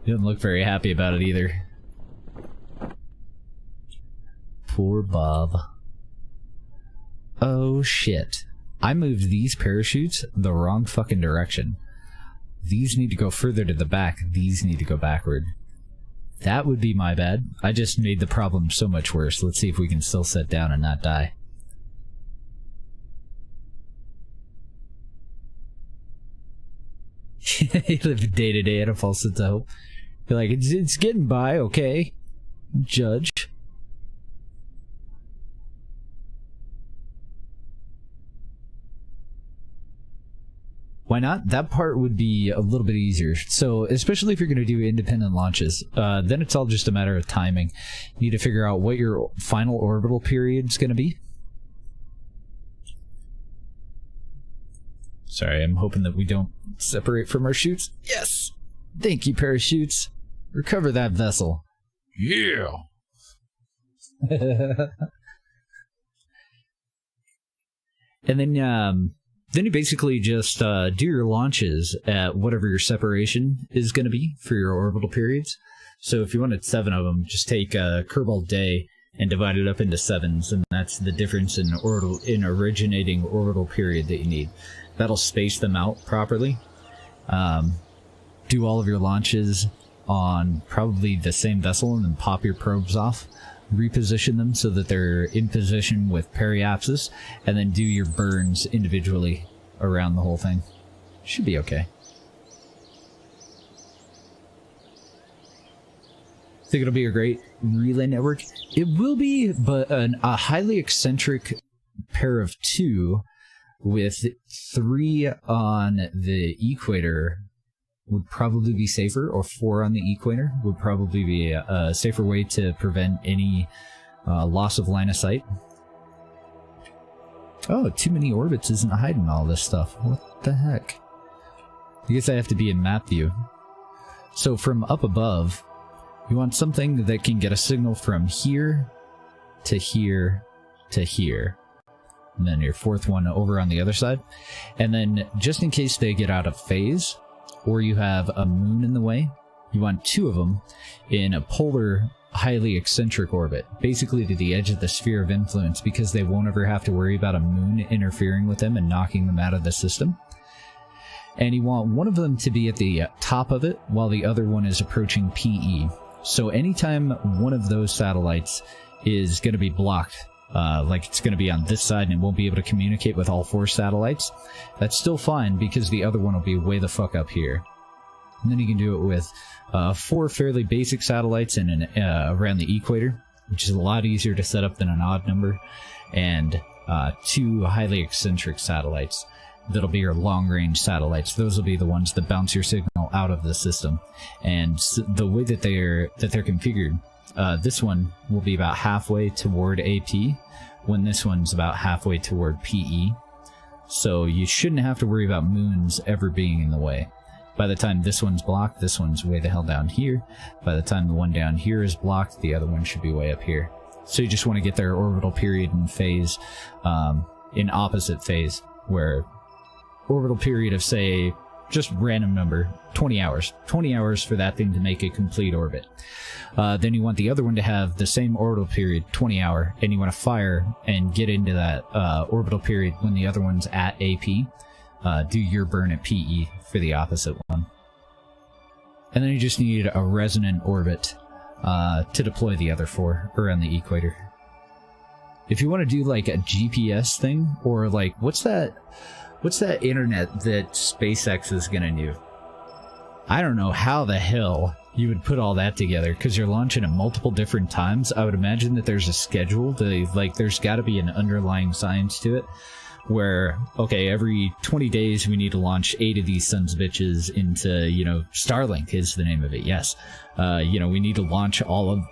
He doesn't look very happy about it either. Poor Bob. Oh shit. I moved these parachutes the wrong fucking direction. These need to go further to the back. These need to go backward. That would be my bad. I just made the problem so much worse. Let's see if we can still set down and not die. You live day to day at a false sense of hope. You're like, it's getting by, okay? Judge. Why not? That part would be a little bit easier. So, especially if you're going to do independent launches, then it's all just a matter of timing. You need to figure out what your final orbital period is going to be. Sorry, I'm hoping that we don't separate from our chutes. Yes! Thank you, parachutes. Recover that vessel. Yeah! And then you basically just do your launches at whatever your separation is going to be for your orbital periods. So if you wanted 7 of them, just take Kerbal Day and divide it up into 7s, and that's the difference in originating orbital period that you need. That'll space them out properly. Do all of your launches on probably the same vessel, and then pop your probes off. Reposition them so that they're in position with periapsis, and then do your burns individually around the whole thing. Should be okay. Think it'll be a great relay network? It will be, but a highly eccentric pair of 2 with 3 on the equator would probably be safer, or 4 on the equator would probably be a safer way to prevent any loss of line of sight. Oh, too many orbits isn't hiding all this stuff. What the heck? I guess I have to be in map view. So from up above, you want something that can get a signal from here to here to here. And then your 4th one over on the other side. And then just in case they get out of phase, or you have a moon in the way, you want 2 of them in a polar, highly eccentric orbit, basically to the edge of the sphere of influence, because they won't ever have to worry about a moon interfering with them and knocking them out of the system. And you want one of them to be at the top of it, while the other one is approaching PE. So anytime one of those satellites is going to be blocked, like it's going to be on this side and it won't be able to communicate with all 4 satellites, that's still fine because the other one will be way the fuck up here. And then you can do it with 4 fairly basic satellites in around the equator, which is a lot easier to set up than an odd number, and 2 highly eccentric satellites. That'll be your long-range satellites. Those will be the ones that bounce your signal out of the system. And the way that they're configured, this one will be about halfway toward AP, when this one's about halfway toward PE. So you shouldn't have to worry about moons ever being in the way. By the time this one's blocked, this one's way the hell down here. By the time the one down here is blocked, the other one should be way up here. So you just want to get their orbital period and phase in opposite phase, where orbital period of, say, just random number, 20 hours. 20 hours for that thing to make a complete orbit. Then you want the other one to have the same orbital period, 20 hour, and you want to fire and get into that orbital period when the other one's at AP. Do your burn at PE for the opposite one. And then you just need a resonant orbit to deploy the other 4 around the equator. If you want to do like a GPS thing, or like, what's that internet that SpaceX is gonna do? I don't know how the hell you would put all that together, because you're launching at multiple different times. I would imagine that there's a schedule, there's got to be an underlying science to it, where, okay, every 20 days we need to launch 8 of these sons of bitches into, you know, Starlink is the name of it, yes. You know, we need to launch all of,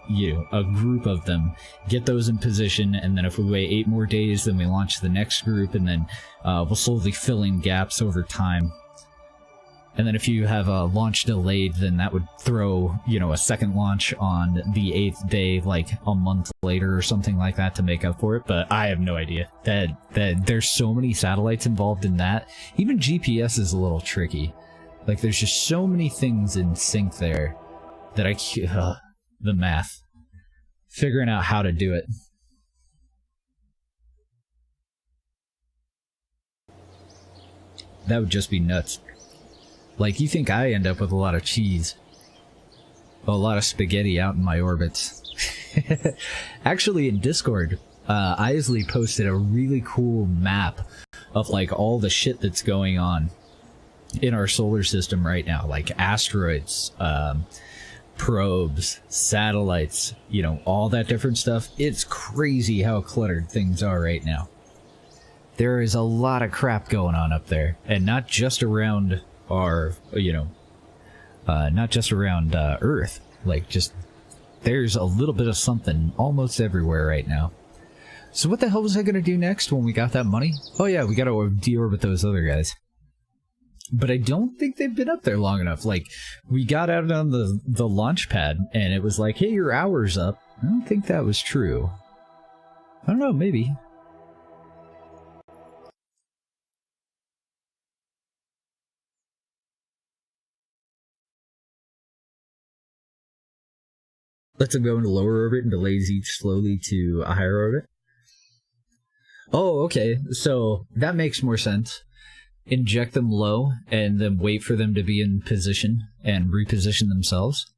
a group of them, get those in position, and then if we wait 8 more days, then we launch the next group, and then we'll slowly fill in gaps over time. And then if you have a launch delayed, then that would throw, you know, a second launch on the 8th day, like a month later or something like that to make up for it. But I have no idea. That there's so many satellites involved in that. Even GPS is a little tricky. Like, there's just so many things in sync there that the math. Figuring out how to do it. That would just be nuts. Like, you think I end up with a lot of cheese. A lot of spaghetti out in my orbits. Actually, in Discord, Isley posted a really cool map of, like, all the shit that's going on in our solar system right now. Like, asteroids, probes, satellites, you know, all that different stuff. It's crazy how cluttered things are right now. There is a lot of crap going on up there. And not just around our, you know, not just around Earth. Like, just, there's a little bit of something almost everywhere right now. So what the hell was I going to do next when we got that money? Oh yeah, we got to deorbit those other guys. But I don't think they've been up there long enough. Like, we got out on the launch pad, and it was like, hey, your hour's up. I don't think that was true. I don't know, maybe. Lets them go into lower orbit and delays each slowly to a higher orbit. Oh, okay. So that makes more sense. Inject them low and then wait for them to be in position and reposition themselves.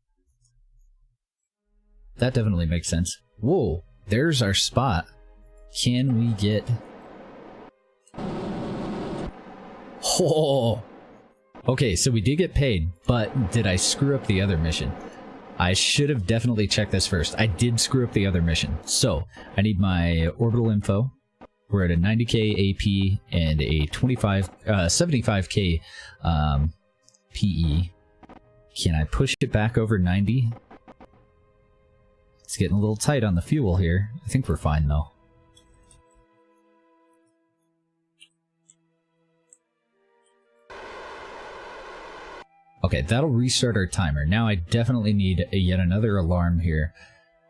That definitely makes sense. Whoa, there's our spot. Can we get... Oh! Okay, so we did get paid, but did I screw up the other mission? I should have definitely checked this first. I did screw up the other mission. So, I need my orbital info. We're at a 90k AP and a 75k PE. Can I push it back over 90? It's getting a little tight on the fuel here. I think we're fine though. Okay, that'll restart our timer. Now I definitely need yet another alarm here.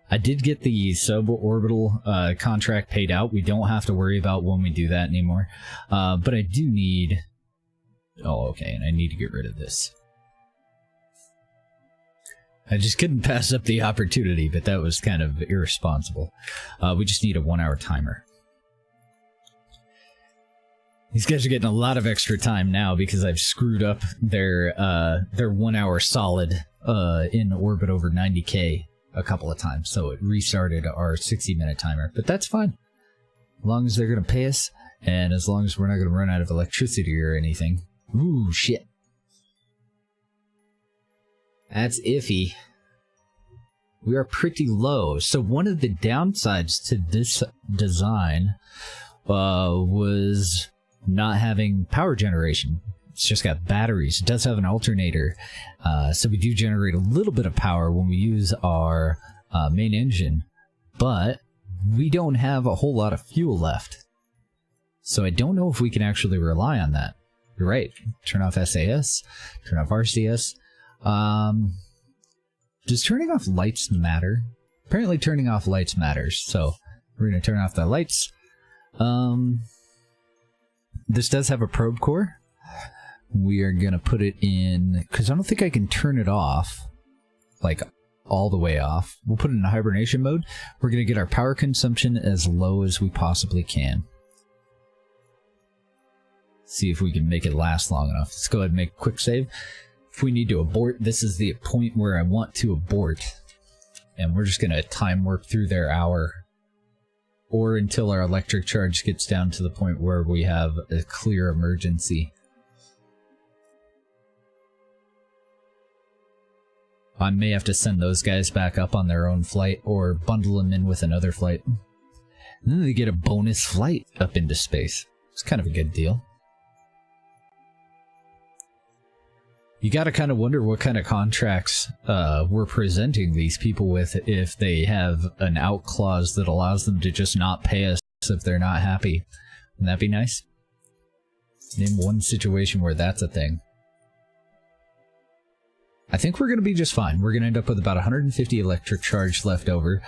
I did get the suborbital contract paid out. We don't have to worry about when we do that anymore. But I do need... Oh, okay, and I need to get rid of this. I just couldn't pass up the opportunity, but that was kind of irresponsible. We just need a 1-hour timer. These guys are getting a lot of extra time now because I've screwed up their 1 hour solid in orbit over 90K a couple of times, so it restarted our 60-minute timer. But that's fine, as long as they're gonna pay us, and as long as we're not gonna run out of electricity or anything. Ooh, shit. That's iffy. We are pretty low. So one of the downsides to this design was not having power generation. It's just got batteries. It does have an alternator, so we do generate a little bit of power when we use our main engine, but we don't have a whole lot of fuel left. So I don't know if we can actually rely on that. You're right. Turn off SAS, turn off RCS. Does turning off lights matter? Apparently turning off lights matters, so we're going to turn off the lights. This does have a probe core. We are going to put it in, because I don't think I can turn it off, like all the way off. We'll put it in hibernation mode. We're going to get our power consumption as low as we possibly can. See if we can make it last long enough. Let's go ahead and make a quick save. If we need to abort, this is the point where I want to abort. And we're just going to time warp through their hour, or until our electric charge gets down to the point where we have a clear emergency. I may have to send those guys back up on their own flight, or bundle them in with another flight. And then they get a bonus flight up into space. It's kind of a good deal. You gotta kind of wonder what kind of contracts we're presenting these people with if they have an out clause that allows them to just not pay us if they're not happy. Wouldn't that be nice? Name one situation where that's a thing. I think we're going to be just fine. We're going to end up with about 150 electric charge left over.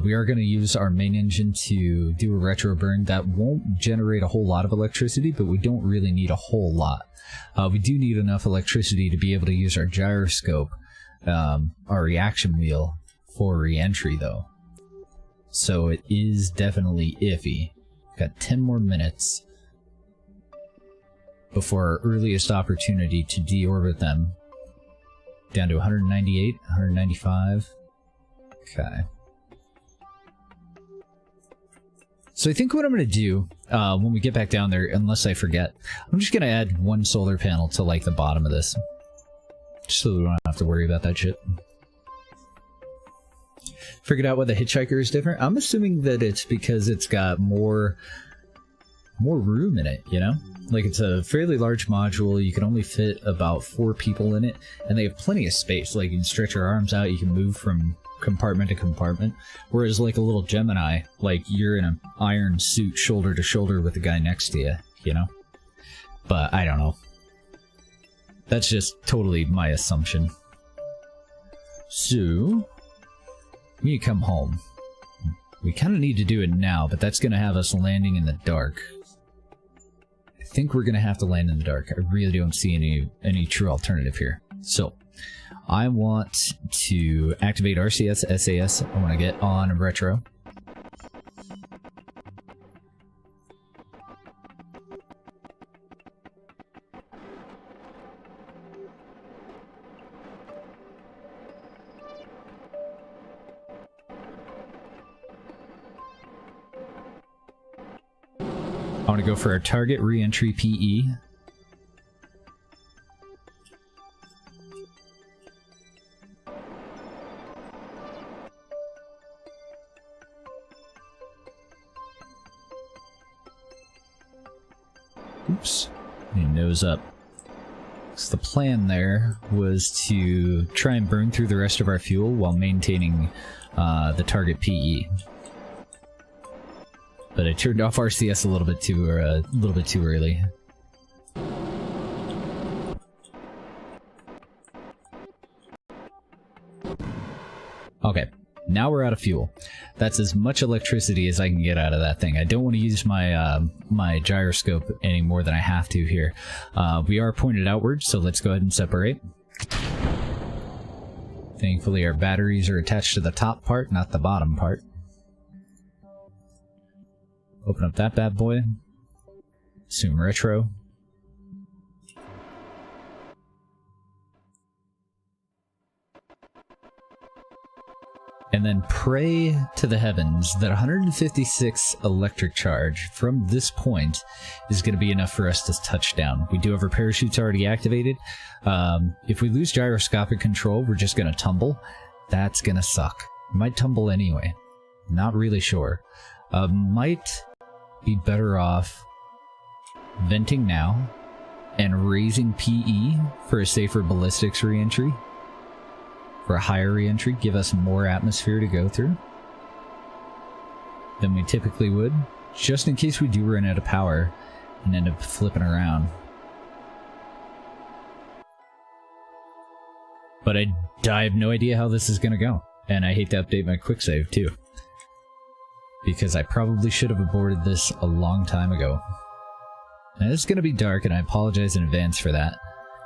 We are going to use our main engine to do a retro burn. That won't generate a whole lot of electricity, but we don't really need a whole lot. We do need enough electricity to be able to use our gyroscope, our reaction wheel, for re-entry, though. So it is definitely iffy. Got 10 more minutes before our earliest opportunity to deorbit them. Down to 198, 195. Okay. So I think what I'm going to do when we get back down there, unless I forget, I'm just going to add one solar panel to like the bottom of this. Just so we don't have to worry about that shit. Figured out why the hitchhiker is different. I'm assuming that it's because it's got more room in it, you know? Like, it's a fairly large module. You can only fit about 4 people in it, and they have plenty of space. Like, you can stretch your arms out, you can move from compartment to compartment. Whereas, like a little Gemini, like, you're in an iron suit shoulder to shoulder with the guy next to you, you know? But I don't know. That's just totally my assumption. So, we need to come home. We kind of need to do it now, but that's going to have us landing in the dark. I think we're going to have to land in the dark. I really don't see any true alternative here. So, I want to activate RCS, SAS. I want to get on retro. I want to go for our target re-entry PE. Oops, nose up. So the plan there was to try and burn through the rest of our fuel while maintaining the target PE. But I turned off RCS a little bit too early. Okay, now we're out of fuel. That's as much electricity as I can get out of that thing. I don't want to use my my gyroscope any more than I have to here. We are pointed outward, so let's go ahead and separate. Thankfully our batteries are attached to the top part, not the bottom part. Open up that bad boy. Assume retro. And then pray to the heavens that 156 electric charge from this point is going to be enough for us to touch down. We do have our parachutes already activated. If we lose gyroscopic control, we're just going to tumble. That's going to suck. Might tumble anyway. Not really sure. Might be better off venting now and raising PE for a safer ballistics re-entry. For a higher re-entry, give us more atmosphere to go through than we typically would, just in case we do run out of power and end up flipping around. But I have no idea how this is going to go, and I hate to update my quick save too, because I probably should have aborted this a long time ago. Now, it's going to be dark, and I apologize in advance for that.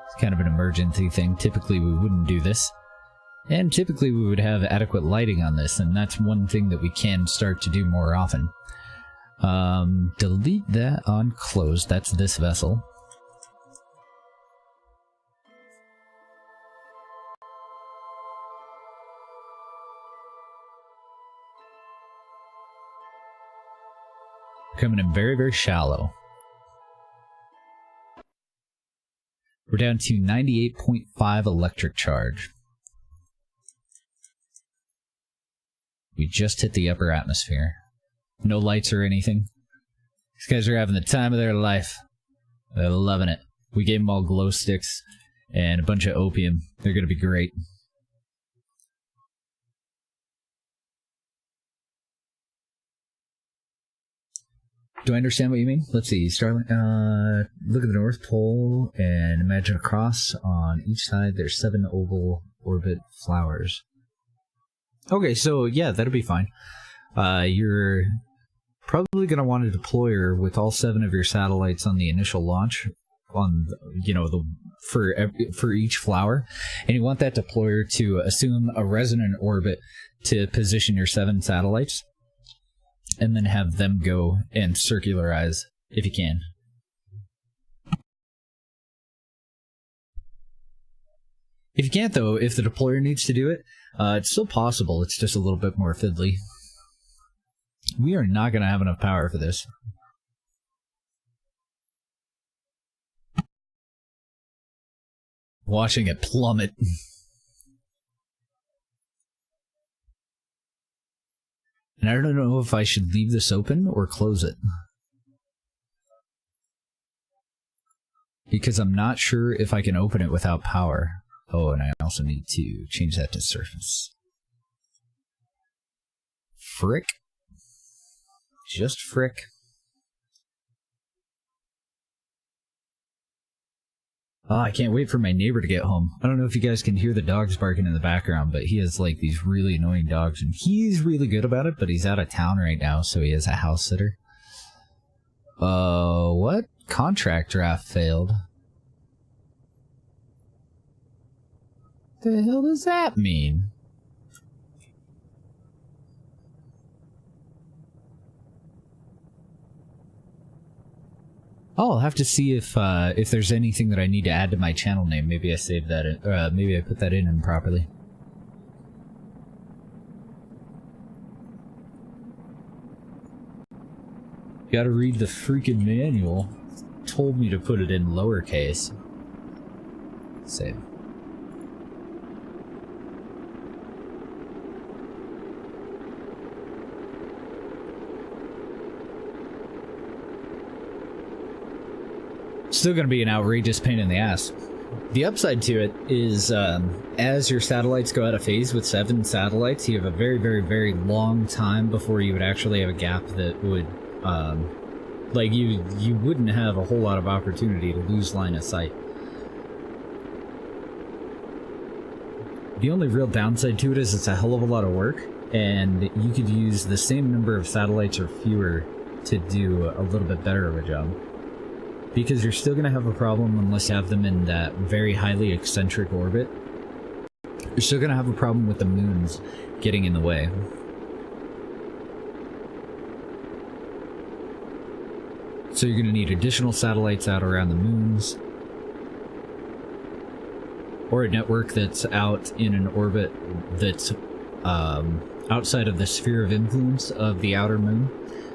It's kind of an emergency thing. Typically, we wouldn't do this. And typically we would have adequate lighting on this, and that's one thing that we can start to do more often. Delete that on close. That's this vessel. Coming in very, very shallow. We're down to 98.5 electric charge. We just hit the upper atmosphere. No lights or anything. These guys are having the time of their life. They're loving it. We gave them all glow sticks and a bunch of opium. They're going to be great. Do I understand what you mean? Let's see. Starling, look at the North Pole and imagine a cross. On each side there's 7 oval orbit flowers. Okay, so yeah, that'll be fine. You're probably going to want a deployer with all 7 of your satellites on the initial launch, on for each flower, and you want that deployer to assume a resonant orbit to position your 7 satellites, and then have them go and circularize if you can. If you can't, though, if the deployer needs to do it, it's still possible. It's just a little bit more fiddly. We are not going to have enough power for this. Watching it plummet. And I don't know if I should leave this open or close it. Because I'm not sure if I can open it without power. Oh, and I also need to change that to surface. Frick. Just frick. Oh, I can't wait for my neighbor to get home. I don't know if you guys can hear the dogs barking in the background, but he has like these really annoying dogs, and he's really good about it, but he's out of town right now, so he has a house sitter. What? Contract draft failed. The hell does that mean? Oh, I'll have to see if there's anything that I need to add to my channel name. Maybe I saved that in, maybe I put that in improperly. Gotta read the freaking manual. Told me to put it in lowercase. Save. Still going to be an outrageous pain in the ass. The upside to it is, as your satellites go out of phase with 7 satellites, you have a very, very, very long time before you would actually have a gap that would, like, you wouldn't have a whole lot of opportunity to lose line of sight. The only real downside to it is it's a hell of a lot of work, and you could use the same number of satellites or fewer to do a little bit better of a job. Because you're still going to have a problem unless you have them in that very highly eccentric orbit. You're still gonna have a problem with the moons getting in the way. So you're gonna need additional satellites out around the moons, or a network that's out in an orbit that's outside of the sphere of influence of the outer moon,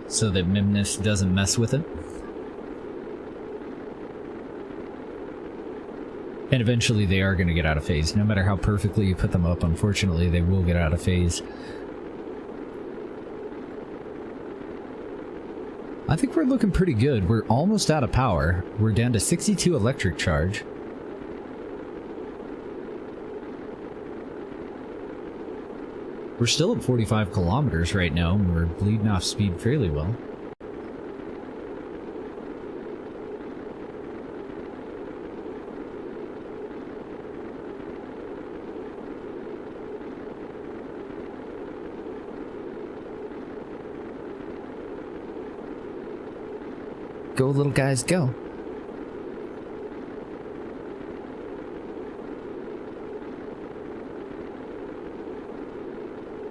so that Mimnus doesn't mess with it. And eventually they are going to get out of phase. No matter how perfectly you put them up, unfortunately, they will get out of phase. I think we're looking pretty good. We're almost out of power. We're down to 62 electric charge. We're still at 45 kilometers right now, and we're bleeding off speed fairly well. Go, little guys, go.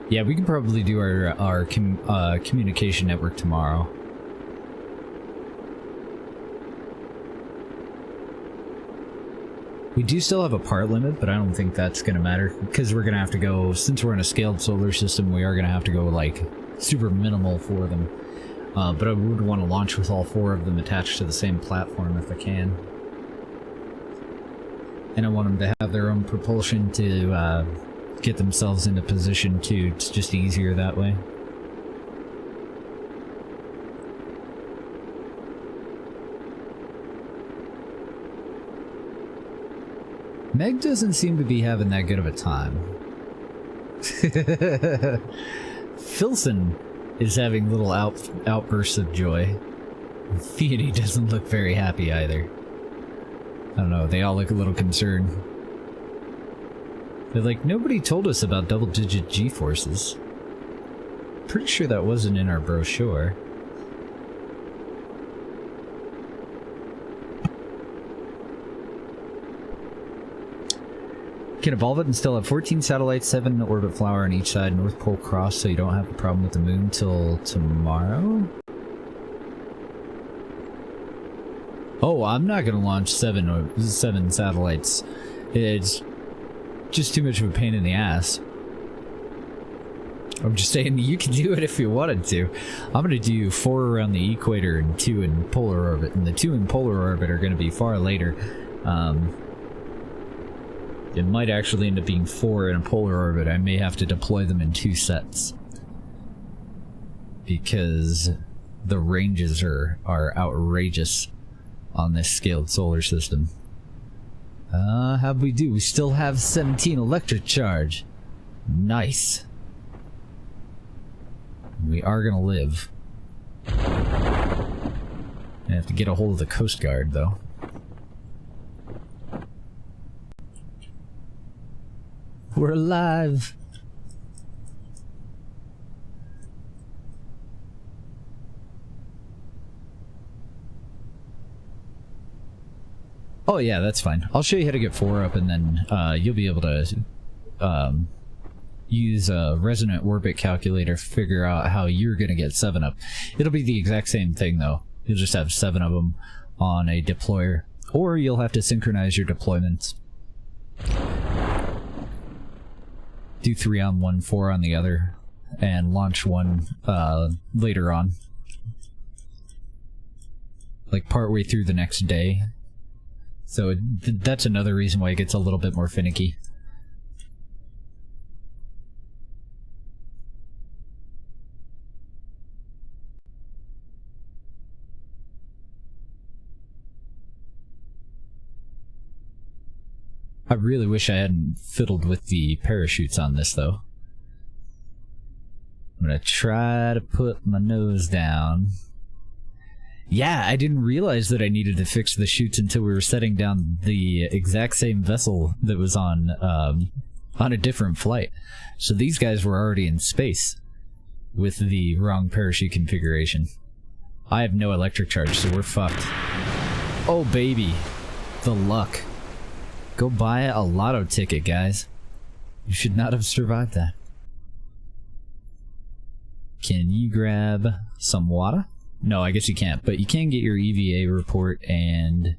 Yeah, we can probably do our communication network tomorrow. We do still have a part limit, but I don't think that's going to matter, because we're going to have to go, since we're in a scaled solar system, we are going to have to go, like, super minimal for them. But I would want to launch with all 4 of them attached to the same platform if I can. And I want them to have their own propulsion to get themselves into position too. It's just easier that way. Meg doesn't seem to be having that good of a time. Filson is having little outbursts of joy. Theody doesn't look very happy either. I don't know, they all look a little concerned. They're like, nobody told us about double-digit G-forces. Pretty sure that wasn't in our brochure. Can evolve it and still have 14 satellites, 7 orbit flower on each side, North Pole cross, so you don't have a problem with the moon till tomorrow? Oh, I'm not gonna launch 7 satellites. It's just too much of a pain in the ass. I'm just saying, you can do it if you wanted to. I'm gonna do 4 around the equator and 2 in polar orbit, and the 2 in polar orbit are gonna be far later. It might actually end up being 4 in a polar orbit. I may have to deploy them in 2 sets, because the ranges are outrageous on this scaled solar system. How'd we do? We still have 17 electric charge. Nice. We are gonna live. I have to get a hold of the Coast Guard, though. We're alive! Oh yeah, that's fine. I'll show you how to get 4 up, and then you'll be able to use a resonant orbit calculator to figure out how you're gonna get 7 up. It'll be the exact same thing though. You'll just have 7 of them on a deployer, or you'll have to synchronize your deployments. Do 3 on one, 4 on the other, and launch one later on. Like partway through the next day. So that's another reason why it gets a little bit more finicky. I really wish I hadn't fiddled with the parachutes on this, though. I'm gonna try to put my nose down. Yeah, I didn't realize that I needed to fix the chutes until we were setting down the exact same vessel that was on a different flight. So these guys were already in space with the wrong parachute configuration. I have no electric charge, so we're fucked. Oh, baby. The luck. Go buy a lotto ticket, guys. You should not have survived that. Can you grab some water? No, I guess you can't, but you can get your EVA report and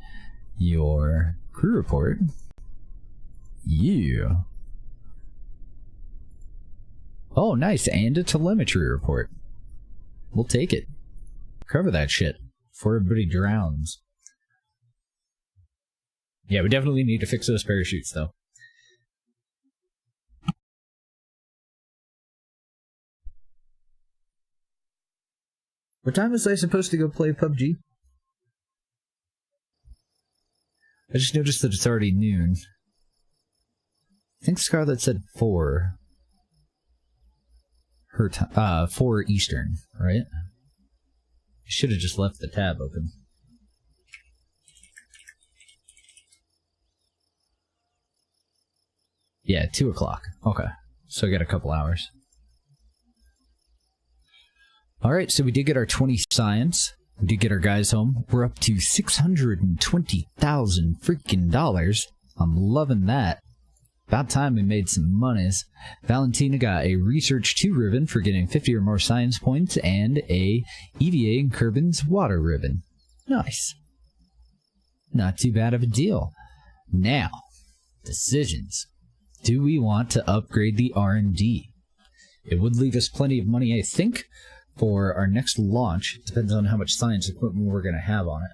your crew report. Yeah. Oh, nice, and a telemetry report. We'll take it. Cover that shit before everybody drowns. Yeah, we definitely need to fix those parachutes, though. What time was I supposed to go play PUBG? I just noticed that it's already noon. I think Scarlett said 4. Her time, 4 Eastern, right? I should have just left the tab open. Yeah, 2 o'clock. Okay. So I got a couple hours. Alright, so we did get our 20 science. We did get our guys home. We're up to 620,000 freaking dollars. I'm loving that. About time we made some monies. Valentina got a Research 2 ribbon for getting 50 or more science points and a EVA and Kerbin's water ribbon. Nice. Not too bad of a deal. Now, decisions. Do we want to upgrade the R&D? It would leave us plenty of money, I think, for our next launch. It depends on how much science equipment we're going to have on it.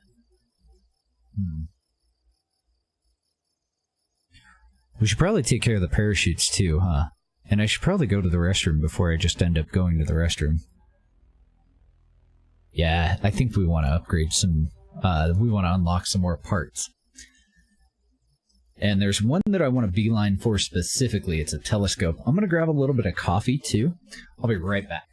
We should probably take care of the parachutes too, huh? And I should probably go to the restroom before I just end up going to the restroom. Yeah, I think we want to upgrade some... we want to unlock some more parts. And there's one that I want to beeline for specifically. It's a telescope. I'm going to grab a little bit of coffee too. I'll be right back.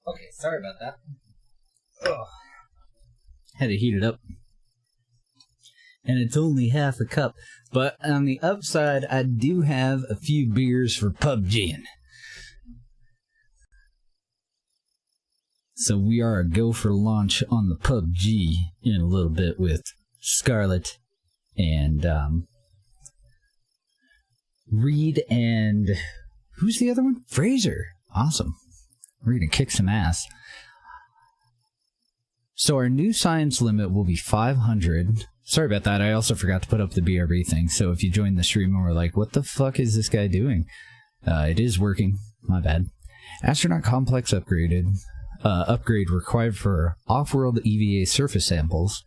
Okay, sorry about that. Ugh. Had to heat it up. And it's only half a cup. But on the upside, I do have a few beers for PUBGing. So we are a go for launch on the PUBG in a little bit with Scarlet and Reed and... who's the other one? Fraser. Awesome. We're going to kick some ass. So our new science limit will be 500. Sorry about that. I also forgot to put up the BRB thing. So if you join the stream and we're like, what the fuck is this guy doing? It is working. My bad. Astronaut complex upgraded. Upgrade required for off-world EVA surface samples.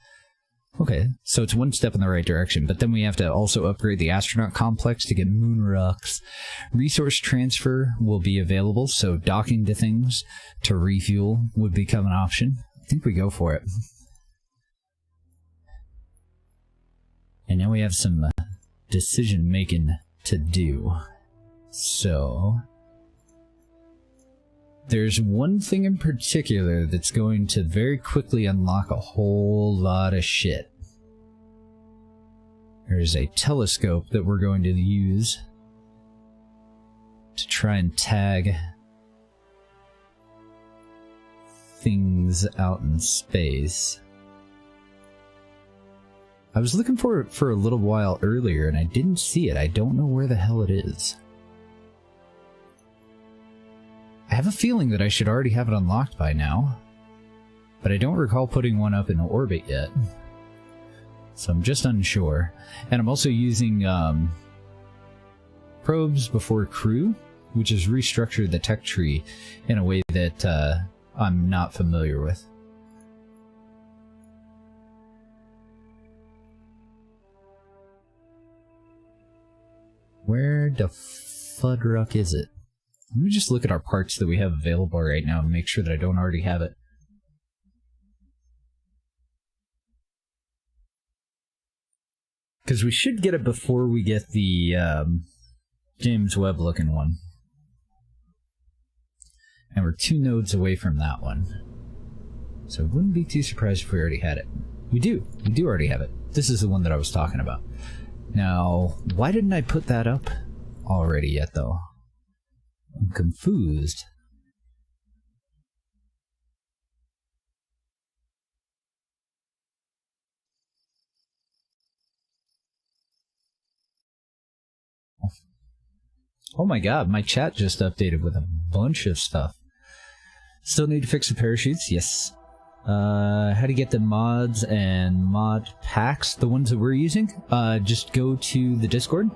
Okay, so it's one step in the right direction, but then we have to also upgrade the astronaut complex to get moon rocks. Resource transfer will be available, so docking to things to refuel would become an option. I think we go for it. And now we have some decision making to do. So there's one thing in particular that's going to very quickly unlock a whole lot of shit. There's a telescope that we're going to use to try and tag things out in space. I was looking for it for a little while earlier and I didn't see it. I don't know where the hell it is. I have a feeling that I should already have it unlocked by now, but I don't recall putting one up in orbit yet. So I'm just unsure. And I'm also using probes before crew, which has restructured the tech tree in a way that I'm not familiar with. Where the fudruck is it? Let me just look at our parts that we have available right now and make sure that I don't already have it. Because we should get it before we get the James Webb looking one. And we're 2 nodes away from that one. So I wouldn't be too surprised if we already had it. We do already have it. This is the one that I was talking about. Now, why didn't I put that up already yet though? I'm confused. Oh my god, my chat just updated with a bunch of stuff. Still need to fix the parachutes? Yes. How to get the mods and mod packs, the ones that we're using? Just go to the Discord.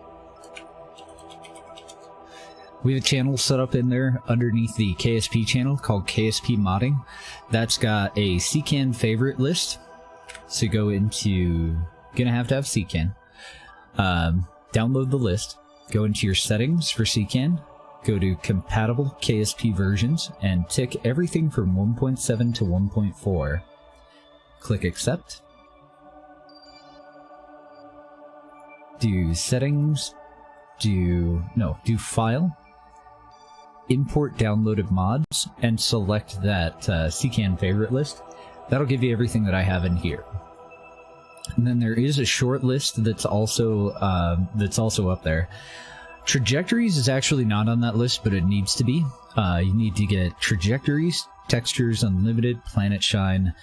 We have a channel set up in there underneath the KSP channel called KSP Modding. That's got a CCAN favorite list. So go into... gonna have to have CCAN. Download the list. Go into your settings for CCAN. Go to compatible KSP versions and tick everything from 1.7 to 1.4. Click accept. Do settings. Do file. Import downloaded mods and select that CCAN favorite list. That'll give you everything that I have in here. And then there is a short list that's also up there. Trajectories is actually not on that list, but it needs to be. You need to get trajectories, textures, unlimited, planet shine,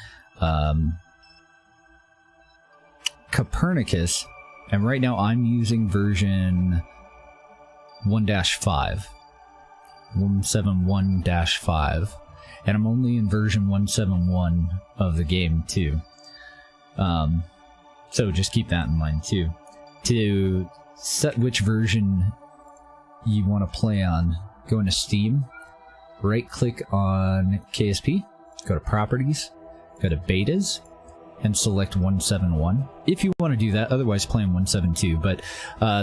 Copernicus, and right now I'm using version 1-5, 171-5, and I'm only in version 171 of the game too. So just keep that in mind too. To set which version you want to play on, go into Steam, right click on KSP, go to Properties, go to Betas, and select 171 if you want to do that. Otherwise play in 172, but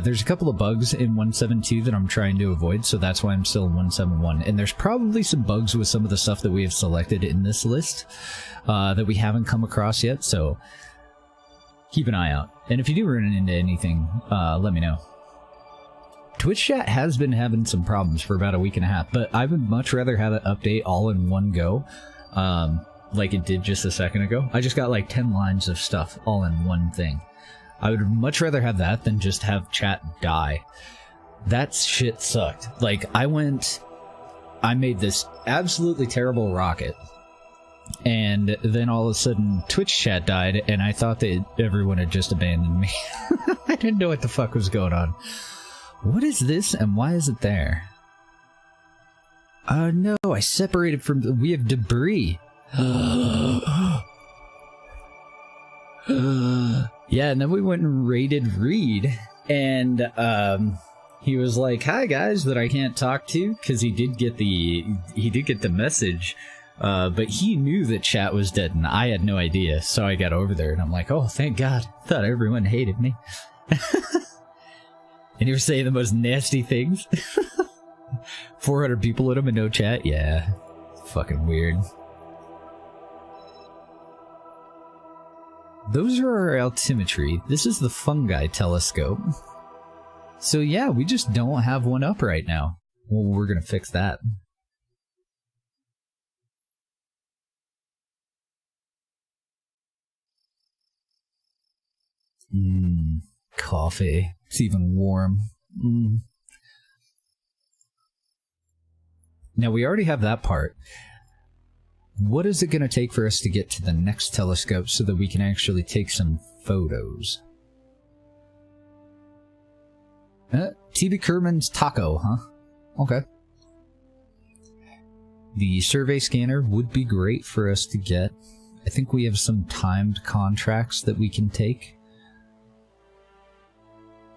there's a couple of bugs in 172 that I'm trying to avoid, so that's why I'm still in 171. And there's probably some bugs with some of the stuff that we have selected in this list that we haven't come across yet, so keep an eye out. And if you do run into anything, let me know. Twitch chat has been having some problems for about a week and a half, but I would much rather have it update all in one go, like it did just a second ago. I just got like 10 lines of stuff all in one thing. I would much rather have that than just have chat die. That shit sucked. Like, I made this absolutely terrible rocket, and then all of a sudden Twitch chat died, and I thought that everyone had just abandoned me. I didn't know what the fuck was going on. What is this, and why is it there? No, I separated from... We have debris. Yeah, and then we went and raided Reed, and he was like, "Hi guys," that I can't talk to, because he did get the message, but he knew that chat was dead, and I had no idea. So I got over there, and I'm like, "Oh, thank God! Thought everyone hated me." And he was saying the most nasty things. 400 people with him and no chat. Yeah, fucking weird. Those are our altimetry. This is the fungi telescope. So yeah, we just don't have one up right now. Well, we're gonna fix that. Coffee. It's even warm. Now we already have that part. What is it going to take for us to get to the next telescope so that we can actually take some photos? TB Kerman's taco, huh? Okay. The survey scanner would be great for us to get. I think we have some timed contracts that we can take.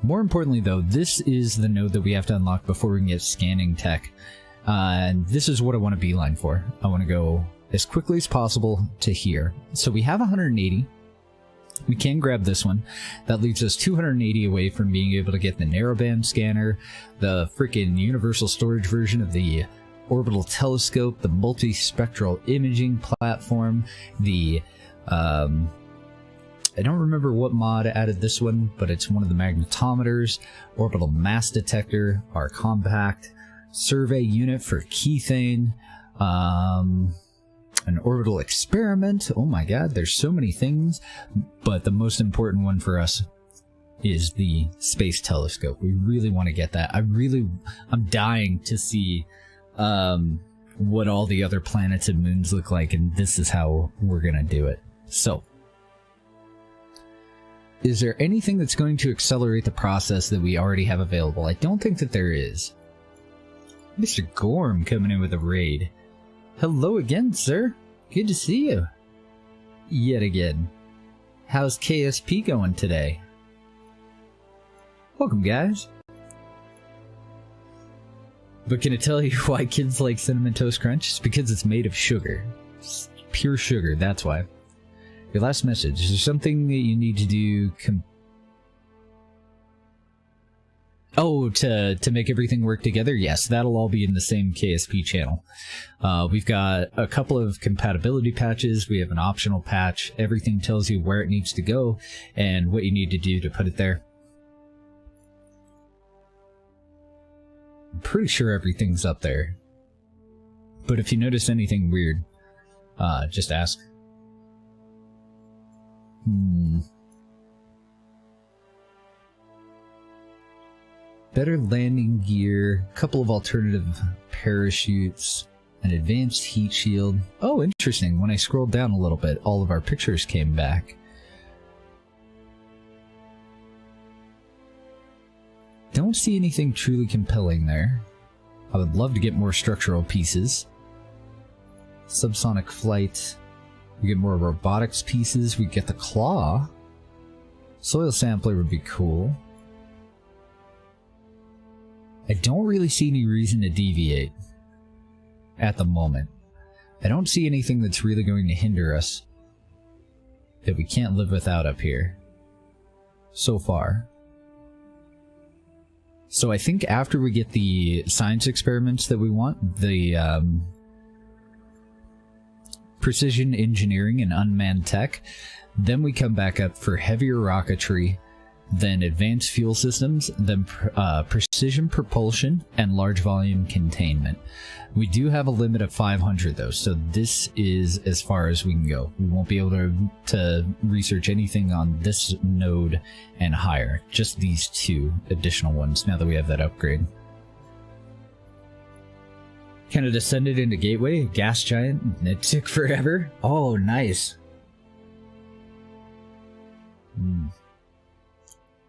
More importantly, though, this is the node that we have to unlock before we can get scanning tech. And this is what I want to beeline for. I want to go as quickly as possible to here. So we have 180. We can grab this one. That leaves us 280 away from being able to get the narrowband scanner, the freaking universal storage version of the orbital telescope, the multispectral imaging platform, the I don't remember what mod added this one, but it's one of the magnetometers, orbital mass detector, our compact survey unit for Kethane, an orbital experiment. Oh my god, there's so many things, but the most important one for us is the space telescope. We really want to get that. I'm dying to see what all the other planets and moons look like, and this is how we're gonna do it. So, is there anything that's going to accelerate the process that we already have available? I don't think that there is. Mr. Gorm coming in with a raid. Hello again, sir. Good to see you. Yet again. How's KSP going today? Welcome, guys. But can I tell you why kids like Cinnamon Toast Crunch? It's because it's made of sugar. It's pure sugar, that's why. Your last message. Is there something that you need to do to make everything work together? Yes, that'll all be in the same KSP channel. We've got a couple of compatibility patches. We have an optional patch. Everything tells you where it needs to go and what you need to do to put it there. I'm pretty sure everything's up there. But if you notice anything weird, just ask. Better landing gear, a couple of alternative parachutes, an advanced heat shield. Oh, interesting. When I scrolled down a little bit, all of our pictures came back. Don't see anything truly compelling there. I would love to get more structural pieces. Subsonic flight. We get more robotics pieces. We get the claw. Soil sampler would be cool. I don't really see any reason to deviate at the moment. I don't see anything that's really going to hinder us that we can't live without up here so far. So I think after we get the science experiments that we want, the precision engineering and unmanned tech, then we come back up for heavier rocketry, then advanced fuel systems, then precision propulsion, and large volume containment. We do have a limit of 500 though, so this is as far as we can go. We won't be able to research anything on this node and higher, just these 2 additional ones now that we have that upgrade. Kind of descended into Gateway, a gas giant, and it took forever. Oh, nice.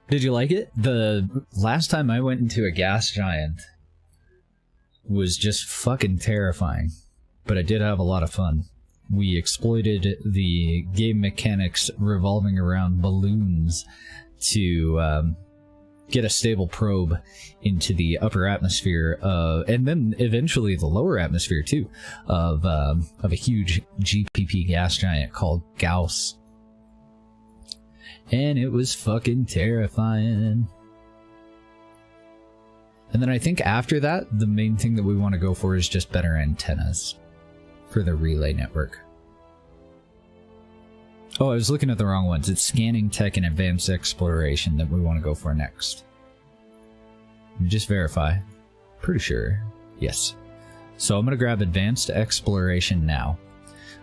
Did you like it? The last time I went into a gas giant was just fucking terrifying, but I did have a lot of fun. We exploited the game mechanics revolving around balloons to get a stable probe into the upper atmosphere, and then eventually the lower atmosphere too, of a huge GPP gas giant called Gauss. And it was fucking terrifying. And then I think after that, the main thing that we want to go for is just better antennas for the relay network. Oh, I was looking at the wrong ones. It's scanning tech and advanced exploration that we want to go for next. Just verify. Pretty sure. Yes. So I'm going to grab advanced exploration now.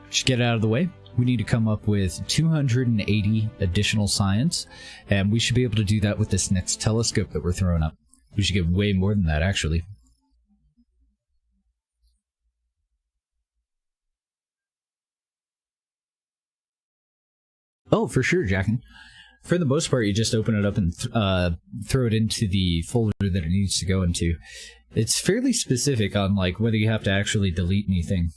Just get it out of the way. We need to come up with 280 additional science, and we should be able to do that with this next telescope that we're throwing up. We should get way more than that, actually. Oh, for sure, Jackin. For the most part, you just open it up and throw it into the folder that it needs to go into. It's fairly specific on like whether you have to actually delete anything.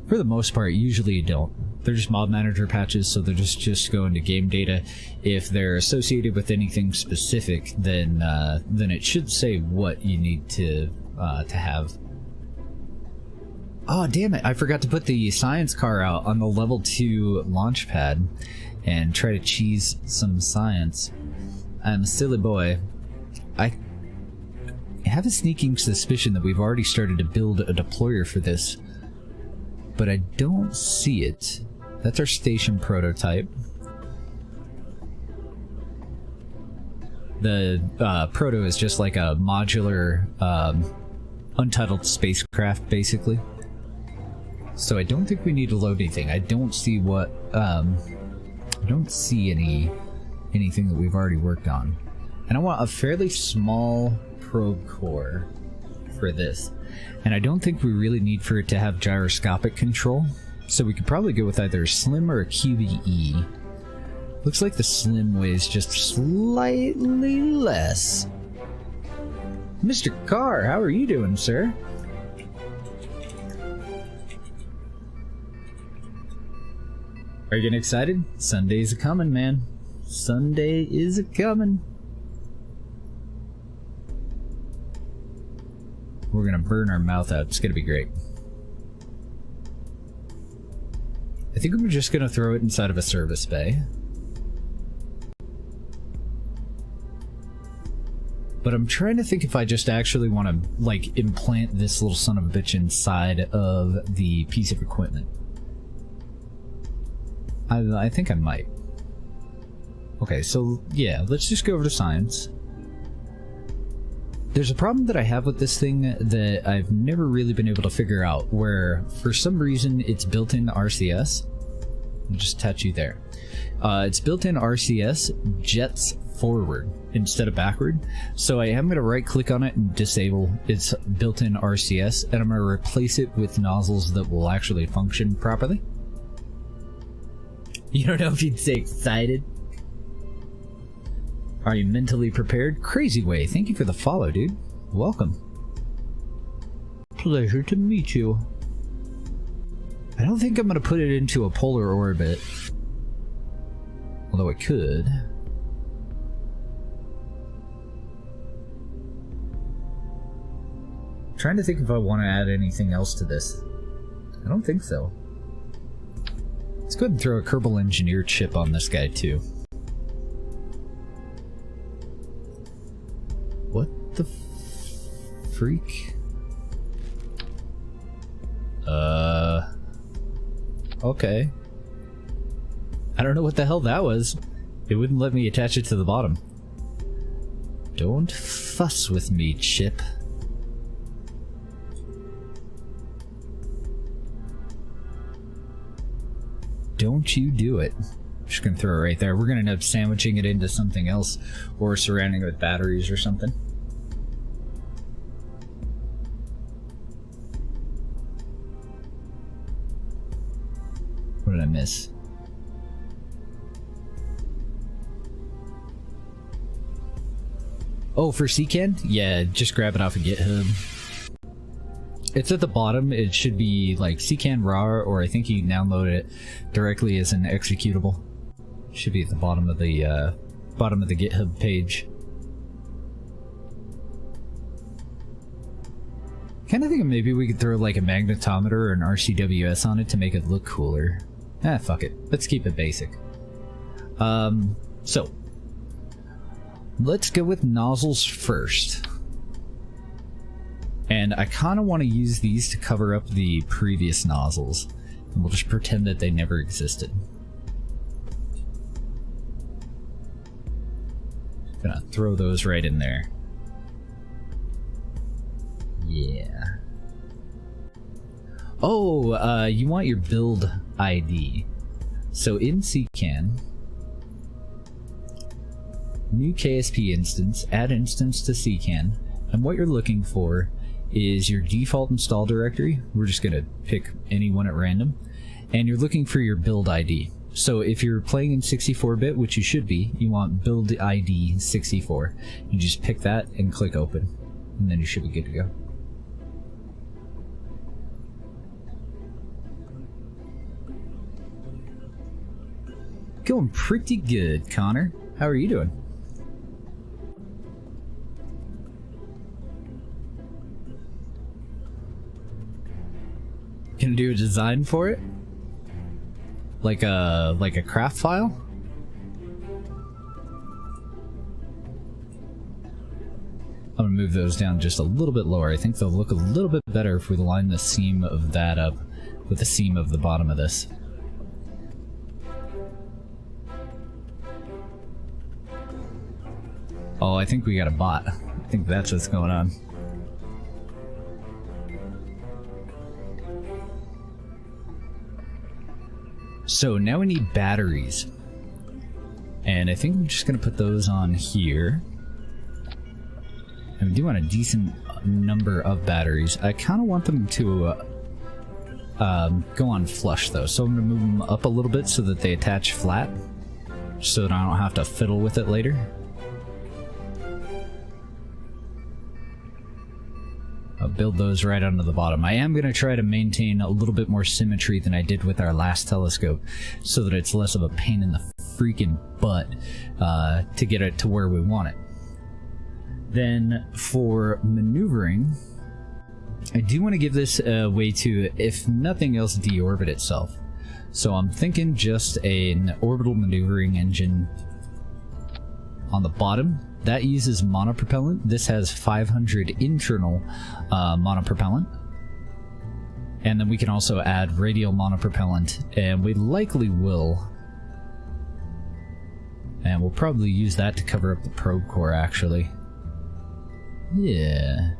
For the most part, usually you don't. They're just mod manager patches, so they're just go into game data. If they're associated with anything specific, then it should say what you need to have. Oh, damn it. I forgot to put the science car out on the level 2 launch pad and try to cheese some science. I'm a silly boy. I have a sneaking suspicion that we've already started to build a deployer for this, but I don't see it. That's our station prototype. The proto is just like a modular, untitled spacecraft, basically. So I don't think we need to load anything. I don't see what, I don't see anything that we've already worked on. And I want a fairly small probe core for this. And I don't think we really need for it to have gyroscopic control. So we could probably go with either a Slim or a QBE. Looks like the Slim weighs just slightly less. Mr. Carr, how are you doing, sir? Are you getting excited? Sunday's a-coming, man. Sunday is a-coming. We're gonna burn our mouth out. It's gonna be great. I think we're just gonna throw it inside of a service bay. But I'm trying to think if I just actually want to, like, implant this little son of a bitch inside of the piece of equipment. I think I might. Okay, so yeah, let's just go over to science. There's a problem that I have with this thing that I've never really been able to figure out, where for some reason it's built-in RCS. I'll just touch you there. It's built-in RCS jets forward instead of backward. So I am going to right click on it and disable its built-in RCS, and I'm going to replace it with nozzles that will actually function properly. You don't know if you'd say excited? Are you mentally prepared? Crazy Way, thank you for the follow, dude. Welcome. Pleasure to meet you. I don't think I'm going to put it into a polar orbit. Although I could. I'm trying to think if I want to add anything else to this. I don't think so. Let's go ahead and throw a Kerbal Engineer chip on this guy too. What the freak? Okay. I don't know what the hell that was. It wouldn't let me attach it to the bottom. Don't fuss with me, Chip. Don't you do it. I'm just gonna throw it right there. We're gonna end up sandwiching it into something else or surrounding it with batteries or something. What did I miss? Oh, for CCAN? Yeah, just grab it off of GitHub. It's at the bottom. It should be like CCAN raw, or I think you can download it directly as an executable. It should be at the bottom of the GitHub page. Kind of think maybe we could throw like a magnetometer or an RCWS on it to make it look cooler. Ah, fuck it. Let's keep it basic. So let's go with nozzles first. And I kind of want to use these to cover up the previous nozzles. And we'll just pretend that they never existed. Gonna throw those right in there. Yeah. Oh, you want your build ID. So in CCAN, new KSP instance, add instance to CCAN, and what you're looking for is your default install directory. We're just gonna pick any one at random, and you're looking for your build ID. So if you're playing in 64-bit, which you should be, you want build ID 64. You just pick that and click open, and then you should be good to go. Going pretty good, Connor. How are you doing? Gonna do a design for it? Like a craft file? I'm gonna move those down just a little bit lower. I think they'll look a little bit better if we line the seam of that up with the seam of the bottom of this. Oh, I think we got a bot. I think that's what's going on. So now we need batteries. And I think I'm just going to put those on here. And we do want a decent number of batteries. I kind of want them to go on flush though. So I'm going to move them up a little bit so that they attach flat. So that I don't have to fiddle with it later. I'll build those right onto the bottom. I am going to try to maintain a little bit more symmetry than I did with our last telescope, so that it's less of a pain in the freaking butt to get it to where we want it. Then for maneuvering, I do want to give this a way to, if nothing else, deorbit itself. So I'm thinking just an orbital maneuvering engine on the bottom. That uses monopropellant. This has 500 internal monopropellant. And then we can also add radial monopropellant, and we likely will. And we'll probably use that to cover up the probe core, actually. Yeah.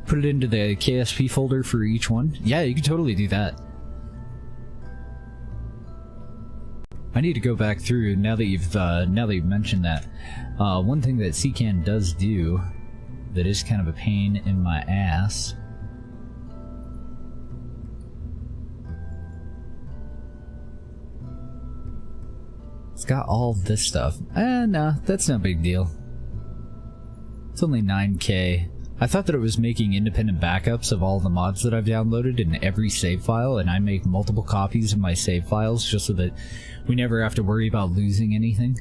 Put it into the KSP folder for each one. Yeah, you can totally do that. I need to go back through now that you've mentioned that. One thing that CCAN does do that is kind of a pain in my ass. It's got all this stuff. No, that's no big deal. It's only 9K. I thought that it was making independent backups of all the mods that I've downloaded in every save file, and I make multiple copies of my save files just so that we never have to worry about losing anything.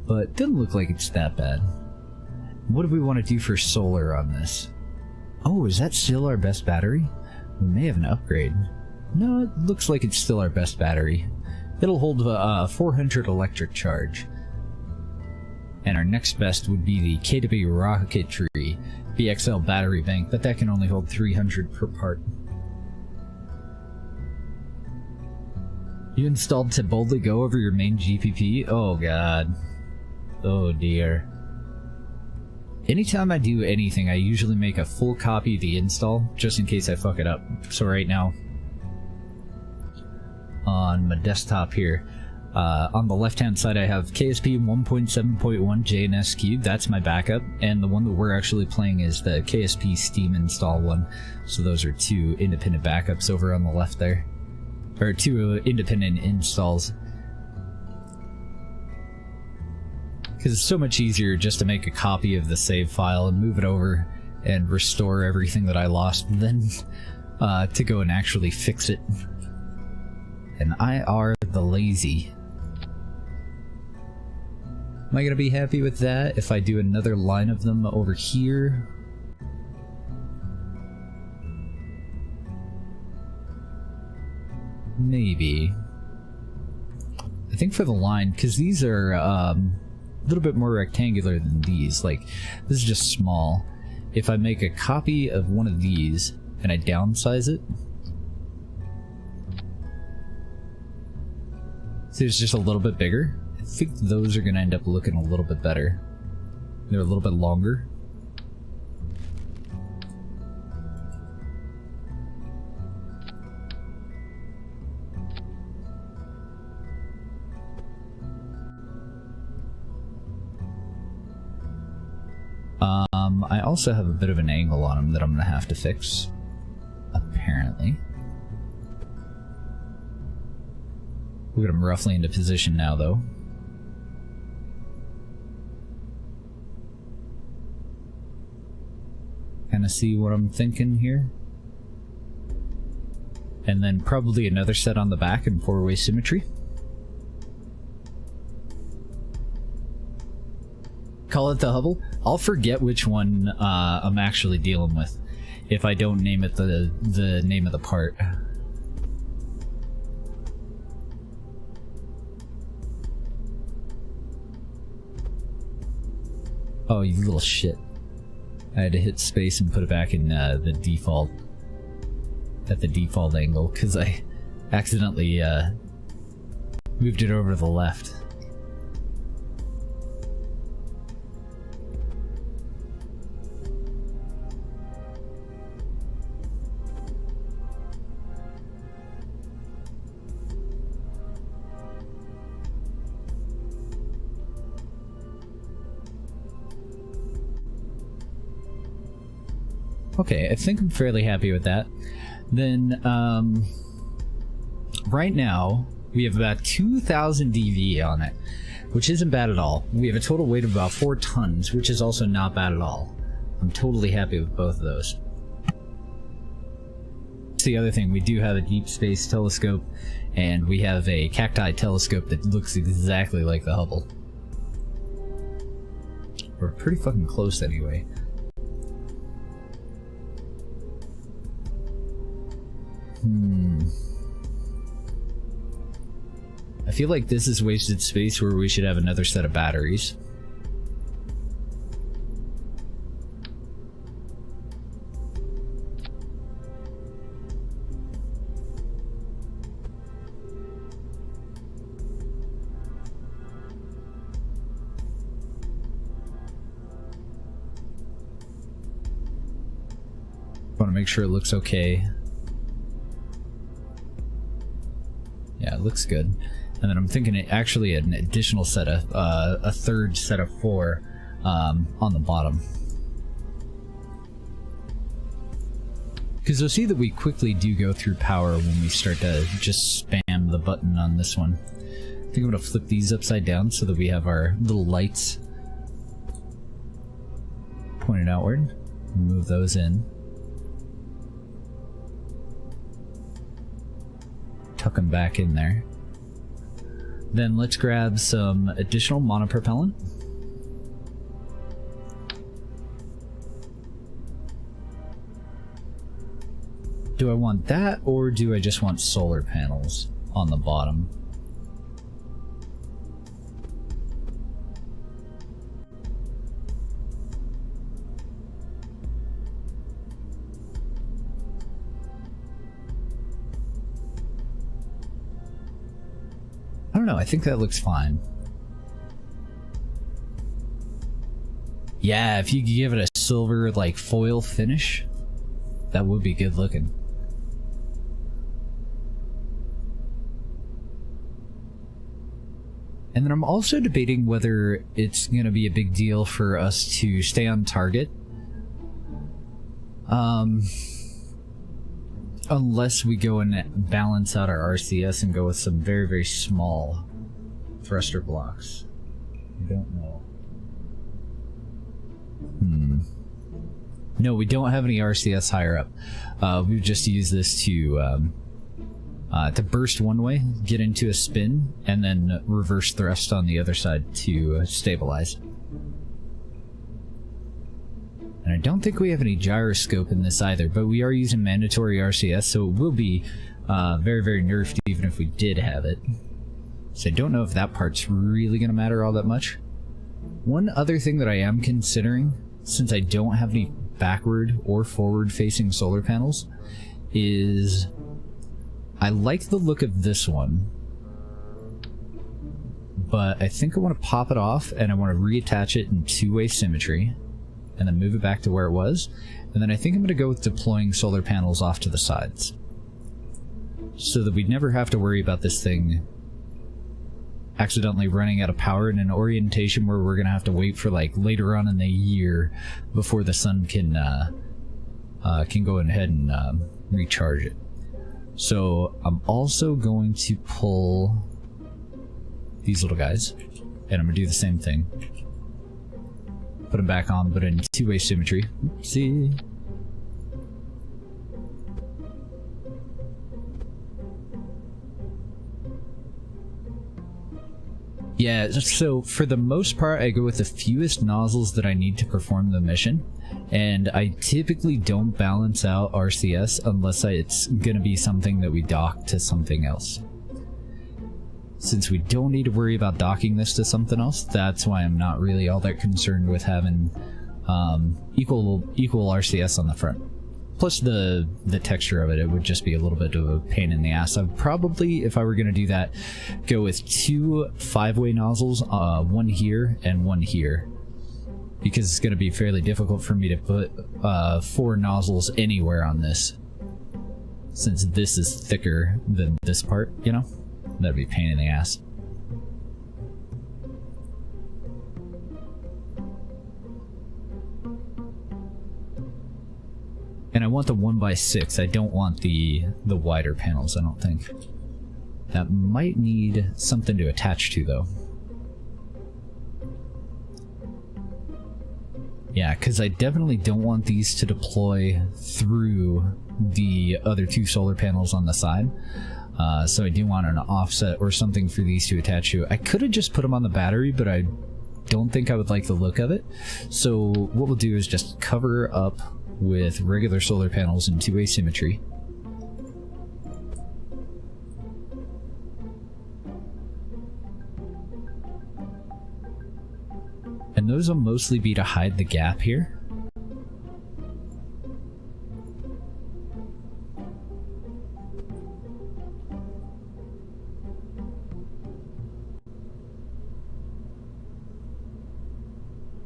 But it doesn't look like it's that bad. What do we want to do for solar on this? Oh, is that still our best battery? We may have an upgrade. No, it looks like it's still our best battery. It'll hold 400 electric charge. And our next best would be the KW Rocketry BXL battery bank, but that can only hold 300 per part. You installed to boldly go over your main GPP? Oh god. Oh dear. Anytime I do anything, I usually make a full copy of the install, just in case I fuck it up. So right now, on my desktop here, on the left-hand side I have KSP 1.7.1 JNSQ, that's my backup, and the one that we're actually playing is the KSP Steam install one. So those are two independent backups over on the left there. Or two independent installs. Because it's so much easier just to make a copy of the save file and move it over and restore everything that I lost than to go and actually fix it. And I are the lazy. Am I gonna be happy with that if I do another line of them over here? Maybe. I think for the line, because these are a little bit more rectangular than these. Like, this is just small. If I make a copy of one of these and I downsize it, so it's just a little bit bigger. I think those are going to end up looking a little bit better. They're a little bit longer. I also have a bit of an angle on them that I'm going to have to fix, apparently. We'll get them roughly into position now, though. Kind of see what I'm thinking here. And then probably another set on the back in four-way symmetry. Call it the Hubble. I'll forget which one I'm actually dealing with if I don't name it the name of the part. Oh, you little shit. I had to hit space and put it back in the default, at the default angle, because I accidentally moved it over to the left. Okay, I think I'm fairly happy with that. Then, right now, we have about 2,000 DV on it, which isn't bad at all. We have a total weight of about 4 tons, which is also not bad at all. I'm totally happy with both of those. That's the other thing, we do have a deep space telescope, and we have a cacti telescope that looks exactly like the Hubble. We're pretty fucking close anyway. I feel like this is wasted space where we should have another set of batteries. Want to make sure it looks okay. Yeah, it looks good. And then I'm thinking actually an additional set of, a third set of 4 on the bottom. Because you'll see that we quickly do go through power when we start to just spam the button on this one. I think I'm going to flip these upside down so that we have our little lights pointed outward. Move those in. Tuck them back in there. Then let's grab some additional monopropellant. Do I want that, or do I just want solar panels on the bottom? don't know, I think that looks fine. Yeah, if you could give it a silver, like, foil finish, that would be good looking. And then I'm also debating whether it's going to be a big deal for us to stay on target. Unless we go and balance out our RCS and go with some very, very small thruster blocks. I don't know. No, we don't have any RCS higher up. We've just used this to burst one way, get into a spin, and then reverse thrust on the other side to stabilize. And I don't think we have any gyroscope in this either, but we are using mandatory RCS, so it will be very, very nerfed even if we did have it. So I don't know if that part's really going to matter all that much. One other thing that I am considering, since I don't have any backward or forward facing solar panels, is I like the look of this one, but I think I want to pop it off and I want to reattach it in two-way symmetry and then move it back to where it was. And then I think I'm going to go with deploying solar panels off to the sides so that we'd never have to worry about this thing accidentally running out of power in an orientation where we're going to have to wait for like later on in the year before the sun can go ahead and recharge it. So I'm also going to pull these little guys, and I'm going to do the same thing. Put them back on, but in two-way symmetry. Oopsie. Yeah, so for the most part, I go with the fewest nozzles that I need to perform the mission, and I typically don't balance out RCS unless it's going to be something that we dock to something else. Since we don't need to worry about docking this to something else, that's why I'm not really all that concerned with having equal RCS on the front. Plus the texture of it, it would just be a little bit of a pain in the ass. I'd probably, if I were going to do that, go with two 5-way nozzles, one here and one here. Because it's going to be fairly difficult for me to put 4 nozzles anywhere on this. Since this is thicker than this part, you know? That'd be a pain in the ass. And I want the 1x6. I don't want the wider panels, I don't think. That might need something to attach to, though. Yeah, because I definitely don't want these to deploy through the other 2 solar panels on the side. So I do want an offset or something for these to attach to. I could have just put them on the battery, but I don't think I would like the look of it. So what we'll do is just cover up with regular solar panels in two-way symmetry. And those will mostly be to hide the gap here.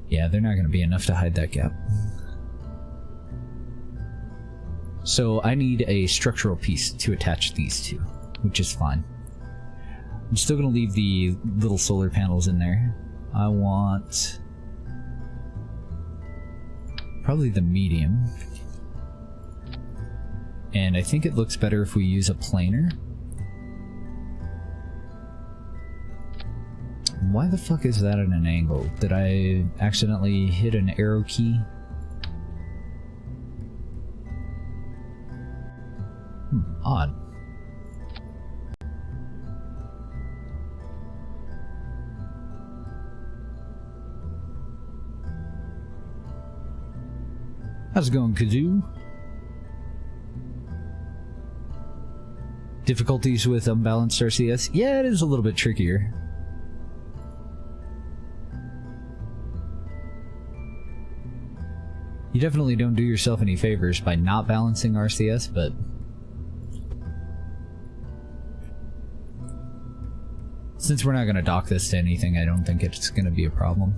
Yeah, they're not going to be enough to hide that gap. So I need a structural piece to attach these to, which is fine. I'm still going to leave the little solar panels in there. I want probably the medium. And I think it looks better if we use a planer. Why the fuck is that at an angle? Did I accidentally hit an arrow key? Odd. How's it going, Kazoo? Difficulties with unbalanced RCS? Yeah, it is a little bit trickier. You definitely don't do yourself any favors by not balancing RCS, but Since we're not going to dock this to anything, I don't think it's going to be a problem.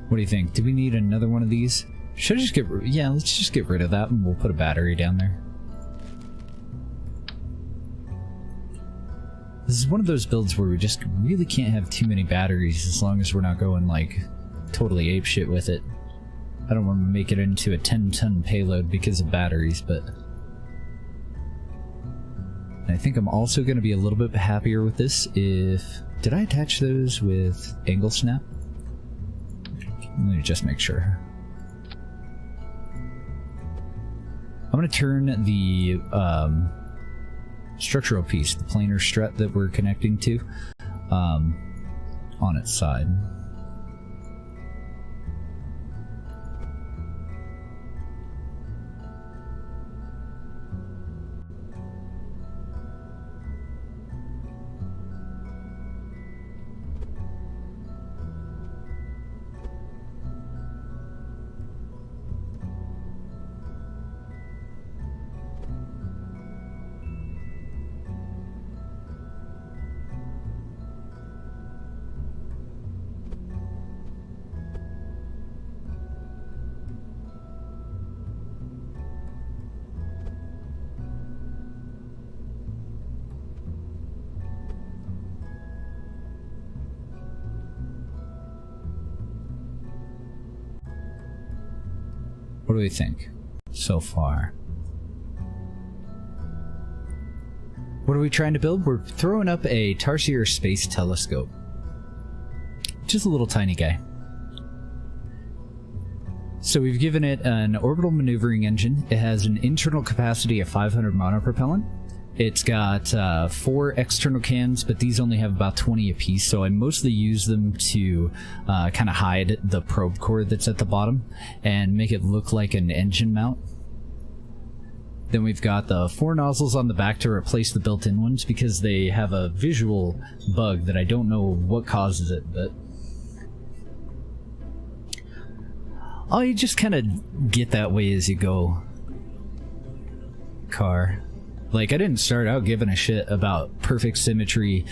What do you think? Do we need another one of these? Should I just get... yeah, let's just get rid of that and we'll put a battery down there. This is one of those builds where we just really can't have too many batteries as long as we're not going, like, totally apeshit with it. I don't want to make it into a 10-ton payload because of batteries, but... I think I'm also going to be a little bit happier with this if... did I attach those with angle snap? Let me just make sure. I'm going to turn the structural piece, the planar strut that we're connecting to, on its side. What do we think so far? What are we trying to build? We're throwing up a Tarsier space telescope. Just a little tiny guy. So we've given it an orbital maneuvering engine. It has an internal capacity of 500 monopropellant. It's got 4 external cans, but these only have about 20 apiece, so I mostly use them to kind of hide the probe core that's at the bottom and make it look like an engine mount. Then we've got the 4 nozzles on the back to replace the built-in ones because they have a visual bug that I don't know what causes it, but... oh, you just kind of get that way as you go. Car. Like, I didn't start out giving a shit about perfect symmetry,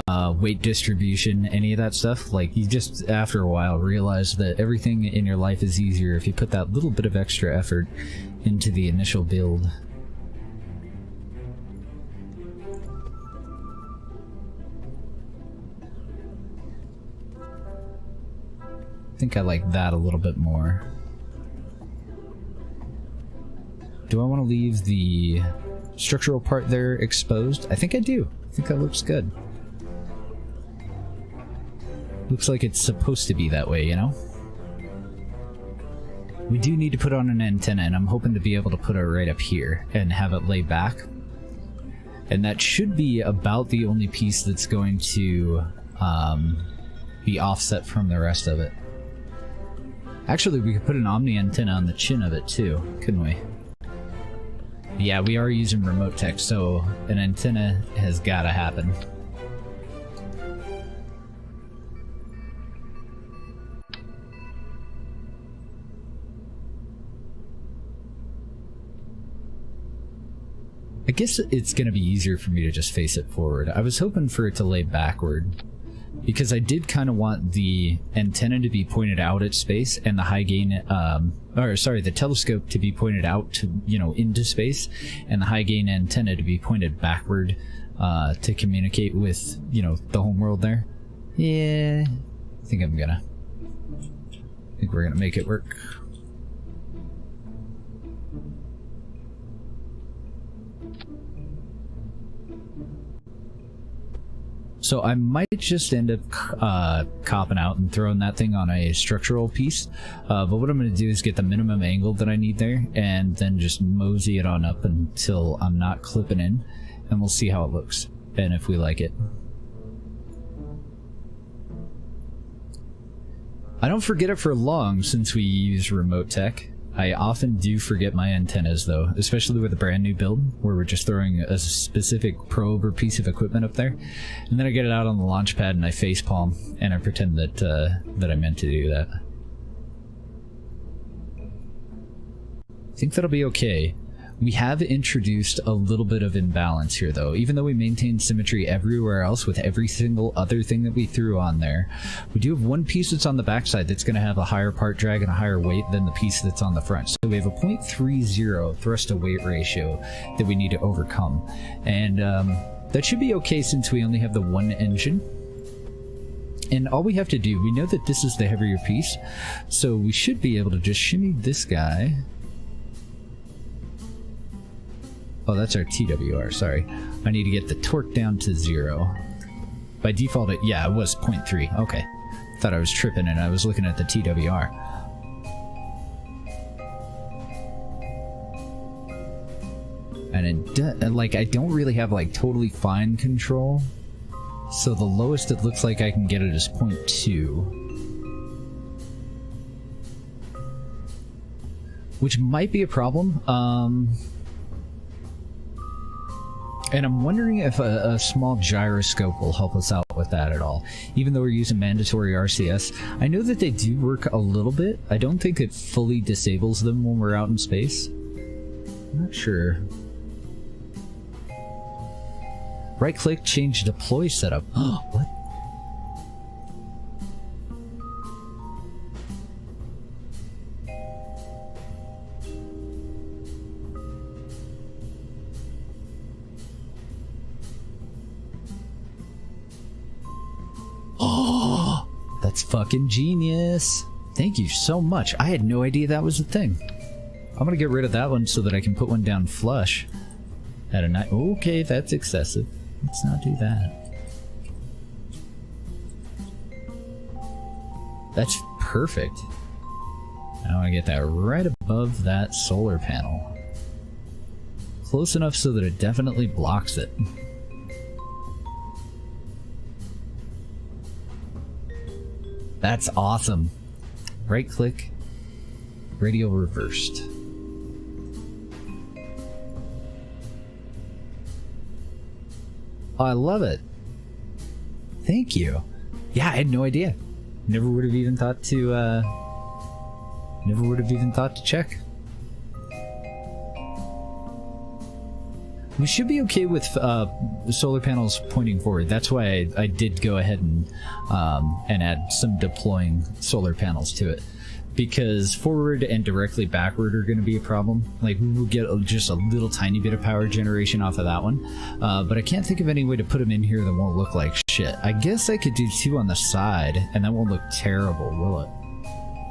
weight distribution, any of that stuff. Like, you just, after a while, realize that everything in your life is easier if you put that little bit of extra effort into the initial build. I think I like that a little bit more. Do I want to leave the structural part there exposed? I think I do. I think that looks good. Looks like it's supposed to be that way, you know? We do need to put on an antenna, and I'm hoping to be able to put it right up here and have it lay back. And that should be about the only piece that's going to be offset from the rest of it. Actually, we could put an omni antenna on the chin of it too, couldn't we? Yeah, we are using remote tech, so an antenna has gotta happen. I guess it's gonna be easier for me to just face it forward. I was hoping for it to lay backward, because I did kind of want the antenna to be pointed out at space and the high gain, the telescope to be pointed out to, you know, into space, and the high gain antenna to be pointed backward to communicate with, you know, the homeworld there. Yeah, I think we're gonna make it work. So I might just end up copping out and throwing that thing on a structural piece. But what I'm going to do is get the minimum angle that I need there and then just mosey it on up until I'm not clipping in. And we'll see how it looks and if we like it. I don't forget it for long since we use remote tech. I often do forget my antennas though, especially with a brand new build where we're just throwing a specific probe or piece of equipment up there, and then I get it out on the launch pad and I facepalm and I pretend that that I meant to do that. I think that'll be okay. We have introduced a little bit of imbalance here though. Even though we maintain symmetry everywhere else with every single other thing that we threw on there, we do have one piece that's on the backside that's going to have a higher part drag and a higher weight than the piece that's on the front. So we have a 0.30 thrust to weight ratio that we need to overcome. And that should be okay since we only have the one engine. And all we have to do, we know that this is the heavier piece, so we should be able to just shimmy this guy. Oh, that's our TWR, sorry. I need to get the torque down to 0. By default, it was 0.3. Okay. Thought I was tripping and I was looking at the TWR. And like, I don't really have like totally fine control. So the lowest it looks like I can get it is 0.2. Which might be a problem. And I'm wondering if a small gyroscope will help us out with that at all. Even though we're using mandatory RCS, I know that they do work a little bit. I don't think it fully disables them when we're out in space. I'm not sure. Right click, change deploy setup. Oh, what? Oh, that's fucking genius. Thank you so much. I had no idea that was a thing. I'm gonna get rid of that one so that I can put one down flush at a night. Okay, that's excessive. Let's not do that. That's perfect. I want to get that right above that solar panel. Close enough so that it definitely blocks it. That's awesome. Right click, radial reversed. Oh, I love it. Thank you. Yeah, I had no idea. Never would have even thought to check. We should be okay with solar panels pointing forward. That's why I did go ahead and add some deploying solar panels to it. Because forward and directly backward are going to be a problem. Like, we will get just a little tiny bit of power generation off of that one. But I can't think of any way to put them in here that won't look like shit. I guess I could do 2 on the side, and that won't look terrible, will it?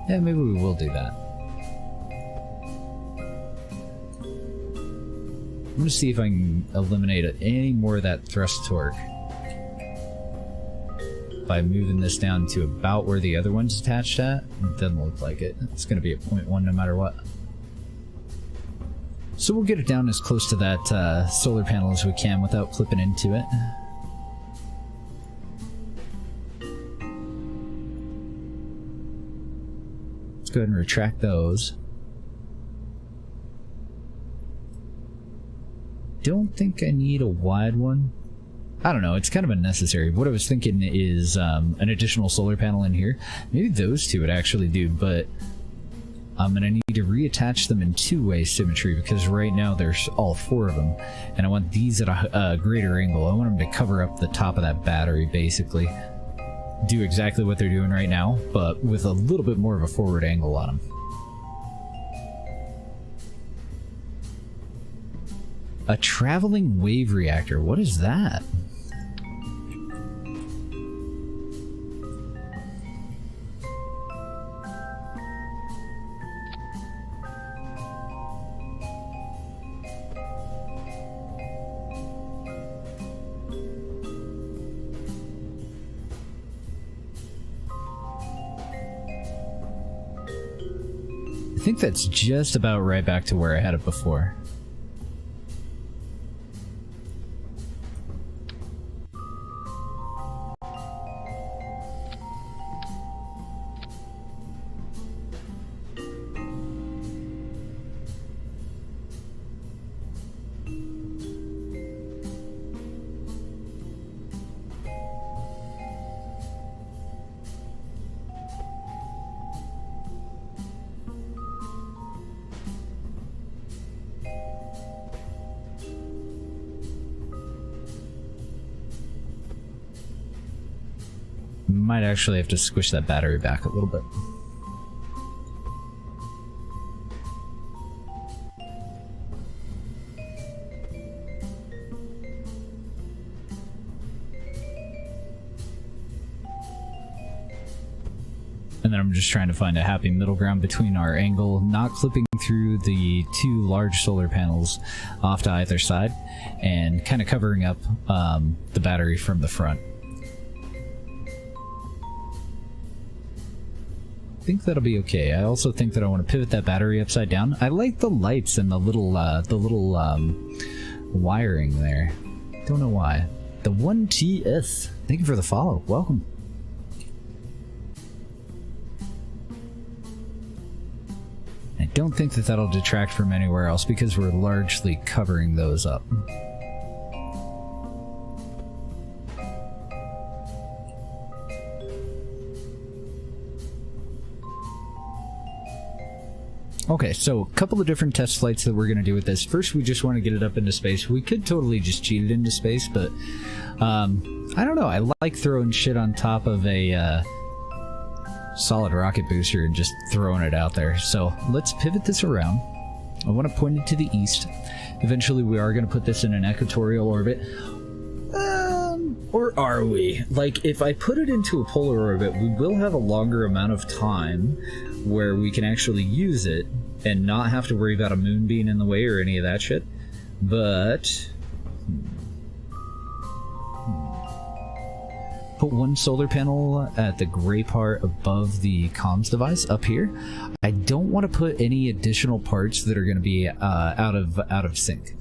Yeah, maybe we will do that. I'm going to see if I can eliminate any more of that thrust torque by moving this down to about where the other one's attached at. It doesn't look like it. It's going to be at 0.1 no matter what. So we'll get it down as close to that solar panel as we can without clipping into it. Let's go ahead and retract those. Don't think I need a wide one. I don't know, it's kind of unnecessary. What I was thinking is an additional solar panel in here. Maybe those two would actually do, but I'm going to need to reattach them in 2-way symmetry because right now there's all 4 of them. And I want these at a greater angle. I want them to cover up the top of that battery, basically. Do exactly what they're doing right now, but with a little bit more of a forward angle on them. A traveling wave reactor, what is that? I think that's just about right back to where I had it before. might actually have to squish that battery back a little bit. And then I'm just trying to find a happy middle ground between our angle, not clipping through the two large solar panels off to either side, and kind of covering up the battery from the front. I think that'll be okay. I also think that I want to pivot that battery upside down. I like the lights and the little wiring there. Don't know why. The 1TS. Thank you for the follow. Welcome. I don't think that that'll detract from anywhere else because we're largely covering those up. Okay, so a couple of different test flights that we're going to do with this. First, we just want to get it up into space. We could totally just cheat it into space, but I don't know. I like throwing shit on top of a solid rocket booster and just throwing it out there. So let's pivot this around. I want to point it to the east. Eventually, we are going to put this in an equatorial orbit. Or are we? Like, if I put it into a polar orbit, we will have a longer amount of time where we can actually use it and not have to worry about a moon being in the way or any of that shit. But put one solar panel at the gray part above the comms device up here. I don't want to put any additional parts that are going to be out of sync.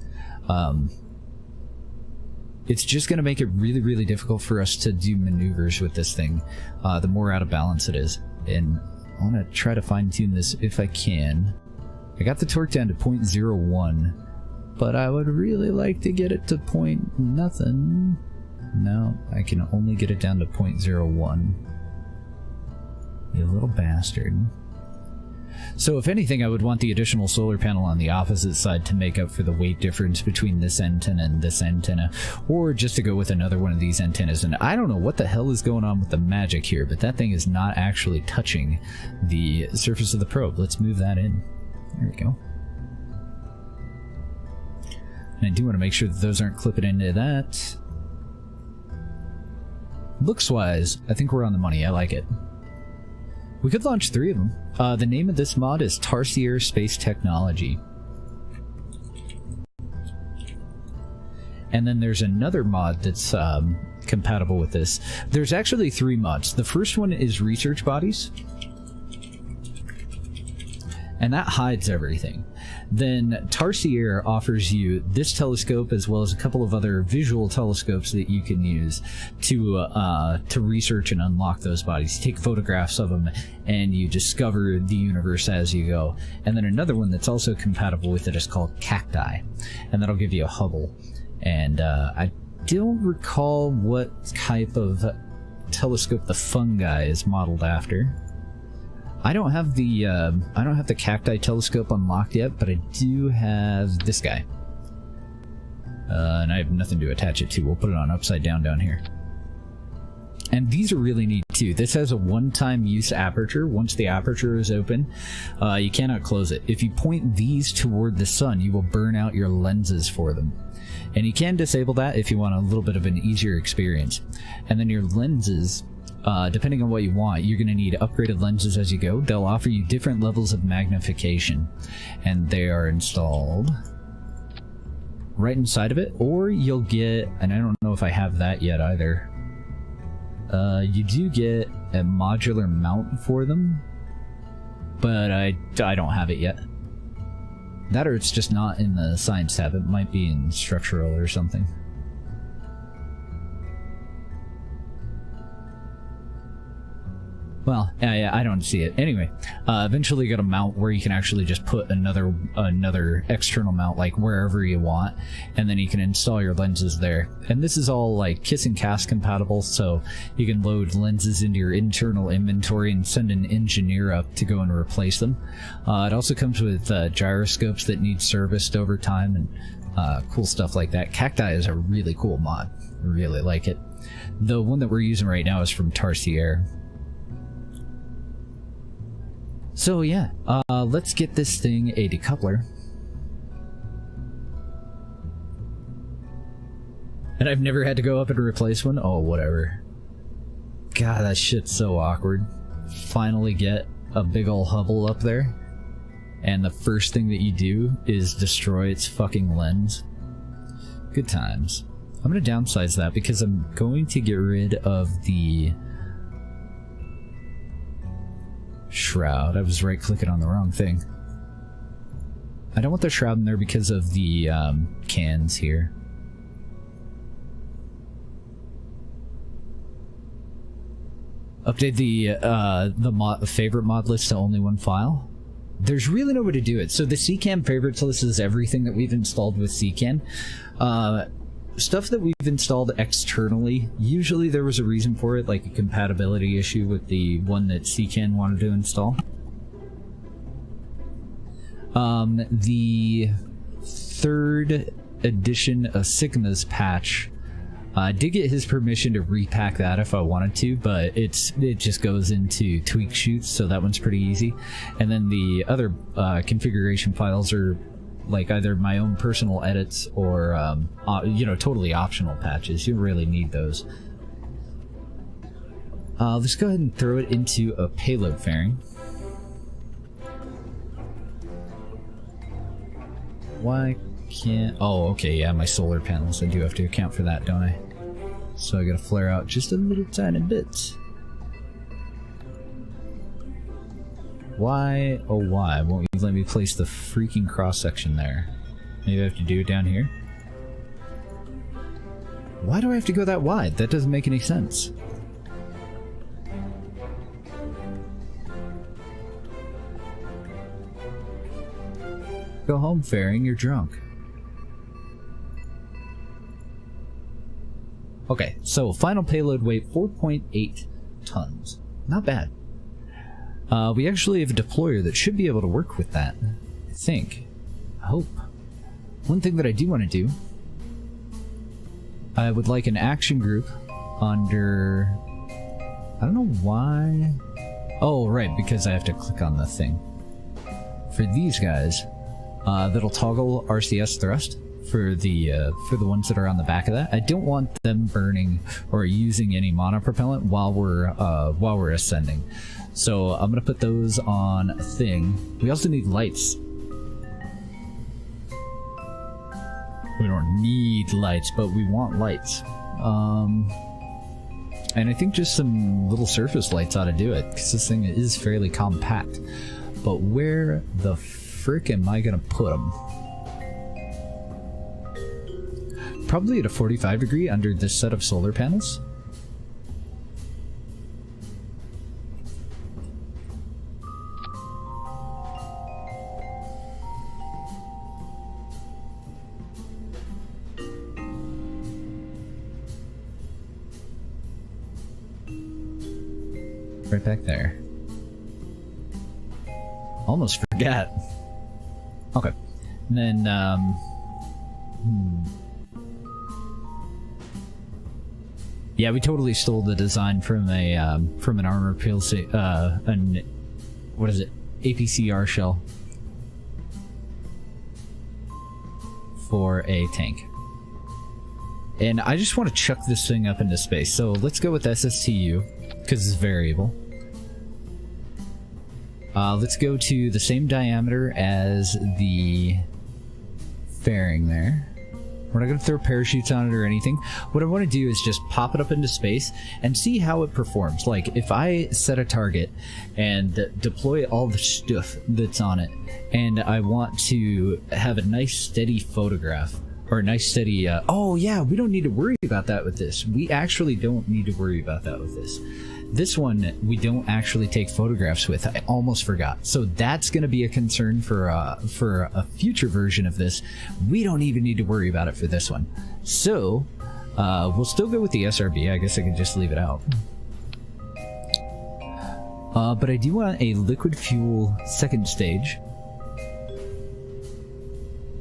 It's just going to make it really, really difficult for us to do maneuvers with this thing, the more out of balance it is. And I want to try to fine-tune this if I can. I got the torque down to 0.01, but I would really like to get it to point nothing. No, I can only get it down to 0.01. You little bastard. So if anything, I would want the additional solar panel on the opposite side to make up for the weight difference between this antenna and this antenna, or just to go with another one of these antennas. And I don't know what the hell is going on with the magic here, but that thing is not actually touching the surface of the probe. Let's move that in. There we go. And I do want to make sure that those aren't clipping into that. Looks-wise, I think we're on the money. I like it. We could launch 3 of them. The name of this mod is Tarsier Space Technology. And then there's another mod that's compatible with this. There's actually 3 mods. The first one is Research Bodies. And that hides everything. Then Tarsier offers you this telescope as well as a couple of other visual telescopes that you can use to research and unlock those bodies. You take photographs of them and you discover the universe as you go. And then another one that's also compatible with it is called Cacti, and that'll give you a Hubble. And I don't recall what type of telescope the fungi is modeled after. I don't have the Cacti telescope unlocked yet, but I do have this guy. And I have nothing to attach it to. We'll put it on upside down here. And these are really neat too. This has a one-time use aperture. Once the aperture is open, you cannot close it. If you point these toward the sun, you will burn out your lenses for them. And you can disable that if you want a little bit of an easier experience. And then your lenses, depending on what you want, you're going to need upgraded lenses as you go. They'll offer you different levels of magnification, and they are installed right inside of it, or you'll get, and I don't know if I have that yet either, you do get a modular mount for them, but I don't have it yet. That, or it's just not in the science tab. It might be in structural or something. Well, yeah, I don't see it. Anyway, eventually you got a mount where you can actually just put another external mount, like wherever you want, and then you can install your lenses there. And this is all like Kiss and Cast compatible, so you can load lenses into your internal inventory and send an engineer up to go and replace them. It also comes with gyroscopes that need serviced over time and cool stuff like that. Cacti is a really cool mod. I really like it. The one that we're using right now is from Tarsier. So yeah, let's get this thing a decoupler. And I've never had to go up and replace one? Oh, whatever. God, that shit's so awkward. Finally get a big ol' Hubble up there, and the first thing that you do is destroy its fucking lens. Good times. I'm gonna downsize that because I'm going to get rid of the shroud. I was right-clicking on the wrong thing. I don't want the shroud in there because of the cans here. Update the favorite mod list to only one file. There's really no way to do it. So the CCAN favorites list is everything that we've installed with CCAN. Stuff that we've installed externally, usually there was a reason for it, like a compatibility issue with the one that CCAN wanted to install. The 3rd edition of Sigma's patch, I did get his permission to repack that if I wanted to, but it just goes into tweak shoots, so that one's pretty easy. And then the other configuration files are like either my own personal edits or you know, totally optional patches. You don't really need those. Let's go ahead and throw it into a payload fairing. Why can't... Oh, okay, yeah, my solar panels. I do have to account for that, don't I? So I gotta flare out just a little tiny bit. Why, oh why, won't you let me place the freaking cross-section there? Maybe I have to do it down here? Why do I have to go that wide? That doesn't make any sense. Go home, fairing, you're drunk. Okay, so final payload weight 4.8 tons. Not bad. We actually have a deployer that should be able to work with that. I think. I hope. One thing that I do want to do, I would like an action group under... I don't know why... Oh, right, because I have to click on the thing. For these guys, that'll toggle RCS thrust for the ones that are on the back of that. I don't want them burning or using any monopropellant while we're ascending. So I'm gonna put those on a thing. We also need lights. We don't need lights, but we want lights. And I think just some little surface lights ought to do it, because this thing is fairly compact. But where the frick am I gonna put them? Probably at a 45 degree under this set of solar panels. Right back there. Almost forgot. Okay. And then, yeah, we totally stole the design from an armor PLC, what is it? APCR shell for a tank. And I just want to chuck this thing up into space. So let's go with SSTU, because it's variable. Let's go to the same diameter as the fairing there. We're not going to throw parachutes on it or anything. What I want to do is just pop it up into space and see how it performs. Like, if I set a target and deploy all the stuff that's on it, and I want to have a nice steady photograph, or a nice steady, oh yeah, we don't need to worry about that with this. We actually don't need to worry about that with this. This one, we don't actually take photographs with. I almost forgot. So that's going to be a concern for a future version of this. We don't even need to worry about it for this one. So, we'll still go with the SRB. I guess I can just leave it out. But I do want a liquid fuel second stage.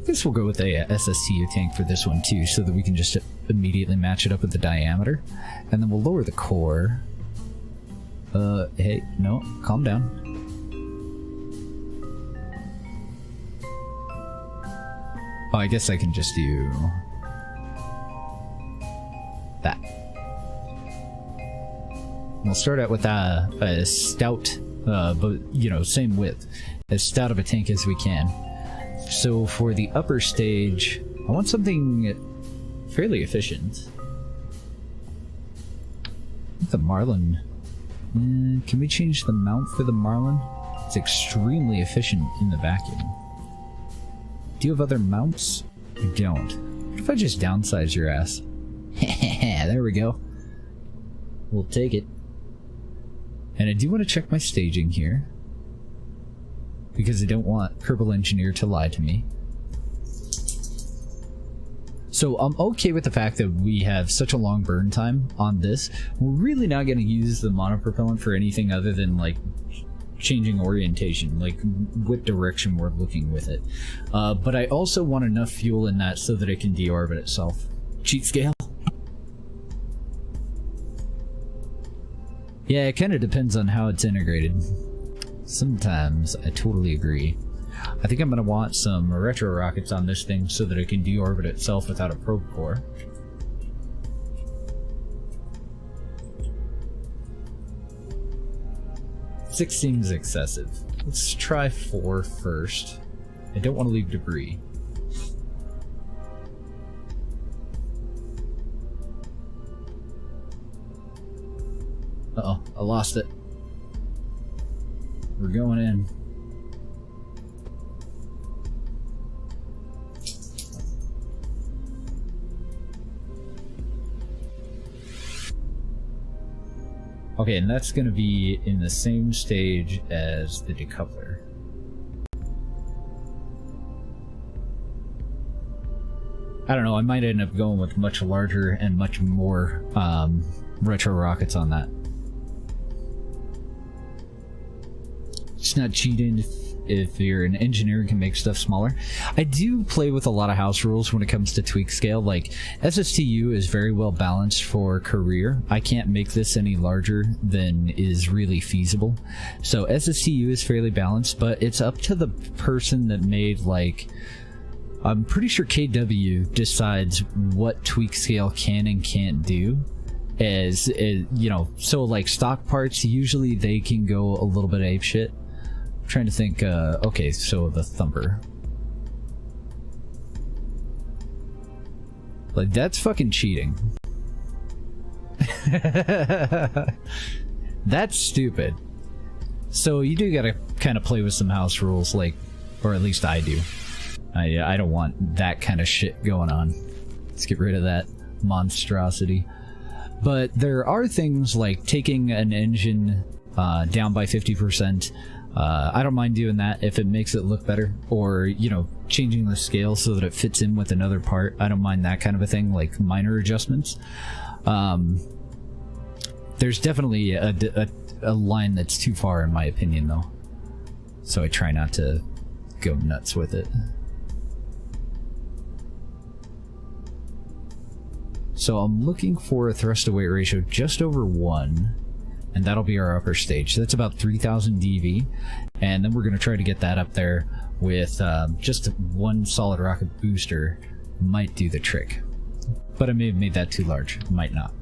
I guess we'll go with a SSTU tank for this one too, so that we can just immediately match it up with the diameter. And then we'll lower the core. Hey, no, calm down. Oh, I guess I can just do that. We'll start out with a stout, but, you know, same width, as stout of a tank as we can. So for the upper stage, I want something fairly efficient. The Marlin. Can we change the mount for the Marlin? It's extremely efficient in the vacuum. Do you have other mounts? I don't. What if I just downsize your ass? There we go. We'll take it. And I do want to check my staging here, because I don't want Purple Engineer to lie to me. So I'm okay with the fact that we have such a long burn time on this. We're really not going to use the monopropellant for anything other than like changing orientation, like what direction we're looking with it. But I also want enough fuel in that so that it can deorbit itself. Cheat scale? Yeah, it kind of depends on how it's integrated. Sometimes I totally agree. I think I'm going to want some retro rockets on this thing so that it can deorbit itself without a probe core. Six seems excessive. Let's try 4 first. I don't want to leave debris. Uh-oh, I lost it. We're going in. Okay, and that's going to be in the same stage as the decoupler. I don't know, I might end up going with much larger and much more retro rockets on that. It's not cheating if you're an engineer and can make stuff smaller. I do play with a lot of house rules when it comes to tweak scale. Like, SSTU is very well balanced for career. I can't make this any larger than is really feasible. So SSTU is fairly balanced, but it's up to the person that made, like, I'm pretty sure KW decides what tweak scale can and can't do. As you know, so like stock parts, usually they can go a little bit apeshit. Trying to think, okay, so the thumper. Like, that's fucking cheating. That's stupid. So you do gotta kind of play with some house rules, like, or at least I do. I don't want that kind of shit going on. Let's get rid of that monstrosity. But there are things like taking an engine down by 50%. I don't mind doing that if it makes it look better, or, you know, changing the scale so that it fits in with another part. I don't mind that kind of a thing, like minor adjustments. There's definitely a line that's too far in my opinion though, so I try not to go nuts with it. So I'm looking for a thrust to weight ratio just over 1. And that'll be our upper stage. So that's about 3,000 dV. And then we're going to try to get that up there with just one solid rocket booster. Might do the trick. But I may have made that too large. Might not.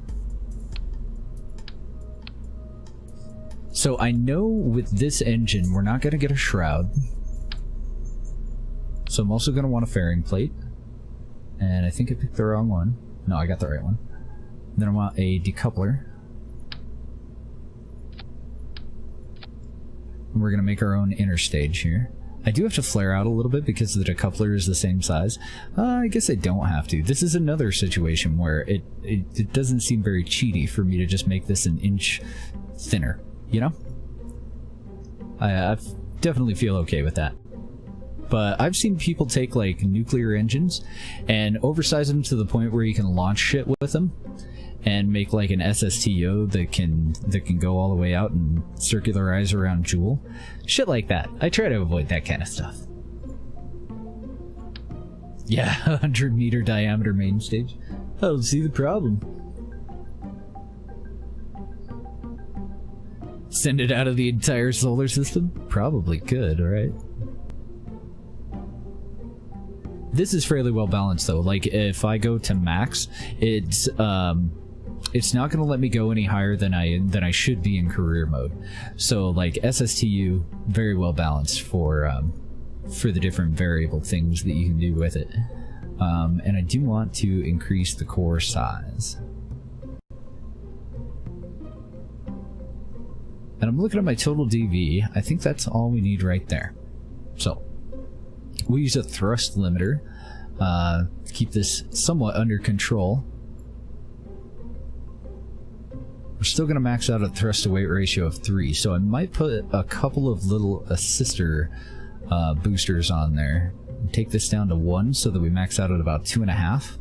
So I know with this engine, we're not going to get a shroud. So I'm also going to want a fairing plate. And I think I picked the wrong one. No, I got the right one. And then I want a decoupler. And we're going to make our own inner stage here. I do have to flare out a little bit because the decoupler is the same size. I guess I don't have to. This is another situation where it doesn't seem very cheaty for me to just make this an inch thinner, you know? I definitely feel okay with that. But I've seen people take like nuclear engines and oversize them to the point where you can launch shit with them. And make like an SSTO that can go all the way out and circularize around Joule. Shit like that. I try to avoid that kind of stuff. Yeah, 100-meter diameter main stage. I don't see the problem. Send it out of the entire solar system? Probably could, alright? This is fairly well balanced though. Like, if I go to max, it's not gonna let me go any higher than I should be in career mode. So like SSTU, very well balanced for the different variable things that you can do with it. And I do want to increase the core size. And I'm looking at my total DV. I think that's all we need right there. So we'll use a thrust limiter, keep this somewhat under control. We're still going to max out a thrust to weight ratio of 3, so I might put a couple of little assister boosters on there. Take this down to 1 so that we max out at about 2.5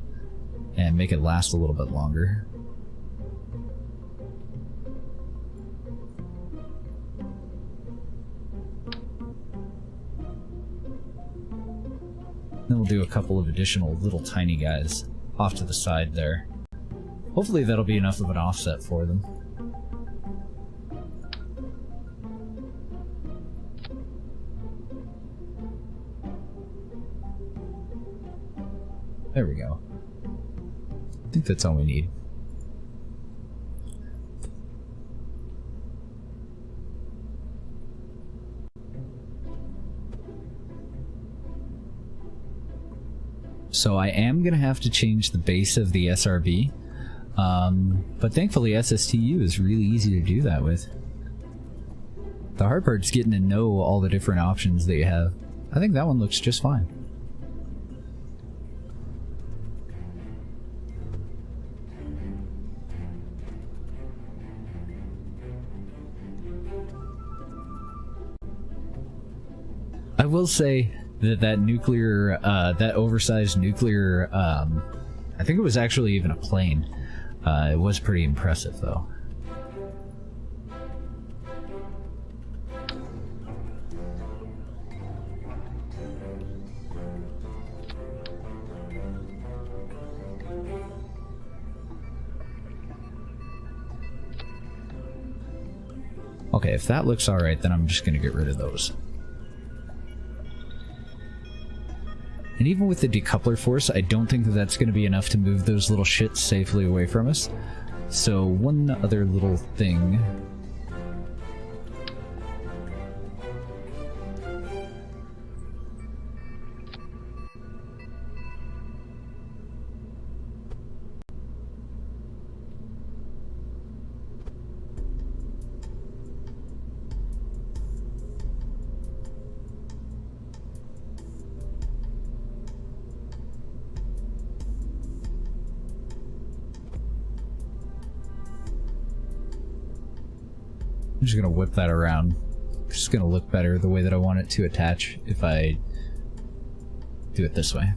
and make it last a little bit longer. Then we'll do a couple of additional little tiny guys off to the side there. Hopefully that'll be enough of an offset for them. There we go. I think that's all we need. So I am going to have to change the base of the SRB, but thankfully SSTU is really easy to do that with. The hard part's getting to know all the different options that you have. I think that one looks just fine. I will say that nuclear, that oversized nuclear, I think it was actually even a plane. It was pretty impressive, though. Okay, if that looks alright, then I'm just gonna get rid of those. And even with the decoupler force, I don't think that that's going to be enough to move those little shits safely away from us. So one other little thing. I'm just gonna whip that around. It's just gonna look better the way that I want it to attach if I do it this way.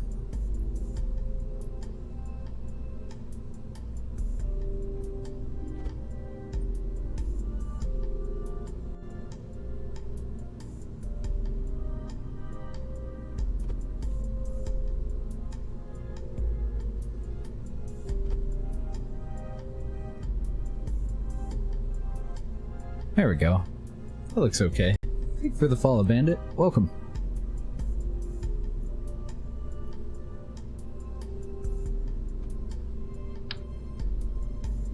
There we go. That looks okay. Thank you for the follow, Bandit. Welcome.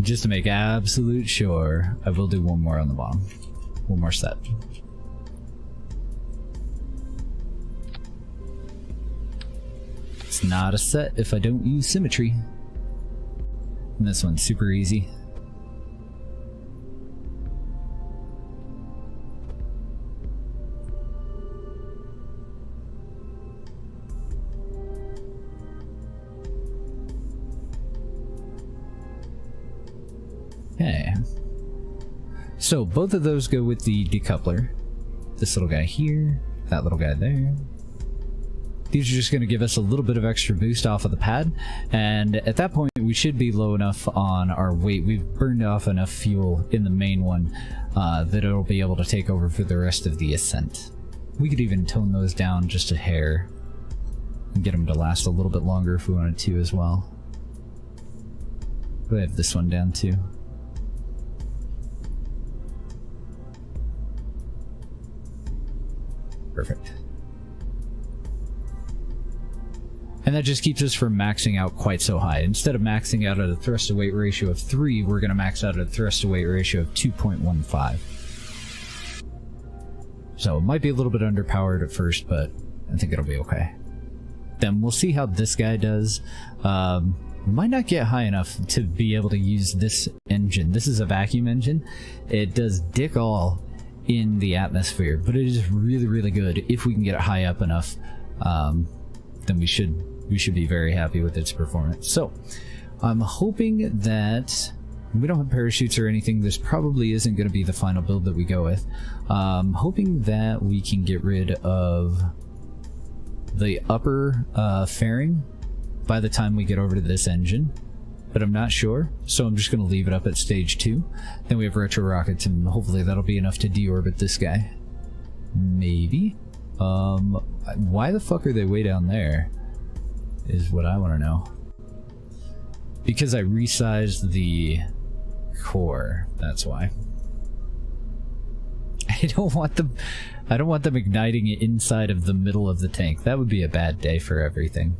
Just to make absolute sure, I will do one more on the bottom. One more set. It's not a set if I don't use symmetry. And this one's super easy. Okay. So both of those go with the decoupler. This little guy here, that little guy there. These are just going to give us a little bit of extra boost off of the pad, and at that point we should be low enough on our weight. We've burned off enough fuel in the main one that it'll be able to take over for the rest of the ascent. We could even tone those down just a hair. and get them to last a little bit longer if we wanted to as well. We have this one down too. Perfect. And that just keeps us from maxing out quite so high. Instead of maxing out at a thrust to weight ratio of 3, we're going to max out at a thrust to weight ratio of 2.15. So it might be a little bit underpowered at first, but I think it'll be okay. Then we'll see how this guy does. Might not get high enough to be able to use this engine. This is a vacuum engine. It does dick all in the atmosphere, but it is really, really good. If we can get it high up enough, then we should be very happy with its performance. So I'm hoping that we don't have parachutes or anything. This probably isn't going to be the final build that we go with. Hoping that we can get rid of the upper fairing by the time we get over to this engine, but I'm not sure, so I'm just going to leave it up at stage 2. Then we have retro rockets, and hopefully that'll be enough to deorbit this guy. Maybe. Why the fuck are they way down there is what I want to know. Because I resized the core, that's why. I don't want them igniting it inside of the middle of the tank. That would be a bad day for everything.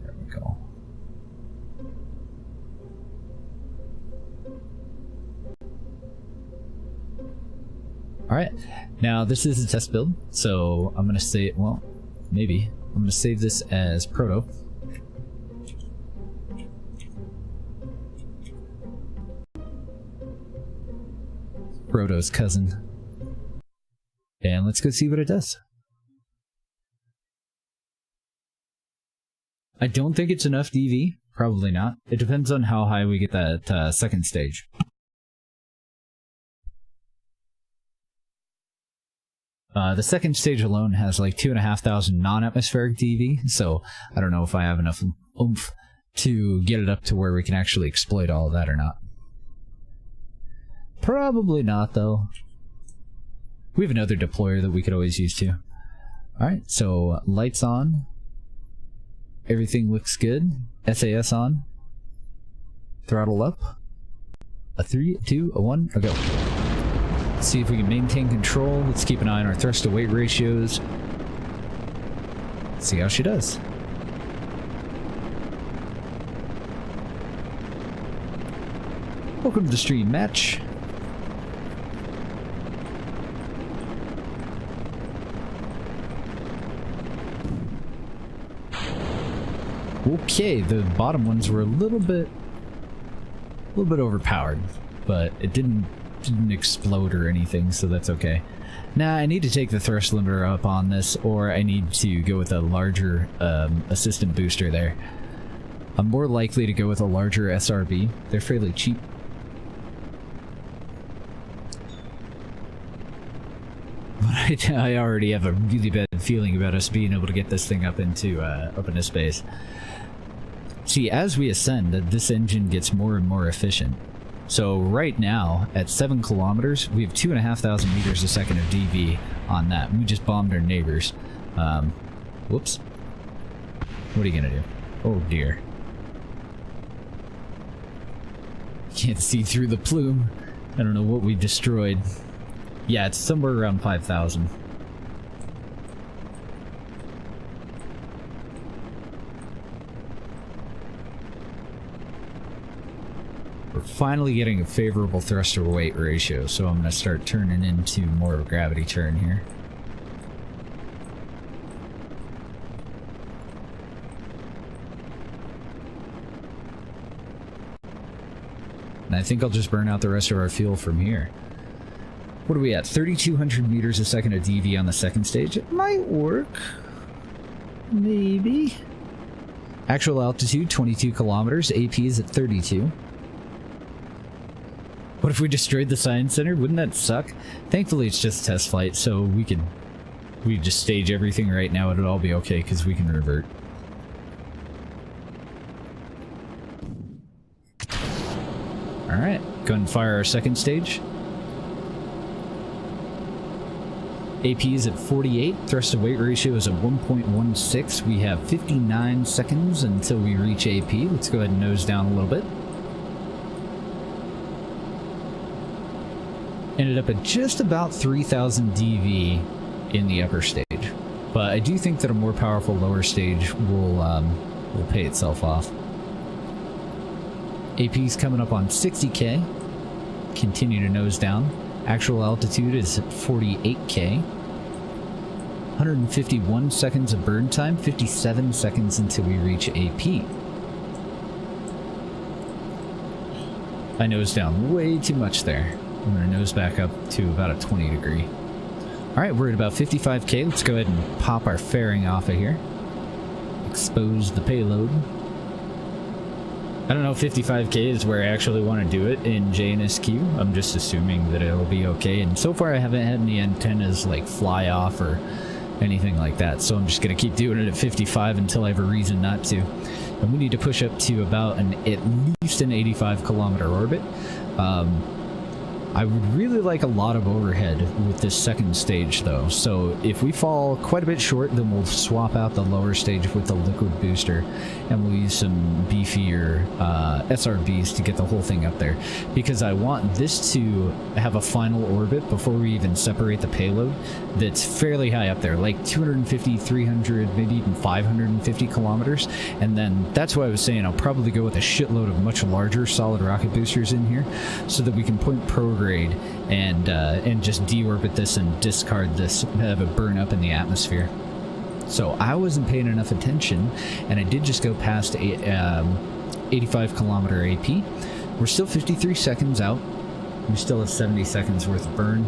There we go. Alright, now this is a test build, so I'm gonna say, well, maybe. I'm gonna save this as proto. Proto's cousin. And let's go see what it does. I don't think it's enough DV. Probably not. It depends on how high we get that second stage. The second stage alone has like 2,500 non-atmospheric DV, so I don't know if I have enough oomph to get it up to where we can actually exploit all of that or not. Probably not, though. We have another deployer that we could always use too. Alright, so lights on. Everything looks good. SAS on. Throttle up. A 3, 2, a 1, a go. Let's see if we can maintain control. Let's keep an eye on our thrust to weight ratios. See how she does. Welcome to the stream, Match. Okay, the bottom ones were a little bit overpowered, but it didn't explode or anything, so that's okay. Now I need to take the thrust limiter up on this, or I need to go with a larger assistant booster there. I'm more likely to go with a larger SRB. They're fairly cheap. But I already have a really bad feeling about us being able to get this thing up into space. See, as we ascend, this engine gets more and more efficient. So right now, at 7 kilometers, we have 2,500 meters a second of DV on that. We just bombed our neighbors. Whoops. What are you gonna do? Oh dear. Can't see through the plume. I don't know what we destroyed. Yeah, it's somewhere around 5,000. We're finally getting a favorable thruster weight ratio, so I'm going to start turning into more of a gravity turn here. And I think I'll just burn out the rest of our fuel from here. What are we at? 3,200 meters a second of DV on the second stage. It might work. Maybe. Actual altitude, 22 kilometers. AP is at 32. What if we destroyed the science center? Wouldn't that suck? Thankfully, it's just a test flight, so we just stage everything right now. It'll all be okay because we can revert. All right, go ahead and fire our second stage. AP is at 48, thrust to weight ratio is at 1.16. We have 59 seconds until we reach AP. Let's go ahead and nose down a little bit. Ended up at just about 3,000 DV in the upper stage. But I do think that a more powerful lower stage will pay itself off. AP's coming up on 60k. Continue to nose down. Actual altitude is 48k. 151 seconds of burn time, 57 seconds until we reach AP. I nosed down way too much there. I'm going to nose back up to about a 20 degree. Alright, we're at about 55k. Let's go ahead and pop our fairing off of here. Expose the payload. I don't know if 55k is where I actually want to do it in JNSQ. I'm just assuming that it'll be okay. And so far I haven't had any antennas like fly off or anything like that. So I'm just going to keep doing it at 55 until I have a reason not to. And we need to push up to about at least an 85 kilometer orbit. I would really like a lot of overhead with this second stage though, so if we fall quite a bit short, then we'll swap out the lower stage with the liquid booster and we'll use some beefier SRBs to get the whole thing up there, because I want this to have a final orbit before we even separate the payload that's fairly high up there, like 250, 300, maybe even 550 kilometers, and then that's why I was saying I'll probably go with a shitload of much larger solid rocket boosters in here so that we can point prograde and just deorbit this and discard this, have it burn up in the atmosphere. So I wasn't paying enough attention, and I did just go past a 85 kilometer AP. We're still 53 seconds out. We still have 70 seconds worth of burn,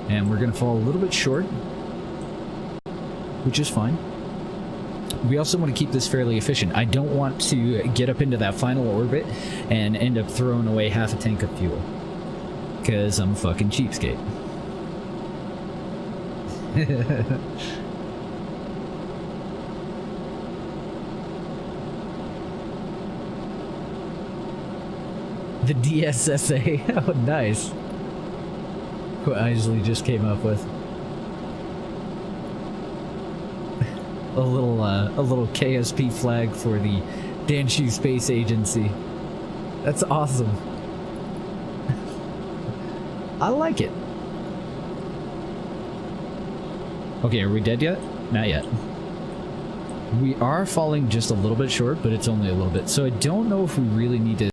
and we're going to fall a little bit short, which is fine. We also want to keep this fairly efficient. I don't want to get up into that final orbit and end up throwing away half a tank of fuel, because I'm a fucking cheapskate. The DSSA. Oh, nice. What Isley just came up with. A little KSP flag for the Danshu Space Agency. That's awesome. I like it. Okay, are we dead yet? Not yet. We are falling just a little bit short, but it's only a little bit. So I don't know if we really need to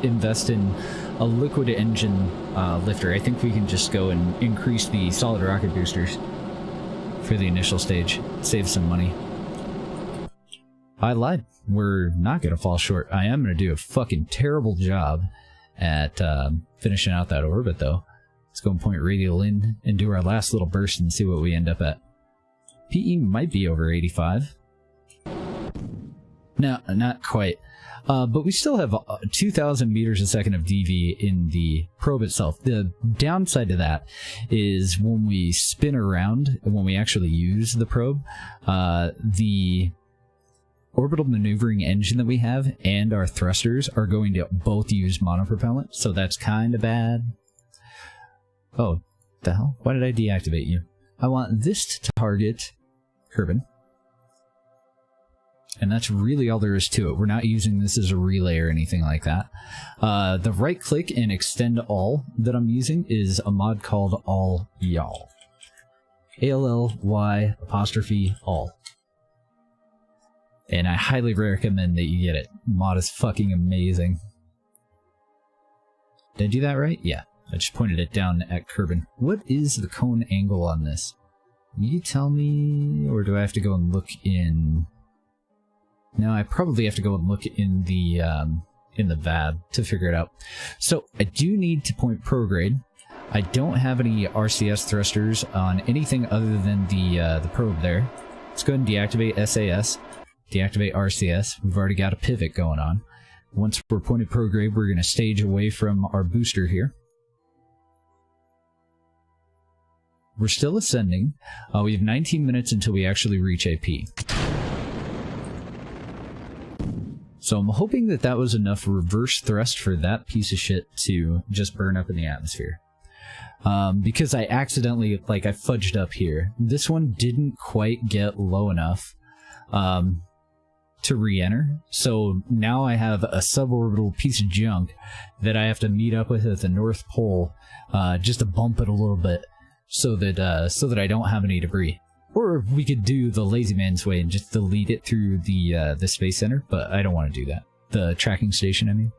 invest in a liquid engine lifter. I think we can just go and increase the solid rocket boosters for the initial stage. Save some money. I lied. We're not going to fall short. I am going to do a fucking terrible job at finishing out that orbit, though. Let's go and point radial in and do our last little burst and see what we end up at. PE might be over 85. No, not quite. But we still have 2,000 meters a second of DV in the probe itself. The downside to that is when we spin around, when we actually use the probe, the orbital maneuvering engine that we have and our thrusters are going to both use monopropellant, so that's kind of bad. Oh, the hell? Why did I deactivate you? I want this to target Kerbin. And that's really all there is to it. We're not using this as a relay or anything like that. The right click and extend all that I'm using is a mod called All Y'all. ALLY apostrophe all. And I highly recommend that you get it. Mod is fucking amazing. Did I do that right? Yeah. I just pointed it down at Kerbin. What is the cone angle on this? Can you tell me, or do I have to go and look in? No, I probably have to go and look in the VAB to figure it out. So I do need to point prograde. I don't have any RCS thrusters on anything other than the probe there. Let's go ahead and deactivate SAS, deactivate RCS. We've already got a pivot going on. Once we're pointed prograde, we're going to stage away from our booster here. We're still ascending. We have 19 minutes until we actually reach AP. So I'm hoping that that was enough reverse thrust for that piece of shit to just burn up in the atmosphere. because I accidentally, like, I fudged up here. This one didn't quite get low enough to re-enter, so now I have a suborbital piece of junk that I have to meet up with at the North Pole, just to bump it a little bit, so that I don't have any debris. Or we could do the lazy man's way and just delete it through the Space Center, but I don't want to do that. The tracking station, I mean.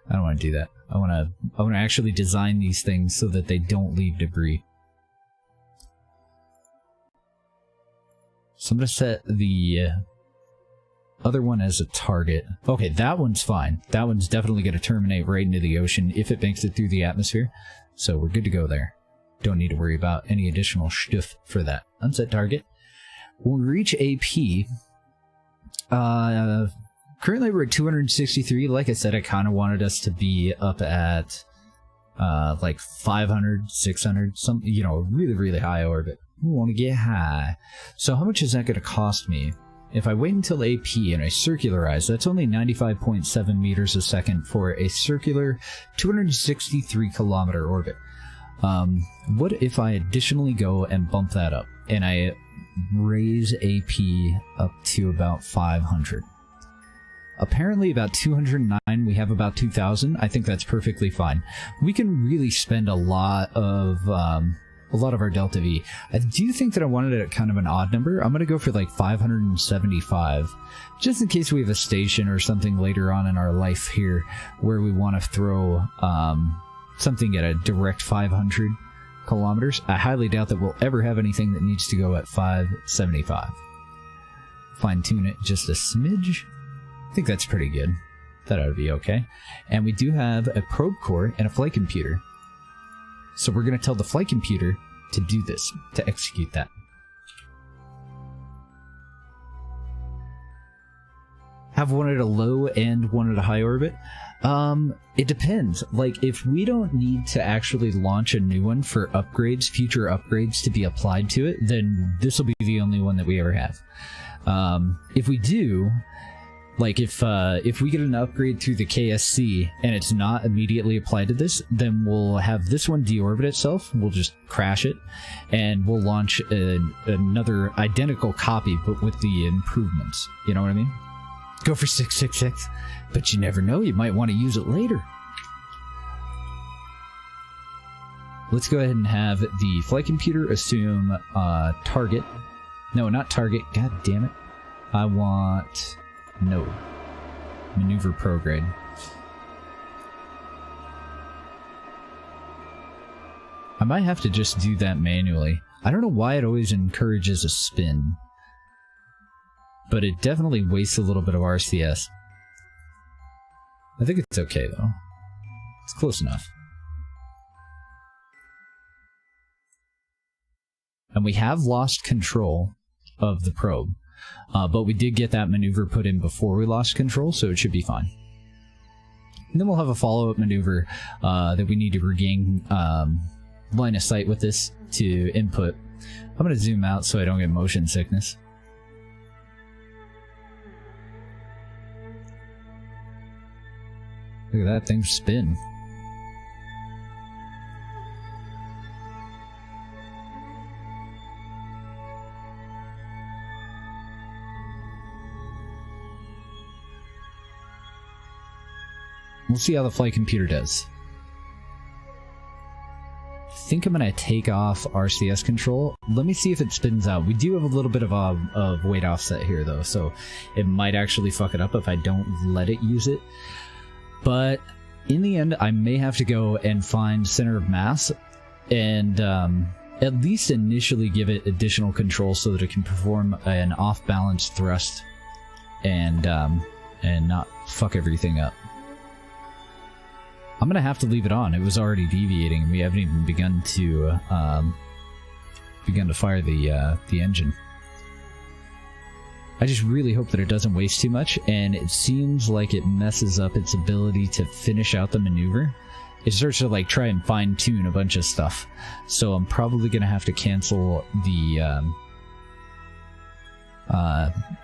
I don't want to do that. I want to actually design these things so that they don't leave debris. So I'm going to set the other one as a target. Okay, that one's fine. That one's definitely going to terminate right into the ocean if it makes it through the atmosphere. So we're good to go there. Don't need to worry about any additional stuff for that. Unset target. When we reach AP, currently we're at 263. Like I said, I kind of wanted us to be up at like 500, 600, some, you know, really, really high orbit. We want to get high. So how much is that going to cost me? If I wait until AP and I circularize, that's only 95.7 meters a second for a circular 263 kilometer orbit. What if I additionally go and bump that up and I raise AP up to about 500? Apparently about 209, we have about 2,000. I think that's perfectly fine. We can really spend a lot of our Delta V. I do think that I wanted it at kind of an odd number. I'm going to go for like 575, just in case we have a station or something later on in our life here where we want to throw something at a direct 500 kilometers. I highly doubt that we'll ever have anything that needs to go at 575. Fine tune it just a smidge. I think that's pretty good. That ought to be okay. And we do have a probe core and a flight computer. So we're going to tell the flight computer to do this, to execute that. Have one at a low and one at a high orbit? It depends. Like, if we don't need to actually launch a new one for upgrades, future upgrades to be applied to it, then this will be the only one that we ever have. If we do, like if we get an upgrade through the KSC and it's not immediately applied to this, then we'll have this one deorbit itself, we'll just crash it, and we'll launch another identical copy but with the improvements. You know what I mean? Go for 666, but you never know, you might want to use it later. Let's go ahead and have the flight computer assume target. No, not target. God damn it. I want... No. Maneuver prograde. I might have to just do that manually. I don't know why it always encourages a spin, but it definitely wastes a little bit of RCS. I think it's okay, though. It's close enough. And we have lost control of the probe. But we did get that maneuver put in before we lost control, so it should be fine. And then we'll have a follow-up maneuver that we need to regain line of sight with this to input. I'm going to zoom out so I don't get motion sickness. Look at that thing spin. We'll see how the flight computer does. I think I'm going to take off RCS control. Let me see if it spins out. We do have a little bit of weight offset here, though, so it might actually fuck it up if I don't let it use it. But in the end, I may have to go and find center of mass and at least initially give it additional control so that it can perform an off-balance thrust and not fuck everything up. I'm gonna have to leave it on. It was already deviating, and we haven't even begun to fire the engine. I just really hope that it doesn't waste too much, and it seems like it messes up its ability to finish out the maneuver. It starts to like try and fine-tune a bunch of stuff, so I'm probably gonna have to cancel the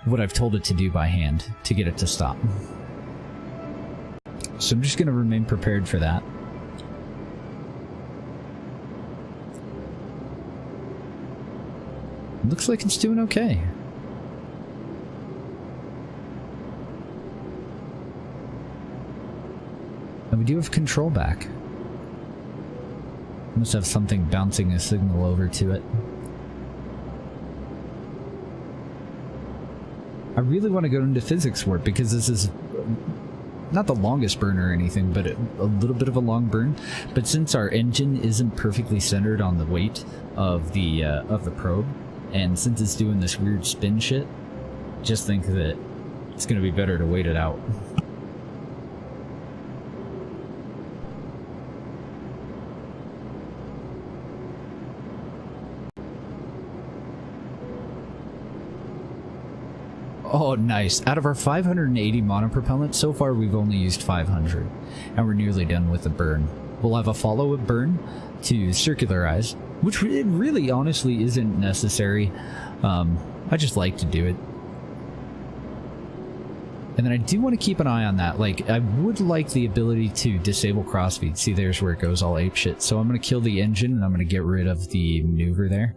what I've told it to do by hand to get it to stop. So I'm just going to remain prepared for that. Looks like it's doing okay. And we do have control back. Must have something bouncing a signal over to it. I really want to go into physics warp because this is not the longest burn or anything, but a little bit of a long burn. But since our engine isn't perfectly centered on the weight of the probe, and since it's doing this weird spin shit, just think that it's going to be better to wait it out. Oh, nice. Out of our 580 monopropellant, so far we've only used 500, and we're nearly done with the burn. We'll have a follow-up burn to circularize, which it really honestly isn't necessary. I just like to do it. And then I do want to keep an eye on that. Like, I would like the ability to disable crossfeed. See, there's where it goes all apeshit. So I'm going to kill the engine, and I'm going to get rid of the maneuver there.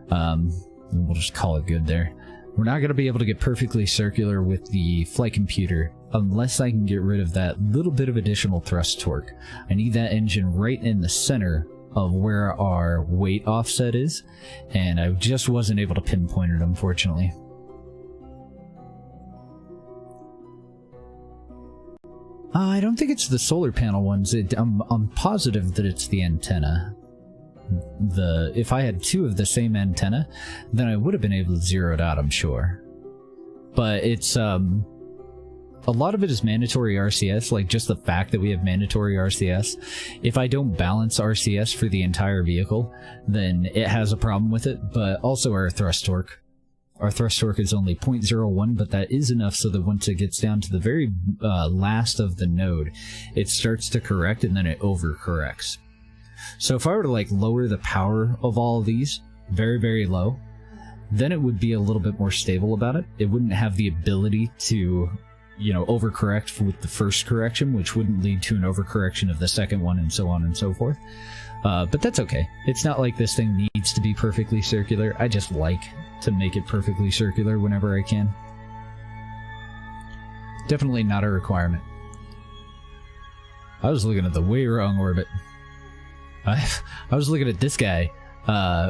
We'll just call it good there. We're not going to be able to get perfectly circular with the flight computer unless I can get rid of that little bit of additional thrust torque. I need that engine right in the center of where our weight offset is, and I just wasn't able to pinpoint it, unfortunately. I don't think it's the solar panel ones. I'm positive that it's the antenna. If I had two of the same antenna, then I would have been able to zero it out, I'm sure. But it's a lot of it is mandatory RCS, like just the fact that we have mandatory RCS. If I don't balance RCS for the entire vehicle, then it has a problem with it, but also our thrust torque. Our thrust torque is only 0.01, but that is enough so that once it gets down to the very last of the node, it starts to correct and then it overcorrects. So if I were to like lower the power of all of these very, very low, then it would be a little bit more stable about it. It wouldn't have the ability to, you know, overcorrect with the first correction, which wouldn't lead to an overcorrection of the second one and so on and so forth. But that's okay. It's not like this thing needs to be perfectly circular. I just like to make it perfectly circular whenever I can. Definitely not a requirement. I was looking at the way wrong orbit. I was looking at this guy,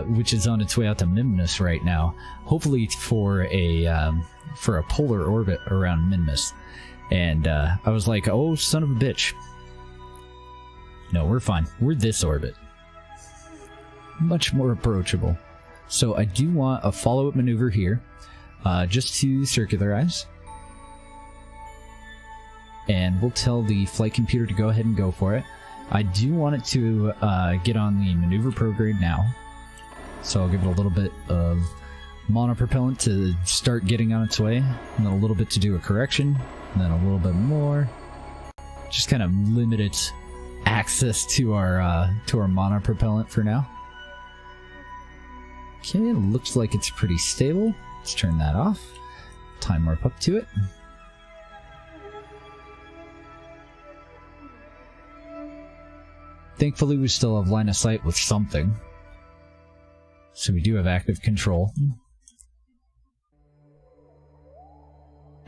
which is on its way out to Mimnus right now, hopefully for a polar orbit around Mimnus. And I was like, oh, son of a bitch. No, we're fine. We're this orbit. Much more approachable. So I do want a follow-up maneuver here, just to circularize. And we'll tell the flight computer to go ahead and go for it. I do want it to get on the maneuver prograde now, so I'll give it a little bit of monopropellant to start getting on its way, and then a little bit to do a correction, and then a little bit more. Just kind of limit its access to our monopropellant for now. Okay, it looks like it's pretty stable. Let's turn that off. Time warp up to it. Thankfully, we still have line of sight with something. So we do have active control.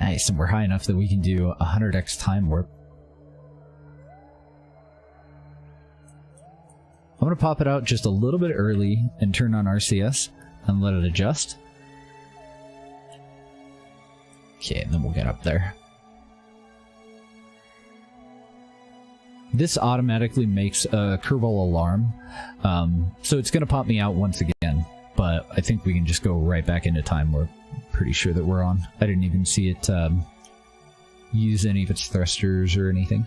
Nice, and we're high enough that we can do 100x time warp. I'm going to pop it out just a little bit early and turn on RCS and let it adjust. Okay, and then we'll get up there. This automatically makes a Kerbal alarm, so it's going to pop me out once again, but I think we can just go right back into time. We're pretty sure that we're on. I didn't even see it use any of its thrusters or anything.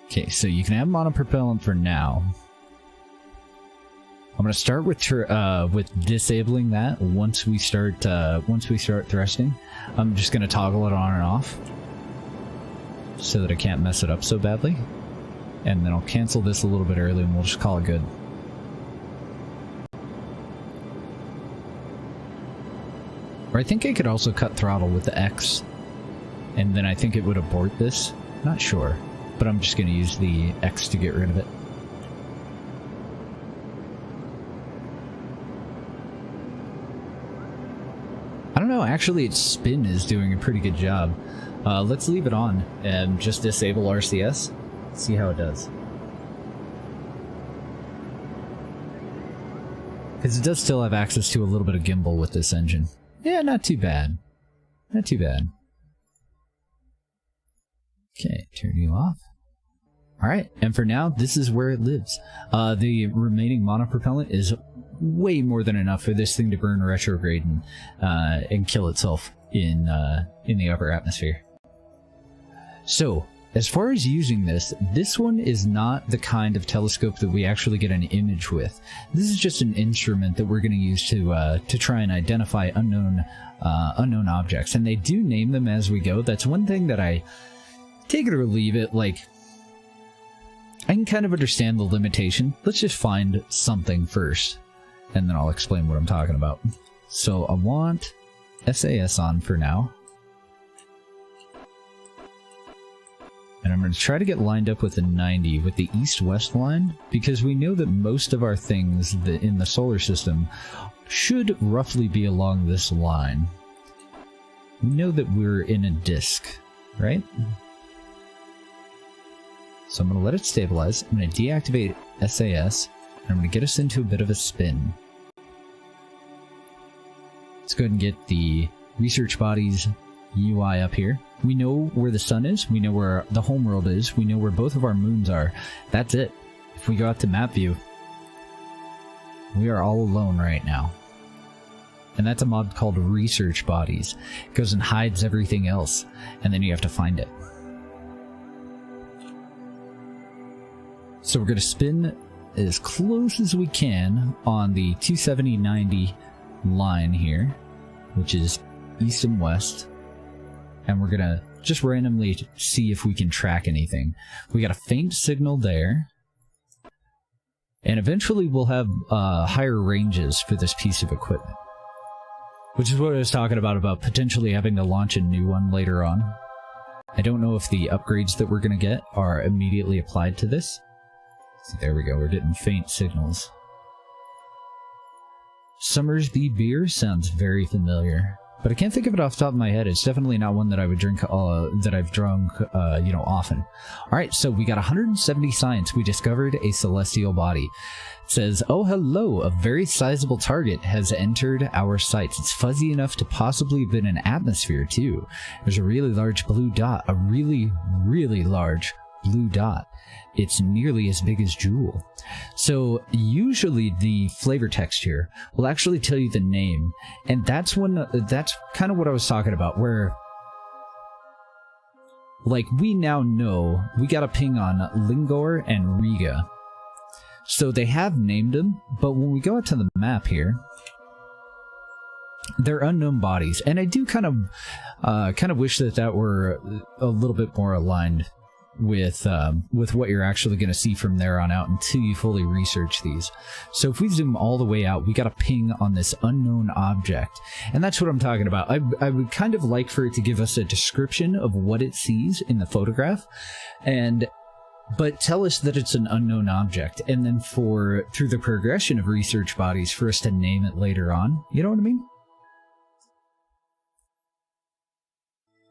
Okay, so you can have monopropellant for now. I'm gonna start with disabling that once we start thrusting. I'm just gonna toggle it on and off so that I can't mess it up so badly, and then I'll cancel this a little bit early, and we'll just call it good. Or I think I could also cut throttle with the X, and then I think it would abort this. Not sure, but I'm just going to use the X to get rid of it. I don't know, actually its spin is doing a pretty good job. Let's leave it on and just disable RCS. See how it does. Because it does still have access to a little bit of gimbal with this engine. Yeah, not too bad. Not too bad. Okay, turn you off. Alright, and for now, this is where it lives. The remaining monopropellant is way more than enough for this thing to burn retrograde and kill itself in the upper atmosphere. So, as far as using this one is not the kind of telescope that we actually get an image with. This is just an instrument that we're going to use to try and identify unknown objects, and they do name them as we go. That's one thing that I take it or leave it. Like, I can kind of understand the limitation. Let's just find something first, and then I'll explain what I'm talking about. So I want SAS on for now. And I'm going to try to get lined up with the 90 with the east-west line, because we know that most of our things in the solar system should roughly be along this line. We know that we're in a disk, right? So I'm going to let it stabilize. I'm going to deactivate SAS, and I'm going to get us into a bit of a spin. Let's go ahead and get the research bodies UI up here. We know where the sun is, we know where the homeworld is, we know where both of our moons are. That's it. If we go out to map view, we are all alone right now. And that's a mod called Research Bodies. It goes and hides everything else, and then you have to find it. So we're going to spin as close as we can on the 270-90 line here, which is east and west. And we're gonna just randomly see if we can track anything. We got a faint signal there. And eventually we'll have higher ranges for this piece of equipment. Which is what I was talking about potentially having to launch a new one later on. I don't know if the upgrades that we're gonna get are immediately applied to this. See, there we go, we're getting faint signals. Summersby beer sounds very familiar. But I can't think of it off the top of my head. It's definitely not one that I would drink, that I've drunk, often. All right, so we got 170 science. We discovered a celestial body. It says, oh, hello, a very sizable target has entered our sights. It's fuzzy enough to possibly have been an atmosphere, too. There's a really large blue dot, a really, really large blue dot. It's nearly as big as Joule. So usually the flavor text here will actually tell you the name, and that's kind of what I was talking about, where like we now know we got a ping on Lingor and Riga. So they have named them, but when we go out to the map here, they're unknown bodies, and I do kind of wish that were a little bit more aligned with what you're actually going to see from there on out until you fully research these. So if we zoom all the way out, we got a ping on this unknown object, and that's what I'm talking about. I would kind of like for it to give us a description of what it sees in the photograph, but tell us that it's an unknown object, and then through the progression of research bodies for us to name it later on. You know what I mean?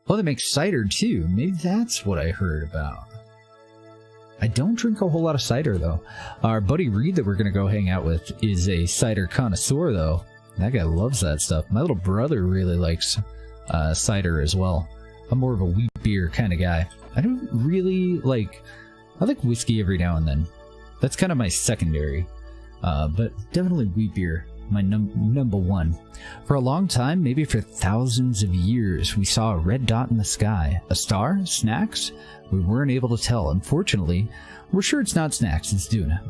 Oh, they make cider too. Maybe that's what I heard about. I don't drink a whole lot of cider though. Our buddy Reed that we're going to go hang out with is a cider connoisseur though. That guy loves that stuff. My little brother really likes cider as well. I'm more of a wheat beer kind of guy. I don't really like... I like whiskey every now and then. That's kind of my secondary. But definitely wheat beer. My number one. For a long time, maybe for thousands of years, we saw a red dot in the sky. A star? Snacks? We weren't able to tell. Unfortunately, we're sure it's not Snacks, it's Duna.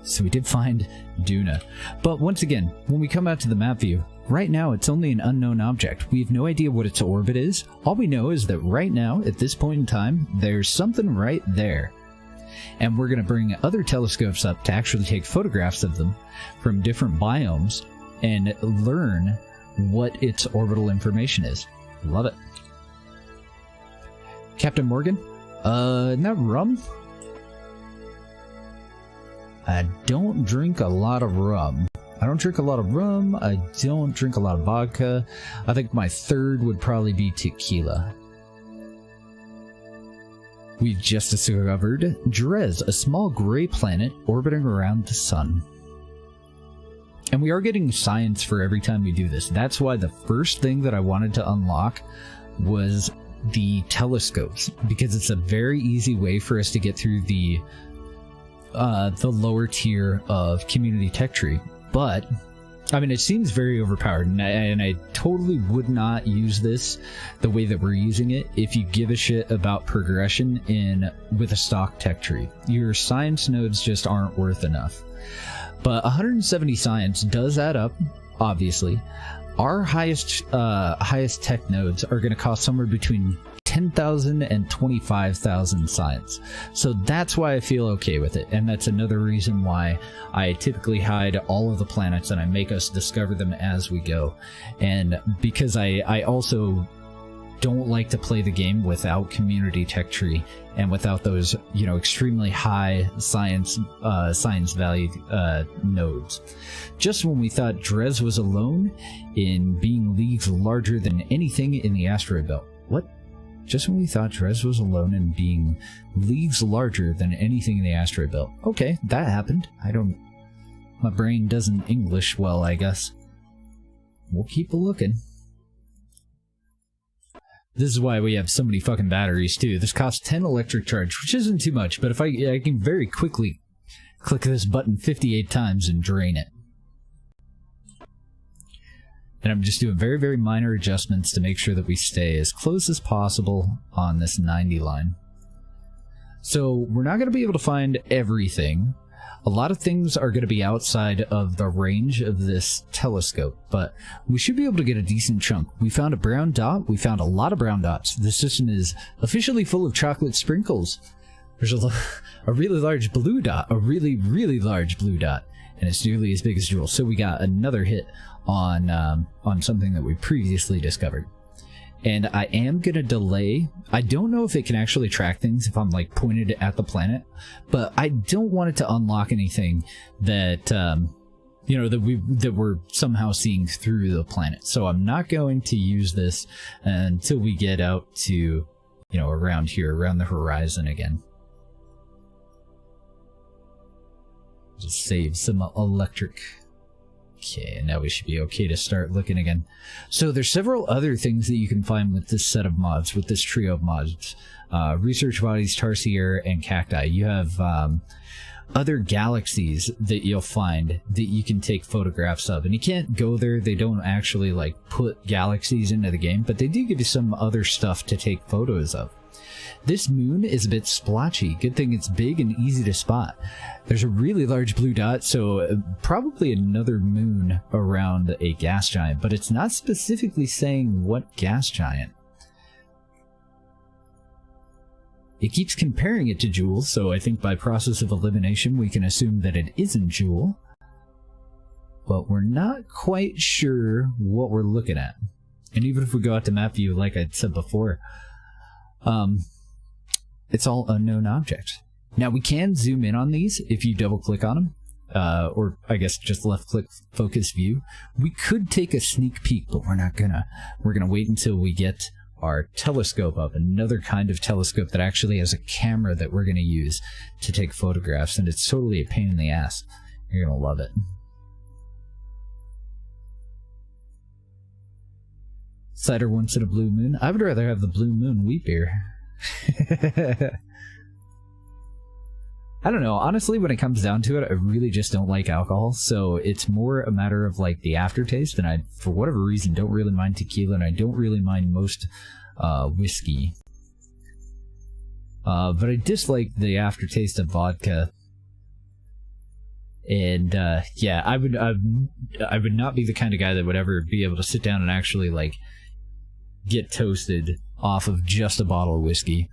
So we did find Duna. But once again, when we come out to the map view, right now it's only an unknown object. We have no idea what its orbit is. All we know is that right now, at this point in time, there's something right there. And we're going to bring other telescopes up to actually take photographs of them from different biomes and learn what its orbital information is. Love it. Captain Morgan? Isn't that rum? I don't drink a lot of rum. I don't drink a lot of rum. I don't drink a lot of vodka. I think my third would probably be tequila. We've just discovered Drez, a small gray planet orbiting around the sun. And we are getting science for every time we do this. That's why the first thing that I wanted to unlock was the telescopes, because it's a very easy way for us to get through the lower tier of community tech tree. But I mean, it seems very overpowered, and I totally would not use this the way that we're using it if you give a shit about progression with a stock tech tree. Your science nodes just aren't worth enough. But 170 science does add up, obviously. Our highest tech nodes are going to cost somewhere between 10,000 and 25,000 science. So that's why I feel okay with it. And that's another reason why I typically hide all of the planets and I make us discover them as we go. And because I also don't like to play the game without community tech tree and without those, you know, extremely high science value nodes. Just when we thought Drez was alone in being leagues larger than anything in the asteroid belt. What? Just when we thought Drez was alone in being leagues larger than anything in the asteroid belt. Okay, that happened. My brain doesn't English well, I guess. We'll keep looking. This is why we have so many fucking batteries, too. This costs 10 electric charge, which isn't too much, but if I can very quickly click this button 58 times and drain it. And I'm just doing very, very minor adjustments to make sure that we stay as close as possible on this 90 line. So we're not going to be able to find everything. A lot of things are going to be outside of the range of this telescope, but we should be able to get a decent chunk. We found a brown dot. We found a lot of brown dots. This system is officially full of chocolate sprinkles. There's a really large blue dot, a really, really large blue dot, and it's nearly as big as Jewel. So we got another hit on something that we previously discovered. And I am going to delay. I don't know if it can actually track things if I'm like pointed at the planet, but I don't want it to unlock anything that, you know, that we're somehow seeing through the planet. So I'm not going to use this until we get out to, you know, around here, around the horizon again. Just save some electric. Okay, now we should be okay to start looking again. So there's several other things that you can find with this set of mods, with this trio of mods. Research bodies, tarsier, and cacti. You have other galaxies that you'll find that you can take photographs of. And you can't go there. They don't actually like put galaxies into the game, but they do give you some other stuff to take photos of. This moon is a bit splotchy. Good thing it's big and easy to spot. There's a really large blue dot, so probably another moon around a gas giant, but it's not specifically saying what gas giant. It keeps comparing it to Jewel, so I think by process of elimination we can assume that it isn't Jewel. But we're not quite sure what we're looking at. And even if we go out to map view, like I said before, it's all unknown objects. Now we can zoom in on these if you double click on them, or I guess just left click focus view. We could take a sneak peek, but we're not gonna. We're gonna wait until we get our telescope up, another kind of telescope that actually has a camera that we're gonna use to take photographs, and it's totally a pain in the ass. You're gonna love it. Cider once in a blue moon. I would rather have the blue moon wheat beer. I don't know, honestly, when it comes down to it, I really just don't like alcohol, so it's more a matter of like the aftertaste, and I, for whatever reason, don't really mind tequila, and I don't really mind most whiskey. But I dislike the aftertaste of vodka. And yeah, I would not be the kind of guy that would ever be able to sit down and actually like get toasted off of just a bottle of whiskey.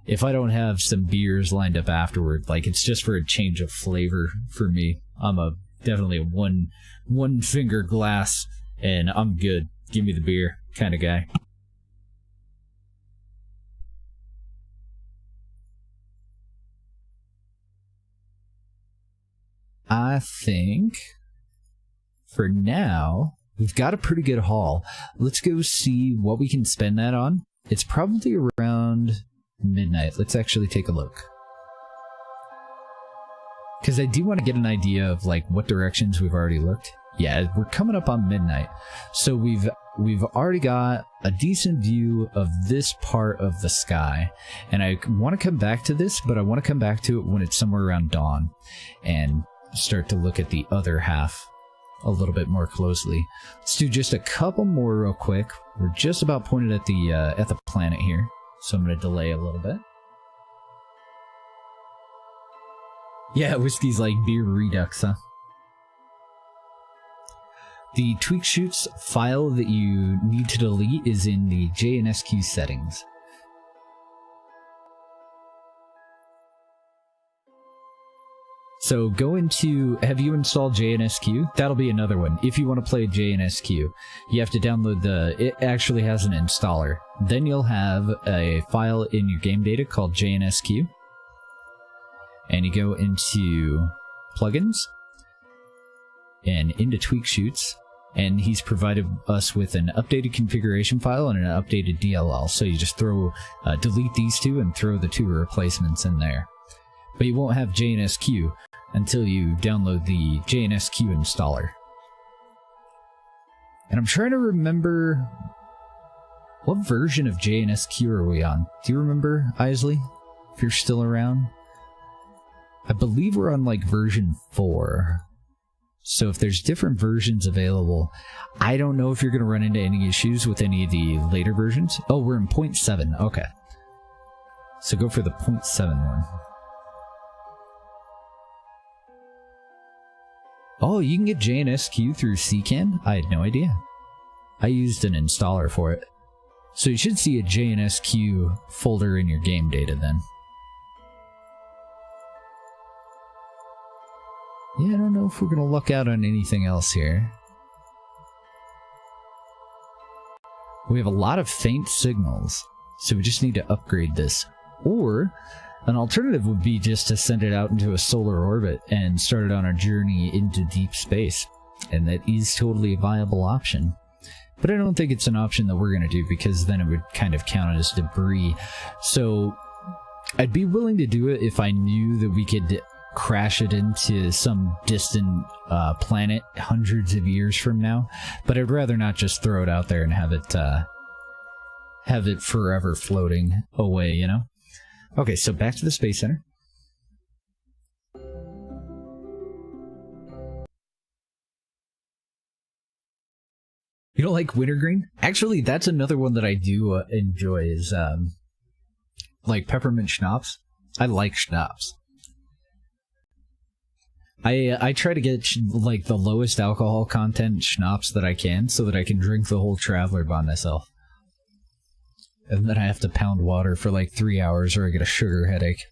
If I don't have some beers lined up afterward, like it's just for a change of flavor for me. I'm definitely a one finger glass and I'm good. Give me the beer kind of guy. I think for now, we've got a pretty good haul. Let's go see what we can spend that on. It's probably around midnight. Let's actually take a look. Because I do want to get an idea of like what directions we've already looked. Yeah, we're coming up on midnight. So we've already got a decent view of this part of the sky. And I want to come back to this, but I want to come back to it when it's somewhere around dawn and start to look at the other half a little bit more closely. Let's do just a couple more real quick. We're just about pointed at the planet here, so I'm going to delay a little bit. Yeah, whiskey's like beer redux, huh? The tweak shoots file that you need to delete is in the JNSQ settings. So go into, have you installed JNSQ? That'll be another one. If you want to play JNSQ, you have to download it actually has an installer. Then you'll have a file in your game data called JNSQ. And you go into plugins and into tweak shoots. And he's provided us with an updated configuration file and an updated DLL. So you just delete these two and throw the two replacements in there. But you won't have JNSQ until you download the JNSQ installer. And I'm trying to remember, what version of JNSQ are we on? Do you remember, Isley? If you're still around? I believe we're on like version 4. So if there's different versions available, I don't know if you're going to run into any issues with any of the later versions. Oh, we're in 0.7. Okay. So go for the 0.7 one. Oh, you can get JNSQ through CCAN? I had no idea. I used an installer for it. So you should see a JNSQ folder in your game data then. Yeah, I don't know if we're going to luck out on anything else here. We have a lot of faint signals, so we just need to upgrade this. Or an alternative would be just to send it out into a solar orbit and start it on a journey into deep space. And that is totally a viable option. But I don't think it's an option that we're going to do, because then it would kind of count as debris. So I'd be willing to do it if I knew that we could crash it into some distant planet hundreds of years from now. But I'd rather not just throw it out there and have it forever floating away, you know? Okay, so back to the Space Center. You don't like wintergreen? Actually, that's another one that I do enjoy is like peppermint schnapps. I like schnapps. I try to get like the lowest alcohol content schnapps that I can, so that I can drink the whole Traveler by myself. And then I have to pound water for like 3 hours or I get a sugar headache.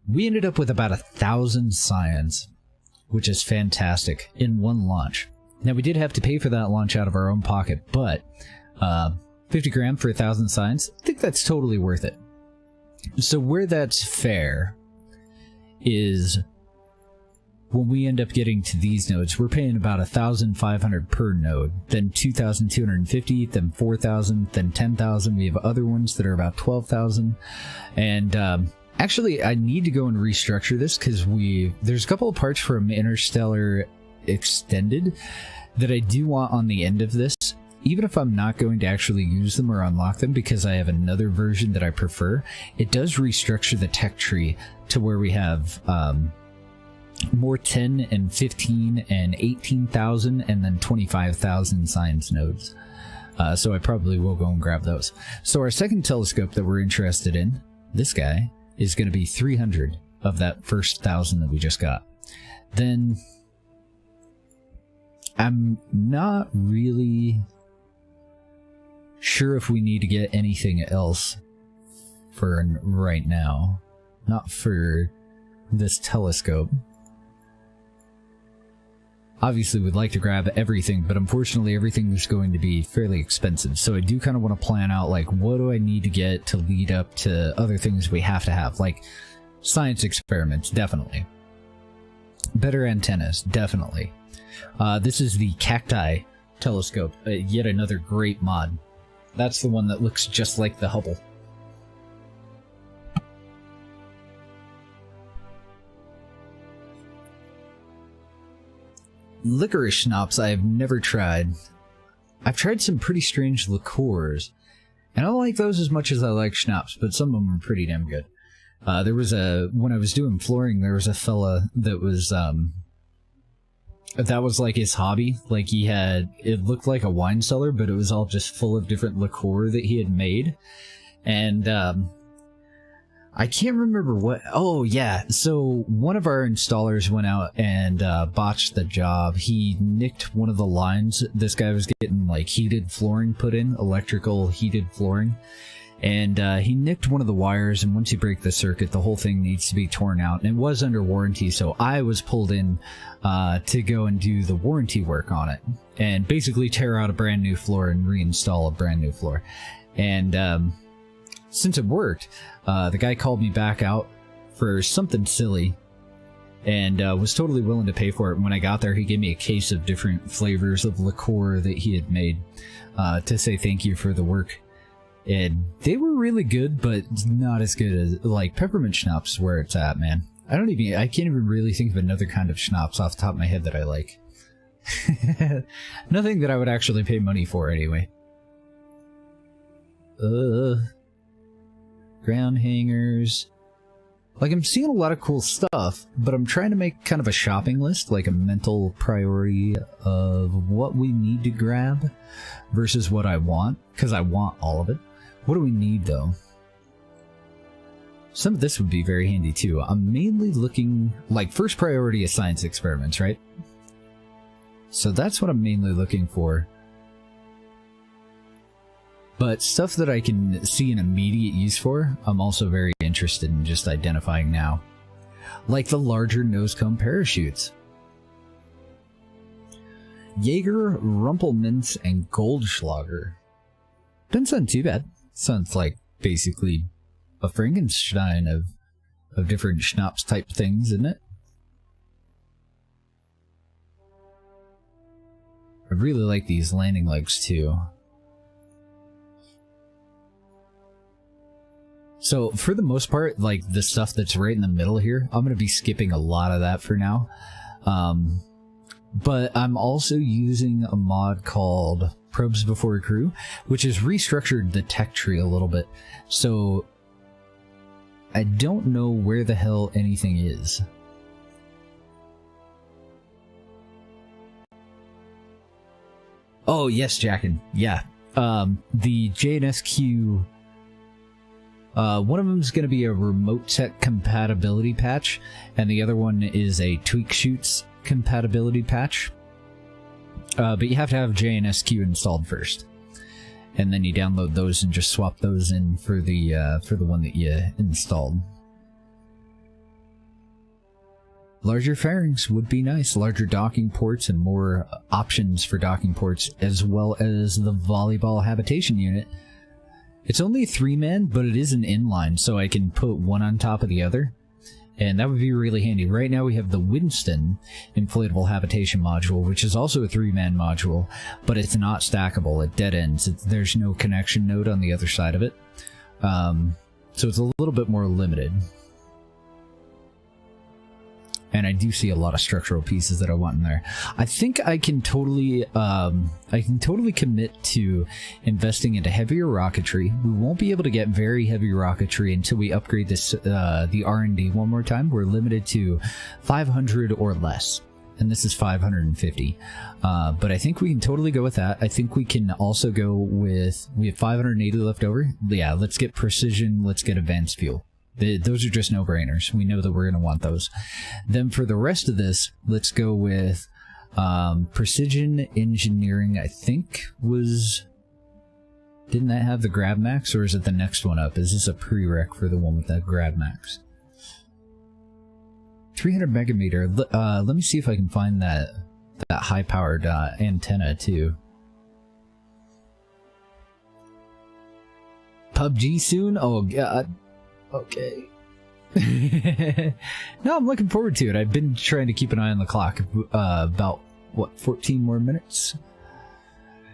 We ended up with about 1,000 science, which is fantastic, in one launch. Now, we did have to pay for that launch out of our own pocket, but 50 grand for 1,000 science, I think that's totally worth it. So where that's fair is when we end up getting to these nodes, we're paying about 1,500 per node, then 2,250, then 4,000, then 10,000. We have other ones that are about 12,000. And actually, I need to go and restructure this, because there's a couple of parts from Interstellar Extended that I do want on the end of this, even if I'm not going to actually use them or unlock them, because I have another version that I prefer. It does restructure the tech tree to where we have more 10 and 15 and 18,000 and then 25,000 science nodes. So I probably will go and grab those. So our second telescope that we're interested in, this guy, is going to be 300 of that first 1,000 that we just got. Then I'm not really sure if we need to get anything else for right now. Not for this telescope. obviously would like to grab everything, but unfortunately everything is going to be fairly expensive. So I do kind of want to plan out, like, what do I need to get to lead up to other things we have to have, like science experiments, definitely. Better antennas, definitely. This is the Cacti telescope, yet another great mod. That's the one that looks just like the Hubble. Licorice schnapps I have never tried. I've tried some pretty strange liqueurs, and I don't like those as much as I like schnapps, but some of them are pretty damn good. There was when I was doing flooring, there was a fella that was, that was like his hobby. Like, he had, it looked like a wine cellar, but it was all just full of different liqueur that he had made. And, I can't remember what, oh yeah, so one of our installers went out and botched the job. He nicked one of the lines. This guy was getting like heated flooring put in, electrical heated flooring. And he nicked one of the wires, and once you break the circuit, the whole thing needs to be torn out. And it was under warranty, so I was pulled in to go and do the warranty work on it. And basically tear out a brand new floor and reinstall a brand new floor. And since it worked, the guy called me back out for something silly and was totally willing to pay for it. And when I got there, he gave me a case of different flavors of liqueur that he had made to say thank you for the work. And they were really good, but not as good as, like, peppermint schnapps is where it's at, man. I can't even really think of another kind of schnapps off the top of my head that I like. Nothing that I would actually pay money for anyway. Ground hangers. Like, I'm seeing a lot of cool stuff, but I'm trying to make kind of a shopping list, like a mental priority of what we need to grab versus what I want, because I want all of it. What do we need, though? Some of this would be very handy, too. I'm mainly looking, like, first priority is science experiments, right? So that's what I'm mainly looking for. But stuff that I can see an immediate use for, I'm also very interested in just identifying now. Like the larger nose cone parachutes. Jaeger, Rumpelminz, and Goldschlager. Doesn't sound too bad. Sounds like basically a Frankenstein of different schnapps type things, isn't it? I really like these landing legs too. So for the most part, like the stuff that's right in the middle here, I'm going to be skipping a lot of that for now. But I'm also using a mod called Probes Before Crew, which has restructured the tech tree a little bit. So I don't know where the hell anything is. Oh, yes, Jackin. Yeah. The JNSQ... one of them is going to be a remote set compatibility patch, and the other one is a tweak shoots compatibility patch. But you have to have JNSQ installed first, and then you download those and just swap those in for the one that you installed. Larger fairings would be nice, larger docking ports and more options for docking ports, as well as the volleyball habitation unit. It's only a 3-man, but it is an inline, so I can put one on top of the other, and that would be really handy. Right now we have the Winston inflatable habitation module, which is also a 3-man module, but it's not stackable. It dead ends. There's no connection node on the other side of it, so it's a little bit more limited. And I do see a lot of structural pieces that I want in there. I think I can totally commit to investing into heavier rocketry. We won't be able to get very heavy rocketry until we upgrade this, the R&D one more time. We're limited to 500 or less, and this is 550. But I think we can totally go with that. I think we can also go with, we have 580 left over. Yeah, let's get precision, let's get advanced fuel. Those are just no-brainers. We know that we're going to want those. Then for the rest of this, let's go with precision engineering, I think was... Didn't that have the Grab Max, or is it the next one up? Is this a prereq for the one with that Grab Max? 300 megameter. Let me see if I can find that that high-powered antenna too. PUBG soon? Oh god. Okay. No, I'm looking forward to it. I've been trying to keep an eye on the clock. About, what, 14 more minutes?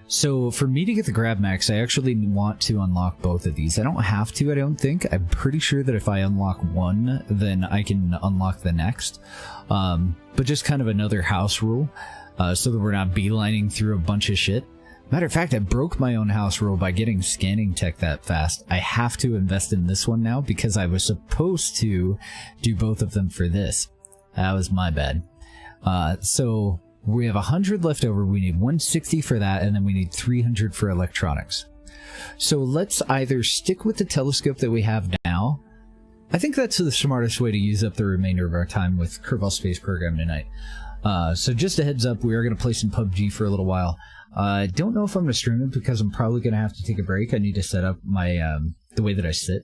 So, for me to get the Grab Max, I actually want to unlock both of these. I don't have to, I don't think. I'm pretty sure that if I unlock one, then I can unlock the next. But just kind of another house rule, so that we're not beelining through a bunch of shit. Matter of fact, I broke my own house rule by getting scanning tech that fast. I have to invest in this one now because I was supposed to do both of them for this. That was my bad. So we have 100 left over. We need 160 for that, and then we need 300 for electronics. So let's either stick with the telescope that we have now. I think that's the smartest way to use up the remainder of our time with Kerbal Space Program tonight. So just a heads up, we are going to play some PUBG for a little while. I don't know if I'm going to stream it because I'm probably going to have to take a break. I need to set up my the way that I sit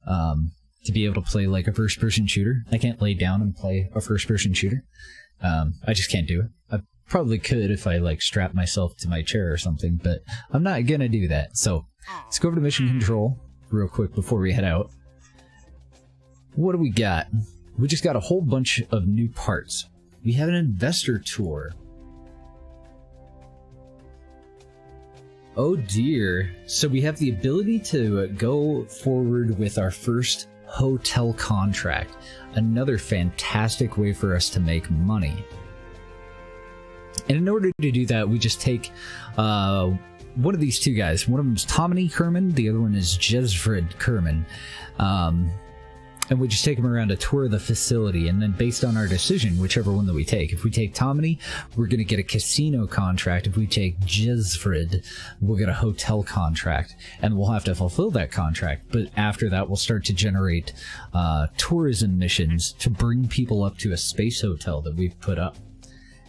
to be able to play like a first-person shooter. I can't lay down and play a first-person shooter. I just can't do it. I probably could if I like strap myself to my chair or something, but I'm not going to do that. So let's go over to mission control real quick before we head out. What do we got? We just got a whole bunch of new parts. We have an investor tour. Oh dear. So we have the ability to go forward with our first hotel contract. Another fantastic way for us to make money. And in order to do that, we just take one of these two guys. One of them is Tommy Kerman, the other one is Jesfred Kerman. And we just take them around a tour of the facility, and then based on our decision, whichever one that we take. If we take Tommy, we're going to get a casino contract. If we take Jesfred, we'll get a hotel contract, and we'll have to fulfill that contract. But after that, we'll start to generate tourism missions to bring people up to a space hotel that we've put up.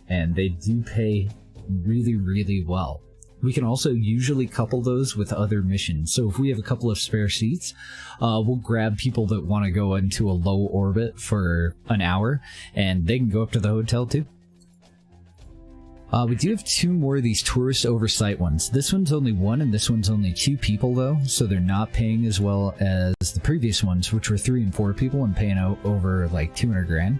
And they do pay really, really well. We can also usually couple those with other missions. So if we have a couple of spare seats, we'll grab people that want to go into a low orbit for an hour, and they can go up to the hotel too. We do have two more of these tourist oversight ones. This one's only one, and this one's only 2 people though, so they're not paying as well as the previous ones, which were 3 and 4 people and paying out over like 200 grand.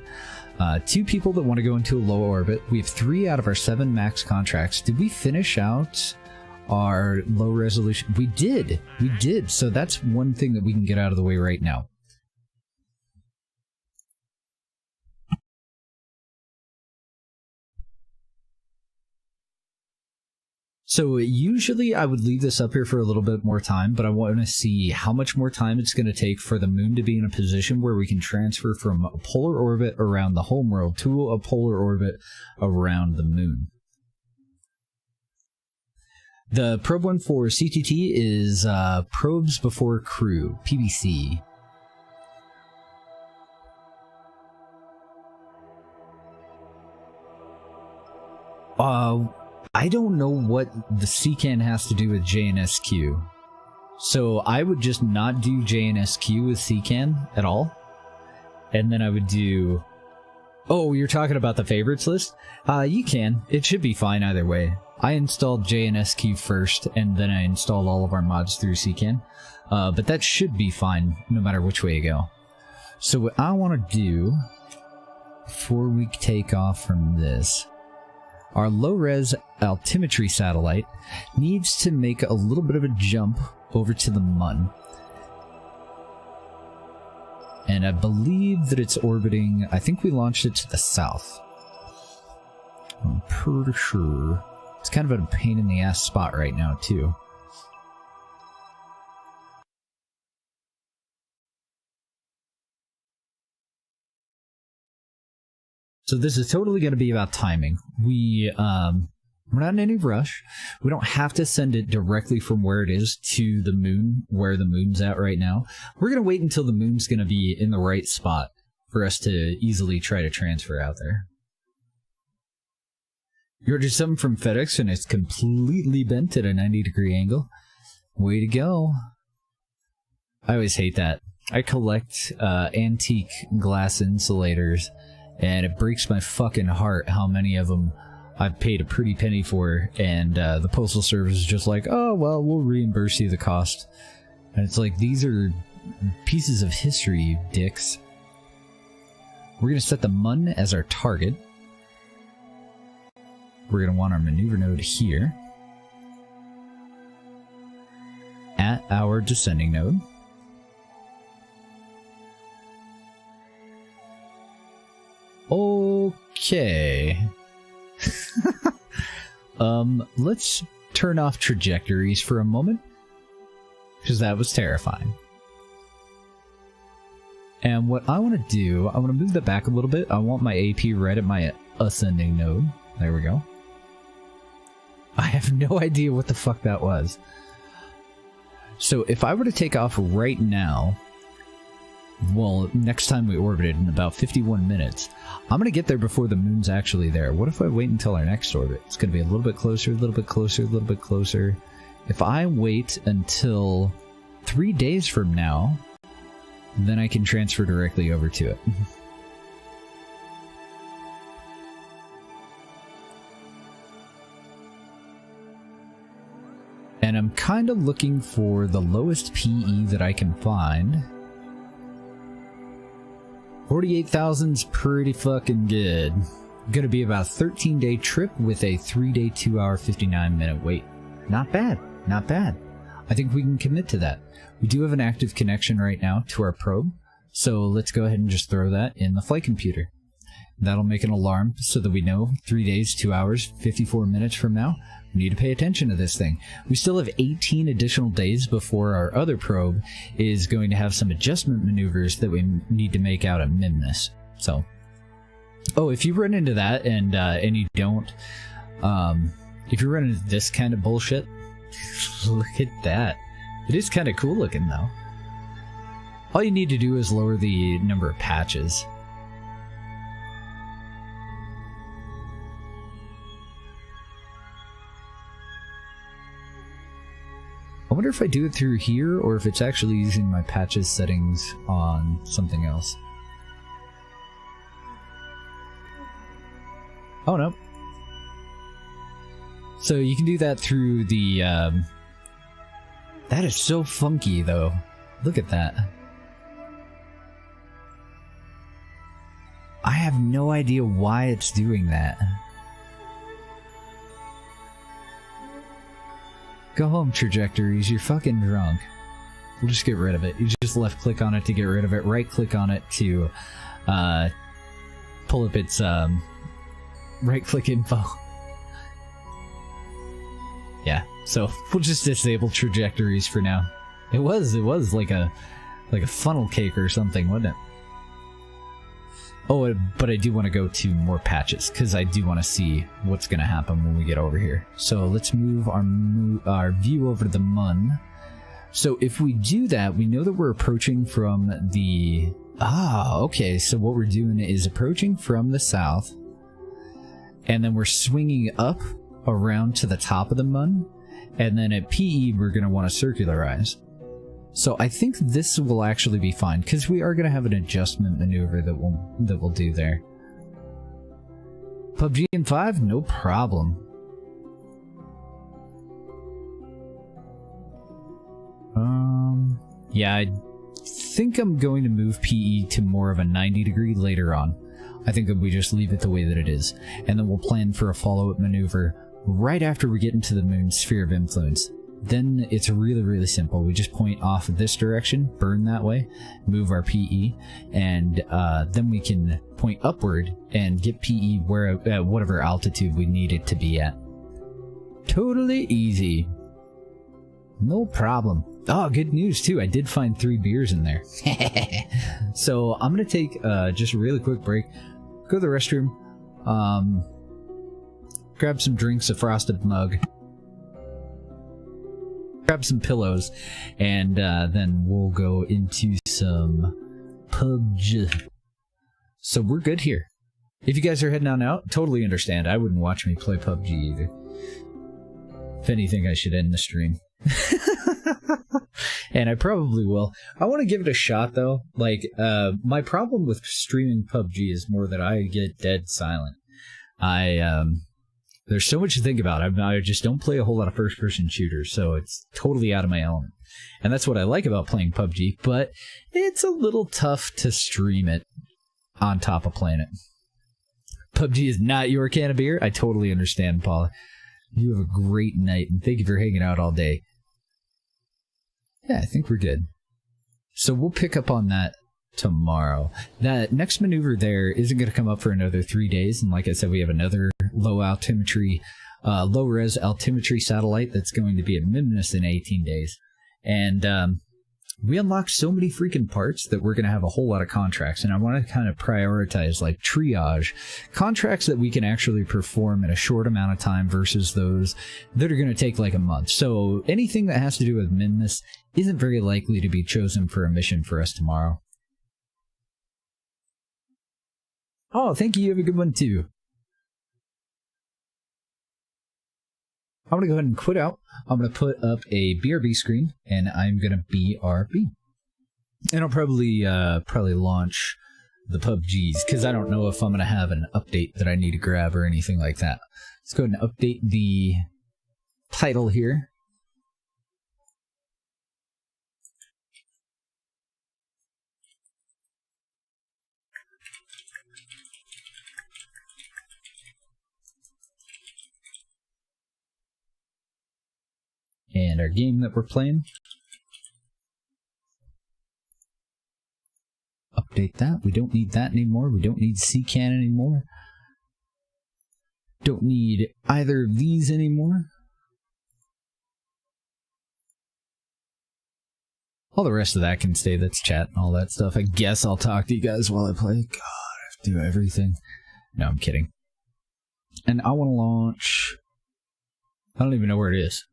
2 people that want to go into a low orbit. We have 3 out of our 7 max contracts. Did we finish out our low resolution? We did. We did. So that's one thing that we can get out of the way right now. So usually I would leave this up here for a little bit more time, but I want to see how much more time it's going to take for the moon to be in a position where we can transfer from a polar orbit around the homeworld to a polar orbit around the moon. The probe one for CTT is Probes Before Crew, PBC. I don't know what the CCAN has to do with JNSQ. So I would just not do JNSQ with CCAN at all. And then I would do... Oh, you're talking about the favorites list? You can. It should be fine either way. I installed JNSQ first, and then I installed all of our mods through CCAN. But that should be fine, no matter which way you go. So what I want to do, before we take off from this... Our low-res altimetry satellite needs to make a little bit of a jump over to the Mun. And I believe that it's orbiting... I think we launched it to the south. I'm pretty sure. It's kind of a pain-in-the-ass spot right now, too. So this is totally going to be about timing. We're not in any rush. We don't have to send it directly from where it is to the moon, where the moon's at right now. We're going to wait until the moon's going to be in the right spot for us to easily try to transfer out there. You ordered something from FedEx and it's completely bent at a 90-degree angle. Way to go. I always hate that. I collect antique glass insulators, and it breaks my fucking heart how many of them I've paid a pretty penny for, and the Postal Service is just like, oh, well, we'll reimburse you the cost. And it's like, these are pieces of history, you dicks. We're going to set the Mun as our target. We're going to want our maneuver node here. At our descending node. Okay. Let's turn off trajectories for a moment, because that was terrifying. And what I want to do, I want to move that back a little bit. I want my AP right at my ascending node. There we go. I have no idea what the fuck that was. So if I were to take off right now, well, next time we orbit it in about 51 minutes, I'm going to get there before the moon's actually there. What if I wait until our next orbit? It's going to be a little bit closer, a little bit closer, a little bit closer. If I wait until 3 days from now, then I can transfer directly over to it. And I'm kind of looking for the lowest PE that I can find. 48,000's pretty fucking good. Gonna be about a 13-day trip with a 3-day, 2-hour, 59-minute wait. Not bad, not bad. I think we can commit to that. We do have an active connection right now to our probe, so let's go ahead and just throw that in the flight computer. That'll make an alarm so that we know 3 days, 2 hours, 54 minutes from now, we need to pay attention to this thing. We still have 18 additional days before our other probe is going to have some adjustment maneuvers that we need to make out at Mimnus. So, oh, if you run into that and you don't, if you run into this kind of bullshit, look at that. It is kind of cool looking though. All you need to do is lower the number of patches. I wonder if I do it through here, or if it's actually using my patches settings on something else. Oh no. So you can do that through the, that is so funky though. Look at that. I have no idea why it's doing that. Go home, trajectories. You're fucking drunk. We'll just get rid of it. You just left click on it to get rid of it. Right click on it to pull up its right click info. Yeah, so we'll just disable trajectories for now. It was like a funnel cake or something, wasn't it? Oh, but I do want to go to more patches, because I do want to see what's going to happen when we get over here. So let's move our view over to the Mun. So if we do that, we know that we're approaching from the... Ah, okay, so what we're doing is approaching from the south, and then we're swinging up around to the top of the Mun, and then at PE we're going to want to circularize. So I think this will actually be fine, because we are going to have an adjustment maneuver that we'll do there. PUBG in 5? No problem. Yeah, I think I'm going to move PE to more of a 90-degree later on. I think that we just leave it the way that it is, and then we'll plan for a follow-up maneuver right after we get into the moon's sphere of influence. Then it's really, really simple. We just point off of this direction, burn that way, move our PE, and then we can point upward and get PE at whatever altitude we need it to be at. Totally easy. No problem. Oh, good news too. I did find 3 beers in there. So I'm going to take just a really quick break, go to the restroom, grab some drinks, a frosted mug, grab some pillows, and then we'll go into some PUBG. So we're good here. If you guys are heading on out, totally understand. I wouldn't watch me play PUBG either. If anything, I should end the stream. And I probably will. I want to give it a shot though. Like, my problem with streaming PUBG is more that I get dead silent. There's so much to think about. I just don't play a whole lot of first-person shooters, so it's totally out of my element. And that's what I like about playing PUBG, but it's a little tough to stream it on top of playing it. PUBG is not your can of beer. I totally understand, Paula. You have a great night, and thank you for hanging out all day. Yeah, I think we're good. So we'll pick up on that tomorrow. That next maneuver there isn't going to come up for another 3 days, and like I said, we have another low res altimetry satellite that's going to be at Mimnus in 18 days. And we unlocked so many freaking parts that we're going to have a whole lot of contracts, and I want to kind of prioritize, like, triage contracts that we can actually perform in a short amount of time versus those that are going to take like a month. So anything that has to do with Mimnus isn't very likely to be chosen for a mission for us tomorrow. Oh, thank you. You have a good one, too. I'm going to go ahead and quit out. I'm going to put up a BRB screen, and I'm going to BRB. And I'll probably launch the PUBGs, because I don't know if I'm going to have an update that I need to grab or anything like that. Let's go ahead and update the title here. And our game that we're playing. Update that. We don't need that anymore. We don't need CCAN anymore. Don't need either of these anymore. All the rest of that can stay. That's chat and all that stuff. I guess I'll talk to you guys while I play. God, I have to do everything. No, I'm kidding. And I want to launch... I don't even know where it is.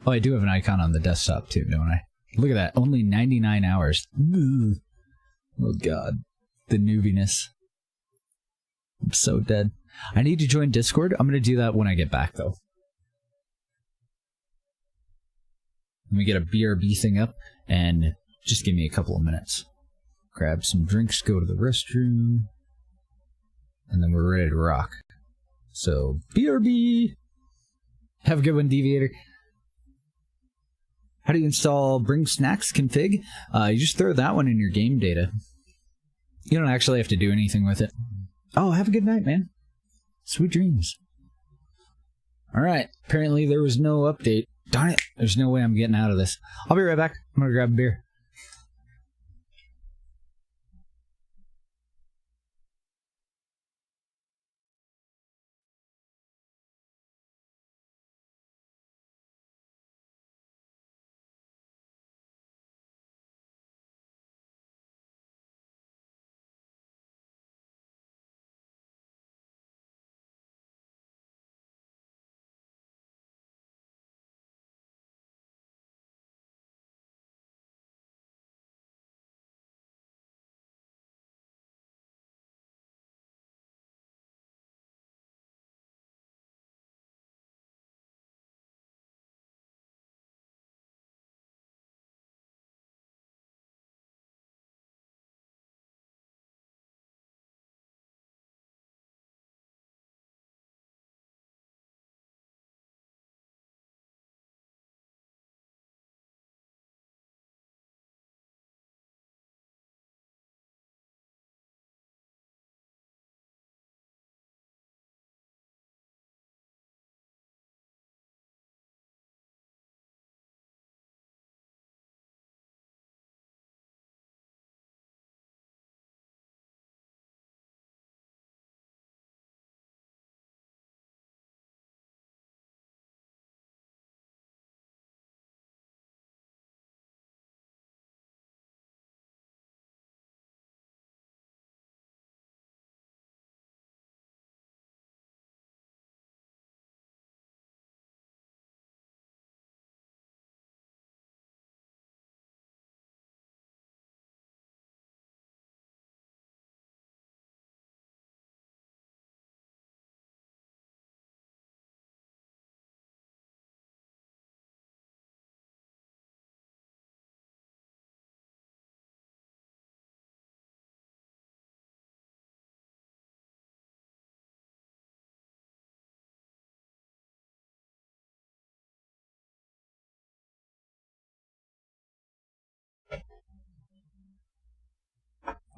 Oh, I do have an icon on the desktop too, don't I? Look at that. Only 99 hours. Ooh. Oh, God. The noobiness. I'm so dead. I need to join Discord. I'm going to do that when I get back, though. Let me get a BRB thing up, and just give me a couple of minutes. Grab some drinks, go to the restroom, and then we're ready to rock. So, BRB! Have a good one, Deviator. How do you install Bring Snacks config? You just throw that one in your game data. You don't actually have to do anything with it. Oh, have a good night, man. Sweet dreams. Alright, apparently there was no update. Darn it, there's no way I'm getting out of this. I'll be right back. I'm gonna grab a beer.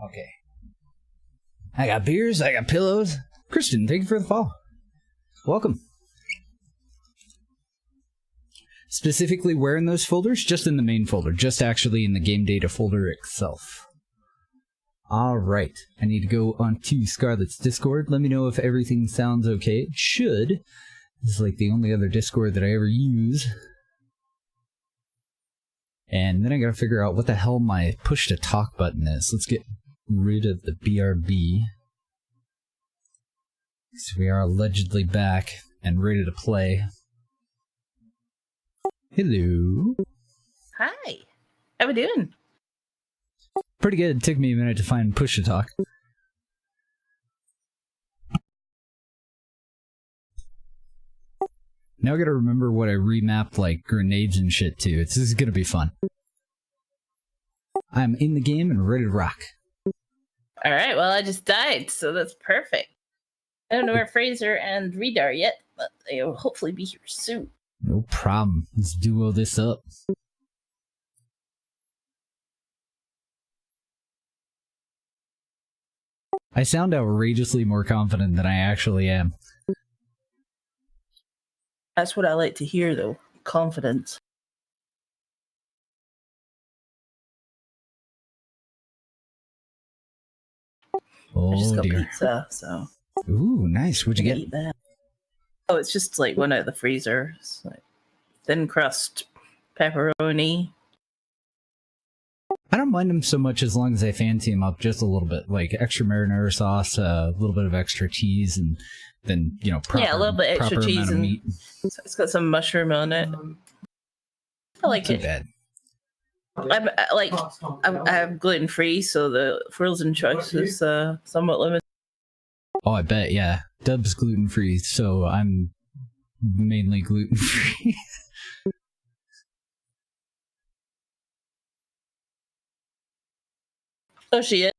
Okay. I got beers, I got pillows. Kristen, thank you for the follow. Welcome. Specifically where in those folders? Just in the main folder. Just actually in the game data folder itself. Alright. I need to go onto Scarlett's Discord. Let me know if everything sounds okay. It should. This is like the only other Discord that I ever use. And then I gotta figure out what the hell my push to talk button is. Let's get rid of the BRB. So we are allegedly back and ready to play. Hello. Hi. How we doing? Pretty good. It took me a minute to find push to talk. Now I gotta remember what I remapped like grenades and shit to. This is gonna be fun. I'm in the game and ready to rock. Alright, well I just died, so that's perfect. I don't know where Fraser and Reed are yet, but they'll hopefully be here soon. No problem. Let's duo this up. I sound outrageously more confident than I actually am. That's what I like to hear, though. Confidence. Oh, I just got dear. pizza, so... Ooh, nice. What'd you get? Eat that. Oh, it's just like one out of the freezer. It's like thin crust, pepperoni. I don't mind them so much as long as I fancy them up just a little bit. Like extra marinara sauce, a little bit of extra cheese, and then, you know, proper, yeah, a little bit extra cheese and meat. It's got some mushroom on it. I like it. Bad. I'm gluten free, so the frozen choice is somewhat limited. Oh, I bet, yeah. Dub's gluten free, so I'm mainly gluten free. Oh, she is.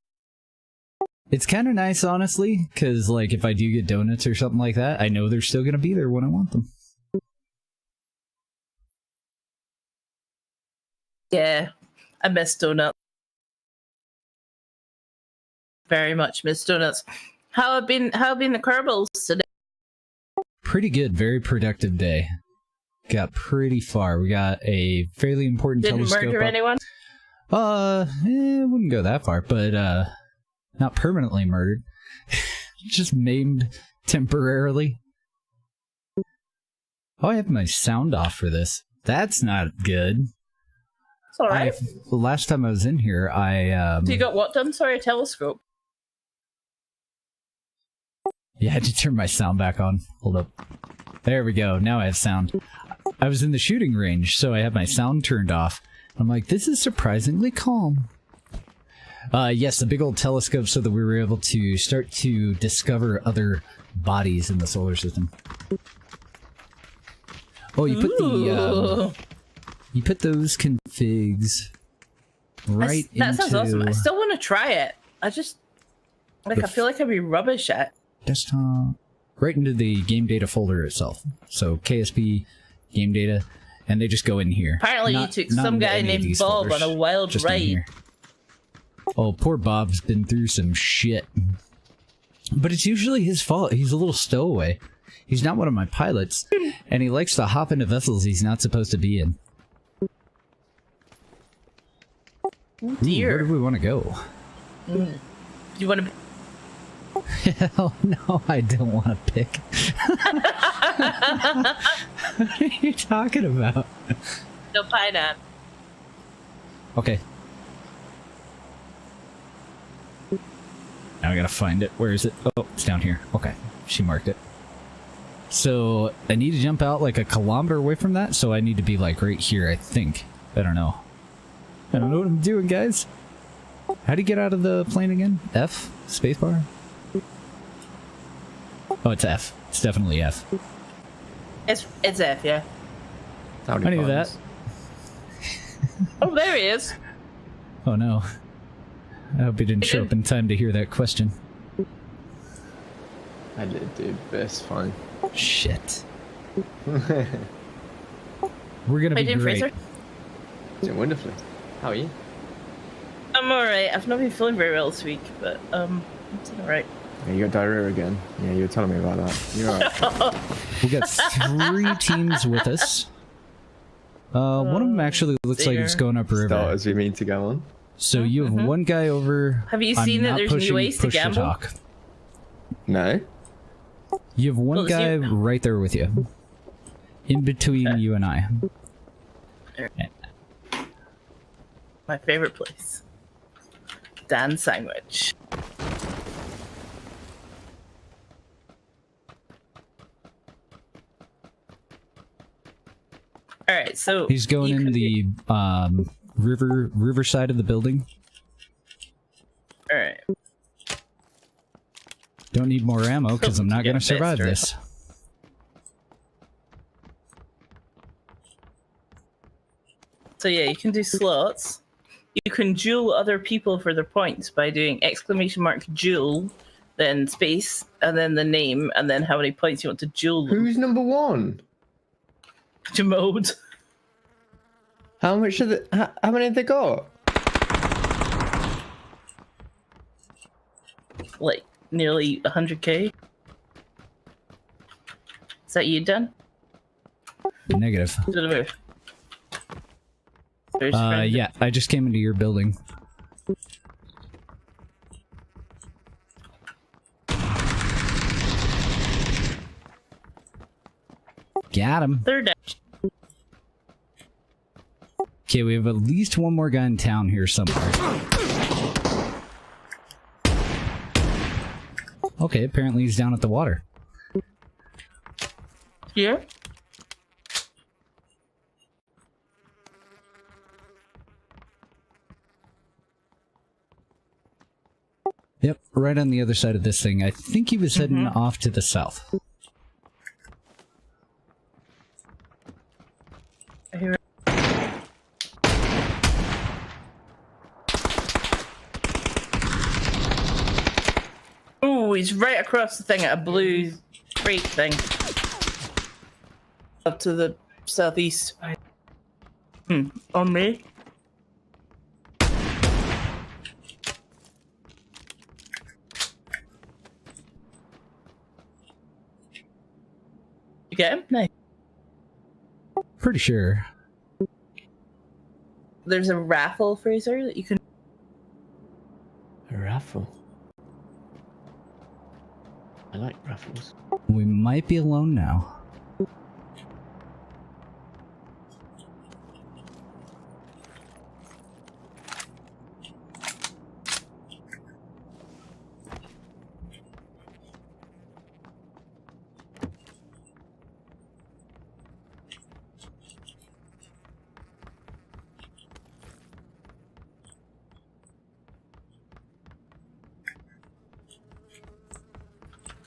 It's kind of nice, honestly, because, like, if I do get donuts or something like that, I know they're still going to be there when I want them. Yeah, I miss donuts. Very much miss donuts. How have been the Kerbals today? Pretty good, very productive day. Got pretty far. We got a fairly important telescope. Didn't murder anyone? Wouldn't go that far, but not permanently murdered. Just maimed temporarily. Oh, I have my sound off for this. That's not good. It's alright. The last time I was in here, So you got what done? Sorry, a telescope. Yeah, I had to turn my sound back on. Hold up. There we go. Now I have sound. I was in the shooting range, so I had my sound turned off. I'm like, this is surprisingly calm. Yes, the big old telescope so that we were able to start to discover other bodies in the solar system. Oh, you put you put those configs right into... That sounds awesome. I still want to try it. I just... Like, I feel like I'd be rubbish at desktop. Right into the game data folder itself. So, KSP, game data, and they just go in here. Apparently you took some guy named Bob on a wild ride. Oh, poor Bob's been through some shit. But it's usually his fault. He's a little stowaway. He's not one of my pilots, and he likes to hop into vessels he's not supposed to be in. Oh, dear. Ooh, where do we want to go? Do you want to... Hell no, I don't want to pick. What are you talking about? No pineapple. Okay. Now I gotta find it. Where is it? Oh, it's down here. Okay, she marked it. So, I need to jump out like a kilometer away from that, so I need to be like right here, I think. I don't know. I don't know what I'm doing, guys. How do you get out of the plane again? F? Spacebar? Oh, it's F. It's definitely F. It's F, yeah. I knew that. Oh, there he is. Oh no. I hope he didn't show up in time to hear that question. I did, dude, but it's fine. Shit. We're gonna be great. Doing wonderfully. How are you? I'm alright. I've not been feeling very well this week, but I'm alright. Yeah, you got diarrhea again. Yeah, you were telling me about that. You're right. We got 3 teams with us. One of them actually looks like it's going up river. Start as we mean to go on. So you have one guy over. Have you seen that there's new ways to gamble? Talk. No. You have one guy right there with you. In between you and I. My favorite place. Dan Sandwich. Alright, so he's going in the river side of the building. Alright. Don't need more ammo because I'm not going to survive this. So yeah, you can do slots. You can duel other people for their points by doing !duel, then space, and then the name, and then how many points you want to duel them. Who's number 1? Mode. How much of the? How many have they got? Like nearly 100k. Is that you done? Negative. Yeah, I just came into your building. Got him. Third down. Okay, we have at least one more guy in town here somewhere. Okay, apparently he's down at the water. Yeah. Yep, right on the other side of this thing. I think he was heading off to the south. Oh, he's right across the thing at a blue crate thing. Up to the southeast. On me. You get him? Nice. Pretty sure. There's a raffle, Fraser, that you can... A raffle? I like raffles. We might be alone now.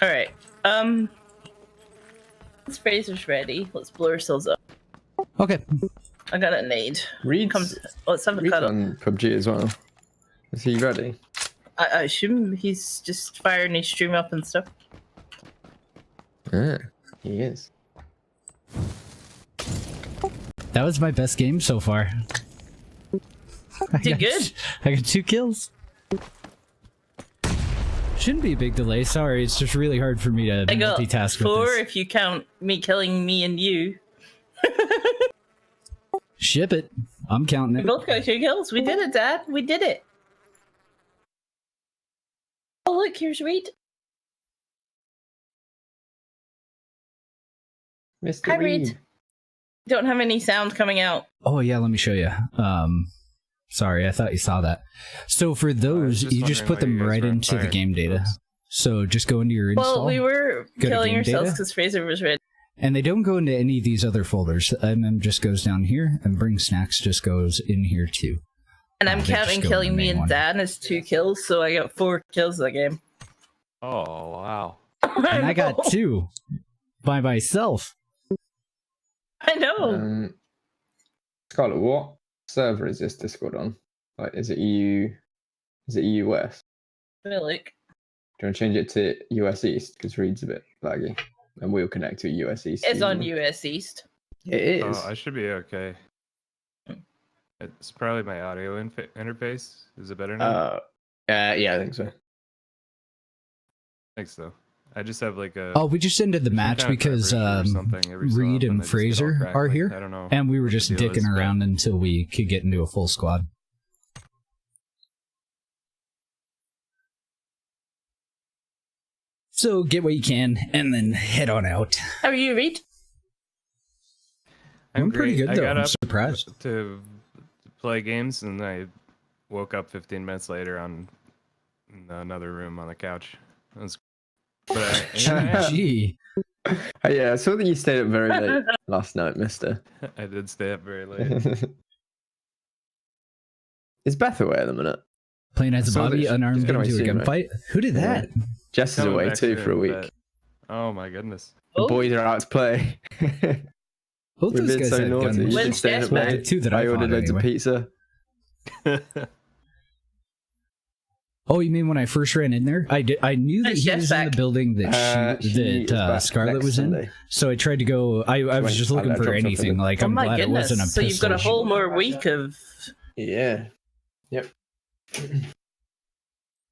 Alright, once Fraser's ready, let's blow ourselves up. Okay. I got a nade. Reed's, Let's have a Reed's cut up. on PUBG as well. Is he ready? I assume he's just firing his stream up and stuff. Yeah, he is. That was my best game so far. Did good. I got 2 kills. Shouldn't be a big delay. Sorry, it's just really hard for me to multitask with 4 this. if you count me killing me and you. Ship it. I'm counting We it. both got 2 kills. We did it, Dad. We did it. Oh, look, here's Reed. Mr. Hi, Reed. Reed. Don't have any sound coming out. Oh yeah, let me show you. Sorry, I thought you saw that. So for those, you just put them right into the game data. So just go into your install. Well, we were killing ourselves because Fraser was ready. And they don't go into any of these other folders. MM just goes down here, and Bring Snacks just goes in here too. And I'm counting killing me and Dan as 2 kills, so I got 4 kills that game. Oh, wow. And I got 2 by myself. I know. Scarlett, what server is this Discord on? Like, is it EU? Is it EU West? I feel like. Do you want to change it to US East? Because Reed's a bit laggy. And we'll connect to US East. It's on US East. It is. Oh, I should be okay. It's probably my audio interface. Is it better now? Yeah, I think so. I think so. I just have like a. Oh, we just ended the match kind of because vibration or something every so Reed often. and I just get all Fraser are crackly. here, I don't know. and we were what just the deal dicking is, but- around until we could get into a full squad. So get what you can, and then head on out. How are you, Reed? I'm pretty great. good, I though. got I'm up surprised. to play games, and I woke up 15 minutes later in another room on the couch. It was, but Gee. Yeah, I saw that you stayed up very late last night, mister. I did stay up very late. Is Beth away at the minute? Playing as a So Bobby, she's unarmed gonna into a assume, right? gunfight? Who did that? Jess is Coming away back too for a soon, week. but- Oh my goodness. The Oh, boys are out to play. Both We've those been guys so had naughty. guns. You've been When's staying Jess up back? late. The two that I ordered fought, loads of anyway. pizza. Oh, you mean when I first ran in there? I knew that When's he Jess was in back? the building that She is back Scarlet next was in. Sunday. So I tried to go. I was When just I looking for dropped off anything. the- Like oh I'm my glad it goodness. wasn't a So you've got a pistol. whole more week of. Yeah. Yep.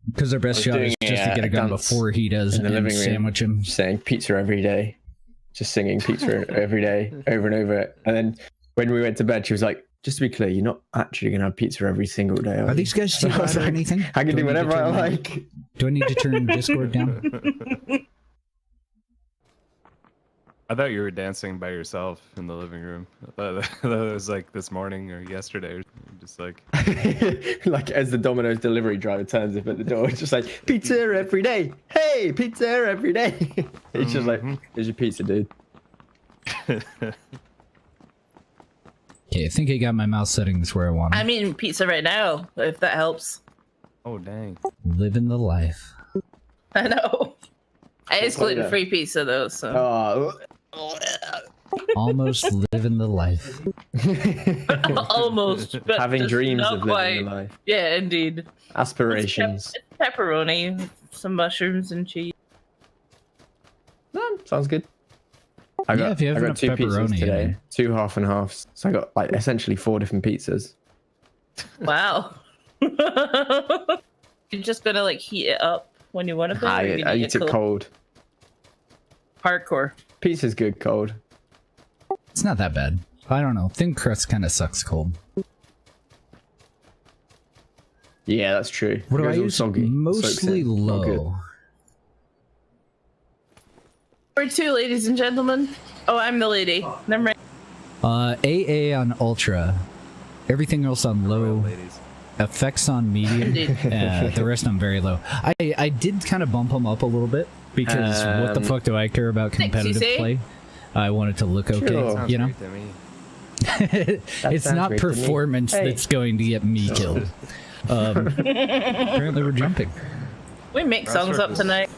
Because our best I was shot doing is just to a get a gun dance before he does in the and living room. sandwich him. Just saying pizza every day. Just singing pizza every day, over and over. And then when we went to bed, she was like, just to be clear, you're not actually going to have pizza every single day. Are these guys too I was loud or like, anything? I can do I need to whatever I turn my- like. Do I need to turn Discord down? I thought you were dancing by yourself in the living room. I thought it was like this morning or yesterday. Just like, Like as the Domino's delivery driver turns up at the door, it's just like pizza every day. Hey, pizza every day. It's just like, here's your pizza, dude. Okay, I think I got my mouse settings where I want them. I'm eating pizza right now, if that helps. oh dang. Living the life. I know. It's What's that? gluten-free pizza, though, so. Oh. Almost living the life. Almost. But Having just dreams not of quite. living the life. Yeah, indeed. Aspirations. It's pepperoni, some mushrooms, and cheese. Sounds good. Yeah, if you have I got enough 2 pizzas pepperoni in today. it. 2 half and halves. So I got like essentially 4 different pizzas. Wow. You're just gonna like heat it up when you want to bit? or you I gonna eat it cold. Hardcore. Pizza's good cold. It's not that bad. I don't know. Thin crust kind of sucks cold. Yeah, that's true. What It do I goes all use? soggy, soaks Mostly in. Not good. low. Where to, ladies and gentlemen? Oh, I'm the lady. Never mind. AA on ultra. Everything else on low. Ladies. Effects on medium. Indeed. The rest on very low. I did kind of bump them up a little bit because what the fuck do I care about Six, you competitive say? play? I want it to look okay, Sure. Sounds you know? great to me. It's sounds not great to me. performance Hey. that's going to get me killed. Apparently we're jumping. We make Cross songs up surface. tonight.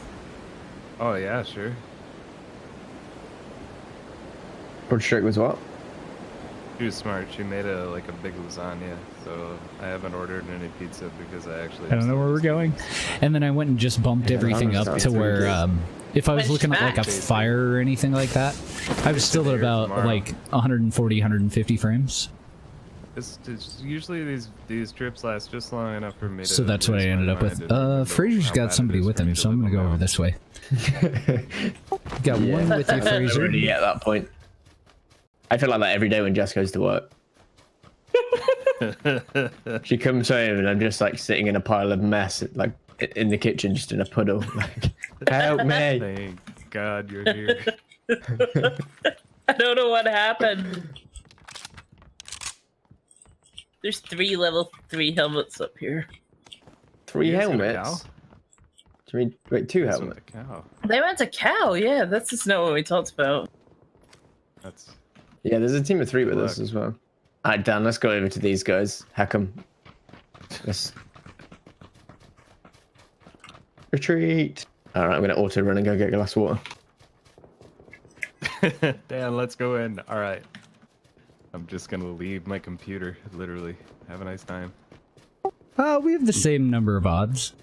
Oh yeah, sure. Broad stroke was what? She was smart. She made a big lasagna, so I haven't ordered any pizza because I actually. I don't know where we're going. And then I went and just bumped Yeah, everything up sounds to pretty where, good. if I was When's looking at like a back? fire or anything like that, I was still at Here about tomorrow. like 140, 150 frames. It's usually these trips last just long enough for me to. So that's what I lose my ended up mind with. and remember Fraser's how got bad somebody it is with for me him, to so I'm live gonna go on over my this way. Got one with you, I'm Fraser. already at that point. I feel like that every day when Jess goes to work. She comes home and I'm just like sitting in a pile of mess, like in the kitchen, just in a puddle. Like, help me! Thank God you're here. I don't know what happened. There's 3 level 3 helmets up here. 3 You guys got a helmets. cow? Do you mean wait 2 That's helmets? with the cow. They went to cow, yeah, that's just not what we talked about. That's Yeah, there's a team of 3 with Good us luck. as well. Alright, Dan, let's go over to these guys. Hack 'em. Let's retreat. Alright, I'm gonna auto run and go get a glass of water. Dan, let's go in. All right. I'm just gonna leave my computer. Literally. Have a nice time. We have the same number of odds.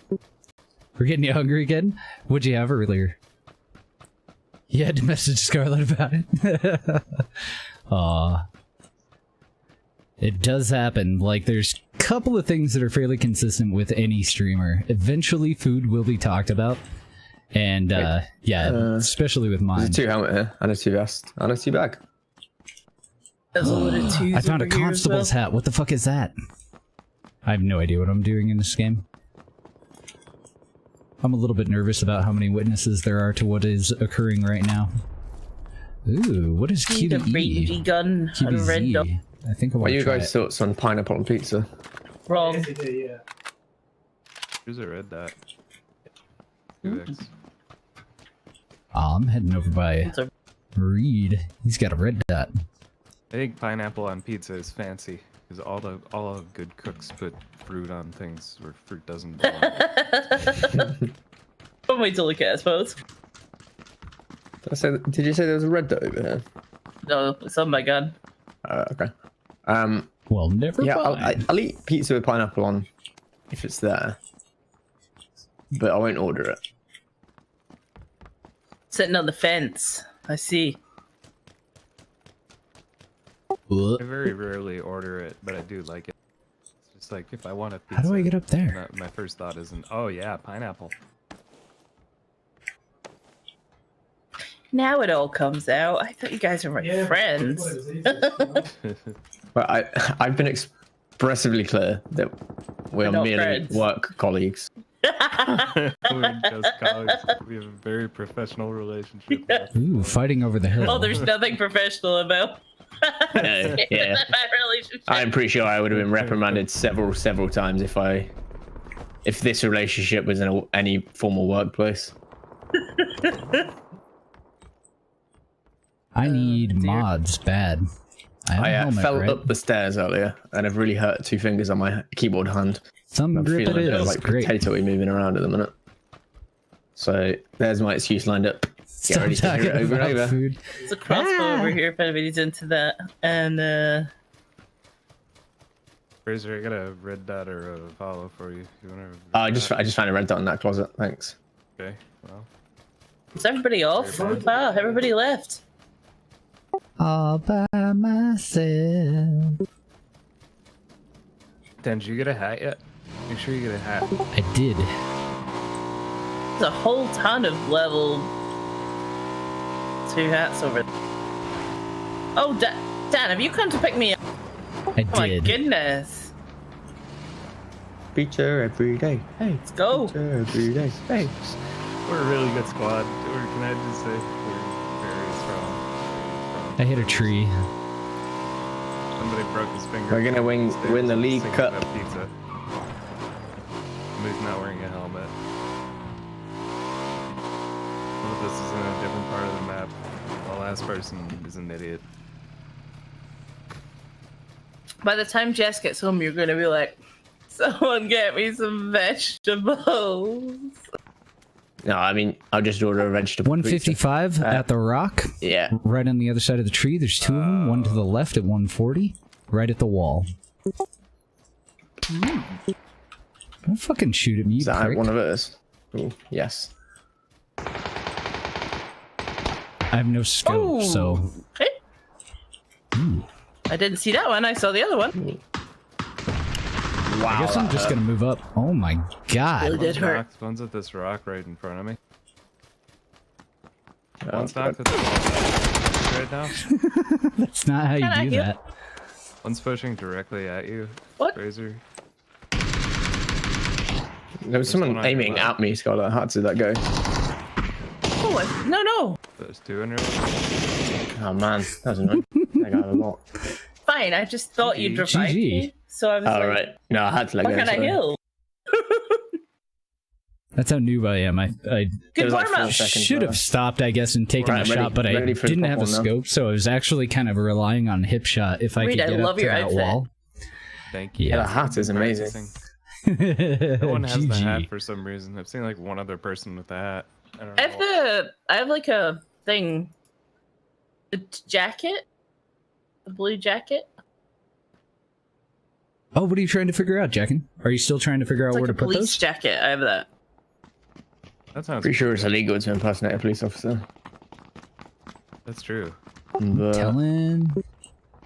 We're getting you hungry again? What'd you have earlier? You had to message Scarlett about it? Aw. It does happen. Like, there's a couple of things that are fairly consistent with any streamer. Eventually, food will be talked about. And, especially with mine. There's a 2 helmet here, and a 2 vest, and a 2 bag. There's a lot of twos I found a over here as constable's well. hat. What the fuck is that? I have no idea what I'm doing in this game. I'm a little bit nervous about how many witnesses there are to what is occurring right now. Ooh, what is Need a QBE? rangy gun and a red dot. QBZ. I think I What want are to you try guys' it. thoughts on pineapple on pizza? Wrong. Who's a red dot? Hmm? 2x. I'm heading over by It's a- Reed. He's got a red dot. I think pineapple on pizza is fancy because all the good cooks put fruit on things where fruit doesn't belong. One way to look at it, I suppose. Did you say there was a red dot over here? No, it's on my gun. Okay. Well, never Yeah, mind. I'll eat pizza with pineapple on if it's there, but I won't order it. Sitting on the fence. I see. I very rarely order it, but I do like it. It's just like if I want a pizza. How do I get up there? My first thought isn't, oh yeah, pineapple. Now it all comes out. I thought you guys were my friends. But I've been expressively clear that we We're are not merely friends. work colleagues. We're just colleagues. We have a very professional relationship. Ooh, fighting over the hill. Oh, there's nothing professional about. Yeah. That relationship. I'm pretty sure I would have been reprimanded several times if this relationship was in any formal workplace. I need mods bad. I have a I helmet, fell right? up the stairs earlier and I've really hurt 2 fingers on my keyboard hand. Some I'm grip it feeling a bit is. like Great. potato-y moving around at the minute. So there's my excuse lined up. Stop ready to hear it talking over and about over. food. There's a crossbow over here if anybody's into that. And Fraser, I got a red dot or a follow for you. You wanna? I just found a red dot in that closet. Thanks. Okay. Well, is everybody off? Wow, everybody left. All by myself. Dan, did you get a hat yet? Make sure you get a hat. I did. There's a whole ton of level 2 hats over there. Oh, Dan, have you come to pick me up? I Oh my did. goodness. Pizza every day. Hey, Let's go. pizza every day. Hey. We're a really good squad. Or can I just say we're very strong. I hit a tree. Somebody broke his finger. We're gonna win the League Singing Cup. about pizza. Somebody's not wearing a helmet. One of us is in a different part of the map. The last person is an idiot. By the time Jess gets home, you're gonna be like, someone get me some vegetables. No, I mean I'll just order a vegetable. 155 at the rock. Pizza. Yeah. Right on the other side of the tree. There's 2 of them. One to the left at 140. Right at the wall. Don't fucking shoot at me, you Is that prick. one of us? Oh, yes. I have no scope, Oh, so... okay. I didn't see that one. I saw the other one. Wow. I guess I'm just gonna move up. Oh my god. Really did hurt. One's at this rock right in front of me. Oh, One's knocked at the wall right now. That's not how Can I you do heal? that. One's pushing directly at you. What? Fraser. There was someone one on your aiming left. at me, Skylar. How did that go? Oh, no. There's 2 in row. Oh man, that was annoying. I got a lot. Fine. I just thought you'd revive GG. me. So I was All like, right. No, I had to let what go. can I sorry. heal? That's how noob I am. I It Good was like warm 4 up. seconds. should have stopped, I guess, and taken Right, a ready- shot, but I ready for the didn't have a popcorn now. scope, so I was actually kind of relying on hip shot if I Reed, could I get love up to your that outfit. wall. Thank you. Yeah, Yeah. the hat is amazing. Practicing. No one has the hat GG. for some reason. I've seen like one other person with the hat. I don't I know. have like a thing. The jacket? The blue jacket? Oh, what are you trying to figure out, Jackin? Are you still trying to figure out It's where like a to put police those? jacket. I have that. That sounds. Pretty sure it's illegal to impersonate a police officer. That's true. But Telling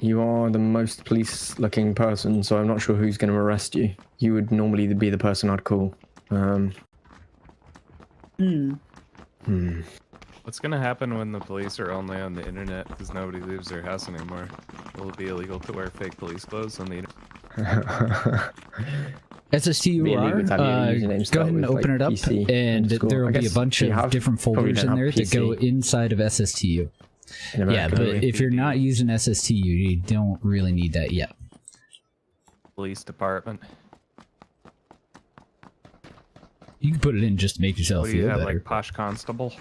You are the most police-looking person, so I'm not sure who's going to arrest you. You would normally be the person I'd call. What's gonna happen when the police are only on the internet because nobody leaves their house anymore? Will it be illegal to wear fake police clothes on the internet? SSTUR, Be illegal to have your username go start ahead and with, open like, it up, PC and underscore. there will I be a guess bunch you of have- different probably folders don't in have there that go PC inside of SSTU. in Yeah, America, but do we? if you're not using SSTU, you don't really need that yet. Police department. You can put it in just to make yourself What do you feel have, better. like posh constable?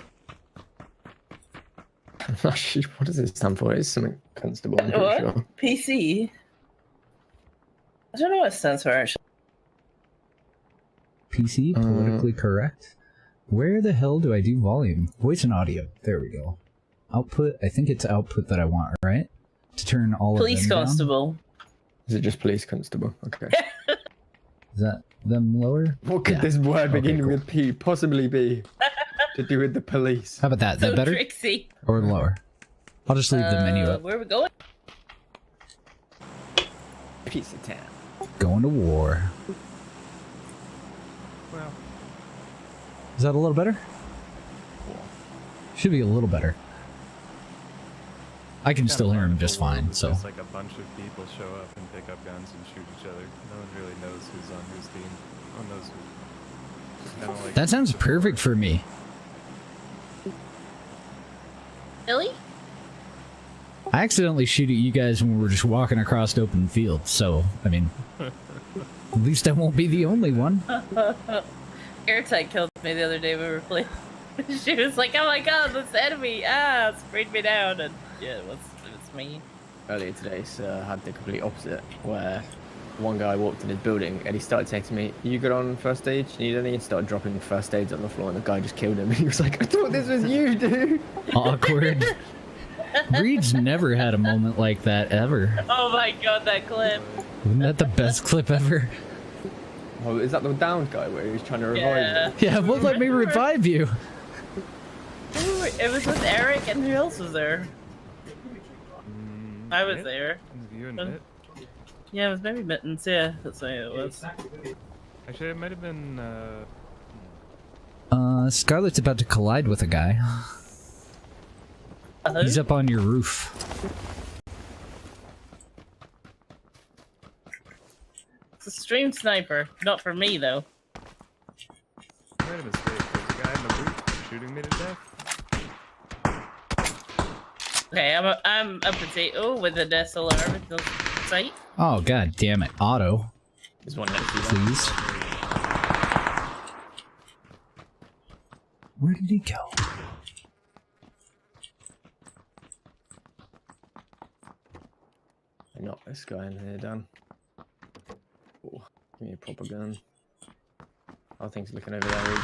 I'm not sure. What does it stand for? It's something constable, I'm pretty What? sure. PC? I don't know what it stands for, actually. PC, politically correct. Where the hell do I do volume? Voice and audio. There we go. Output. I think it's output that I want, right? To turn all Police of them constable. Is it just police constable? Okay. down. Is that them lower? What could Yeah. this word Okay, beginning cool. with P possibly be to do with the police? How about that? So That better tricksy. or lower? I'll just leave the menu up. Where are we going? Piece of town. Going to war. Well, Is that a little better? Should be a little better. I can still hear him just fine, so. Just like a bunch of people show up and pick up guns and shoot each other. No one really knows who's on whose team. No one knows who. It's kinda like That sounds perfect for me. Billy? I accidentally shoot at you guys when we were just walking across open field, so, I mean, at least I won't be the only one. Airtight killed me the other day when we were playing. She was like, oh my god, this enemy! Ah, sprayed me down. And yeah, it was me. Earlier today, had the complete opposite, where one guy walked in his building and he started saying to me, "You good on first aid? Need any?" And started dropping first aids on the floor, and the guy just killed him. He was like, "I thought this was you, dude." Awkward. Reed's never had a moment like that, ever. Oh my god, that clip. Isn't that the best clip ever? Oh, is that the downed guy where he was trying to revive Yeah. him? Yeah, well, let me revive you. Ooh, it was with Eric, and who else was there? I was Mitt? there. You and Mitt? Yeah, it was maybe Mittens, yeah, that's what it was. Actually, it might have been. Scarlett's about to collide with a guy. He's up on your roof. It's a stream sniper, not for me though. I made a mistake. There's a guy in the roof shooting me to death. Okay, I'm a potato with an SLR with no sight. Oh, god damn it. Auto, There's one next to you. please. Where did he go? I knocked this guy in here, Dan. Oh, give me a proper gun. I think he's looking over there. Reed.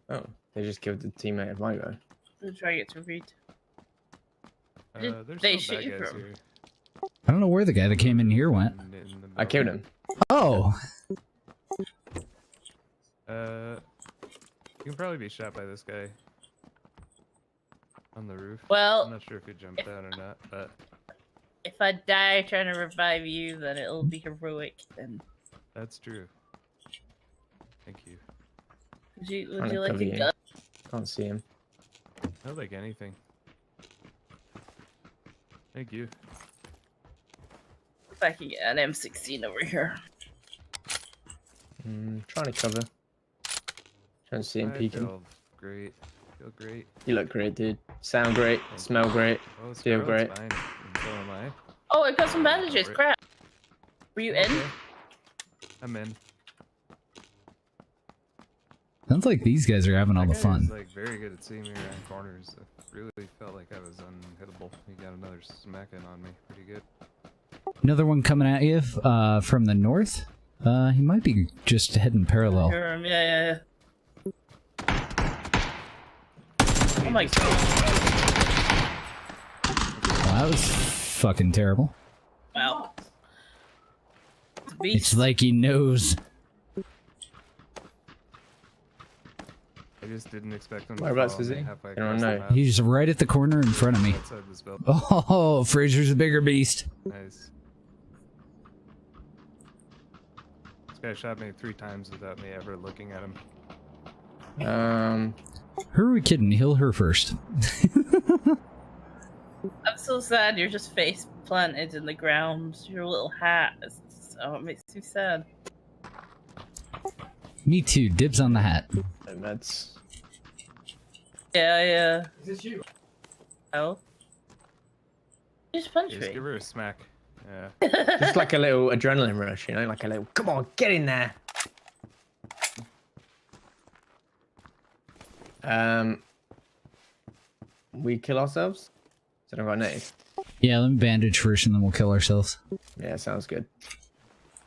Oh, they just killed the teammate of my guy. Let's try to get to read. Did There's they some shoot you bad guys from? here. I don't know where the guy that came in here went. In the I killed him. Oh, You can probably be shot by this guy on the roof. I'm Well, not sure if he jumped down or not, but if I die trying to revive you, then it'll be heroic. And that's true. Thank you. would you Trying to like cover a you. gun? Can't see him. Not like anything. Thank you. If I can get an M16 over here. Trying to cover. Trying to see him I peeking. feel great. Feel great. You look great, dude. Sound great. Smell great. Oh, Feel Scarlett's great. fine. And so am I. Oh, I got some bandages. Great. Crap. Were you in? Okay. I'm in. sounds like these guys are having all the That guy fun. is, like very good at seeing me around corners. I really felt like I was unhittable. He got another smacking on me. Pretty good. Another one coming at you from the north. He might be just heading parallel. Yeah. Oh my god. Well, that was fucking terrible. Wow. It's a beast. It's like he knows. I just didn't expect him to Whereabouts follow is me he? halfway I don't across the know. map. He's right at the corner in front of me. Outside this building. Oh, Fraser's a bigger beast. Nice. This guy shot me 3 times without me ever looking at him. Who are we kidding? Heal her first. I'm so sad you're just face planted in the ground. Your little hat. Oh, it makes me sad. Me too. Dibs on the hat. And that's Yeah. Is this you? Oh. You just punch Just me. give her a smack. Yeah. just like a little adrenaline rush, you know, like a little, come on, get in there. We kill ourselves? So I got nade. Yeah, let me bandage first and then we'll kill ourselves. Yeah, sounds good.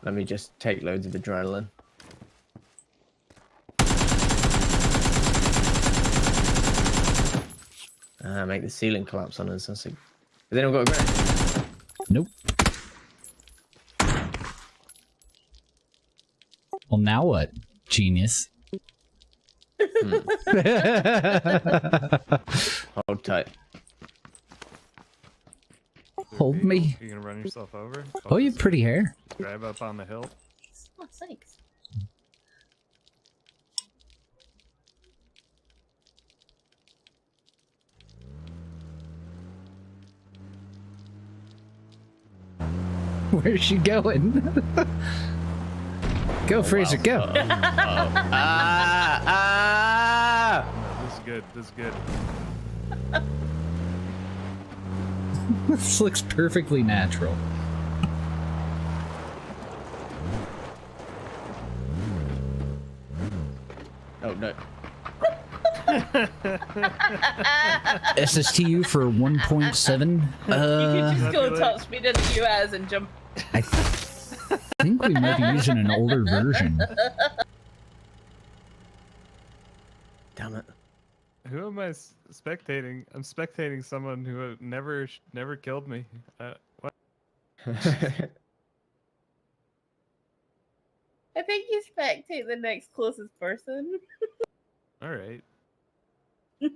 Let me just take loads of adrenaline. Make the ceiling collapse on us. That's a... Has anyone got a grenade? Nope. Well, now what? Genius. Hold tight. Hold me. You gonna run yourself over? Oh, you have pretty hair. Drive up on the hill. Oh, thanks. Where's she going? Go, Fraser, go. No, this is good. This is good. This looks perfectly natural. Oh, no. SSTU for 1.7. You could just go Congratulations. top speed into the US and jump. I think we might be using an older version. Damn it. Who am I spectating? I'm spectating someone who never killed me. What? I think you spectate the next closest person. All right. I'm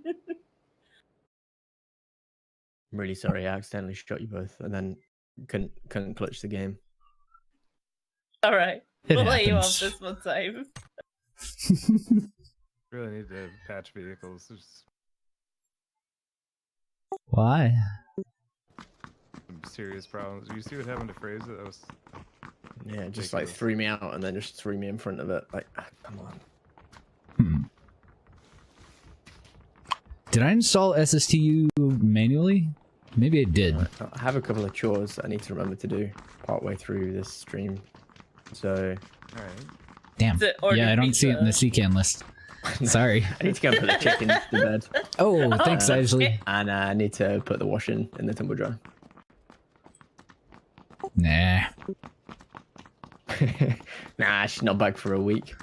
really sorry, I accidentally shot you both and then couldn't clutch the game. All right. It We'll let you off happens. this one time. Really need to patch vehicles. There's Why? some serious problems. You see what happened to Fraser? That was Yeah, it just like ridiculous. threw me out and then just threw me in front of it. Like, come on. Hmm. Did I install SSTU manually? Maybe I did. I have a couple of chores that I need to remember to do partway through this stream. So all right. Damn. Is it order Yeah, I don't see it in the pizza? CCAN list. Sorry. I need to go and put the chickens to bed. Oh, thanks, Isley. And I need to put the washing in the tumble dryer. Nah. Nah, she's not back for a week.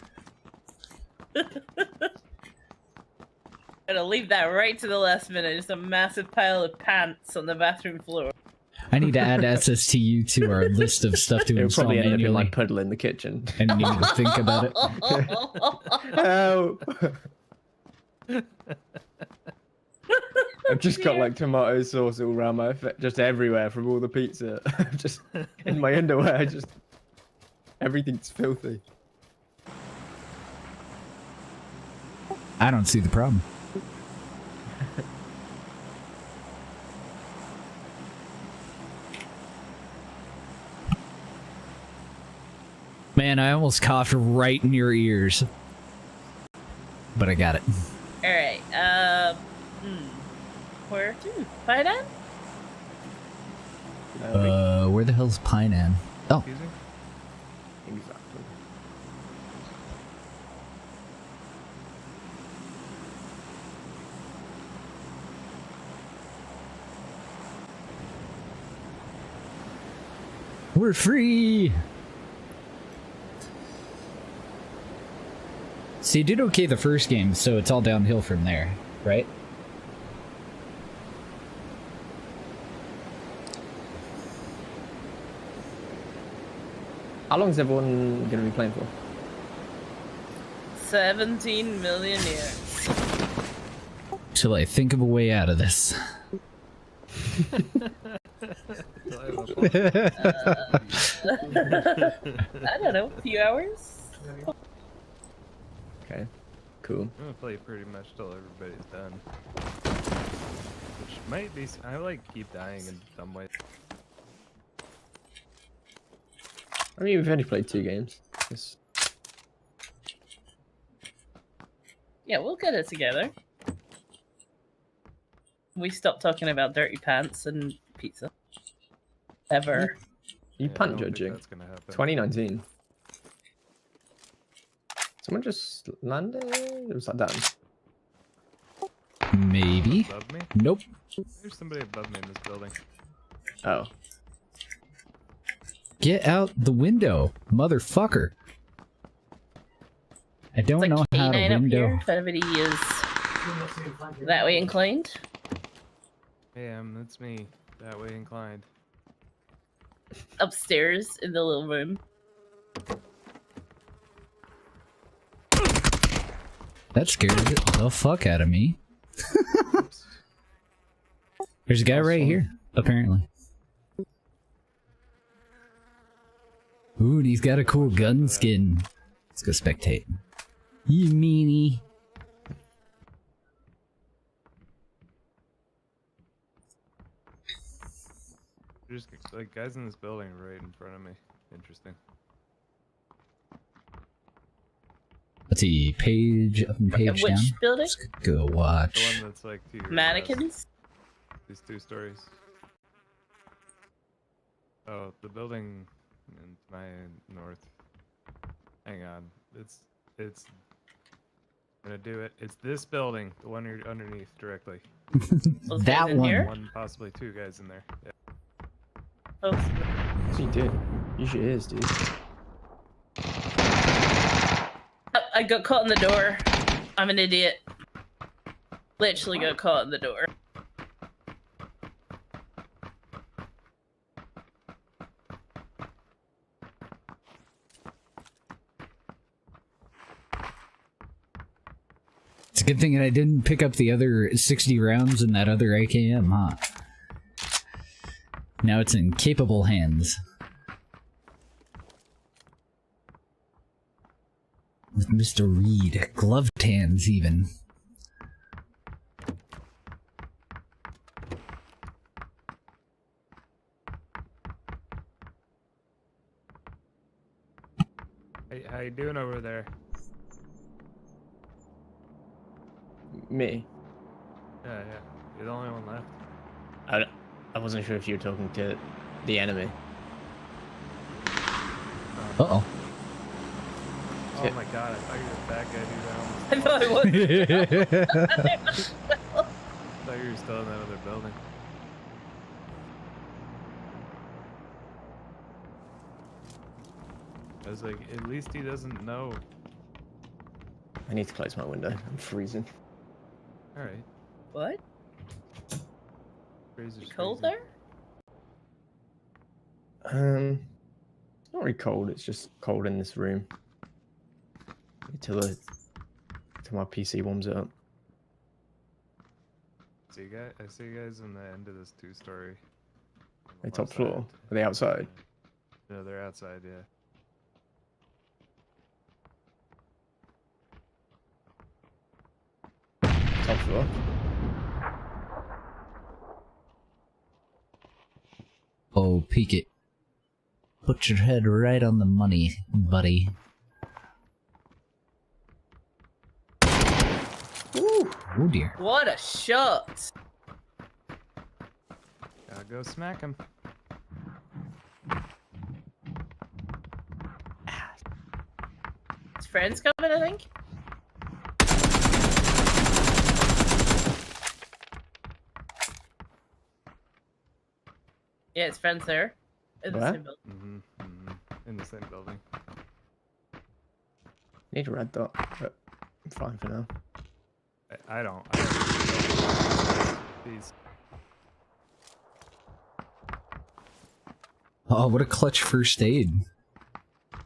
Gonna leave that right to the last minute. Just a massive pile of pants on the bathroom floor. I need to add SSTU to our list of stuff to It'll install probably end up in manually. my puddle in the kitchen. And need to think about it. Help! I've just got like tomato sauce all around my face, just everywhere from all the pizza. Just in my underwear, just everything's filthy. I don't see the problem. Man, I almost coughed right in your ears. But I got it. All right. Where to? Painan? Where the hell's Painan? Oh, Excuse me? Exactly. we're free! So you did okay the first game, so it's all downhill from there, right? How long is everyone going to be playing for? 17 million years. till I think of a way out of this. I don't know, a few hours? Okay, cool. I'm gonna play pretty much till everybody's done. Which might be. I like keep dying in some ways. I mean, we've only played 2 games. Just... Yeah, we'll get it together. We stopped talking about dirty pants and pizza. Ever. You Yeah, I punt don't think judging. that's gonna happen. 2019. Someone just landed? It was like that. Maybe. Above me? Nope. There's somebody above me in this building. Oh. Get out the window, motherfucker. I don't It's know like how to K9 up window. here, if anybody is that way inclined. Hey, that's me. That way inclined. Upstairs in the little room. That scared the fuck out of me. There's a guy right here, apparently. Ooh, and he's got a cool gun skin. Let's go spectate. You meanie. There's like guys in this building right in front of me. Interesting. Let's see, page up and page Which down. building? Let's go The watch. one that's like to your Mannequins? west. These 2 stories. Oh, the building in my north. Hang on. It's gonna do it. It's this building, the one you're underneath directly. Those That guys in one. here? One, possibly 2 guys in there. Yeah. Oh, So you did. Usually it is, dude. I got caught in the door. I'm an idiot. Literally got caught in the door. It's a good thing that I didn't pick up the other 60 rounds in that other AKM, huh? Now it's in capable hands. With Mr. Reed, gloved hands even. Hey, how you doing over there? Me? Yeah. You're the only one left. I wasn't sure if you were talking to the enemy. Uh-oh. Oh my god, I thought you were the bad guy, dude. I thought it was. I thought you were still in that other building. I was like, at least he doesn't know. I need to close my window. I'm freezing. Alright. What? Freezer's Cold freezing. there? It's not really cold. It's just cold in this room until my PC warms up. So you guys, I see you guys in the end of this 2-story. on the Hey, top left floor. side. Are they outside? No, they're outside. Yeah. Top floor. Oh, peek it. Put your head right on the money, buddy. Ooh. Oh dear. What a shot! Gotta go smack him. His friend's coming, I think. Yeah, his friend's there. In the Where? same building. In the same building. Need a red dot, but I'm fine for now. I don't. These. Oh, what a clutch first aid.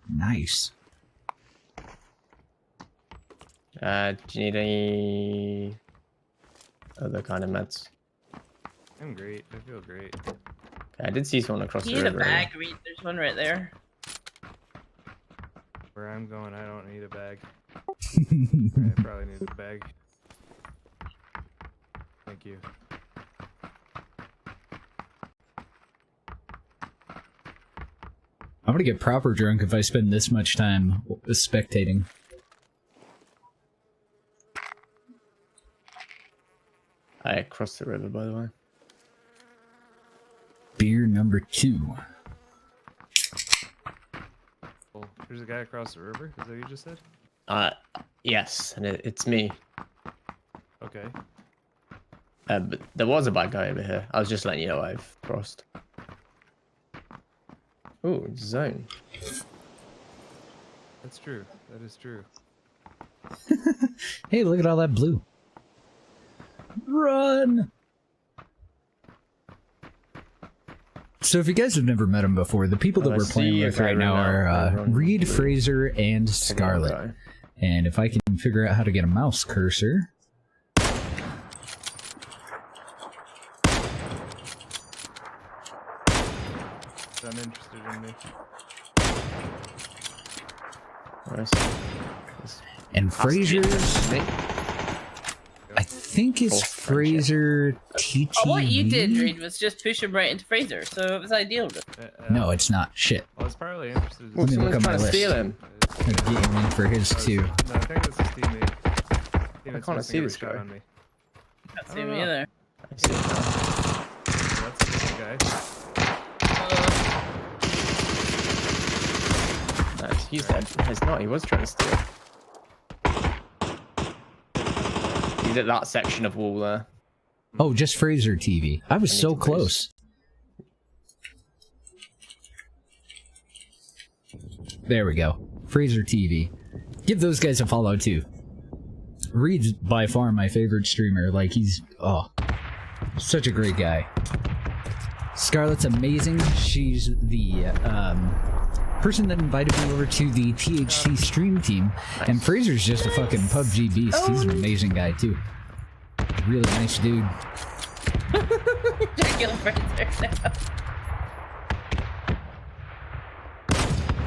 Nice. Do you need any other kind of meds. I'm great. I feel great. Okay, I did see someone across You the need a river. bag, Reed. There's one right there. Where I'm going, I don't need a bag. I probably need a bag. Thank you. I'm gonna get proper drunk if I spend this much time spectating. I crossed the river, by the way. Beer number 2. Oh, there's a guy across the river. Is that what you just said? Yes, and it's me. Okay. But there was a bad guy over here. I was just letting you know I've crossed. Ooh, zone. That's true. That is true. Hey, look at all that blue. Run! So if you guys have never met him before, the people that I we're playing see a with guy right now run out, are run Reed, blue. Fraser, and Scarlet. Okay. And if I can figure out how to get a mouse cursor... I'm interested in me. Nice. And Fraser's... Me? I think it's False friendship. Fraser TT. Oh, what you did, Reed, was just push him right into Fraser, so it was ideal. No, it's not. Shit. I was probably interested in Let me look Someone's at my trying to list. steal him. I'm gonna get him in for his too. No, I think that's his teammate. Teammate's can't missing see every this shot guy. on me. Can't I see don't me know. either. I see it now. That's the guy. Nice. He's dead. He's not. He was trying to steal. He's at that section of wall there. Oh, just Fraser TV. I was I need so to boost. close. There we go. Fraser TV. Give those guys a follow too. Reed's by far my favorite streamer. Like, he's, oh, such a great guy. Scarlett's amazing. She's the person that invited me over to the THT stream team. And Fraser's just a fucking PUBG beast. He's an amazing guy too. Really nice dude. Dracula Fraser now.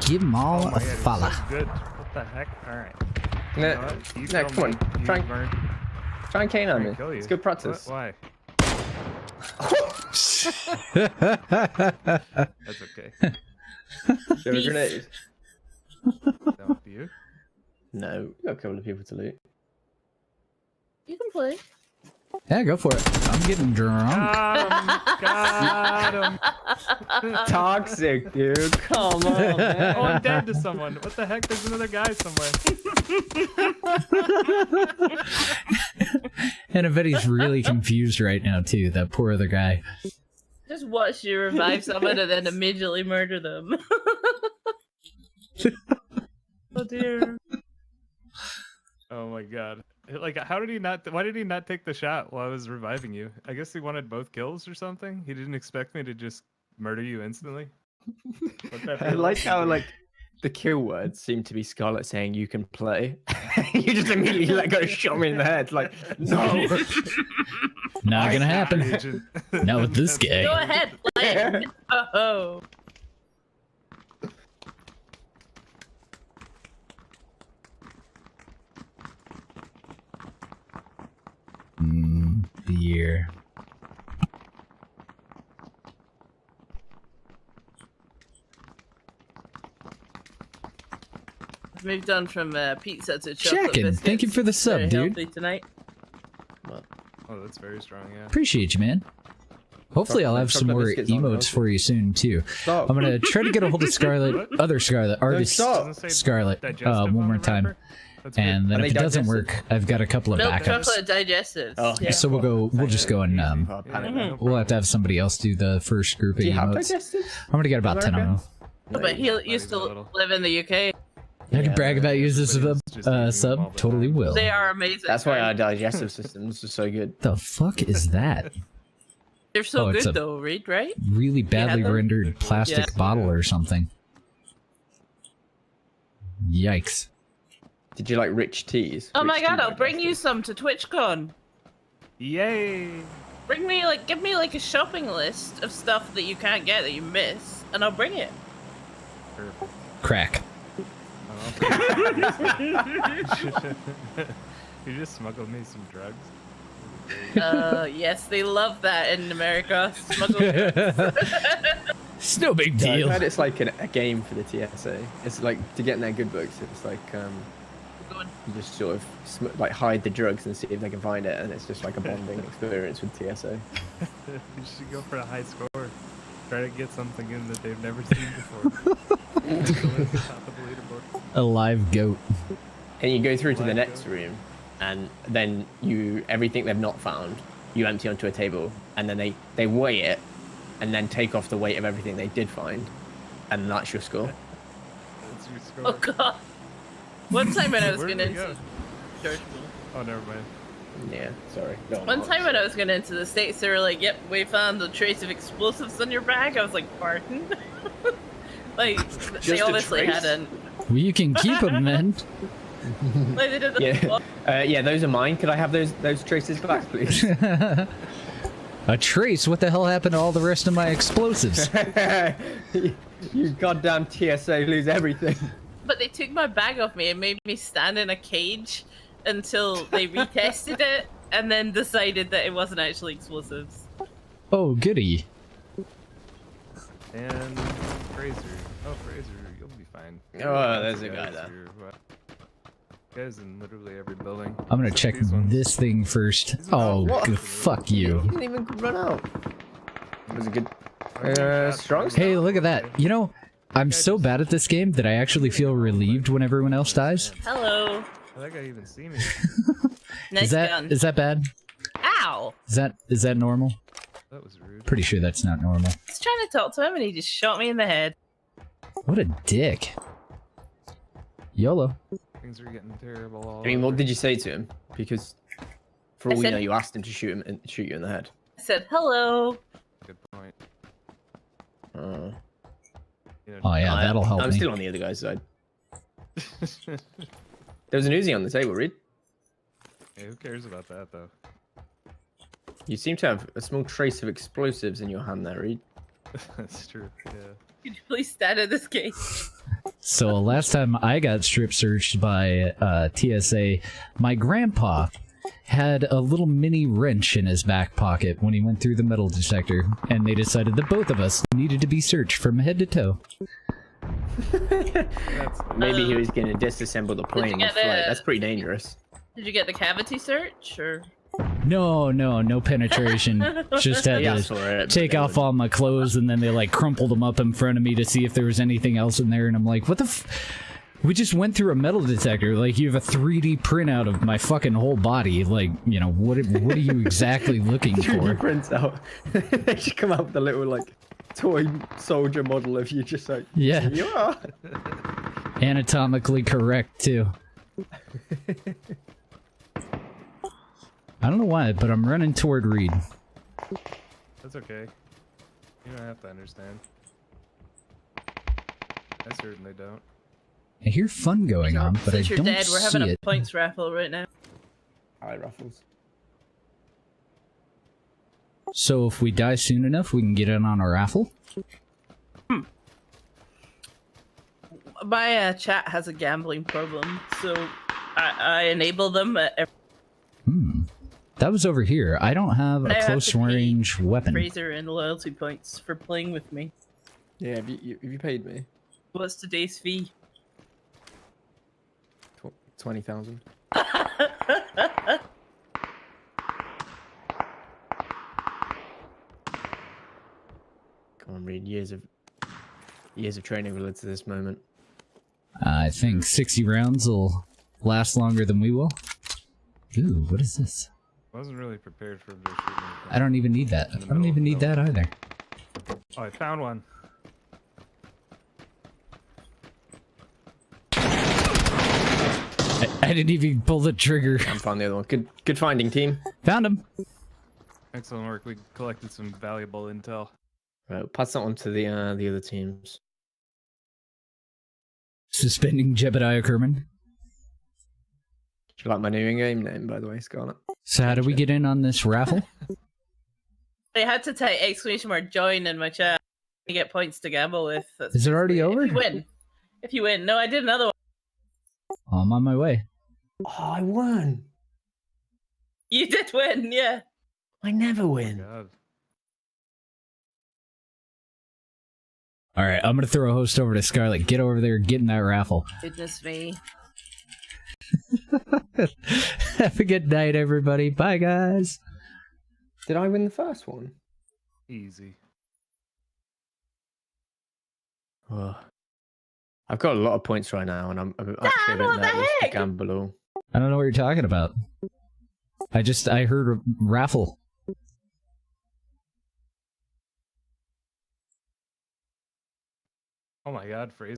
Give them all Oh a my God, he's follow. so good. What the heck? Alright. No, You know what? You no, kill come on. me. You Try burn. and cane on Try and me. kill you. It's good practice. Why? That's okay. Throw a Beef. grenade. No, do you? No, we got a couple of people to loot. You can play. Yeah, go for it. I'm getting drunk. Got him! Toxic, dude. Come on, man. Oh, I'm dead to someone. What the heck? There's another guy somewhere. And I bet he's really confused right now too, that poor other guy. Just watch you revive someone and then immediately murder them. Oh dear. Oh my god. Like, how did he not? Why did he not take the shot while I was reviving you? I guess he wanted both kills or something. He didn't expect me to just murder you instantly. What that I feel like how to me? like the kill words seem to be Scarlet saying you can play. You just immediately let go, shot me in the head. Like, no. Not gonna happen. Agent. Not with this guy. Go ahead, play. Oh. Beer. Moved on from pizza to chocolate Checking. biscuits. Thank you for the sub, Very dude. healthy tonight. Oh, that's very strong. Yeah. Appreciate you, man. Hopefully I'll have some Chocolate more biscuits aren't emotes healthy. for you soon too. Stop. I'm gonna try to get a hold of Scarlet, other Scarlet, artist stop. Doesn't say Scarlet, digestive one on more the time. wrapper? That's weird. And then Are if it they doesn't digestive? work, I've got a couple of Milk backups. chocolate digestives. Oh, yeah. So we'll just go and Easy. panic. no we'll have to have somebody else do the first group of Do you have emotes. digestives? I'm gonna get about 10 of them. Oh, but he used to live in the UK. I can brag about you as a Everybody's just eating them all sub. the Totally time. will. They are amazing. That's why right? our digestive systems are so good. The fuck is that? They're so Oh, it's good a- though, Reed, right? Really badly them? rendered plastic Yeah. bottle or something. Yikes. Did you like rich teas? Oh my Rich god, tea I'll bring you digestives? some to TwitchCon. Yay! Bring me give me a shopping list of stuff that you can't get that you miss, and I'll bring it. Perfect. Crack. You just smuggled me some drugs. Yes, they love that in America. Smuggle drugs. It's no big Yeah, deal. I've heard it's like a game for the TSA. It's like to get in their good books. It's like you just sort of hide the drugs and see if they can find it, and it's just like a bonding experience with TSA. You should go for a high score. Try to get something in that they've never seen before. Top of the leaderboard. A live goat. And you go through to the Like next room, and then everything they've not found, you empty onto a table, and then they weigh it, and then take off the weight of everything they did find, and that's your score. That's your score. Oh god. One time when I was Where going did we into go? Oh, never mind. Yeah, sorry. Go on, one Alex. time when I was going into the States, they were like, "Yep, we found a trace of explosives on your bag." I was like, "Pardon?" They Just a obviously trace? hadn't. Well, you can keep them then. Like they did the Yeah, those are mine. Could I have those traces back, please? A trace? What the hell happened to all the rest of my explosives? You goddamn TSA lose everything. But they took my bag off me and made me stand in a cage until they retested it and then decided that it wasn't actually explosives. Oh, goody. And Fraser. Oh, Fraser, you'll be fine. Oh, there's a Lots of guy guys there. here, but- Guys in literally every building. I'm gonna Except check these ones. this thing first. These are Oh, not- What? fuck You you. didn't even run out. It was a good. Shots Strong. from- Hey, look at that. You know, I'm so bad at this game that I actually feel relieved when everyone else dies. Hello. That guy even see me. Nice gun. Is that bad? Ow! Is that normal? That was rude. Pretty sure that's not normal. I was trying to talk to him and he just shot me in the head. What a dick. YOLO. Things are getting terrible. All I mean, what over. did you say to him? Because for I all we said- know, you asked him to shoot you in the head. I said, hello. Good point. Uh, You know, Oh yeah, that'll help I'm me. still on the other guy's side. There was an Uzi on the table, Reed. Hey, who cares about that though? You seem to have a small trace of explosives in your hand there, Reed. That's true. Yeah. Could you please stand in this cage? So last time I got strip searched by TSA, my grandpa had a little mini wrench in his back pocket when he went through the metal detector, and they decided that both of us needed to be searched from head to toe. That's Maybe he was going to disassemble the plane in get flight. the- That's pretty dangerous. Did you get the cavity search or? No penetration. Just had He asked to for it. but take they off wouldn't. all my clothes, and then they like crumpled them up in front of me to see if there was anything else in there, and I'm like, what the we just went through a metal detector. Like, you have a 3D printout of my fucking whole body. Like, you know, what are you exactly looking 3D for? prints out. They should come out with a little like toy soldier model of you, just like Yeah. "Here you are." Anatomically correct, too. I don't know why, but I'm running toward Reed. That's okay. You don't have to understand. I certainly don't. I hear fun going on, but I Since you're don't dead, we're having see a it. points raffle right now. Hi, Ruffles. So if we die soon enough, we can get in on a raffle? My chat has a gambling problem, so I enable them at every That was over here. I don't have I a have close to pay range weapon. Fraser and loyalty points for playing with me. Yeah, have you paid me? What's today's fee? 20,000. Come on, Reed. Years of training led to this moment. I think 60 rounds will last longer than we will. Ooh, what is this? Wasn't really prepared for this shooting. I don't even need that. In the I don't middle even of need that either. Oh, I found one. I didn't even pull the trigger. I'm finding the other one. Good finding, team. Found him. Excellent work. We collected some valuable intel. Right, pass that on to the other teams. Suspending Jebediah Kerman. Do you like my new in-game name, by the way, Scarlet? So how do we get in on this raffle? I had to type !join in my chat to get points to gamble with. That's Is it already basically- over? If you win. No, I did another one. Oh, I'm on my way. Oh, I won. You did win, yeah. I never Oh win. God. All right, I'm gonna throw a host over to Scarlet. Get over there, get in that raffle. Goodness me. Have a good night, everybody. Bye, guys. Did I win the first one? Easy. Oh. I've got a lot of points right now, and I'm actually a bit what the nervous to heck? gamble all. I don't know what you're talking about. I heard raffle. Oh my God, Fraser.